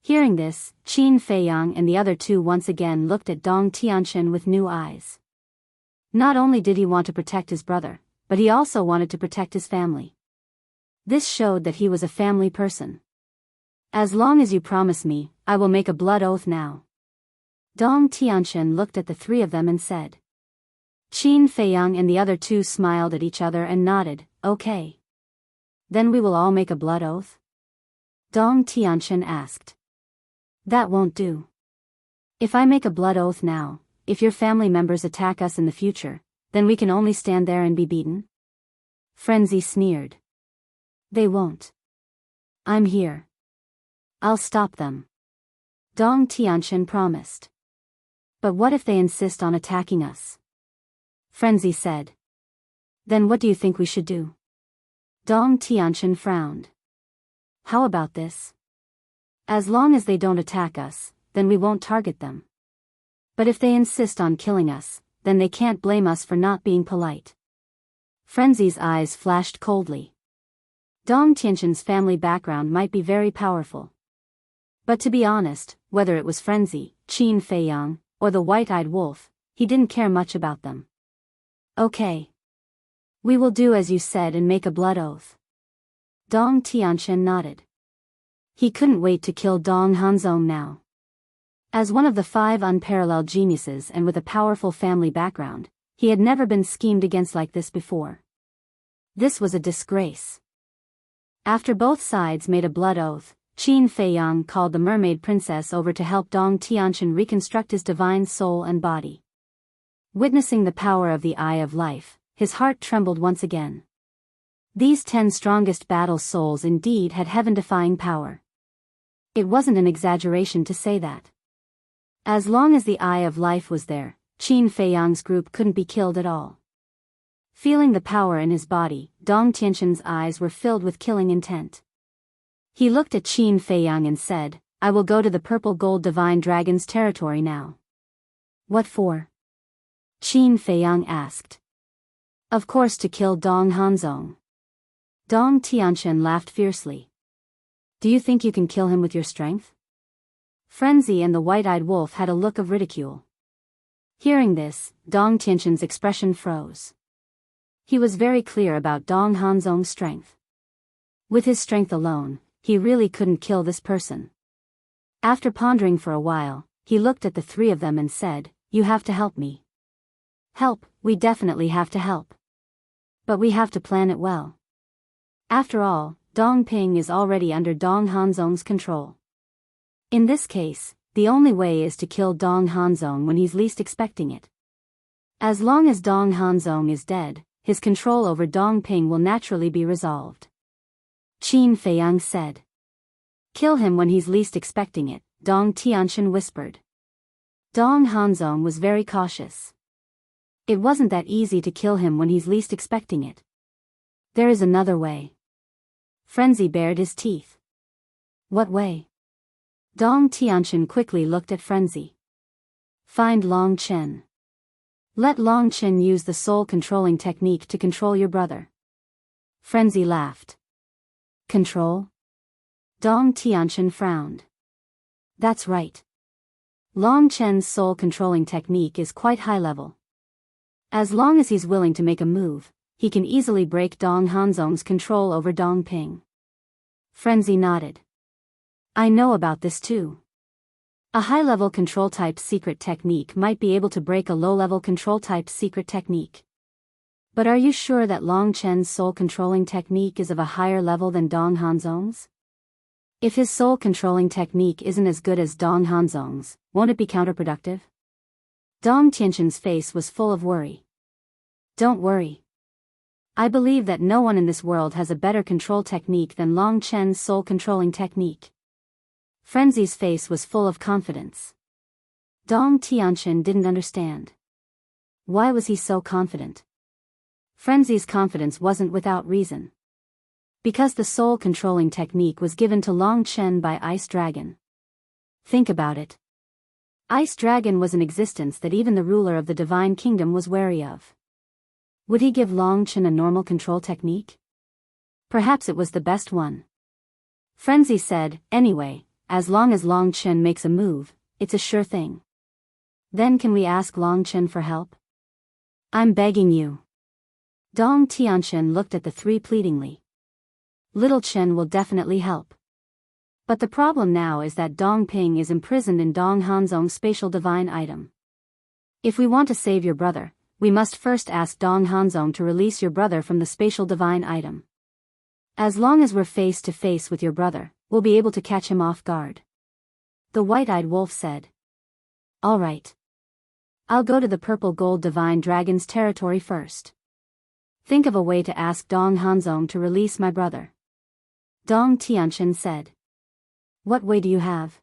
Hearing this, Qin Feiyang and the other two once again looked at Dong Tianxian with new eyes. Not only did he want to protect his brother, but he also wanted to protect his family. This showed that he was a family person. As long as you promise me, I will make a blood oath now. Dong Tianxian looked at the three of them and said. Qin Feiyang and the other two smiled at each other and nodded, Okay. Then we will all make a blood oath? Dong Tianxian asked. That won't do. If I make a blood oath now, if your family members attack us in the future, then we can only stand there and be beaten? Frenzy sneered. They won't. I'm here. I'll stop them. Dong Tianxian promised. But what if they insist on attacking us? Frenzy said. Then what do you think we should do? Dong Tianxian frowned. How about this? As long as they don't attack us, then we won't target them. But if they insist on killing us, then they can't blame us for not being polite. Frenzy's eyes flashed coldly. Dong Tianxian's family background might be very powerful. But to be honest, whether it was Frenzy, Qin Feiyang, or the white-eyed wolf, he didn't care much about them. Okay. We will do as you said and make a blood oath. Dong Tianxian nodded. He couldn't wait to kill Dong Hanzong now. As one of the 5 unparalleled geniuses and with a powerful family background, he had never been schemed against like this before. This was a disgrace. After both sides made a blood oath, Qin Feiyang called the mermaid princess over to help Dong Tianxian reconstruct his divine soul and body. Witnessing the power of the Eye of Life, his heart trembled once again. These 10 strongest battle souls indeed had heaven-defying power. It wasn't an exaggeration to say that. As long as the Eye of Life was there, Qin Feiyang's group couldn't be killed at all. Feeling the power in his body, Dong Tianxian's eyes were filled with killing intent. He looked at Qin Feiyang and said, I will go to the purple gold divine dragon's territory now. What for? Qin Feiyang asked. Of course to kill Dong Hanzong. Dong Tianxian laughed fiercely. Do you think you can kill him with your strength? Frenzy and the white-eyed wolf had a look of ridicule. Hearing this, Dong Tianxin's expression froze. He was very clear about Dong Hanzong's strength. With his strength alone, he really couldn't kill this person. After pondering for a while, he looked at the three of them and said, "You have to help me." "Help, we definitely have to help. But we have to plan it well. After all, Dong Ping is already under Dong Hanzong's control. In this case, the only way is to kill Dong Hanzong when he's least expecting it. As long as Dong Hanzong is dead, his control over Dong Ping will naturally be resolved." Qin Feiyang said. "Kill him when he's least expecting it," Dong Tianxin whispered. Dong Hanzong was very cautious. It wasn't that easy to kill him when he's least expecting it. There is another way. Frenzy bared his teeth. What way? Dong Tianxin quickly looked at Frenzy. Find Long Chen. Let Long Chen use the soul controlling technique to control your brother. Frenzy laughed. Control? Dong Tianxin frowned. That's right. Long Chen's soul controlling technique is quite high level. As long as he's willing to make a move, he can easily break Dong Hanzong's control over Dong Ping. Frenzy nodded. I know about this too. A high-level control-type secret technique might be able to break a low-level control-type secret technique. But are you sure that Long Chen's soul-controlling technique is of a higher level than Dong Hanzong's? If his soul-controlling technique isn't as good as Dong Hanzong's, won't it be counterproductive? Dong Tianxin's face was full of worry. Don't worry. I believe that no one in this world has a better control technique than Long Chen's soul-controlling technique. Frenzy's face was full of confidence. Dong Tianxin didn't understand. Why was he so confident? Frenzy's confidence wasn't without reason. Because the soul-controlling technique was given to Long Chen by Ice Dragon. Think about it. Ice Dragon was an existence that even the ruler of the Divine Kingdom was wary of. Would he give Long Chen a normal control technique? Perhaps it was the best one. Frenzy said, anyway, as long as Long Chen makes a move, it's a sure thing. Then can we ask Long Chen for help? I'm begging you. Dong Tianxin looked at the three pleadingly. Little Chen will definitely help. But the problem now is that Dong Ping is imprisoned in Dong Hanzong's spatial divine item. If we want to save your brother, we must first ask Dong Hanzong to release your brother from the spatial divine item. As long as we're face to face with your brother, we'll be able to catch him off guard. The white-eyed wolf said. All right. I'll go to the purple gold divine dragon's territory first. Think of a way to ask Dong Hanzong to release my brother. Dong Tianxin said. What way do you have?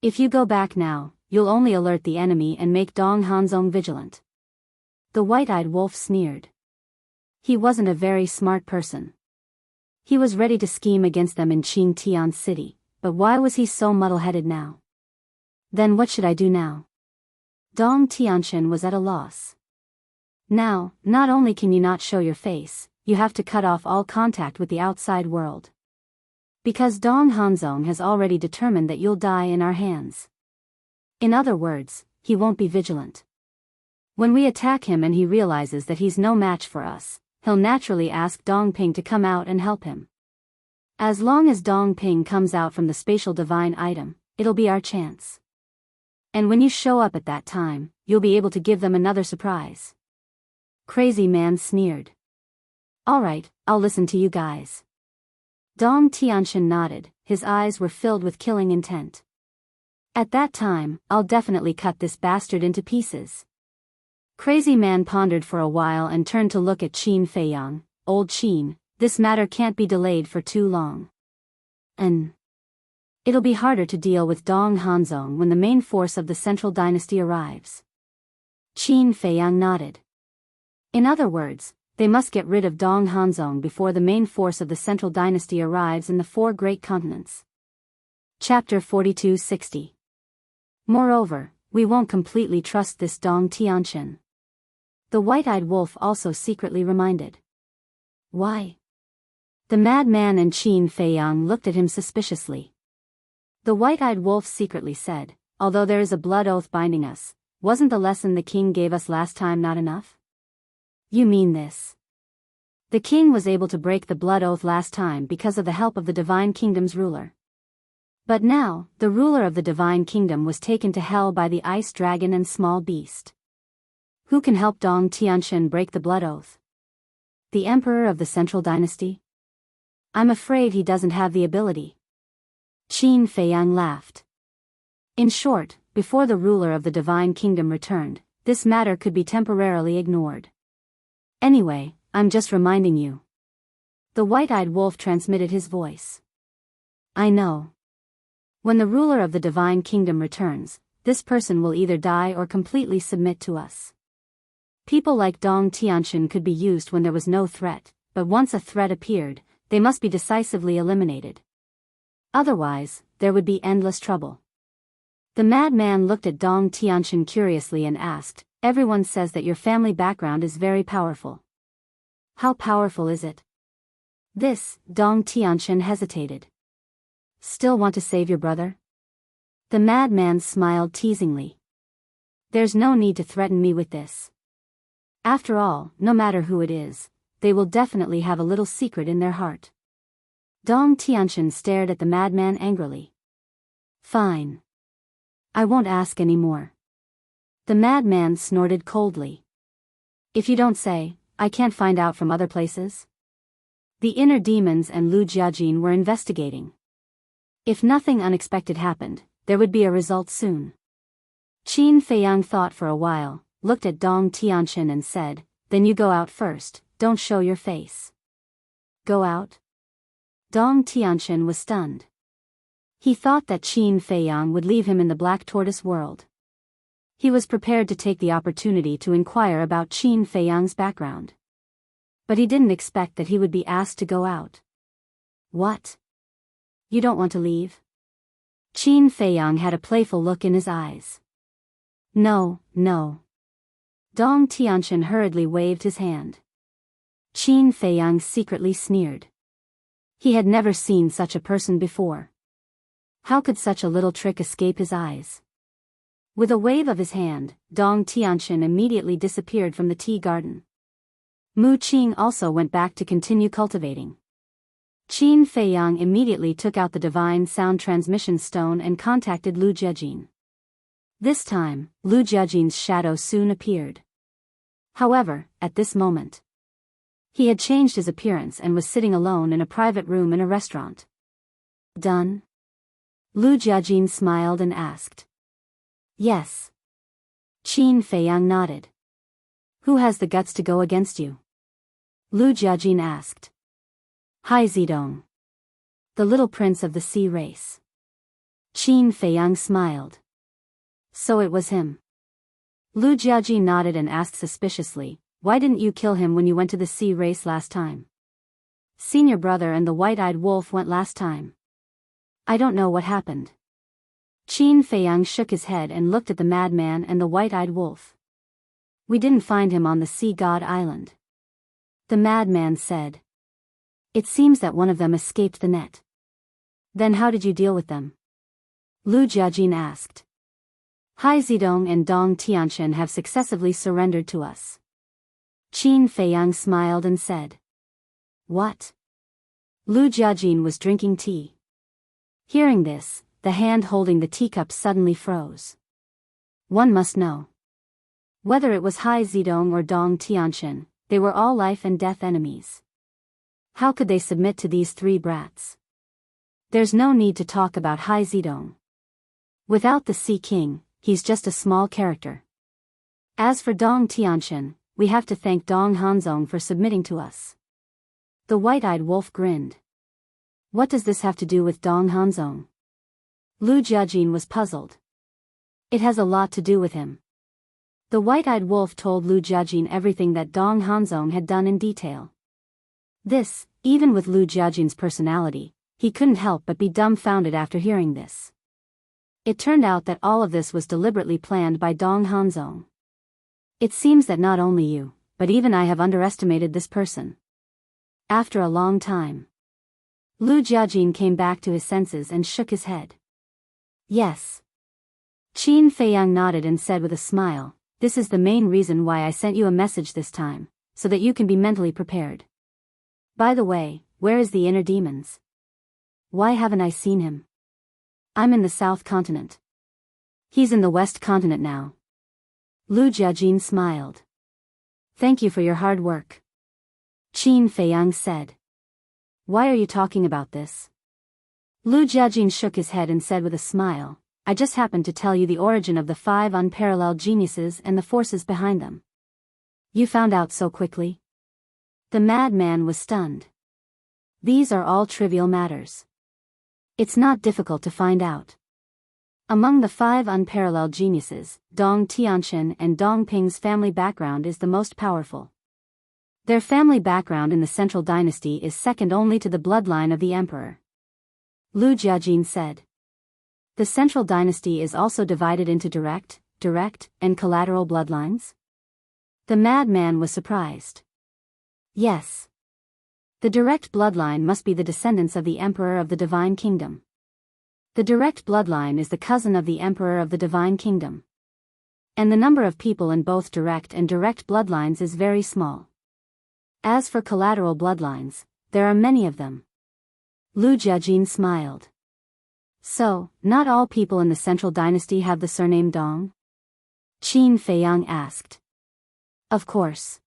If you go back now, you'll only alert the enemy and make Dong Hanzong vigilant. The white-eyed wolf sneered. He wasn't a very smart person. He was ready to scheme against them in Qingtian City, but why was he so muddle-headed now? Then what should I do now? Dong Tianxin was at a loss. Now, not only can you not show your face, you have to cut off all contact with the outside world. Because Dong Hanzong has already determined that you'll die in our hands. In other words, he won't be vigilant. When we attack him and he realizes that he's no match for us, he'll naturally ask Dong Ping to come out and help him. As long as Dong Ping comes out from the spatial divine item, it'll be our chance. And when you show up at that time, you'll be able to give them another surprise. Crazy Man sneered. All right, I'll listen to you guys. Dong Tianxin nodded, his eyes were filled with killing intent. At that time, I'll definitely cut this bastard into pieces. Crazy Man pondered for a while and turned to look at Qin Feiyang. Old Qin, this matter can't be delayed for too long. It'll be harder to deal with Dong Hanzong when the main force of the Central Dynasty arrives. Qin Feiyang nodded. In other words, they must get rid of Dong Hanzong before the main force of the Central Dynasty arrives in the four great continents. Chapter 4260. Moreover, we won't completely trust this Dong Tianxin. The white-eyed wolf also secretly reminded. Why? The madman and Qin Feiyang looked at him suspiciously. The white-eyed wolf secretly said, although there is a blood oath binding us, wasn't the lesson the king gave us last time not enough? You mean this? The king was able to break the blood oath last time because of the help of the Divine Kingdom's ruler. But now, the ruler of the Divine Kingdom was taken to hell by the ice dragon and small beast. Who can help Dong Tianxin break the blood oath? The emperor of the Central Dynasty? I'm afraid he doesn't have the ability. Qin Feiyang laughed. In short, before the ruler of the Divine Kingdom returned, this matter could be temporarily ignored. Anyway, I'm just reminding you. The white-eyed wolf transmitted his voice. I know. When the ruler of the Divine Kingdom returns, this person will either die or completely submit to us. People like Dong Tianxin could be used when there was no threat, but once a threat appeared, they must be decisively eliminated. Otherwise, there would be endless trouble. The madman looked at Dong Tianxin curiously and asked, everyone says that your family background is very powerful. How powerful is it? Dong Tianxin hesitated. Still want to save your brother? The madman smiled teasingly. There's no need to threaten me with this. After all, no matter who it is, they will definitely have a little secret in their heart. Dong Tianxin stared at the madman angrily. Fine. I won't ask any more. The madman snorted coldly. If you don't say, I can't find out from other places? The inner demons and Lu Jiajin were investigating. If nothing unexpected happened, there would be a result soon. Qin Feiyang thought for a while, looked at Dong Tianxin and said, then you go out first, don't show your face. Go out? Dong Tianxin was stunned. He thought that Qin Feiyang would leave him in the Black Tortoise world. He was prepared to take the opportunity to inquire about Qin Feiyang's background. But he didn't expect that he would be asked to go out. What? You don't want to leave? Qin Feiyang had a playful look in his eyes. No. Dong Tianxin hurriedly waved his hand. Qin Feiyang secretly sneered. He had never seen such a person before. How could such a little trick escape his eyes? With a wave of his hand, Dong Tianxin immediately disappeared from the tea garden. Mu Qing also went back to continue cultivating. Qin Feiyang immediately took out the divine sound transmission stone and contacted Lu Jiajin. This time, Lu Jiajin's shadow soon appeared. However, at this moment, he had changed his appearance and was sitting alone in a private room in a restaurant. Done? Lu Jiajin smiled and asked. Yes. Qin Feiyang nodded. Who has the guts to go against you? Lu Jiajin asked. Hai Zidong. The little prince of the sea race. Qin Feiyang smiled. So it was him. Lu Jiajin nodded and asked suspiciously, why didn't you kill him when you went to the sea race last time? Senior brother and the white-eyed wolf went last time. I don't know what happened. Qin Feiyang shook his head and looked at the madman and the white-eyed wolf. We didn't find him on the Sea God Island. The madman said. It seems that one of them escaped the net. Then how did you deal with them? Lu Jiajin asked. Hai Zidong and Dong Tianxin have successively surrendered to us. Qin Feiyang smiled and said. What? Lu Jiajin was drinking tea. Hearing this, the hand holding the teacup suddenly froze. One must know. Whether it was Hai Zidong or Dong Tianxin, they were all life and death enemies. How could they submit to these three brats? There's no need to talk about Hai Zidong. Without the Sea King, he's just a small character. As for Dong Tianxin, we have to thank Dong Hanzong for submitting to us. The white-eyed wolf grinned. What does this have to do with Dong Hanzong? Lu Jiajin was puzzled. It has a lot to do with him. The white-eyed wolf told Lu Jiajin everything that Dong Hanzong had done in detail. This, even with Lu Jiajin's personality, he couldn't help but be dumbfounded after hearing this. It turned out that all of this was deliberately planned by Dong Hanzong. It seems that not only you, but even I have underestimated this person. After a long time, Lu Jiajin came back to his senses and shook his head. Yes. Qin Feiyang nodded and said with a smile, "This is the main reason why I sent you a message this time, so that you can be mentally prepared. By the way, where is the inner demons? Why haven't I seen him? I'm in the South Continent. He's in the West Continent now." Lu Jiajin smiled. "Thank you for your hard work," Qin Feiyang said. "Why are you talking about this?" Lu Jiajin shook his head and said with a smile, "I just happened to tell you the origin of the 5 unparalleled geniuses and the forces behind them." "You found out so quickly?" The madman was stunned. "These are all trivial matters. It's not difficult to find out. Among the 5 unparalleled geniuses, Dong Tianqian and Dong Ping's family background is the most powerful. Their family background in the Central Dynasty is second only to the bloodline of the emperor," Lu Jiajin said. "The Central Dynasty is also divided into direct, and collateral bloodlines?" The madman was surprised. "Yes. The direct bloodline must be the descendants of the Emperor of the Divine Kingdom. The direct bloodline is the cousin of the Emperor of the Divine Kingdom. And the number of people in both direct and direct bloodlines is very small. As for collateral bloodlines, there are many of them." Lu Jiajin smiled. "So, not all people in the Central Dynasty have the surname Dong?" Qin Feiyang asked. "Of course.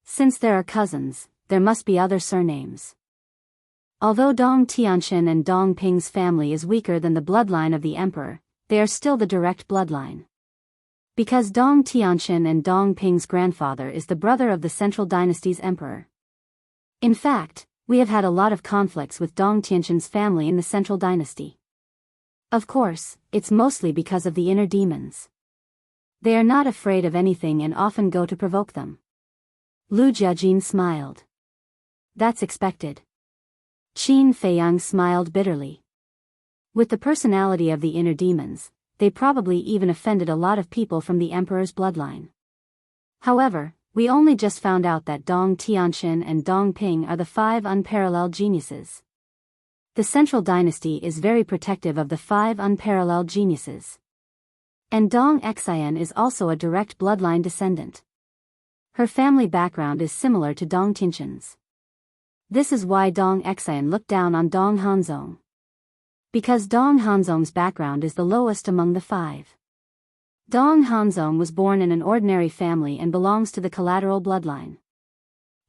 Since there are cousins, there must be other surnames. Although Dong Tianqian and Dong Ping's family is weaker than the bloodline of the emperor, they are still the direct bloodline. Because Dong Tianqian and Dong Ping's grandfather is the brother of the Central Dynasty's emperor. In fact, we have had a lot of conflicts with Dong Tianqian's family in the Central Dynasty. Of course, it's mostly because of the inner demons. They are not afraid of anything and often go to provoke them." Lu Jiajin smiled. "That's expected." Qin Feiyang smiled bitterly. With the personality of the inner demons, they probably even offended a lot of people from the emperor's bloodline. However, we only just found out that Dong Tianqian and Dong Ping are the 5 unparalleled geniuses. The Central Dynasty is very protective of the 5 unparalleled geniuses. And Dong Xian is also a direct bloodline descendant. Her family background is similar to Dong Tianqian's. This is why Dong Xian looked down on Dong Hanzong. Because Dong Hanzong's background is the lowest among the 5. Dong Hanzong was born in an ordinary family and belongs to the collateral bloodline.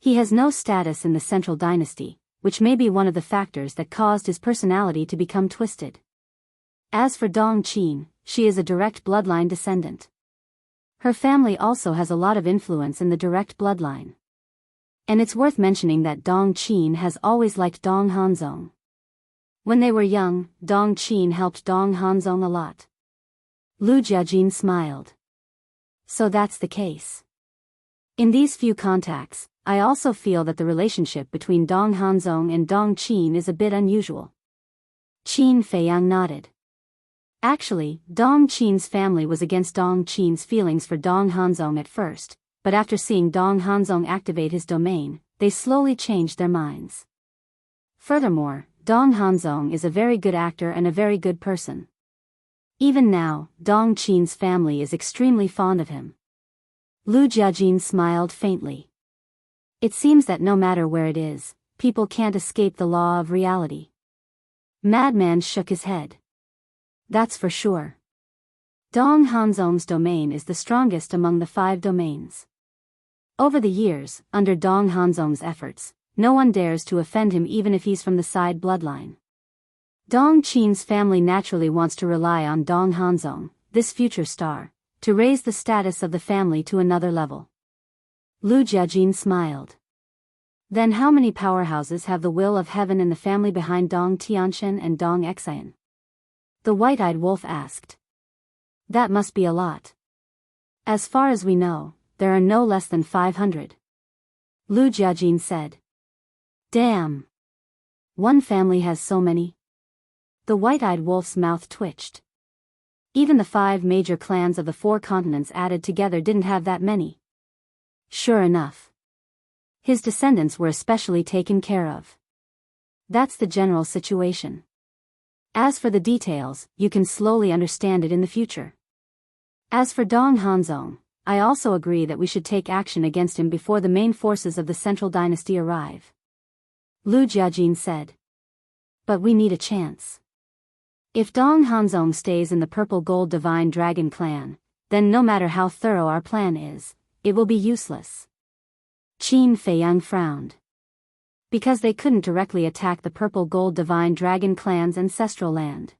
He has no status in the Central Dynasty, which may be one of the factors that caused his personality to become twisted. As for Dong Qin, she is a direct bloodline descendant. Her family also has a lot of influence in the direct bloodline. And it's worth mentioning that Dong Qin has always liked Dong Hanzong. When they were young, Dong Qin helped Dong Hanzong a lot. Lu Jiajin smiled. "So that's the case. In these few contacts, I also feel that the relationship between Dong Hanzong and Dong Qin is a bit unusual." Qin Feiyang nodded. Actually, Dong Qin's family was against Dong Qin's feelings for Dong Hanzong at first, but after seeing Dong Hanzong activate his domain, they slowly changed their minds. Furthermore, Dong Hanzong is a very good actor and a very good person. Even now, Dong Qin's family is extremely fond of him. Lu Jiajin smiled faintly. It seems that no matter where it is, people can't escape the law of reality. Madman shook his head. "That's for sure. Dong Hanzong's domain is the strongest among the 5 domains. Over the years, under Dong Hanzong's efforts, no one dares to offend him even if he's from the side bloodline. Dong Qin's family naturally wants to rely on Dong Hanzong, this future star, to raise the status of the family to another level." Lu Jiajin smiled. "Then how many powerhouses have the will of heaven in the family behind Dong Tianqian and Dong Xian?" The white-eyed wolf asked. "That must be a lot. As far as we know, there are no less than 500. Lu Jiajin said. "Damn. One family has so many?" The white-eyed wolf's mouth twitched. Even the 5 major clans of the 4 continents added together didn't have that many. Sure enough. His descendants were especially taken care of. That's the general situation. As for the details, you can slowly understand it in the future. As for Dong Hanzong, I also agree that we should take action against him before the main forces of the Central Dynasty arrive. Lu Jiajin said. But we need a chance. If Dong Hanzong stays in the Purple Gold Divine Dragon clan, then no matter how thorough our plan is, it will be useless. Qin Feiyang frowned. Because they couldn't directly attack the Purple Gold Divine Dragon clan's ancestral land.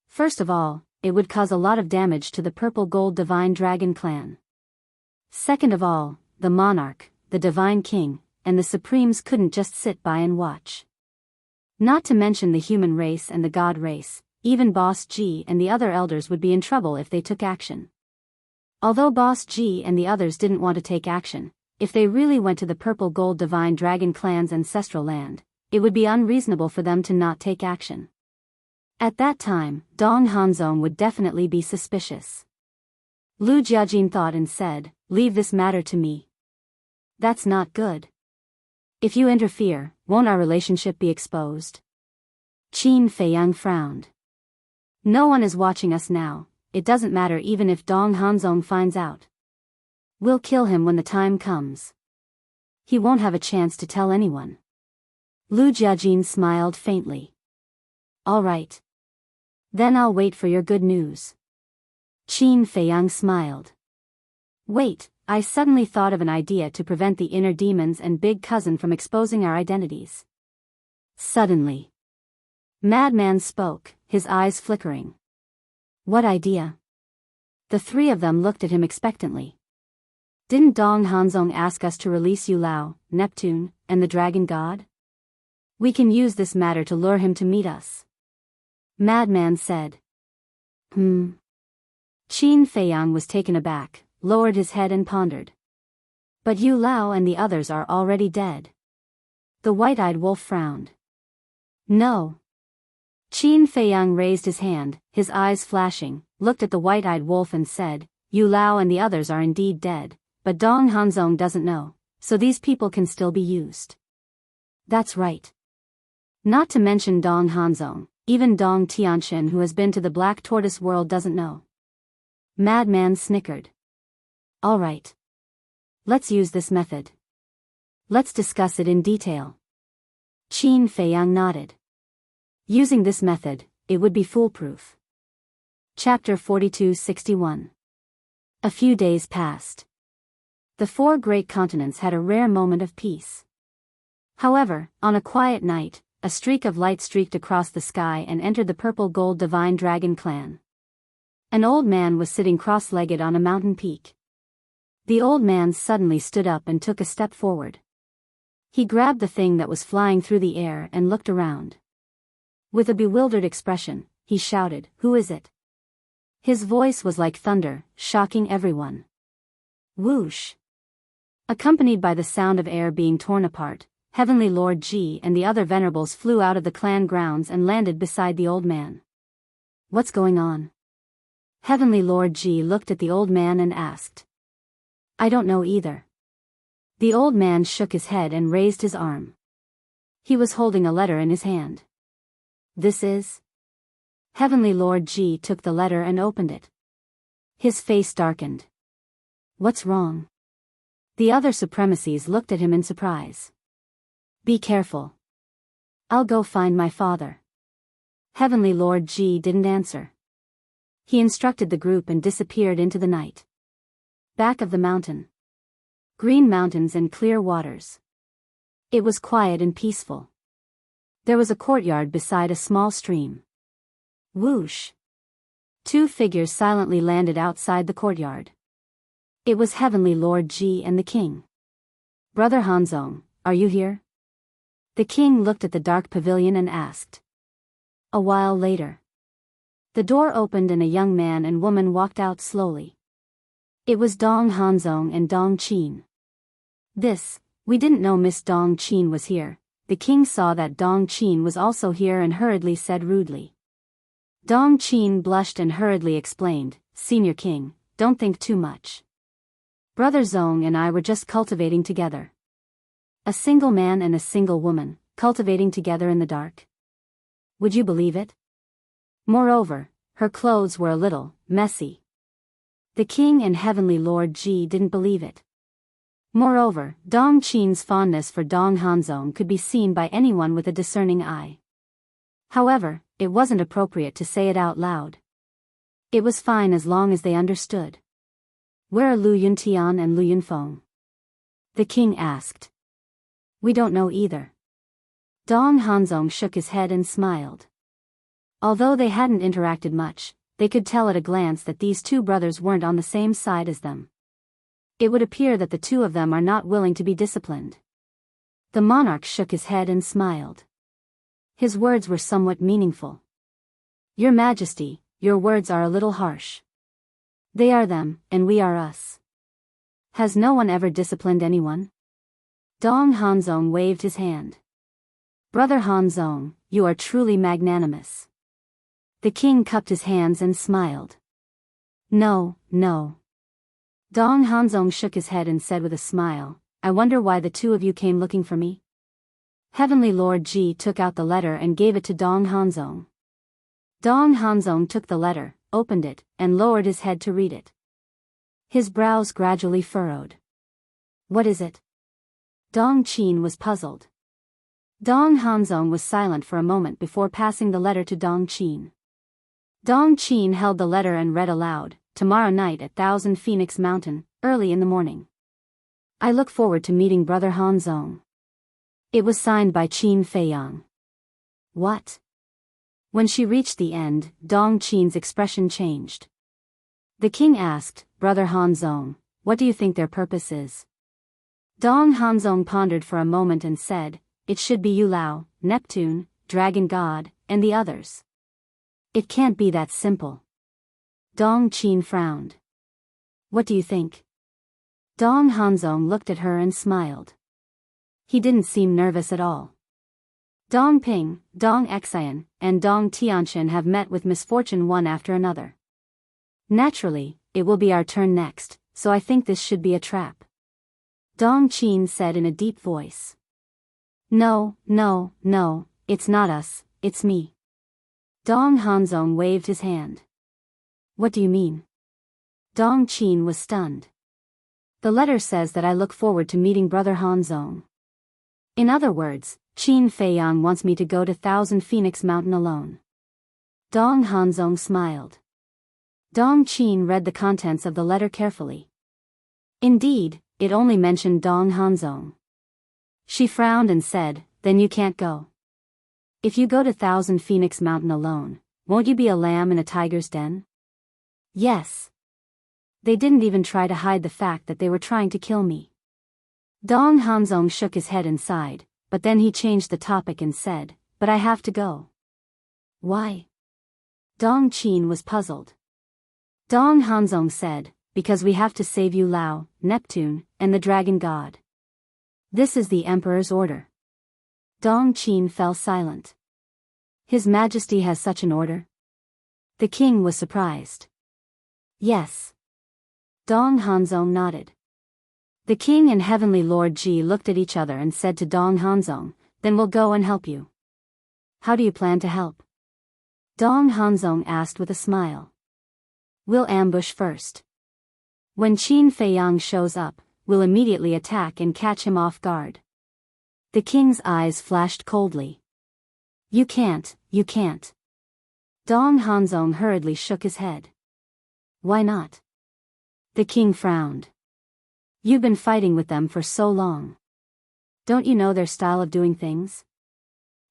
First of all, it would cause a lot of damage to the Purple Gold Divine Dragon clan. Second of all, the monarch, the Divine King, and the Supremes couldn't just sit by and watch. Not to mention the human race and the god race, even Boss G and the other elders would be in trouble if they took action. Although Boss G and the others didn't want to take action, if they really went to the Purple Gold Divine Dragon clan's ancestral land, it would be unreasonable for them to not take action. At that time, Dong Hanzong would definitely be suspicious. Lu Jiajin thought and said, "Leave this matter to me." That's not good. If you interfere, won't our relationship be exposed? Qin Feiyang frowned. No one is watching us now, it doesn't matter even if Dong Hanzong finds out. We'll kill him when the time comes. He won't have a chance to tell anyone. Lu Jiajin smiled faintly. All right. Then I'll wait for your good news. Qin Feiyang smiled. Wait, I suddenly thought of an idea to prevent the inner demons and Big Cousin from exposing our identities. Suddenly, Madman spoke, his eyes flickering. What idea? The three of them looked at him expectantly. Didn't Dong Hanzong ask us to release Yu Lao, Neptune, and the Dragon God? We can use this matter to lure him to meet us. Madman said. Qin Feiyang was taken aback, lowered his head and pondered. But Yu Lao and the others are already dead. The white-eyed wolf frowned. No. Qin Feiyang raised his hand, his eyes flashing, looked at the white-eyed wolf and said, Yu Lao and the others are indeed dead, but Dong Hanzong doesn't know, so these people can still be used. That's right. Not to mention Dong Hanzong, even Dong Tianchen who has been to the Black Tortoise world doesn't know. Madman snickered. All right. Let's use this method. Let's discuss it in detail. Qin Feiyang nodded. Using this method, it would be foolproof. Chapter 4261. A few days passed. The four great continents had a rare moment of peace. However, on a quiet night, a streak of light streaked across the sky and entered the Purple Gold Divine Dragon clan. An old man was sitting cross-legged on a mountain peak. The old man suddenly stood up and took a step forward. He grabbed the thing that was flying through the air and looked around. With a bewildered expression, he shouted, "Who is it?" His voice was like thunder, shocking everyone. Whoosh! Accompanied by the sound of air being torn apart, Heavenly Lord Ji and the other venerables flew out of the clan grounds and landed beside the old man. What's going on? Heavenly Lord Ji looked at the old man and asked. I don't know either. The old man shook his head and raised his arm. He was holding a letter in his hand. This is? Heavenly Lord Ji took the letter and opened it. His face darkened. What's wrong? The other supremacies looked at him in surprise. Be careful. I'll go find my father. Heavenly Lord Ji didn't answer. He instructed the group and disappeared into the night. Back of the mountain. Green mountains and clear waters. It was quiet and peaceful. There was a courtyard beside a small stream. Whoosh! Two figures silently landed outside the courtyard. It was Heavenly Lord Ji and the king. Brother Hanzong, are you here? The king looked at the dark pavilion and asked. A while later. The door opened and a young man and woman walked out slowly. It was Dong Hanzong and Dong Qin. We didn't know Miss Dong Qin was here. The king saw that Dong Qin was also here and hurriedly said rudely. Dong Qin blushed and hurriedly explained, Senior King, don't think too much. Brother Zong and I were just cultivating together. A single man and a single woman, cultivating together in the dark. Would you believe it? Moreover, her clothes were a little messy. The king and heavenly Lord Ji didn't believe it. Moreover, Dong Qin's fondness for Dong Hanzong could be seen by anyone with a discerning eye. However, it wasn't appropriate to say it out loud. It was fine as long as they understood. Where are Lu Yuntian and Lu Yunfeng? The king asked. We don't know either. Dong Hanzong shook his head and smiled. Although they hadn't interacted much, they could tell at a glance that these two brothers weren't on the same side as them. It would appear that the two of them are not willing to be disciplined. The monarch shook his head and smiled. His words were somewhat meaningful. Your Majesty, your words are a little harsh. They are them, and we are us. Has no one ever disciplined anyone? Dong Hanzong waved his hand. Brother Hanzong, you are truly magnanimous. The king cupped his hands and smiled. No, no. Dong Hanzong shook his head and said with a smile, I wonder why the two of you came looking for me? Heavenly Lord Ji took out the letter and gave it to Dong Hanzong. Dong Hanzong took the letter, opened it, and lowered his head to read it. His brows gradually furrowed. What is it? Dong Qin was puzzled. Dong Hanzong was silent for a moment before passing the letter to Dong Qin. Dong Qin held the letter and read aloud, Tomorrow night at Thousand Phoenix Mountain, early in the morning. I look forward to meeting Brother Hanzong. It was signed by Qin Feiyang. What? When she reached the end, Dong Qin's expression changed. The king asked, Brother Hanzong, what do you think their purpose is? Dong Hanzong pondered for a moment and said, It should be Yu Lao, Neptune, Dragon God, and the others. It can't be that simple. Dong Qin frowned. What do you think? Dong Hanzong looked at her and smiled. He didn't seem nervous at all. Dong Ping, Dong Xian, and Dong Tianqian have met with misfortune one after another. Naturally, it will be our turn next, so I think this should be a trap. Dong Qin said in a deep voice. No, no, no, it's not us, it's me. Dong Hanzong waved his hand. What do you mean? Dong Qin was stunned. The letter says that I look forward to meeting Brother Hanzong. In other words, Qin Feiyang wants me to go to Thousand Phoenix Mountain alone. Dong Hanzong smiled. Dong Qin read the contents of the letter carefully. Indeed, it only mentioned Dong Hanzong. She frowned and said, Then you can't go. If you go to Thousand Phoenix Mountain alone, won't you be a lamb in a tiger's den? Yes. They didn't even try to hide the fact that they were trying to kill me. Dong Hanzong shook his head and sighed, but then he changed the topic and said, But I have to go. Why? Dong Qin was puzzled. Dong Hanzong said, Because we have to save Yu Lao, Neptune, and the Dragon God. This is the Emperor's order. Dong Qin fell silent. His Majesty has such an order? The king was surprised. Yes. Dong Hanzong nodded. The king and heavenly Lord Ji looked at each other and said to Dong Hanzong, Then we'll go and help you. How do you plan to help? Dong Hanzong asked with a smile. We'll ambush first. When Qin Feiyang shows up, we'll immediately attack and catch him off guard. The king's eyes flashed coldly. You can't, you can't. Dong Hanzong hurriedly shook his head. Why not? The king frowned. You've been fighting with them for so long. Don't you know their style of doing things?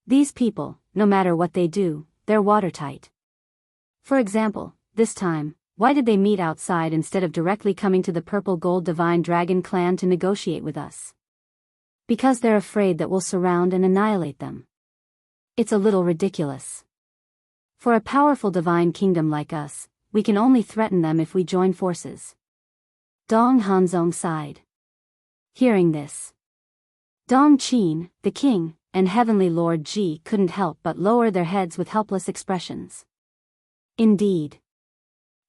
These people, no matter what they do, they're watertight. For example, this time, why did they meet outside instead of directly coming to the Purple Gold Divine Dragon clan to negotiate with us? Because they're afraid that we'll surround and annihilate them. It's a little ridiculous. For a powerful divine kingdom like us, we can only threaten them if we join forces. Dong Hanzong sighed. Hearing this, Dong Qin, the king, and heavenly Lord Ji couldn't help but lower their heads with helpless expressions. Indeed.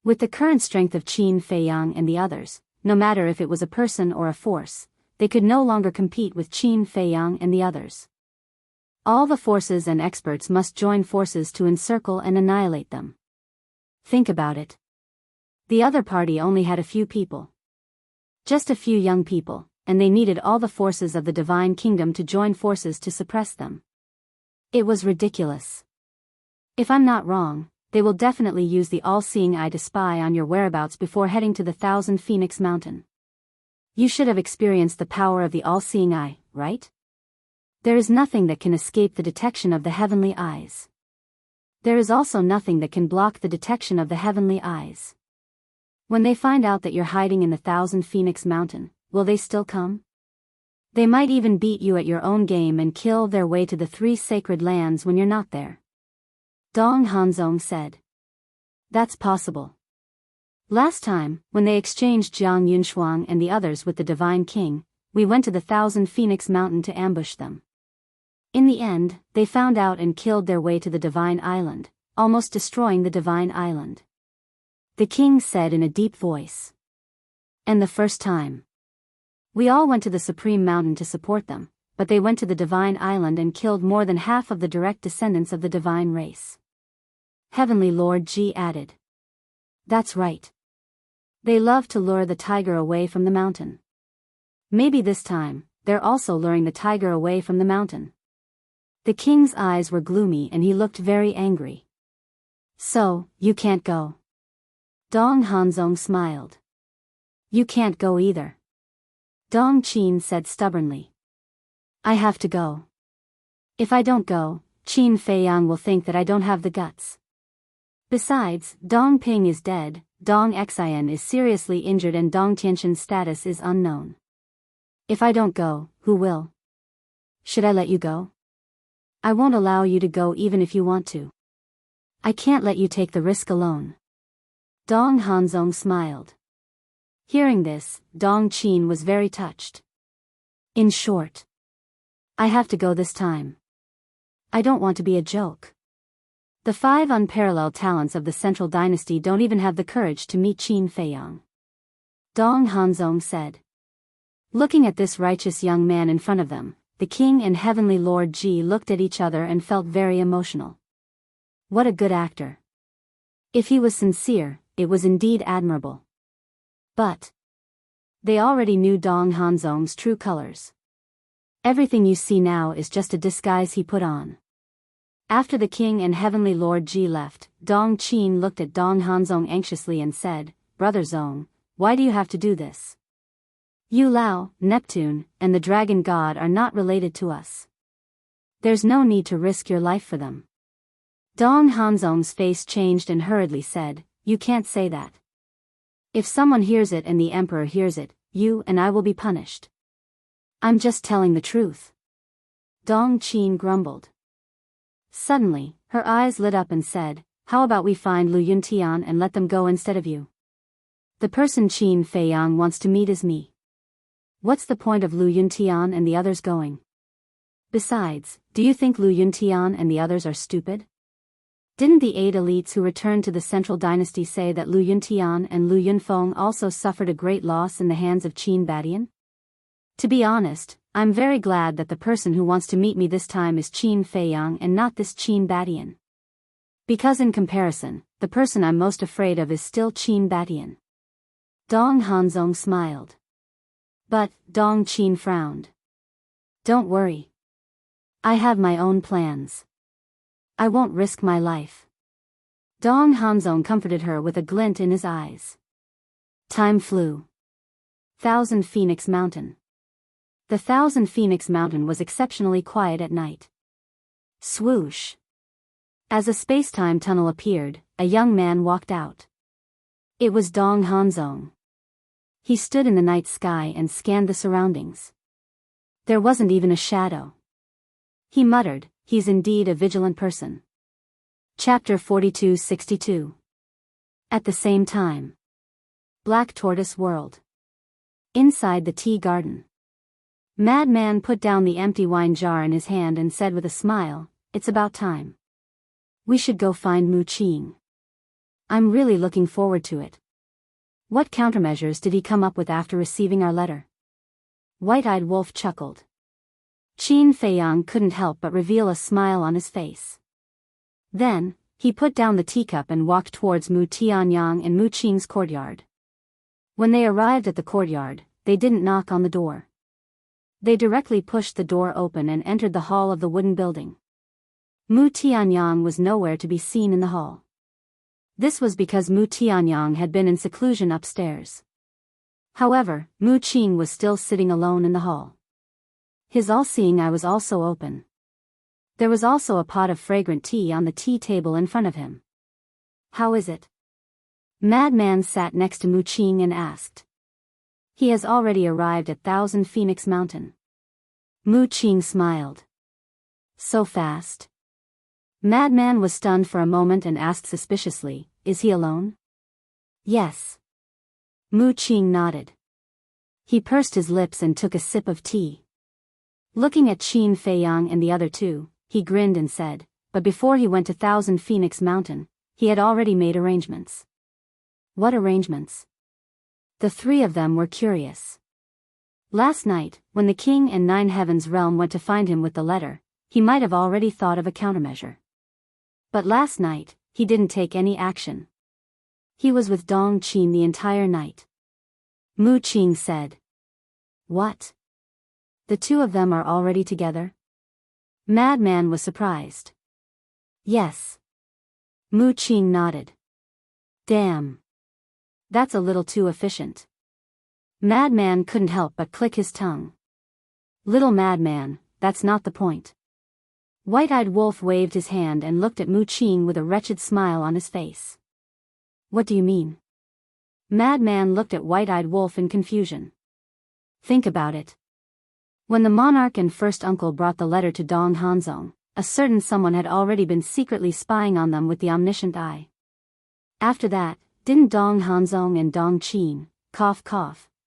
With the current strength of Qin Feiyang and the others, no matter if it was a person or a force, they could no longer compete with Qin Feiyang and the others. All the forces and experts must join forces to encircle and annihilate them. Think about it. The other party only had a few people. Just a few young people, and they needed all the forces of the divine kingdom to join forces to suppress them. It was ridiculous. If I'm not wrong, they will definitely use the all-seeing eye to spy on your whereabouts before heading to the Thousand Phoenix Mountain. You should have experienced the power of the all-seeing eye, right? There is nothing that can escape the detection of the heavenly eyes. There is also nothing that can block the detection of the heavenly eyes. When they find out that you're hiding in the Thousand Phoenix Mountain, will they still come? They might even beat you at your own game and kill their way to the three sacred lands when you're not there. Dong Hanzong said. That's possible. Last time, when they exchanged Jiang Yunshuang and the others with the Divine King, we went to the Thousand Phoenix Mountain to ambush them. In the end, they found out and killed their way to the Divine Island, almost destroying the Divine Island. The king said in a deep voice. And the first time. We all went to the Supreme Mountain to support them, but they went to the Divine Island and killed more than half of the direct descendants of the divine race. Heavenly Lord Ji added. That's right. They love to lure the tiger away from the mountain. Maybe this time, they're also luring the tiger away from the mountain. The king's eyes were gloomy and he looked very angry. So, you can't go. Dong Hanzong smiled. You can't go either. Dong Qin said stubbornly. I have to go. If I don't go, Qin Feiyang will think that I don't have the guts. Besides, Dong Ping is dead, Dong Xian is seriously injured and Dong Tianxin's status is unknown. If I don't go, who will? Should I let you go? I won't allow you to go even if you want to. I can't let you take the risk alone. Dong Hanzong smiled. Hearing this, Dong Qin was very touched. In short, I have to go this time. I don't want to be a joke. The 5 unparalleled talents of the Central Dynasty don't even have the courage to meet Qin Feiyang. Dong Hanzong said. Looking at this righteous young man in front of them, the king and Heavenly Lord Ji looked at each other and felt very emotional. What a good actor. If he was sincere, it was indeed admirable. But they already knew Dong Hanzong's true colors. Everything you see now is just a disguise he put on. After the king and Heavenly Lord Ji left, Dong Qin looked at Dong Hanzong anxiously and said, Brother Zong, why do you have to do this? Yu Lao, Neptune, and the Dragon God are not related to us. There's no need to risk your life for them. Dong Hanzong's face changed and hurriedly said, You can't say that. If someone hears it and the emperor hears it, you and I will be punished. I'm just telling the truth. Dong Qin grumbled. Suddenly, her eyes lit up and said, How about we find Lu Yuntian and let them go instead of you? The person Qin Feiyang wants to meet is me. What's the point of Lu Yuntian and the others going? Besides, do you think Lu Yuntian and the others are stupid? Didn't the 8 elites who returned to the Central Dynasty say that Lu Yuntian and Lu Yunfeng also suffered a great loss in the hands of Qin Badian? To be honest, I'm very glad that the person who wants to meet me this time is Qin Feiyang and not this Qin Badian. Because in comparison, the person I'm most afraid of is still Qin Badian. Dong Hanzong smiled. But, Dong Qin frowned. Don't worry. I have my own plans. I won't risk my life. Dong Hanzong comforted her with a glint in his eyes. Time flew. Thousand Phoenix Mountain. The Thousand Phoenix Mountain was exceptionally quiet at night. Swoosh. As a space-time tunnel appeared, a young man walked out. It was Dong Hanzong. He stood in the night sky and scanned the surroundings. There wasn't even a shadow. He muttered, He's indeed a vigilant person. Chapter 42-62. At the same time. Black Tortoise World. Inside the tea garden. Madman put down the empty wine jar in his hand and said with a smile, It's about time. We should go find Mu Qing. I'm really looking forward to it. What countermeasures did he come up with after receiving our letter? White-eyed Wolf chuckled. Qin Feiyang couldn't help but reveal a smile on his face. Then, he put down the teacup and walked towards Mu Tianyang and Mu Qing's courtyard. When they arrived at the courtyard, they didn't knock on the door. They directly pushed the door open and entered the hall of the wooden building. Mu Tianyang was nowhere to be seen in the hall. This was because Mu Tianyang had been in seclusion upstairs. However, Mu Qing was still sitting alone in the hall. His all-seeing eye was also open. There was also a pot of fragrant tea on the tea table in front of him. "How is it?" Madman sat next to Mu Qing and asked. "He has already arrived at Thousand Phoenix Mountain." Mu Qing smiled. "So fast?" Madman was stunned for a moment and asked suspiciously, "Is he alone?" "Yes." Mu Qing nodded. He pursed his lips and took a sip of tea. Looking at Qin Feiyang and the other two, he grinned and said, "But before he went to Thousand Phoenix Mountain, he had already made arrangements." "What arrangements?" The three of them were curious. Last night, when the king and Nine Heavens Realm went to find him with the letter, he might have already thought of a countermeasure. But last night, he didn't take any action. He was with Dong Qin the entire night. Mu Qing said. "What? The two of them are already together?" Madman was surprised. "Yes." Mu Qing nodded. "Damn. That's a little too efficient." Madman couldn't help but click his tongue. "Little Madman, that's not the point." White-Eyed Wolf waved his hand and looked at Mu Qing with a wretched smile on his face. "What do you mean?" Madman looked at White-Eyed Wolf in confusion. "Think about it. When the monarch and first uncle brought the letter to Dong Hanzong, a certain someone had already been secretly spying on them with the omniscient eye. After that, didn't Dong Hanzong and Dong Qin,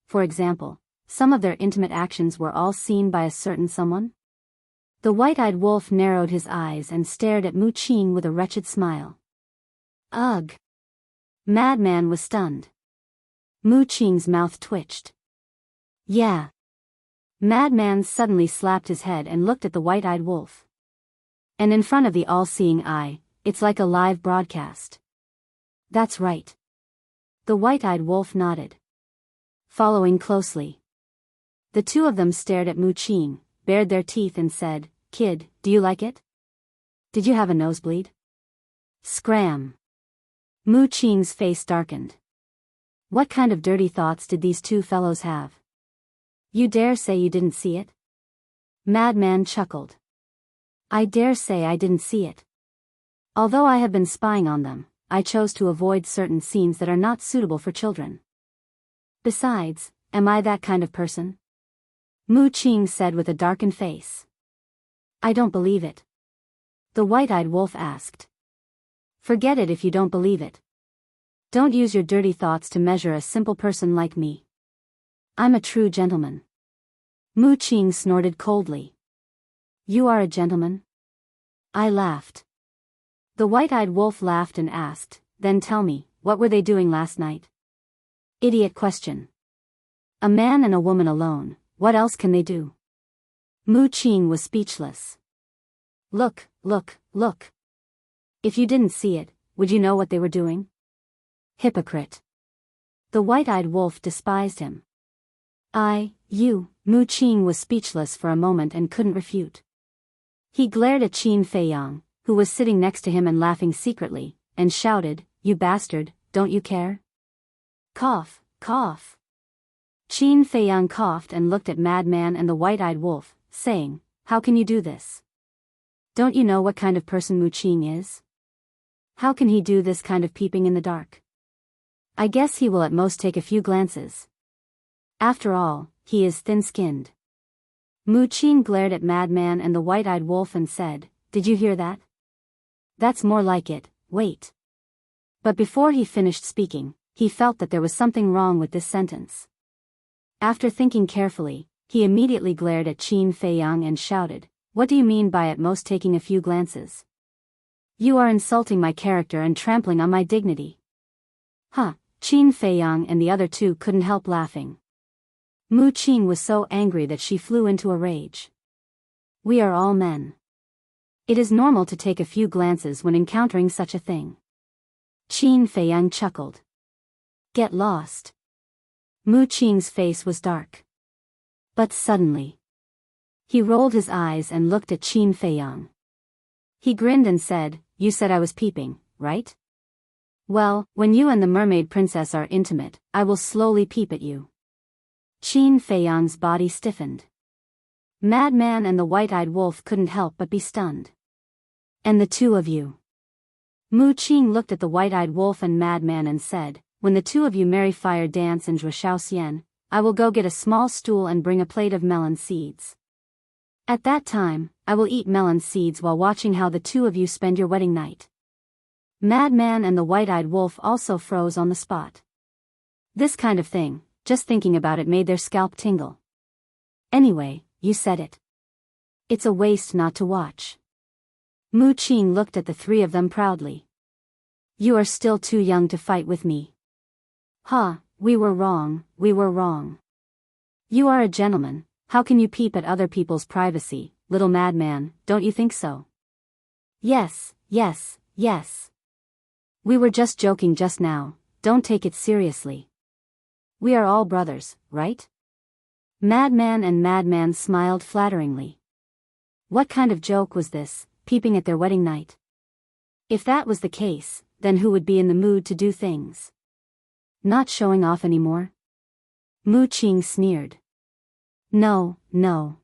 for example, some of their intimate actions were all seen by a certain someone?" The White-Eyed Wolf narrowed his eyes and stared at Mu Qing with a wretched smile. "Ugh." Madman was stunned. Mu Qing's mouth twitched. "Yeah." Madman suddenly slapped his head and looked at the White-Eyed Wolf. "And in front of the all-seeing eye, it's like a live broadcast." "That's right." The White-Eyed Wolf nodded. Following closely, the two of them stared at Mu Qing, bared their teeth and said, "Kid, do you like it? Did you have a nosebleed?" Scram. Mu Qing's face darkened. What kind of dirty thoughts did these two fellows have? "You dare say you didn't see it?" Madman chuckled. "I dare say I didn't see it. Although I have been spying on them, I chose to avoid certain scenes that are not suitable for children. Besides, am I that kind of person?" Mu Qing said with a darkened face. "I don't believe it." The White-Eyed Wolf asked. "Forget it if you don't believe it. Don't use your dirty thoughts to measure a simple person like me. I'm a true gentleman." Mu Qing snorted coldly. "You are a gentleman?" I laughed. The White-Eyed Wolf laughed and asked, "Then tell me, what were they doing last night?" Idiot question. A man and a woman alone, what else can they do? Mu Qing was speechless. Look. If you didn't see it, would you know what they were doing?" Hypocrite. The White-Eyed Wolf despised him. Mu Qing was speechless for a moment and couldn't refute. He glared at Qin Feiyang, who was sitting next to him and laughing secretly, and shouted, "You bastard, don't you care?" Cough. Qin Feiyang coughed and looked at Madman and the White-Eyed Wolf, saying, "How can you do this? Don't you know what kind of person Mu Qing is? How can he do this kind of peeping in the dark? I guess he will at most take a few glances. After all, he is thin-skinned." Mu Qing glared at Madman and the White-Eyed Wolf and said, "Did you hear that? That's more like it, wait." But before he finished speaking, he felt that there was something wrong with this sentence. After thinking carefully, he immediately glared at Qin Feiyang and shouted, "What do you mean by at most taking a few glances? You are insulting my character and trampling on my dignity." Qin Feiyang and the other two couldn't help laughing. Mu Qing was so angry that she flew into a rage. We are all men. It is normal to take a few glances when encountering such a thing. Qin Feiyang chuckled. Get lost. Mu Qing's face was dark. But suddenly, he rolled his eyes and looked at Qin Feiyang. He grinned and said, "You said I was peeping, right? Well, when you and the mermaid princess are intimate, I will slowly peep at you." Qin Feiyang's body stiffened. Madman and the white-eyed wolf couldn't help but be stunned. And the two of you? Mu Qing looked at the white-eyed wolf and Madman and said, "When the two of you marry fire dance in Zhuoxian, I will go get a small stool and bring a plate of melon seeds. At that time, I will eat melon seeds while watching how the two of you spend your wedding night." Madman and the white-eyed wolf also froze on the spot. This kind of thing, just thinking about it made their scalp tingle. Anyway, you said it. It's a waste not to watch. Mu Qing looked at the three of them proudly. You are still too young to fight with me. Ha, we were wrong, we were wrong. You are a gentleman, how can you peep at other people's privacy, little madman, don't you think so? Yes, yes, yes. We were just joking just now, don't take it seriously. We are all brothers, right? Madman and Madman smiled flatteringly. What kind of joke was this, peeping at their wedding night? If that was the case, then who would be in the mood to do things? Not showing off anymore? Mu Qing sneered. No, no.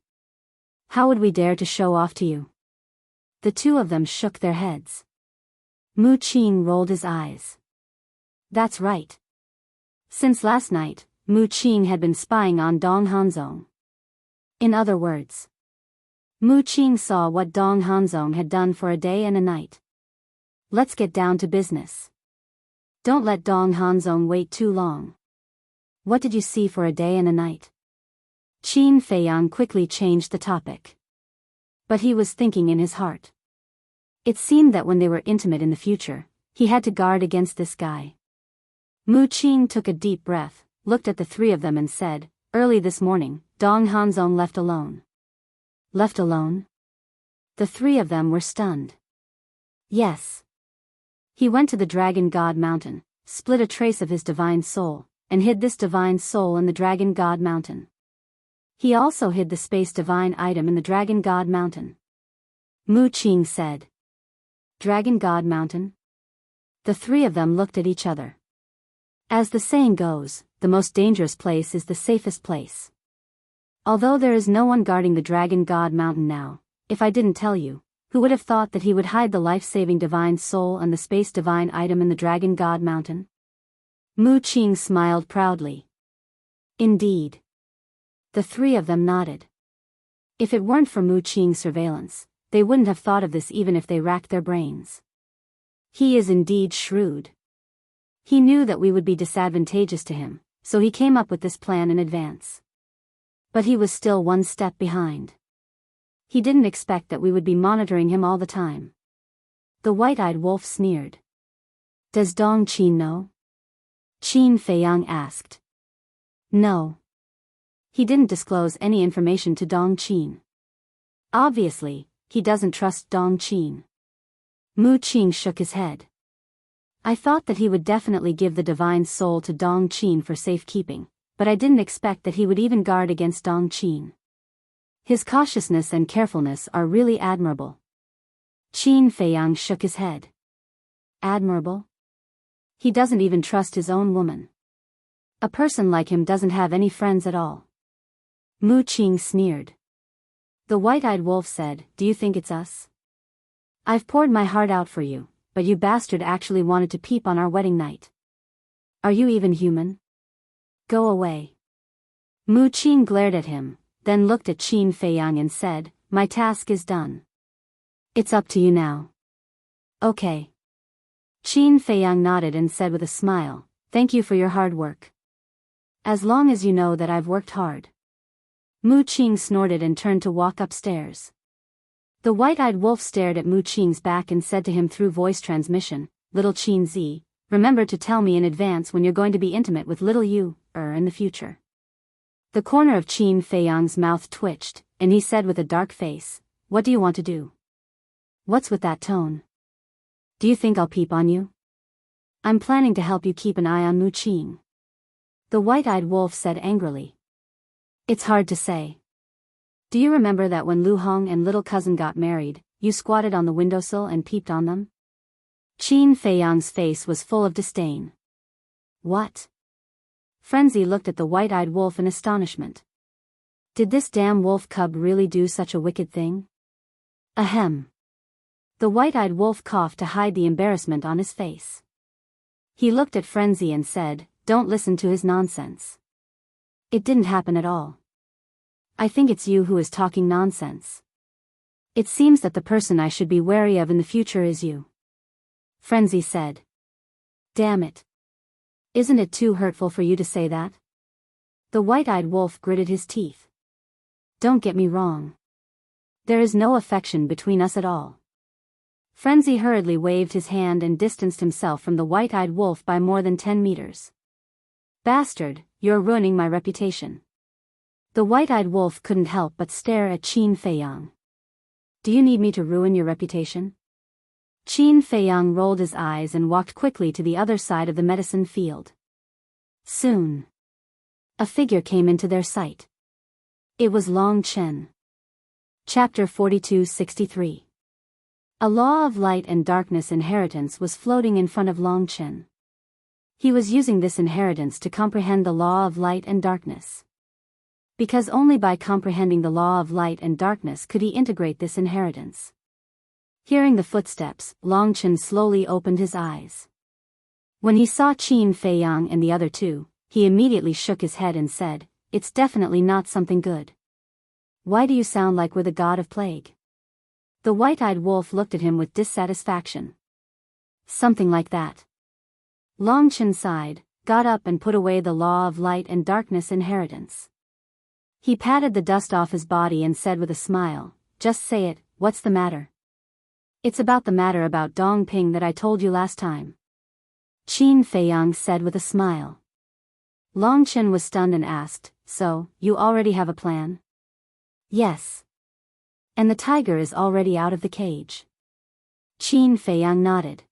How would we dare to show off to you? The two of them shook their heads. Mu Qing rolled his eyes. That's right. Since last night, Mu Qing had been spying on Dong Hanzong. In other words, Mu Qing saw what Dong Hanzong had done for a day and a night. Let's get down to business. Don't let Dong Hanzong wait too long. What did you see for a day and a night? Qin Feiyang quickly changed the topic. But he was thinking in his heart. It seemed that when they were intimate in the future, he had to guard against this guy. Mu Qing took a deep breath, looked at the three of them and said, "Early this morning, Dong Hanzong left alone." Left alone? The three of them were stunned. Yes. He went to the Dragon God Mountain, split a trace of his divine soul, and hid this divine soul in the Dragon God Mountain. He also hid the space divine item in the Dragon God Mountain. Mu Qing said. Dragon God Mountain? The three of them looked at each other. As the saying goes, the most dangerous place is the safest place. Although there is no one guarding the Dragon God Mountain now, if I didn't tell you, who would have thought that he would hide the life-saving divine soul and the space divine item in the Dragon God Mountain? Mu Qing smiled proudly. Indeed. The three of them nodded. If it weren't for Mu Qing's surveillance, they wouldn't have thought of this even if they racked their brains. He is indeed shrewd. He knew that we would be disadvantageous to him, so he came up with this plan in advance. But he was still one step behind. He didn't expect that we would be monitoring him all the time. The white-eyed wolf sneered. Does Dong Qin know? Qin Feiyang asked. No. He didn't disclose any information to Dong Qin. Obviously, he doesn't trust Dong Qin. Mu Qing shook his head. I thought that he would definitely give the divine soul to Dong Qin for safekeeping, but I didn't expect that he would even guard against Dong Qin. His cautiousness and carefulness are really admirable. Qin Feiyang shook his head. Admirable? He doesn't even trust his own woman. A person like him doesn't have any friends at all. Mu Qing sneered. The white-eyed wolf said, Do you think it's us? I've poured my heart out for you, but you bastard actually wanted to peep on our wedding night. Are you even human? Go away. Mu Qing glared at him, then looked at Qin Feiyang and said, My task is done. It's up to you now. Okay. Qin Feiyang nodded and said with a smile, Thank you for your hard work. As long as you know that I've worked hard. Mu Qing snorted and turned to walk upstairs. The white-eyed wolf stared at Mu Qing's back and said to him through voice transmission, Little Qin Z, remember to tell me in advance when you're going to be intimate with little you, in the future. The corner of Qin Feiyang's mouth twitched, and he said with a dark face, What do you want to do? What's with that tone? Do you think I'll peep on you? I'm planning to help you keep an eye on Mu-Qing. The white-eyed wolf said angrily. It's hard to say. Do you remember that when Lu Hong and little cousin got married, you squatted on the windowsill and peeped on them? Qin Feiyang's face was full of disdain. What? Frenzy looked at the white-eyed wolf in astonishment. Did this damn wolf cub really do such a wicked thing? Ahem. The white-eyed wolf coughed to hide the embarrassment on his face. He looked at Frenzy and said, Don't listen to his nonsense. It didn't happen at all. I think it's you who is talking nonsense. It seems that the person I should be wary of in the future is you. Frenzy said. Damn it. Isn't it too hurtful for you to say that? The white-eyed wolf gritted his teeth. Don't get me wrong. There is no affection between us at all. Frenzy hurriedly waved his hand and distanced himself from the white-eyed wolf by more than 10 meters. Bastard, you're ruining my reputation. The white-eyed wolf couldn't help but stare at Qin Feiyang. Do you need me to ruin your reputation? Qin Feiyang rolled his eyes and walked quickly to the other side of the medicine field. Soon, a figure came into their sight. It was Long Chen. Chapter 42-63. A law of light and darkness inheritance was floating in front of Long Chen. He was using this inheritance to comprehend the law of light and darkness. Because only by comprehending the law of light and darkness could he integrate this inheritance. Hearing the footsteps, Long Chen slowly opened his eyes. When he saw Qin Feiyang and the other two, he immediately shook his head and said, It's definitely not something good. Why do you sound like we're the god of plague? The white-eyed wolf looked at him with dissatisfaction. Something like that. Long Chen sighed, got up and put away the law of light and darkness inheritance. He patted the dust off his body and said with a smile, Just say it, what's the matter? It's about the matter about Dong Ping that I told you last time. Qin Feiyang said with a smile. Long Chen was stunned and asked, So, you already have a plan? Yes. And the tiger is already out of the cage. Qin Feiyang nodded.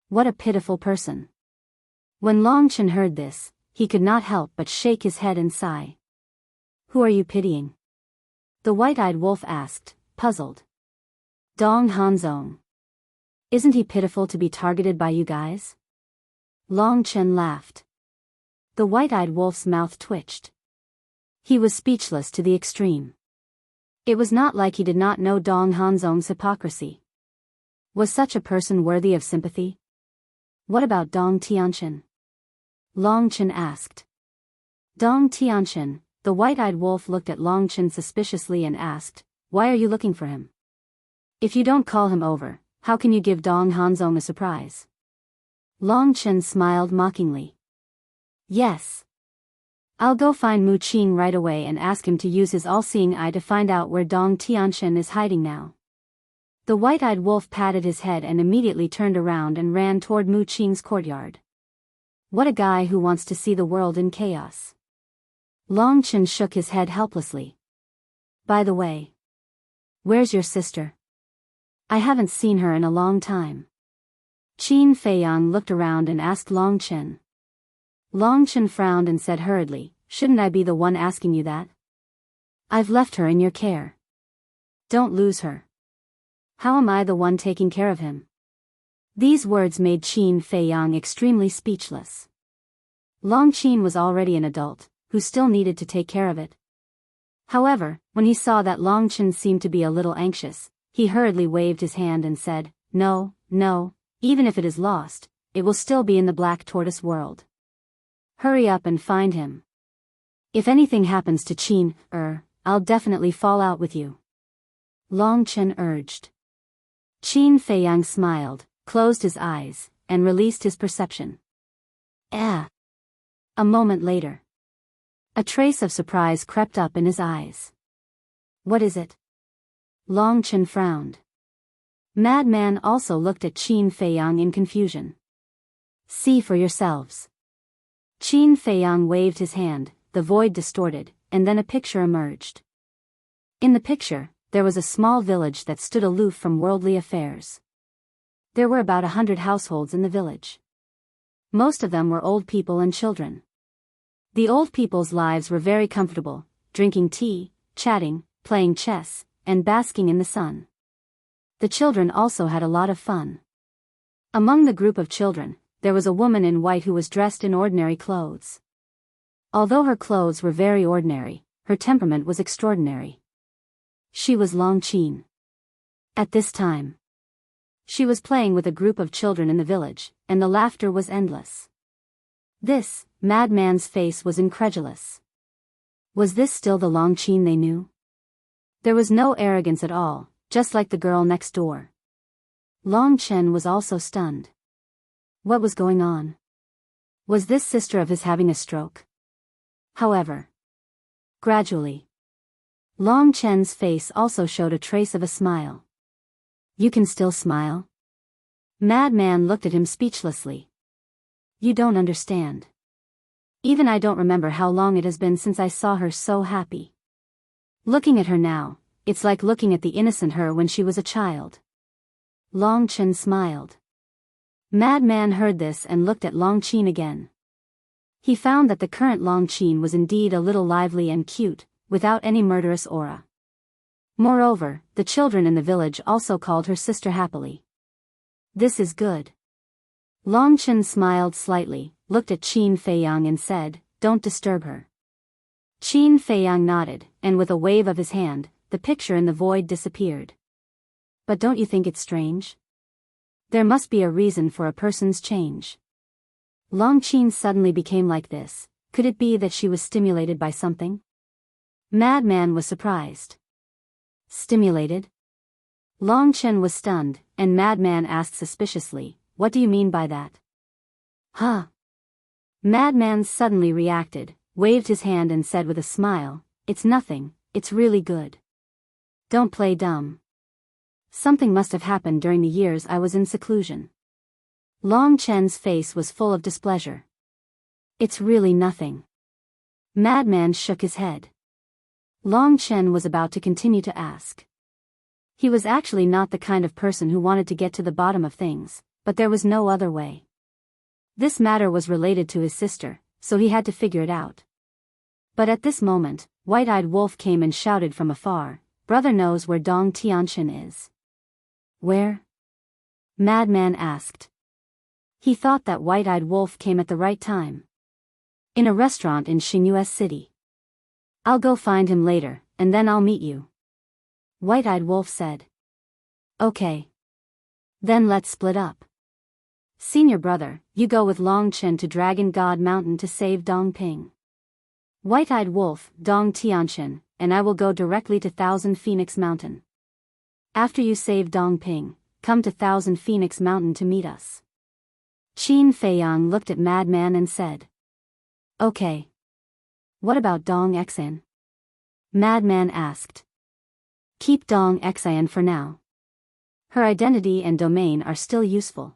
What a pitiful person. When Long Chen heard this, he could not help but shake his head and sigh. Who are you pitying? The white-eyed wolf asked, puzzled. Dong Hanzong. Isn't he pitiful to be targeted by you guys? Long Chen laughed. The white-eyed wolf's mouth twitched. He was speechless to the extreme. It was not like he did not know Dong Hanzong's hypocrisy. Was such a person worthy of sympathy? What about Dong Tianqian? Long Chen asked. Dong Tianqian, the white-eyed wolf looked at Long Chen suspiciously and asked, Why are you looking for him? If you don't call him over, how can you give Dong Hanzong a surprise? Long Chen smiled mockingly. Yes. I'll go find Mu-Qing right away and ask him to use his all-seeing eye to find out where Dong Tianqian is hiding now. The white-eyed wolf patted his head and immediately turned around and ran toward Mu-Qing's courtyard. What a guy who wants to see the world in chaos. Long Chen shook his head helplessly. By the way, where's your sister? I haven't seen her in a long time. Qin Feiyang looked around and asked Long Chen. Long Chen frowned and said hurriedly, Shouldn't I be the one asking you that? I've left her in your care. Don't lose her. How am I the one taking care of him? These words made Qin Feiyang extremely speechless. Long Qin was already an adult, who still needed to take care of it. However, when he saw that Long Chen seemed to be a little anxious, he hurriedly waved his hand and said, No, even if it is lost, it will still be in the Black Tortoise world. Hurry up and find him. If anything happens to Qin, I'll definitely fall out with you. Long Chen urged. Qin Feiyang smiled, closed his eyes, and released his perception. A moment later. A trace of surprise crept up in his eyes. What is it? Long Chen frowned. Madman also looked at Qin Feiyang in confusion. See for yourselves. Qin Feiyang waved his hand, the void distorted, and then a picture emerged. In the picture, there was a small village that stood aloof from worldly affairs. There were about 100 households in the village. Most of them were old people and children. The old people's lives were very comfortable, drinking tea, chatting, playing chess, and basking in the sun. The children also had a lot of fun. Among the group of children, there was a woman in white who was dressed in ordinary clothes. Although her clothes were very ordinary, her temperament was extraordinary. She was Long Qin. At this time, she was playing with a group of children in the village, and the laughter was endless. This madman's face was incredulous. Was this still the Long Qin they knew? There was no arrogance at all, just like the girl next door. Long Chen was also stunned. What was going on? Was this sister of his having a stroke? However, gradually, Long Chen's face also showed a trace of a smile. You can still smile? Madman looked at him speechlessly. You don't understand. Even I don't remember how long it has been since I saw her so happy. Looking at her now, it's like looking at the innocent her when she was a child. Long Chen smiled. Madman heard this and looked at Long Qin again. He found that the current Long Qin was indeed a little lively and cute, without any murderous aura. Moreover, the children in the village also called her sister happily. This is good. Long Chen smiled slightly, looked at Qin Feiyang and said, "Don't disturb her." Qin Feiyang nodded, and with a wave of his hand, the picture in the void disappeared. But don't you think it's strange? There must be a reason for a person's change. Long Qin suddenly became like this. Could it be that she was stimulated by something? Madman was surprised. Stimulated? Long Chen was stunned, and Madman asked suspiciously, "What do you mean by that?" Huh? Madman suddenly reacted, waved his hand and said with a smile, "It's nothing, it's really good. Don't play dumb. Something must have happened during the years I was in seclusion." Long Chen's face was full of displeasure. "It's really nothing." Madman shook his head. Long Chen was about to continue to ask. He was actually not the kind of person who wanted to get to the bottom of things, but there was no other way. This matter was related to his sister, so he had to figure it out. But at this moment, White-Eyed Wolf came and shouted from afar, "Brother knows where Dong Tianqian is." "Where?" Madman asked. He thought that White-Eyed Wolf came at the right time. "In a restaurant in Xingyue City. I'll go find him later, and then I'll meet you," White-Eyed Wolf said. "Okay. Then let's split up. Senior brother, you go with Long Chen to Dragon God Mountain to save Dong Ping. White-Eyed Wolf, Dong Tianqian, and I will go directly to Thousand Phoenix Mountain. After you save Dong Ping, come to Thousand Phoenix Mountain to meet us." Qin Feiyang looked at Madman and said, "Okay. What about Dong Xian?" Madman asked. "Keep Dong Xian for now. Her identity and domain are still useful."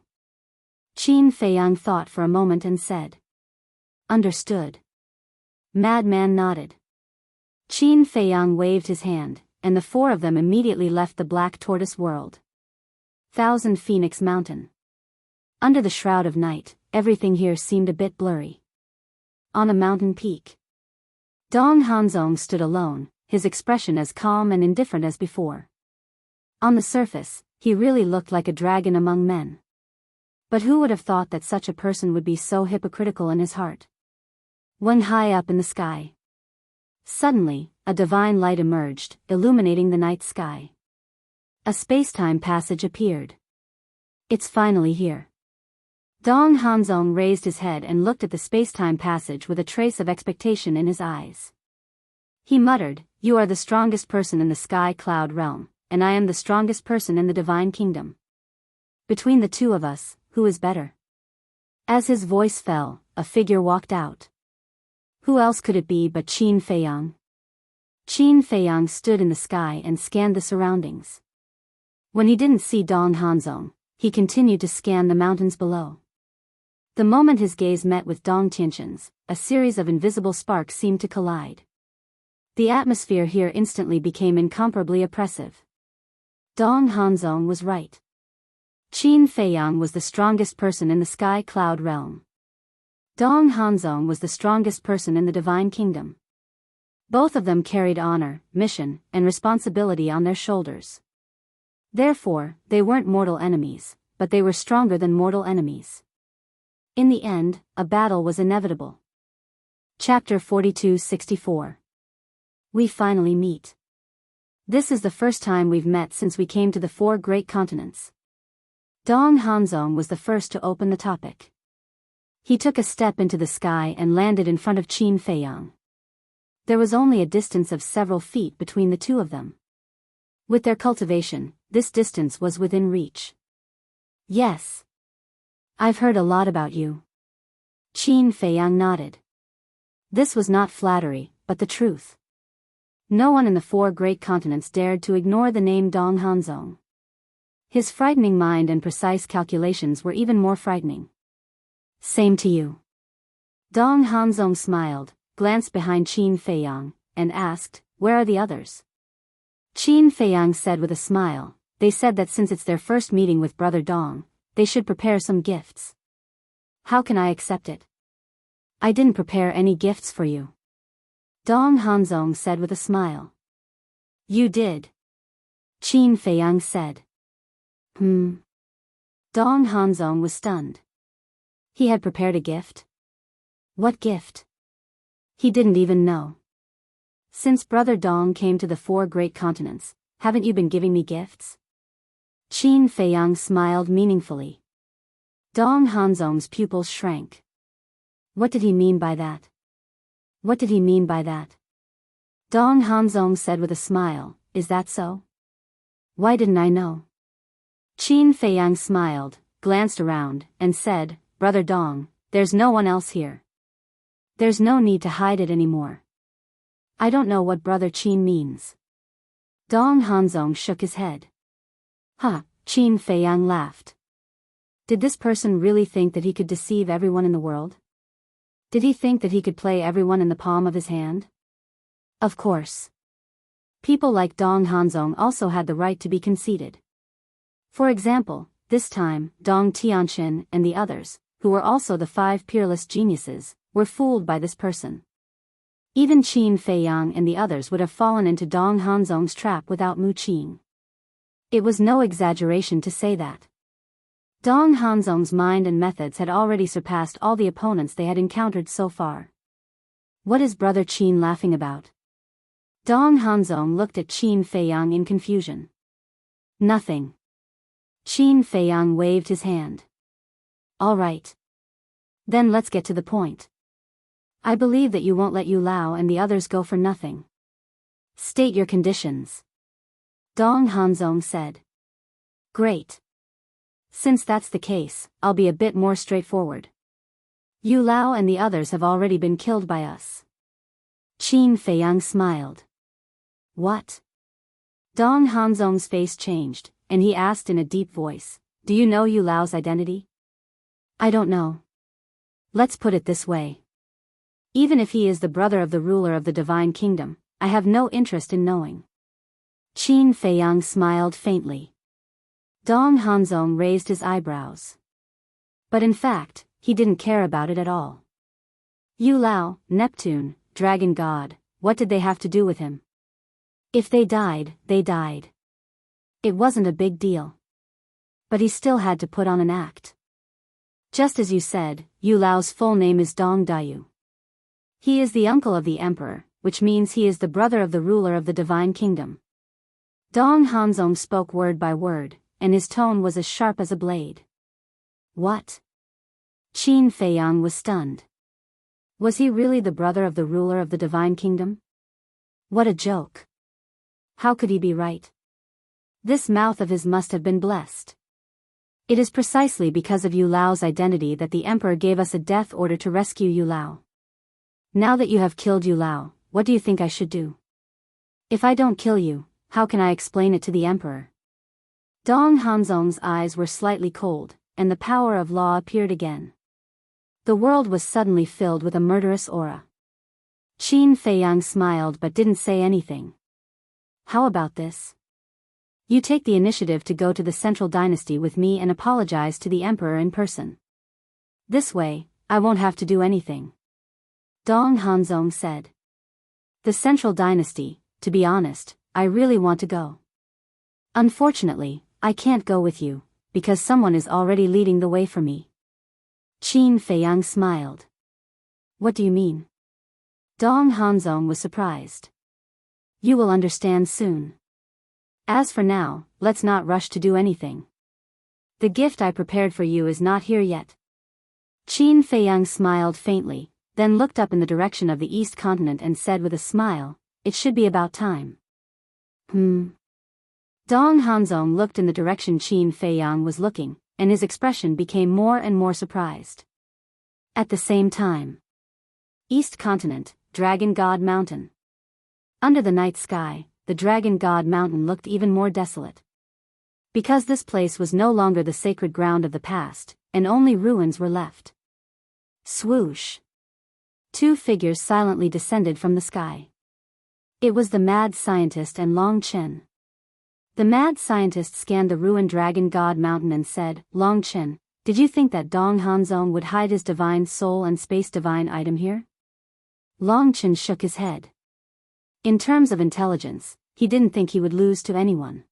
Qin Feiyang thought for a moment and said, "Understood." Madman nodded. Qin Feiyang waved his hand, and the four of them immediately left the Black Tortoise world. Thousand Phoenix Mountain. Under the shroud of night, everything here seemed a bit blurry. On a mountain peak, Dong Hanzong stood alone, his expression as calm and indifferent as before. On the surface, he really looked like a dragon among men. But who would have thought that such a person would be so hypocritical in his heart? When high up in the sky, suddenly, a divine light emerged, illuminating the night sky. A space-time passage appeared. "It's finally here." Dong Hanzong raised his head and looked at the space-time passage with a trace of expectation in his eyes. He muttered, "You are the strongest person in the sky cloud realm, and I am the strongest person in the divine kingdom. Between the two of us, who is better?" As his voice fell, a figure walked out. Who else could it be but Qin Feiyang? Qin Feiyang stood in the sky and scanned the surroundings. When he didn't see Dong Hanzong, he continued to scan the mountains below. The moment his gaze met with Dong Tianqian's, a series of invisible sparks seemed to collide. The atmosphere here instantly became incomparably oppressive. Dong Hanzong was right. Qin Feiyang was the strongest person in the sky cloud realm. Dong Hanzong was the strongest person in the divine kingdom. Both of them carried honor, mission, and responsibility on their shoulders. Therefore, they weren't mortal enemies, but they were stronger than mortal enemies. In the end, a battle was inevitable. Chapter 42-64. We finally meet. This is the first time we've met since we came to the 4 great continents. Dong Hanzong was the first to open the topic. He took a step into the sky and landed in front of Qin Feiyang. There was only a distance of several feet between the two of them. With their cultivation, this distance was within reach. Yes. I've heard a lot about you. Qin Feiyang nodded. This was not flattery, but the truth. No one in the 4 great continents dared to ignore the name Dong Hanzong. His frightening mind and precise calculations were even more frightening. Same to you. Dong Hanzong smiled, glanced behind Qin Feiyang, and asked, "Where are the others?" Qin Feiyang said with a smile, "They said that since it's their first meeting with Brother Dong, they should prepare some gifts." "How can I accept it?" "I didn't prepare any gifts for you." Dong Hanzong said with a smile. "You did." Qin Feiyang said. Dong Hanzong was stunned. He had prepared a gift? What gift? He didn't even know. "Since Brother Dong came to the 4 great continents, haven't you been giving me gifts?" Qin Feiyang smiled meaningfully. Dong Hanzong's pupils shrank. What did he mean by that? What did he mean by that? Dong Hanzong said with a smile, "Is that so? Why didn't I know?" Qin Feiyang smiled, glanced around, and said, "Brother Dong, there's no one else here. There's no need to hide it anymore." "I don't know what Brother Qin means." Dong Hanzong shook his head. "Huh," Qin Feiyang laughed. Did this person really think that he could deceive everyone in the world? Did he think that he could play everyone in the palm of his hand? Of course. People like Dong Hanzong also had the right to be conceited. For example, this time, Dong Tianqin and the others, who were also the 5 peerless geniuses, were fooled by this person. Even Qin Feiyang and the others would have fallen into Dong Hanzong's trap without Mu Qing. It was no exaggeration to say that. Dong Hanzong's mind and methods had already surpassed all the opponents they had encountered so far. What is Brother Qin laughing about? Dong Hanzong looked at Qin Feiyang in confusion. Nothing. Qin Feiyang waved his hand. All right. Then let's get to the point. I believe that you won't let Yu Lao and the others go for nothing. State your conditions. Dong Hanzong said. Great. Since that's the case, I'll be a bit more straightforward. Yu Lao and the others have already been killed by us. Qin Feiyang smiled. What? Dong Hanzong's face changed, and he asked in a deep voice, "Do you know Yu Lao's identity?" "I don't know." Let's put it this way. Even if he is the brother of the ruler of the divine kingdom, I have no interest in knowing. Qin Feiyang smiled faintly. Dong Hanzong raised his eyebrows. But in fact, he didn't care about it at all. Yu Lao, Neptune, dragon god, what did they have to do with him? If they died, they died. It wasn't a big deal. But he still had to put on an act. Just as you said, Yu Lao's full name is Dong Dayu. He is the uncle of the emperor, which means he is the brother of the ruler of the divine kingdom. Dong Hanzong spoke word by word, and his tone was as sharp as a blade. What? Qin Feiyang was stunned. Was he really the brother of the ruler of the divine kingdom? What a joke. How could he be right? This mouth of his must have been blessed. It is precisely because of Yu Lao's identity that the emperor gave us a death order to rescue Yu Lao. Now that you have killed Yu Lao, what do you think I should do? If I don't kill you, how can I explain it to the emperor? Dong Hanzong's eyes were slightly cold, and the power of law appeared again. The world was suddenly filled with a murderous aura. Qin Feiyang smiled but didn't say anything. How about this? You take the initiative to go to the Central Dynasty with me and apologize to the Emperor in person. This way, I won't have to do anything. Dong Hanzong said. The Central Dynasty, to be honest, I really want to go. Unfortunately, I can't go with you, because someone is already leading the way for me. Qin Feiyang smiled. What do you mean? Dong Hanzong was surprised. You will understand soon. As for now, let's not rush to do anything. The gift I prepared for you is not here yet. Qin Feiyang smiled faintly, then looked up in the direction of the East Continent and said with a smile, it should be about time. Dong Hanzong looked in the direction Qin Feiyang was looking, and his expression became more and more surprised. At the same time. East Continent, Dragon God Mountain. Under the night sky, the Dragon God Mountain looked even more desolate. Because this place was no longer the sacred ground of the past, and only ruins were left. Swoosh! Two figures silently descended from the sky. It was the mad scientist and Long Chen. The mad scientist scanned the ruined Dragon God Mountain and said, Long Chen, did you think that Dong Hanzong would hide his divine soul and space divine item here? Long Chen shook his head. In terms of intelligence, he didn't think he would lose to anyone.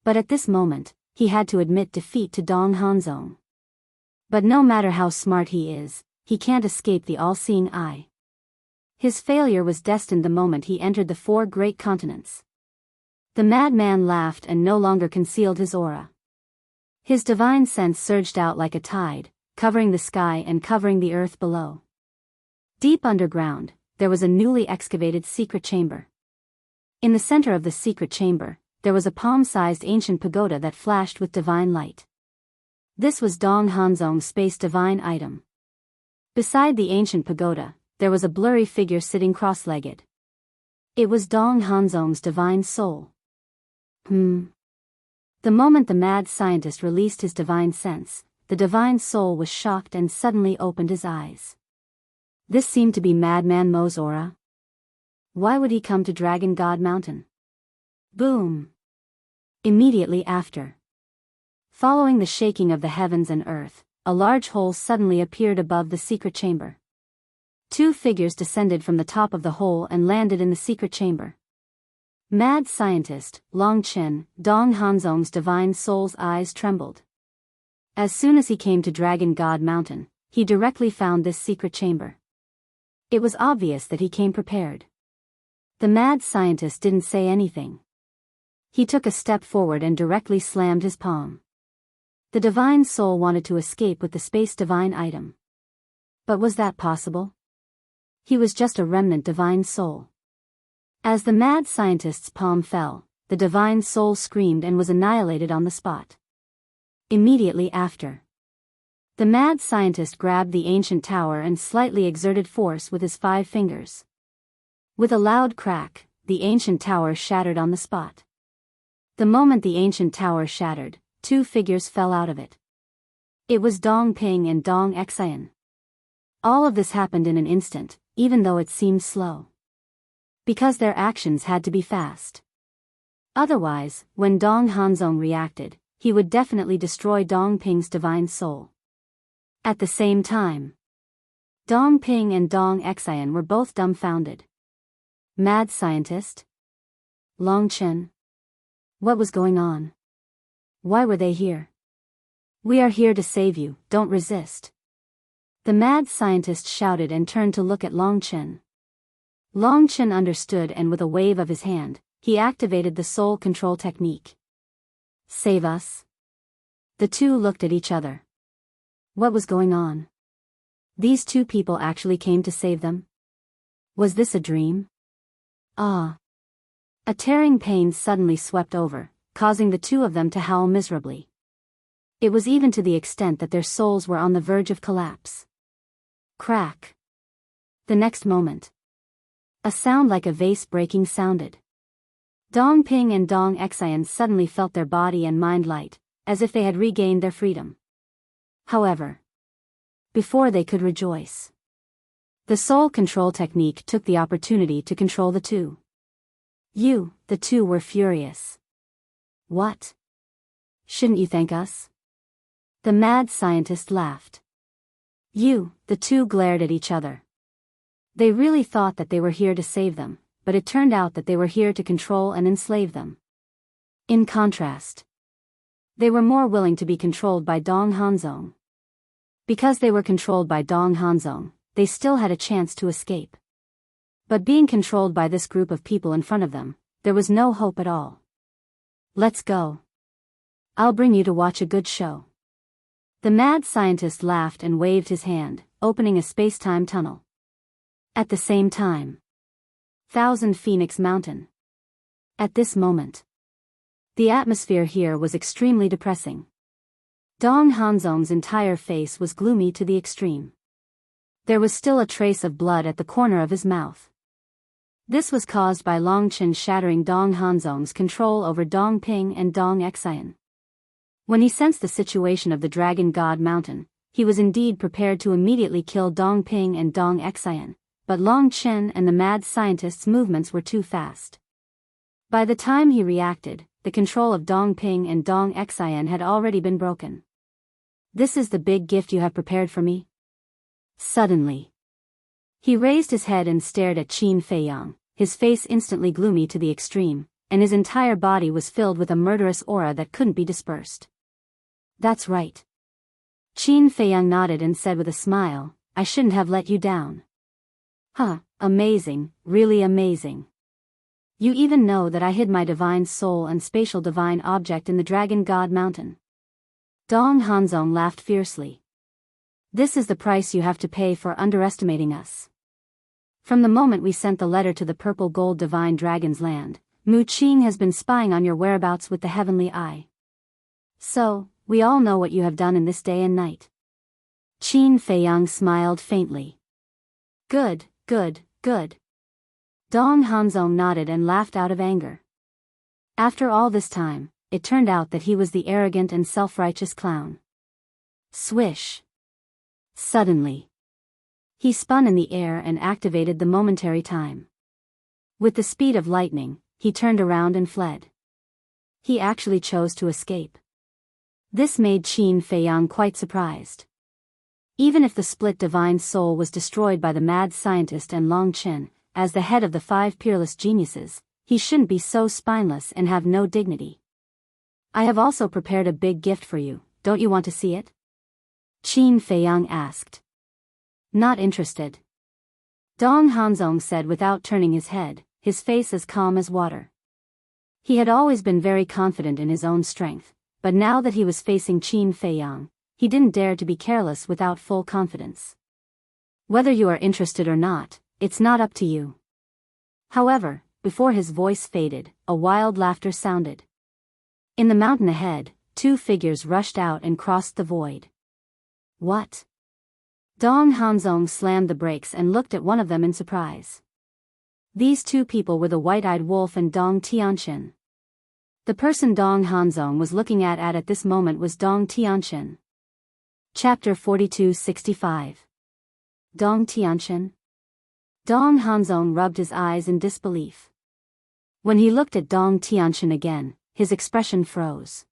But at this moment, he had to admit defeat to Dong Hanzong. But no matter how smart he is, he can't escape the all-seeing eye. His failure was destined the moment he entered the 4 great continents. The madman laughed and no longer concealed his aura. His divine sense surged out like a tide, covering the sky and covering the earth below. Deep underground, there was a newly excavated secret chamber. In the center of the secret chamber, there was a palm-sized ancient pagoda that flashed with divine light. This was Dong Hanzong's space divine item. Beside the ancient pagoda, there was a blurry figure sitting cross-legged. It was Dong Hanzong's divine soul. The moment the mad scientist released his divine sense, the divine soul was shocked and suddenly opened his eyes. This seemed to be Madman Mo's aura. Why would he come to Dragon God Mountain? Boom! Immediately after. Following the shaking of the heavens and earth, a large hole suddenly appeared above the secret chamber. 2 figures descended from the top of the hole and landed in the secret chamber. Mad scientist, Long Chen, Dong Hanzong's divine soul's eyes trembled. As soon as he came to Dragon God Mountain, he directly found this secret chamber. It was obvious that he came prepared. The mad scientist didn't say anything. He took a step forward and directly slammed his palm. The divine soul wanted to escape with the space divine item. But was that possible? He was just a remnant divine soul. As the mad scientist's palm fell, the divine soul screamed and was annihilated on the spot. Immediately after. The mad scientist grabbed the ancient tower and slightly exerted force with his 5 fingers. With a loud crack, the ancient tower shattered on the spot. The moment the ancient tower shattered, 2 figures fell out of it. It was Dong Ping and Dong Xian. All of this happened in an instant, even though it seemed slow. Because their actions had to be fast. Otherwise, when Dong Hanzong reacted, he would definitely destroy Dong Ping's divine soul. At the same time, Dong Ping and Dong Xian were both dumbfounded. Mad scientist? Long Chen? What was going on? Why were they here? We are here to save you, don't resist. The mad scientist shouted and turned to look at Long Chen. Long Chen understood and with a wave of his hand, he activated the soul control technique. Save us? The two looked at each other. What was going on? These 2 people actually came to save them? Was this a dream? Ah! A tearing pain suddenly swept over, causing the 2 of them to howl miserably. It was even to the extent that their souls were on the verge of collapse. Crack! The next moment, a sound like a vase breaking sounded. Dong Ping and Dong Xian suddenly felt their body and mind light, as if they had regained their freedom. However, before they could rejoice, The soul control technique took the opportunity to control the two. The two were furious. What? Shouldn't you thank us? The mad scientist laughed. The two glared at each other. They really thought that they were here to save them, but it turned out that they were here to control and enslave them. In contrast, they were more willing to be controlled by Dong Hanzong. Because they were controlled by Dong Hanzong, they still had a chance to escape. But being controlled by this group of people in front of them, there was no hope at all. Let's go. I'll bring you to watch a good show. The mad scientist laughed and waved his hand, opening a space-time tunnel. At the same time, Thousand Phoenix Mountain. At this moment, the atmosphere here was extremely depressing. Dong Hanzong's entire face was gloomy to the extreme. There was still a trace of blood at the corner of his mouth. This was caused by Long Chen shattering Dong Hanzong's control over Dong Ping and Dong Xian. When he sensed the situation of the Dragon God Mountain, he was indeed prepared to immediately kill Dong Ping and Dong Xian, but Long Chen and the mad scientist's movements were too fast. By the time he reacted, the control of Dong Ping and Dong Xian had already been broken. This is the big gift you have prepared for me? Suddenly, he raised his head and stared at Qin Feiyang, his face instantly gloomy to the extreme, and his entire body was filled with a murderous aura that couldn't be dispersed. That's right. Qin Feiyang nodded and said with a smile, I shouldn't have let you down. Amazing, really amazing. You even know that I hid my divine soul and spatial divine object in the Dragon God Mountain. Dong Hanzong laughed fiercely. This is the price you have to pay for underestimating us. From the moment we sent the letter to the Purple Gold Divine Dragon's land, Mu Qing has been spying on your whereabouts with the heavenly eye. So, we all know what you have done in this day and night. Qin Feiyang smiled faintly. Good. Dong Hanzong nodded and laughed out of anger. After all this time, it turned out that he was the arrogant and self-righteous clown. Swish. Suddenly, he spun in the air and activated the momentary time. With the speed of lightning, he turned around and fled. He actually chose to escape. This made Qin Feiyang quite surprised. Even if the split divine soul was destroyed by the mad scientist and Long Chen, as the head of the 5 peerless geniuses, he shouldn't be so spineless and have no dignity. I have also prepared a big gift for you, don't you want to see it? Qin Feiyang asked. Not interested. Dong Hanzong said without turning his head, his face as calm as water. He had always been very confident in his own strength, but now that he was facing Qin Feiyang, he didn't dare to be careless without full confidence. Whether you are interested or not, it's not up to you. However, before his voice faded, a wild laughter sounded. In the mountain ahead, 2 figures rushed out and crossed the void. What? Dong Hanzong slammed the brakes and looked at one of them in surprise. These 2 people were the White-Eyed Wolf and Dong Tianqian. The person Dong Hanzong was looking at this moment was Dong Tianqian. Chapter 4265. Dong Tianqian. Dong Hanzong rubbed his eyes in disbelief. When he looked at Dong Tianqian again, his expression froze.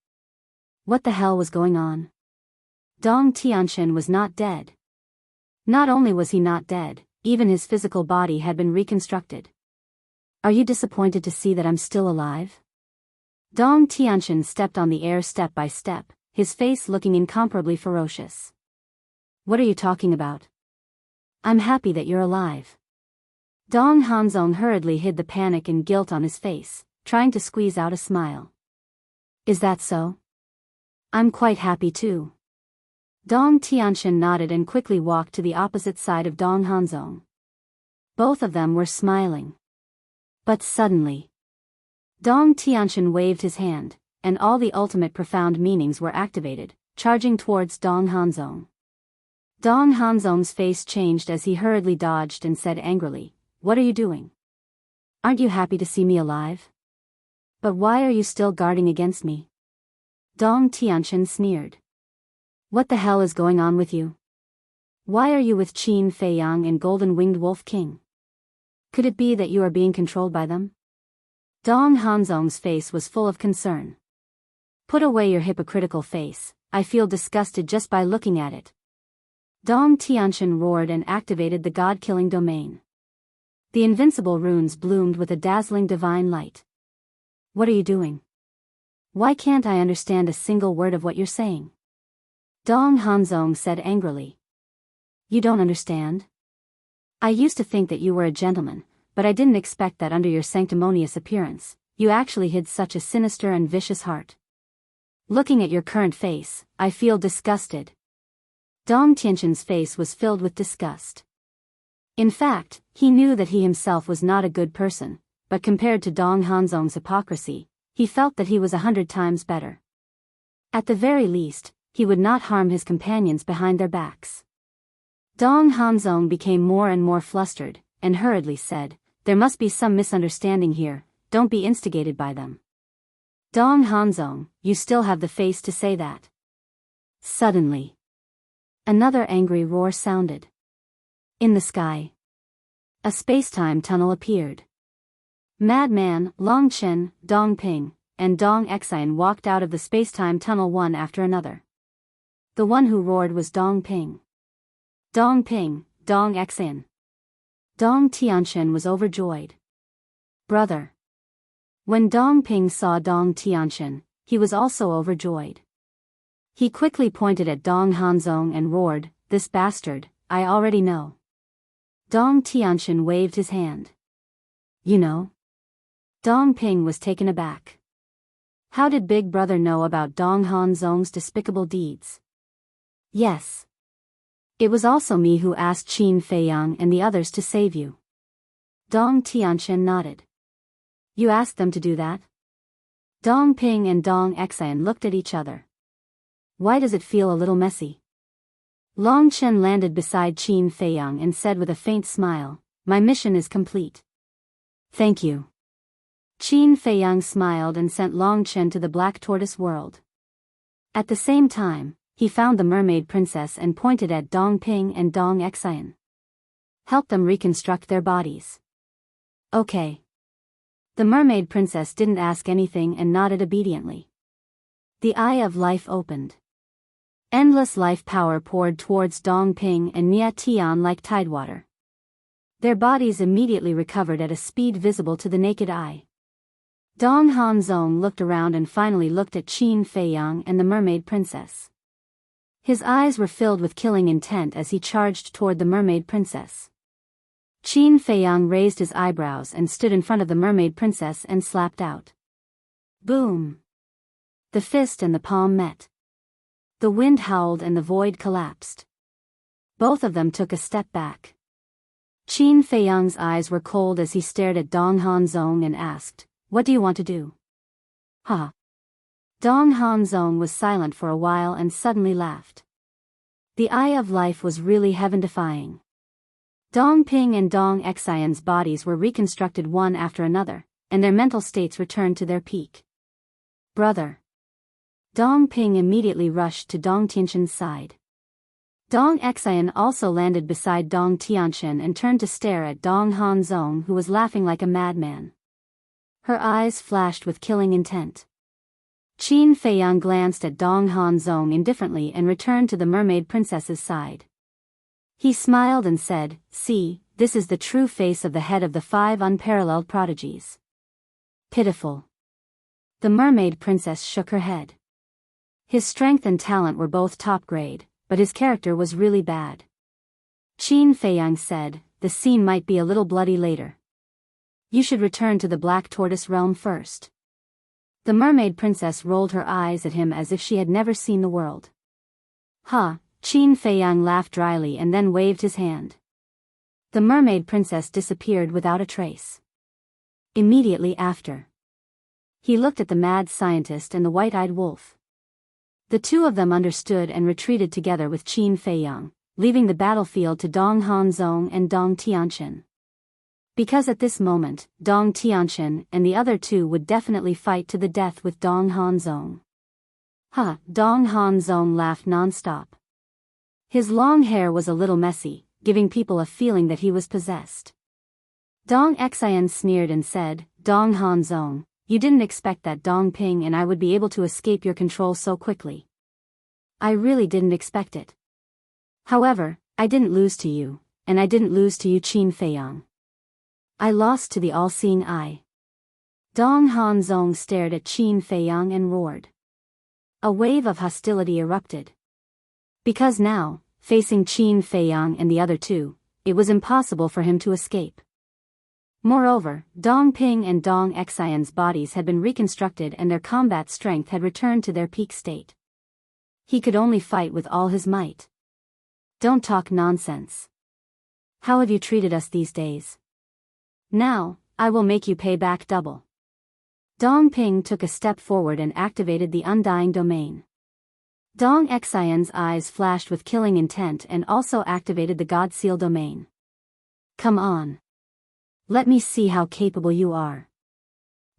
What the hell was going on? Dong Tianqian was not dead. Not only was he not dead, even his physical body had been reconstructed. Are you disappointed to see that I'm still alive? Dong Tianqian stepped on the air step by step, his face looking incomparably ferocious. What are you talking about? I'm happy that you're alive. Dong Hanzong hurriedly hid the panic and guilt on his face, trying to squeeze out a smile. Is that so? I'm quite happy too. Dong Tianqian nodded and quickly walked to the opposite side of Dong Hanzong. Both of them were smiling. But suddenly, Dong Tianqian waved his hand, and all the ultimate profound meanings were activated, charging towards Dong Hanzong. Dong Hanzong's face changed as he hurriedly dodged and said angrily, What are you doing? Aren't you happy to see me alive? But why are you still guarding against me? Dong Tianqian sneered. What the hell is going on with you? Why are you with Qin Feiyang and Golden-Winged Wolf King? Could it be that you are being controlled by them? Dong Hanzong's face was full of concern. Put away your hypocritical face, I feel disgusted just by looking at it. Dong Tianqian roared and activated the god-killing domain. The invincible runes bloomed with a dazzling divine light. What are you doing? Why can't I understand a single word of what you're saying? Dong Hanzong said angrily. You don't understand? I used to think that you were a gentleman, but I didn't expect that under your sanctimonious appearance, you actually hid such a sinister and vicious heart. Looking at your current face, I feel disgusted. Dong Tianqian's face was filled with disgust. In fact, he knew that he himself was not a good person, but compared to Dong Hanzong's hypocrisy, he felt that he was 100 times better. At the very least, he would not harm his companions behind their backs. Dong Hanzong became more and more flustered, and hurriedly said, There must be some misunderstanding here, don't be instigated by them. Dong Hanzong, you still have the face to say that. Suddenly, another angry roar sounded. In the sky, a space-time tunnel appeared. Madman, Long Chen, Dong Ping, and Dong Xian walked out of the space-time tunnel one after another. The one who roared was Dong Ping. Dong Ping, Dong Xian. Dong Tianqian was overjoyed. Brother. When Dong Ping saw Dong Tianqian, he was also overjoyed. He quickly pointed at Dong Hanzong and roared, This bastard, I already know. Dong Tianqian waved his hand. You know? Dong Ping was taken aback. How did Big Brother know about Dong Hanzong's despicable deeds? Yes. It was also me who asked Qin Feiyang and the others to save you. Dong Tianqian nodded. You asked them to do that? Dong Ping and Dong Xian looked at each other. Why does it feel a little messy? Long Chen landed beside Qin Feiyang and said with a faint smile, My mission is complete. Thank you. Qin Feiyang smiled and sent Long Chen to the Black Tortoise world. At the same time, he found the Mermaid Princess and pointed at Dong Ping and Dong Xian. Help them reconstruct their bodies. Okay. The Mermaid Princess didn't ask anything and nodded obediently. The Eye of Life opened. Endless life power poured towards Dong Ping and Nia Tian like tidewater. Their bodies immediately recovered at a speed visible to the naked eye. Dong Hanzong looked around and finally looked at Qin Feiyang and the Mermaid Princess. His eyes were filled with killing intent as he charged toward the Mermaid Princess. Qin Feiyang raised his eyebrows and stood in front of the Mermaid Princess and slapped out. Boom! The fist and the palm met. The wind howled and the void collapsed. Both of them took a step back. Qin Feiyang's eyes were cold as he stared at Dong Hanzong and asked, What do you want to do? Ha! Dong Hanzong was silent for a while and suddenly laughed. The Eye of Life was really heaven-defying. Dong Ping and Dong Xian's bodies were reconstructed one after another, and their mental states returned to their peak. Brother. Dong Ping immediately rushed to Dong Tianqian's side. Dong Xian also landed beside Dong Tianqian and turned to stare at Dong Hanzong, who was laughing like a madman. Her eyes flashed with killing intent. Qin Feiyang glanced at Dong Hanzong indifferently and returned to the Mermaid Princess's side. He smiled and said, See, this is the true face of the head of the 5 unparalleled prodigies. Pitiful. The Mermaid Princess shook her head. His strength and talent were both top grade, but his character was really bad. Qin Feiyang said, The scene might be a little bloody later. You should return to the Black Tortoise realm first. The Mermaid Princess rolled her eyes at him as if she had never seen the world. Ha! Qin Feiyang laughed dryly and then waved his hand. The Mermaid Princess disappeared without a trace. Immediately after, he looked at the mad scientist and the white-eyed wolf. The two of them understood and retreated together with Qin Feiyang, leaving the battlefield to Dong Hanzong and Dong Tianqian. Because at this moment, Dong Tianqian and the other two would definitely fight to the death with Dong Hanzong. Ha! Dong Hanzong laughed non-stop. His long hair was a little messy, giving people a feeling that he was possessed. Dong Xian sneered and said, "Dong Han Zong, you didn't expect that Dong Ping and I would be able to escape your control so quickly. I really didn't expect it. However, I didn't lose to you, and I didn't lose to you Qin Feiyang. I lost to the all-seeing eye." Dong Han Zong stared at Qin Feiyang and roared. A wave of hostility erupted. Because now, facing Qin Feiyang and the other two, it was impossible for him to escape. Moreover, Dong Ping and Dong Xian's bodies had been reconstructed and their combat strength had returned to their peak state. He could only fight with all his might. "Don't talk nonsense. How have you treated us these days? Now, I will make you pay back double." Dong Ping took a step forward and activated the Undying Domain. Dong Xian's eyes flashed with killing intent and also activated the God Seal Domain. "Come on. Let me see how capable you are."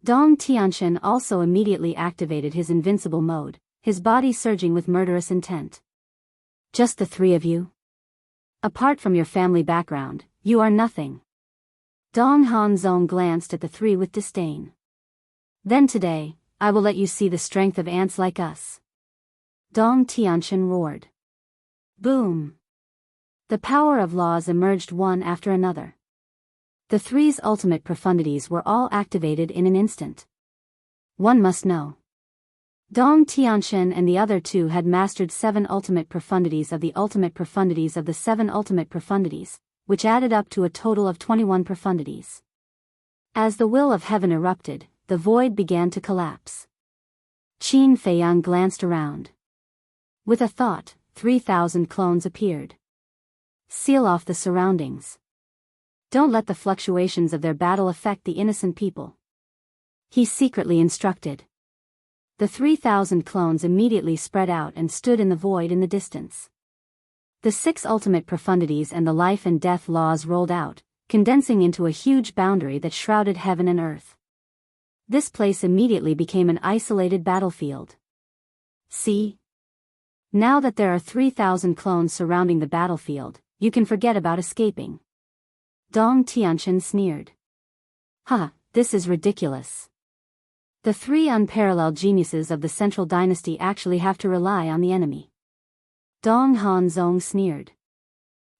Dong Tianqian also immediately activated his invincible mode, his body surging with murderous intent. "Just the three of you? Apart from your family background, you are nothing." Dong Han Zong glanced at the three with disdain. "Then today, I will let you see the strength of ants like us." Dong Tianqian roared. Boom! The power of laws emerged one after another. The three's ultimate profundities were all activated in an instant. One must know. Dong Tianqian and the other two had mastered 7 ultimate profundities of the ultimate profundities of the 7 ultimate profundities, which added up to a total of 21 profundities. As the will of heaven erupted, the void began to collapse. Qin Feiyang glanced around. With a thought, 3,000 clones appeared. Seal off the surroundings. Don't let the fluctuations of their battle affect the innocent people. He secretly instructed. The 3,000 clones immediately spread out and stood in the void in the distance. The 6 ultimate profundities and the life and death laws rolled out, condensing into a huge boundary that shrouded heaven and earth. This place immediately became an isolated battlefield. See? Now that there are 3,000 clones surrounding the battlefield, you can forget about escaping. Dong Tianqian sneered. "Ha, this is ridiculous. The 3 unparalleled geniuses of the Central Dynasty actually have to rely on the enemy." Dong Han Zong sneered.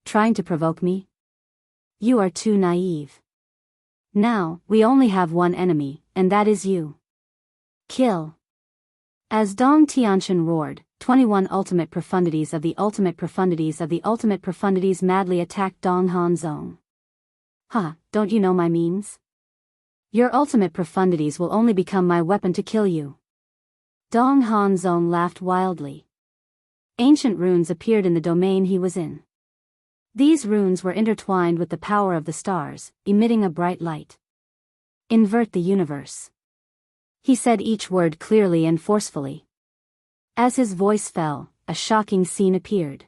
"Trying to provoke me? You are too naive. Now, we only have one enemy, and that is you. Kill." As Dong Tianqian roared, 21 ultimate profundities of the ultimate profundities of the ultimate profundities madly attacked Dong Han Zong. "Ha, don't you know my means? Your ultimate profundities will only become my weapon to kill you." Dong Han Zong laughed wildly. Ancient runes appeared in the domain he was in. These runes were intertwined with the power of the stars, emitting a bright light. "Invert the universe." He said each word clearly and forcefully. As his voice fell, a shocking scene appeared.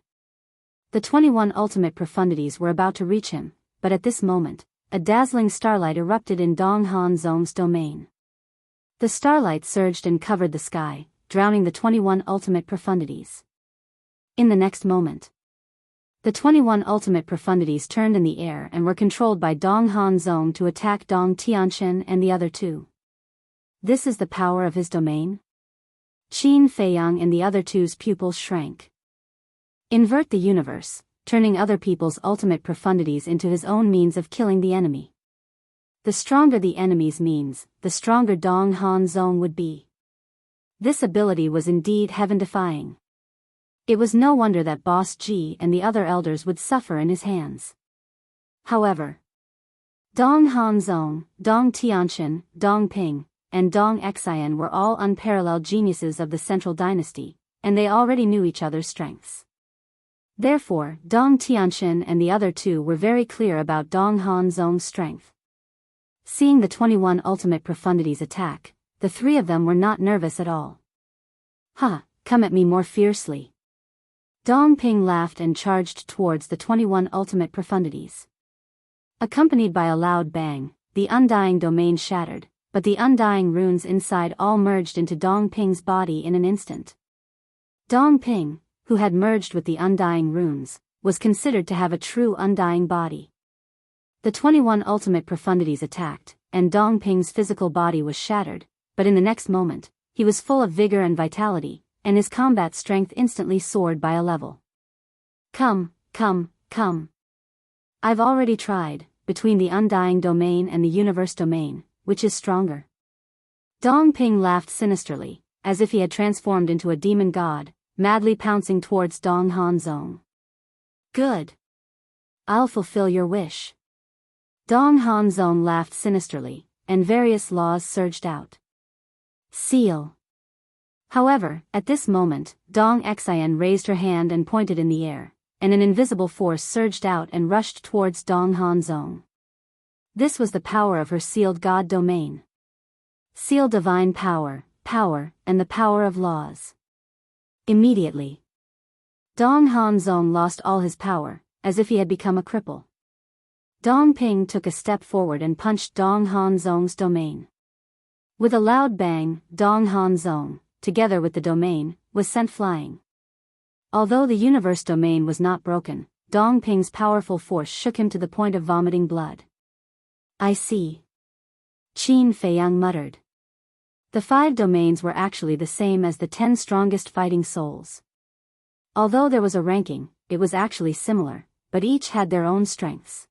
The 21 ultimate profundities were about to reach him, but at this moment, a dazzling starlight erupted in Dong Han Zong's domain. The starlight surged and covered the sky, drowning the 21 ultimate profundities. In the next moment, the 21 ultimate profundities turned in the air and were controlled by Dong Han Zong to attack Dong Tianqian and the other two. This is the power of his domain? Qin Feiyang and the other two's pupils shrank. Invert the universe, turning other people's ultimate profundities into his own means of killing the enemy. The stronger the enemy's means, the stronger Dong Han Zong would be. This ability was indeed heaven-defying. It was no wonder that Boss Ji and the other elders would suffer in his hands. However, Dong Han Zong, Dong Tianqian, Dong Ping, and Dong Xian were all unparalleled geniuses of the Central Dynasty, and they already knew each other's strengths. Therefore, Dong Tianqian and the other two were very clear about Dong Han Zong's strength. Seeing the 21 ultimate profundities attack, the 3 of them were not nervous at all. "Ha, come at me more fiercely." Dong Ping laughed and charged towards the 21 ultimate profundities. Accompanied by a loud bang, the undying domain shattered, but the undying runes inside all merged into Dong Ping's body in an instant. Dong Ping, who had merged with the undying runes, was considered to have a true undying body. The 21 ultimate profundities attacked, and Dongping's physical body was shattered, but in the next moment, he was full of vigor and vitality, and his combat strength instantly soared by a level. Come. I've already tried, between the undying domain and the universe domain, which is stronger? Dongping laughed sinisterly, as if he had transformed into a demon god, madly pouncing towards Dong Hanzong. Good. I'll fulfill your wish. Dong Hanzong laughed sinisterly, and various laws surged out. Seal. However, at this moment, Dong Xian raised her hand and pointed in the air, and an invisible force surged out and rushed towards Dong Hanzong. This was the power of her sealed god domain. Seal divine power, and the power of laws. Immediately, Dong Hanzong lost all his power, as if he had become a cripple. Dongping took a step forward and punched Dong Hanzong's domain. With a loud bang, Dong Hanzong, together with the domain, was sent flying. Although the universe domain was not broken, Dongping's powerful force shook him to the point of vomiting blood. I see. Qin Feiyang muttered. The 5 domains were actually the same as the 10 strongest fighting souls. Although there was a ranking, it was actually similar, but each had their own strengths.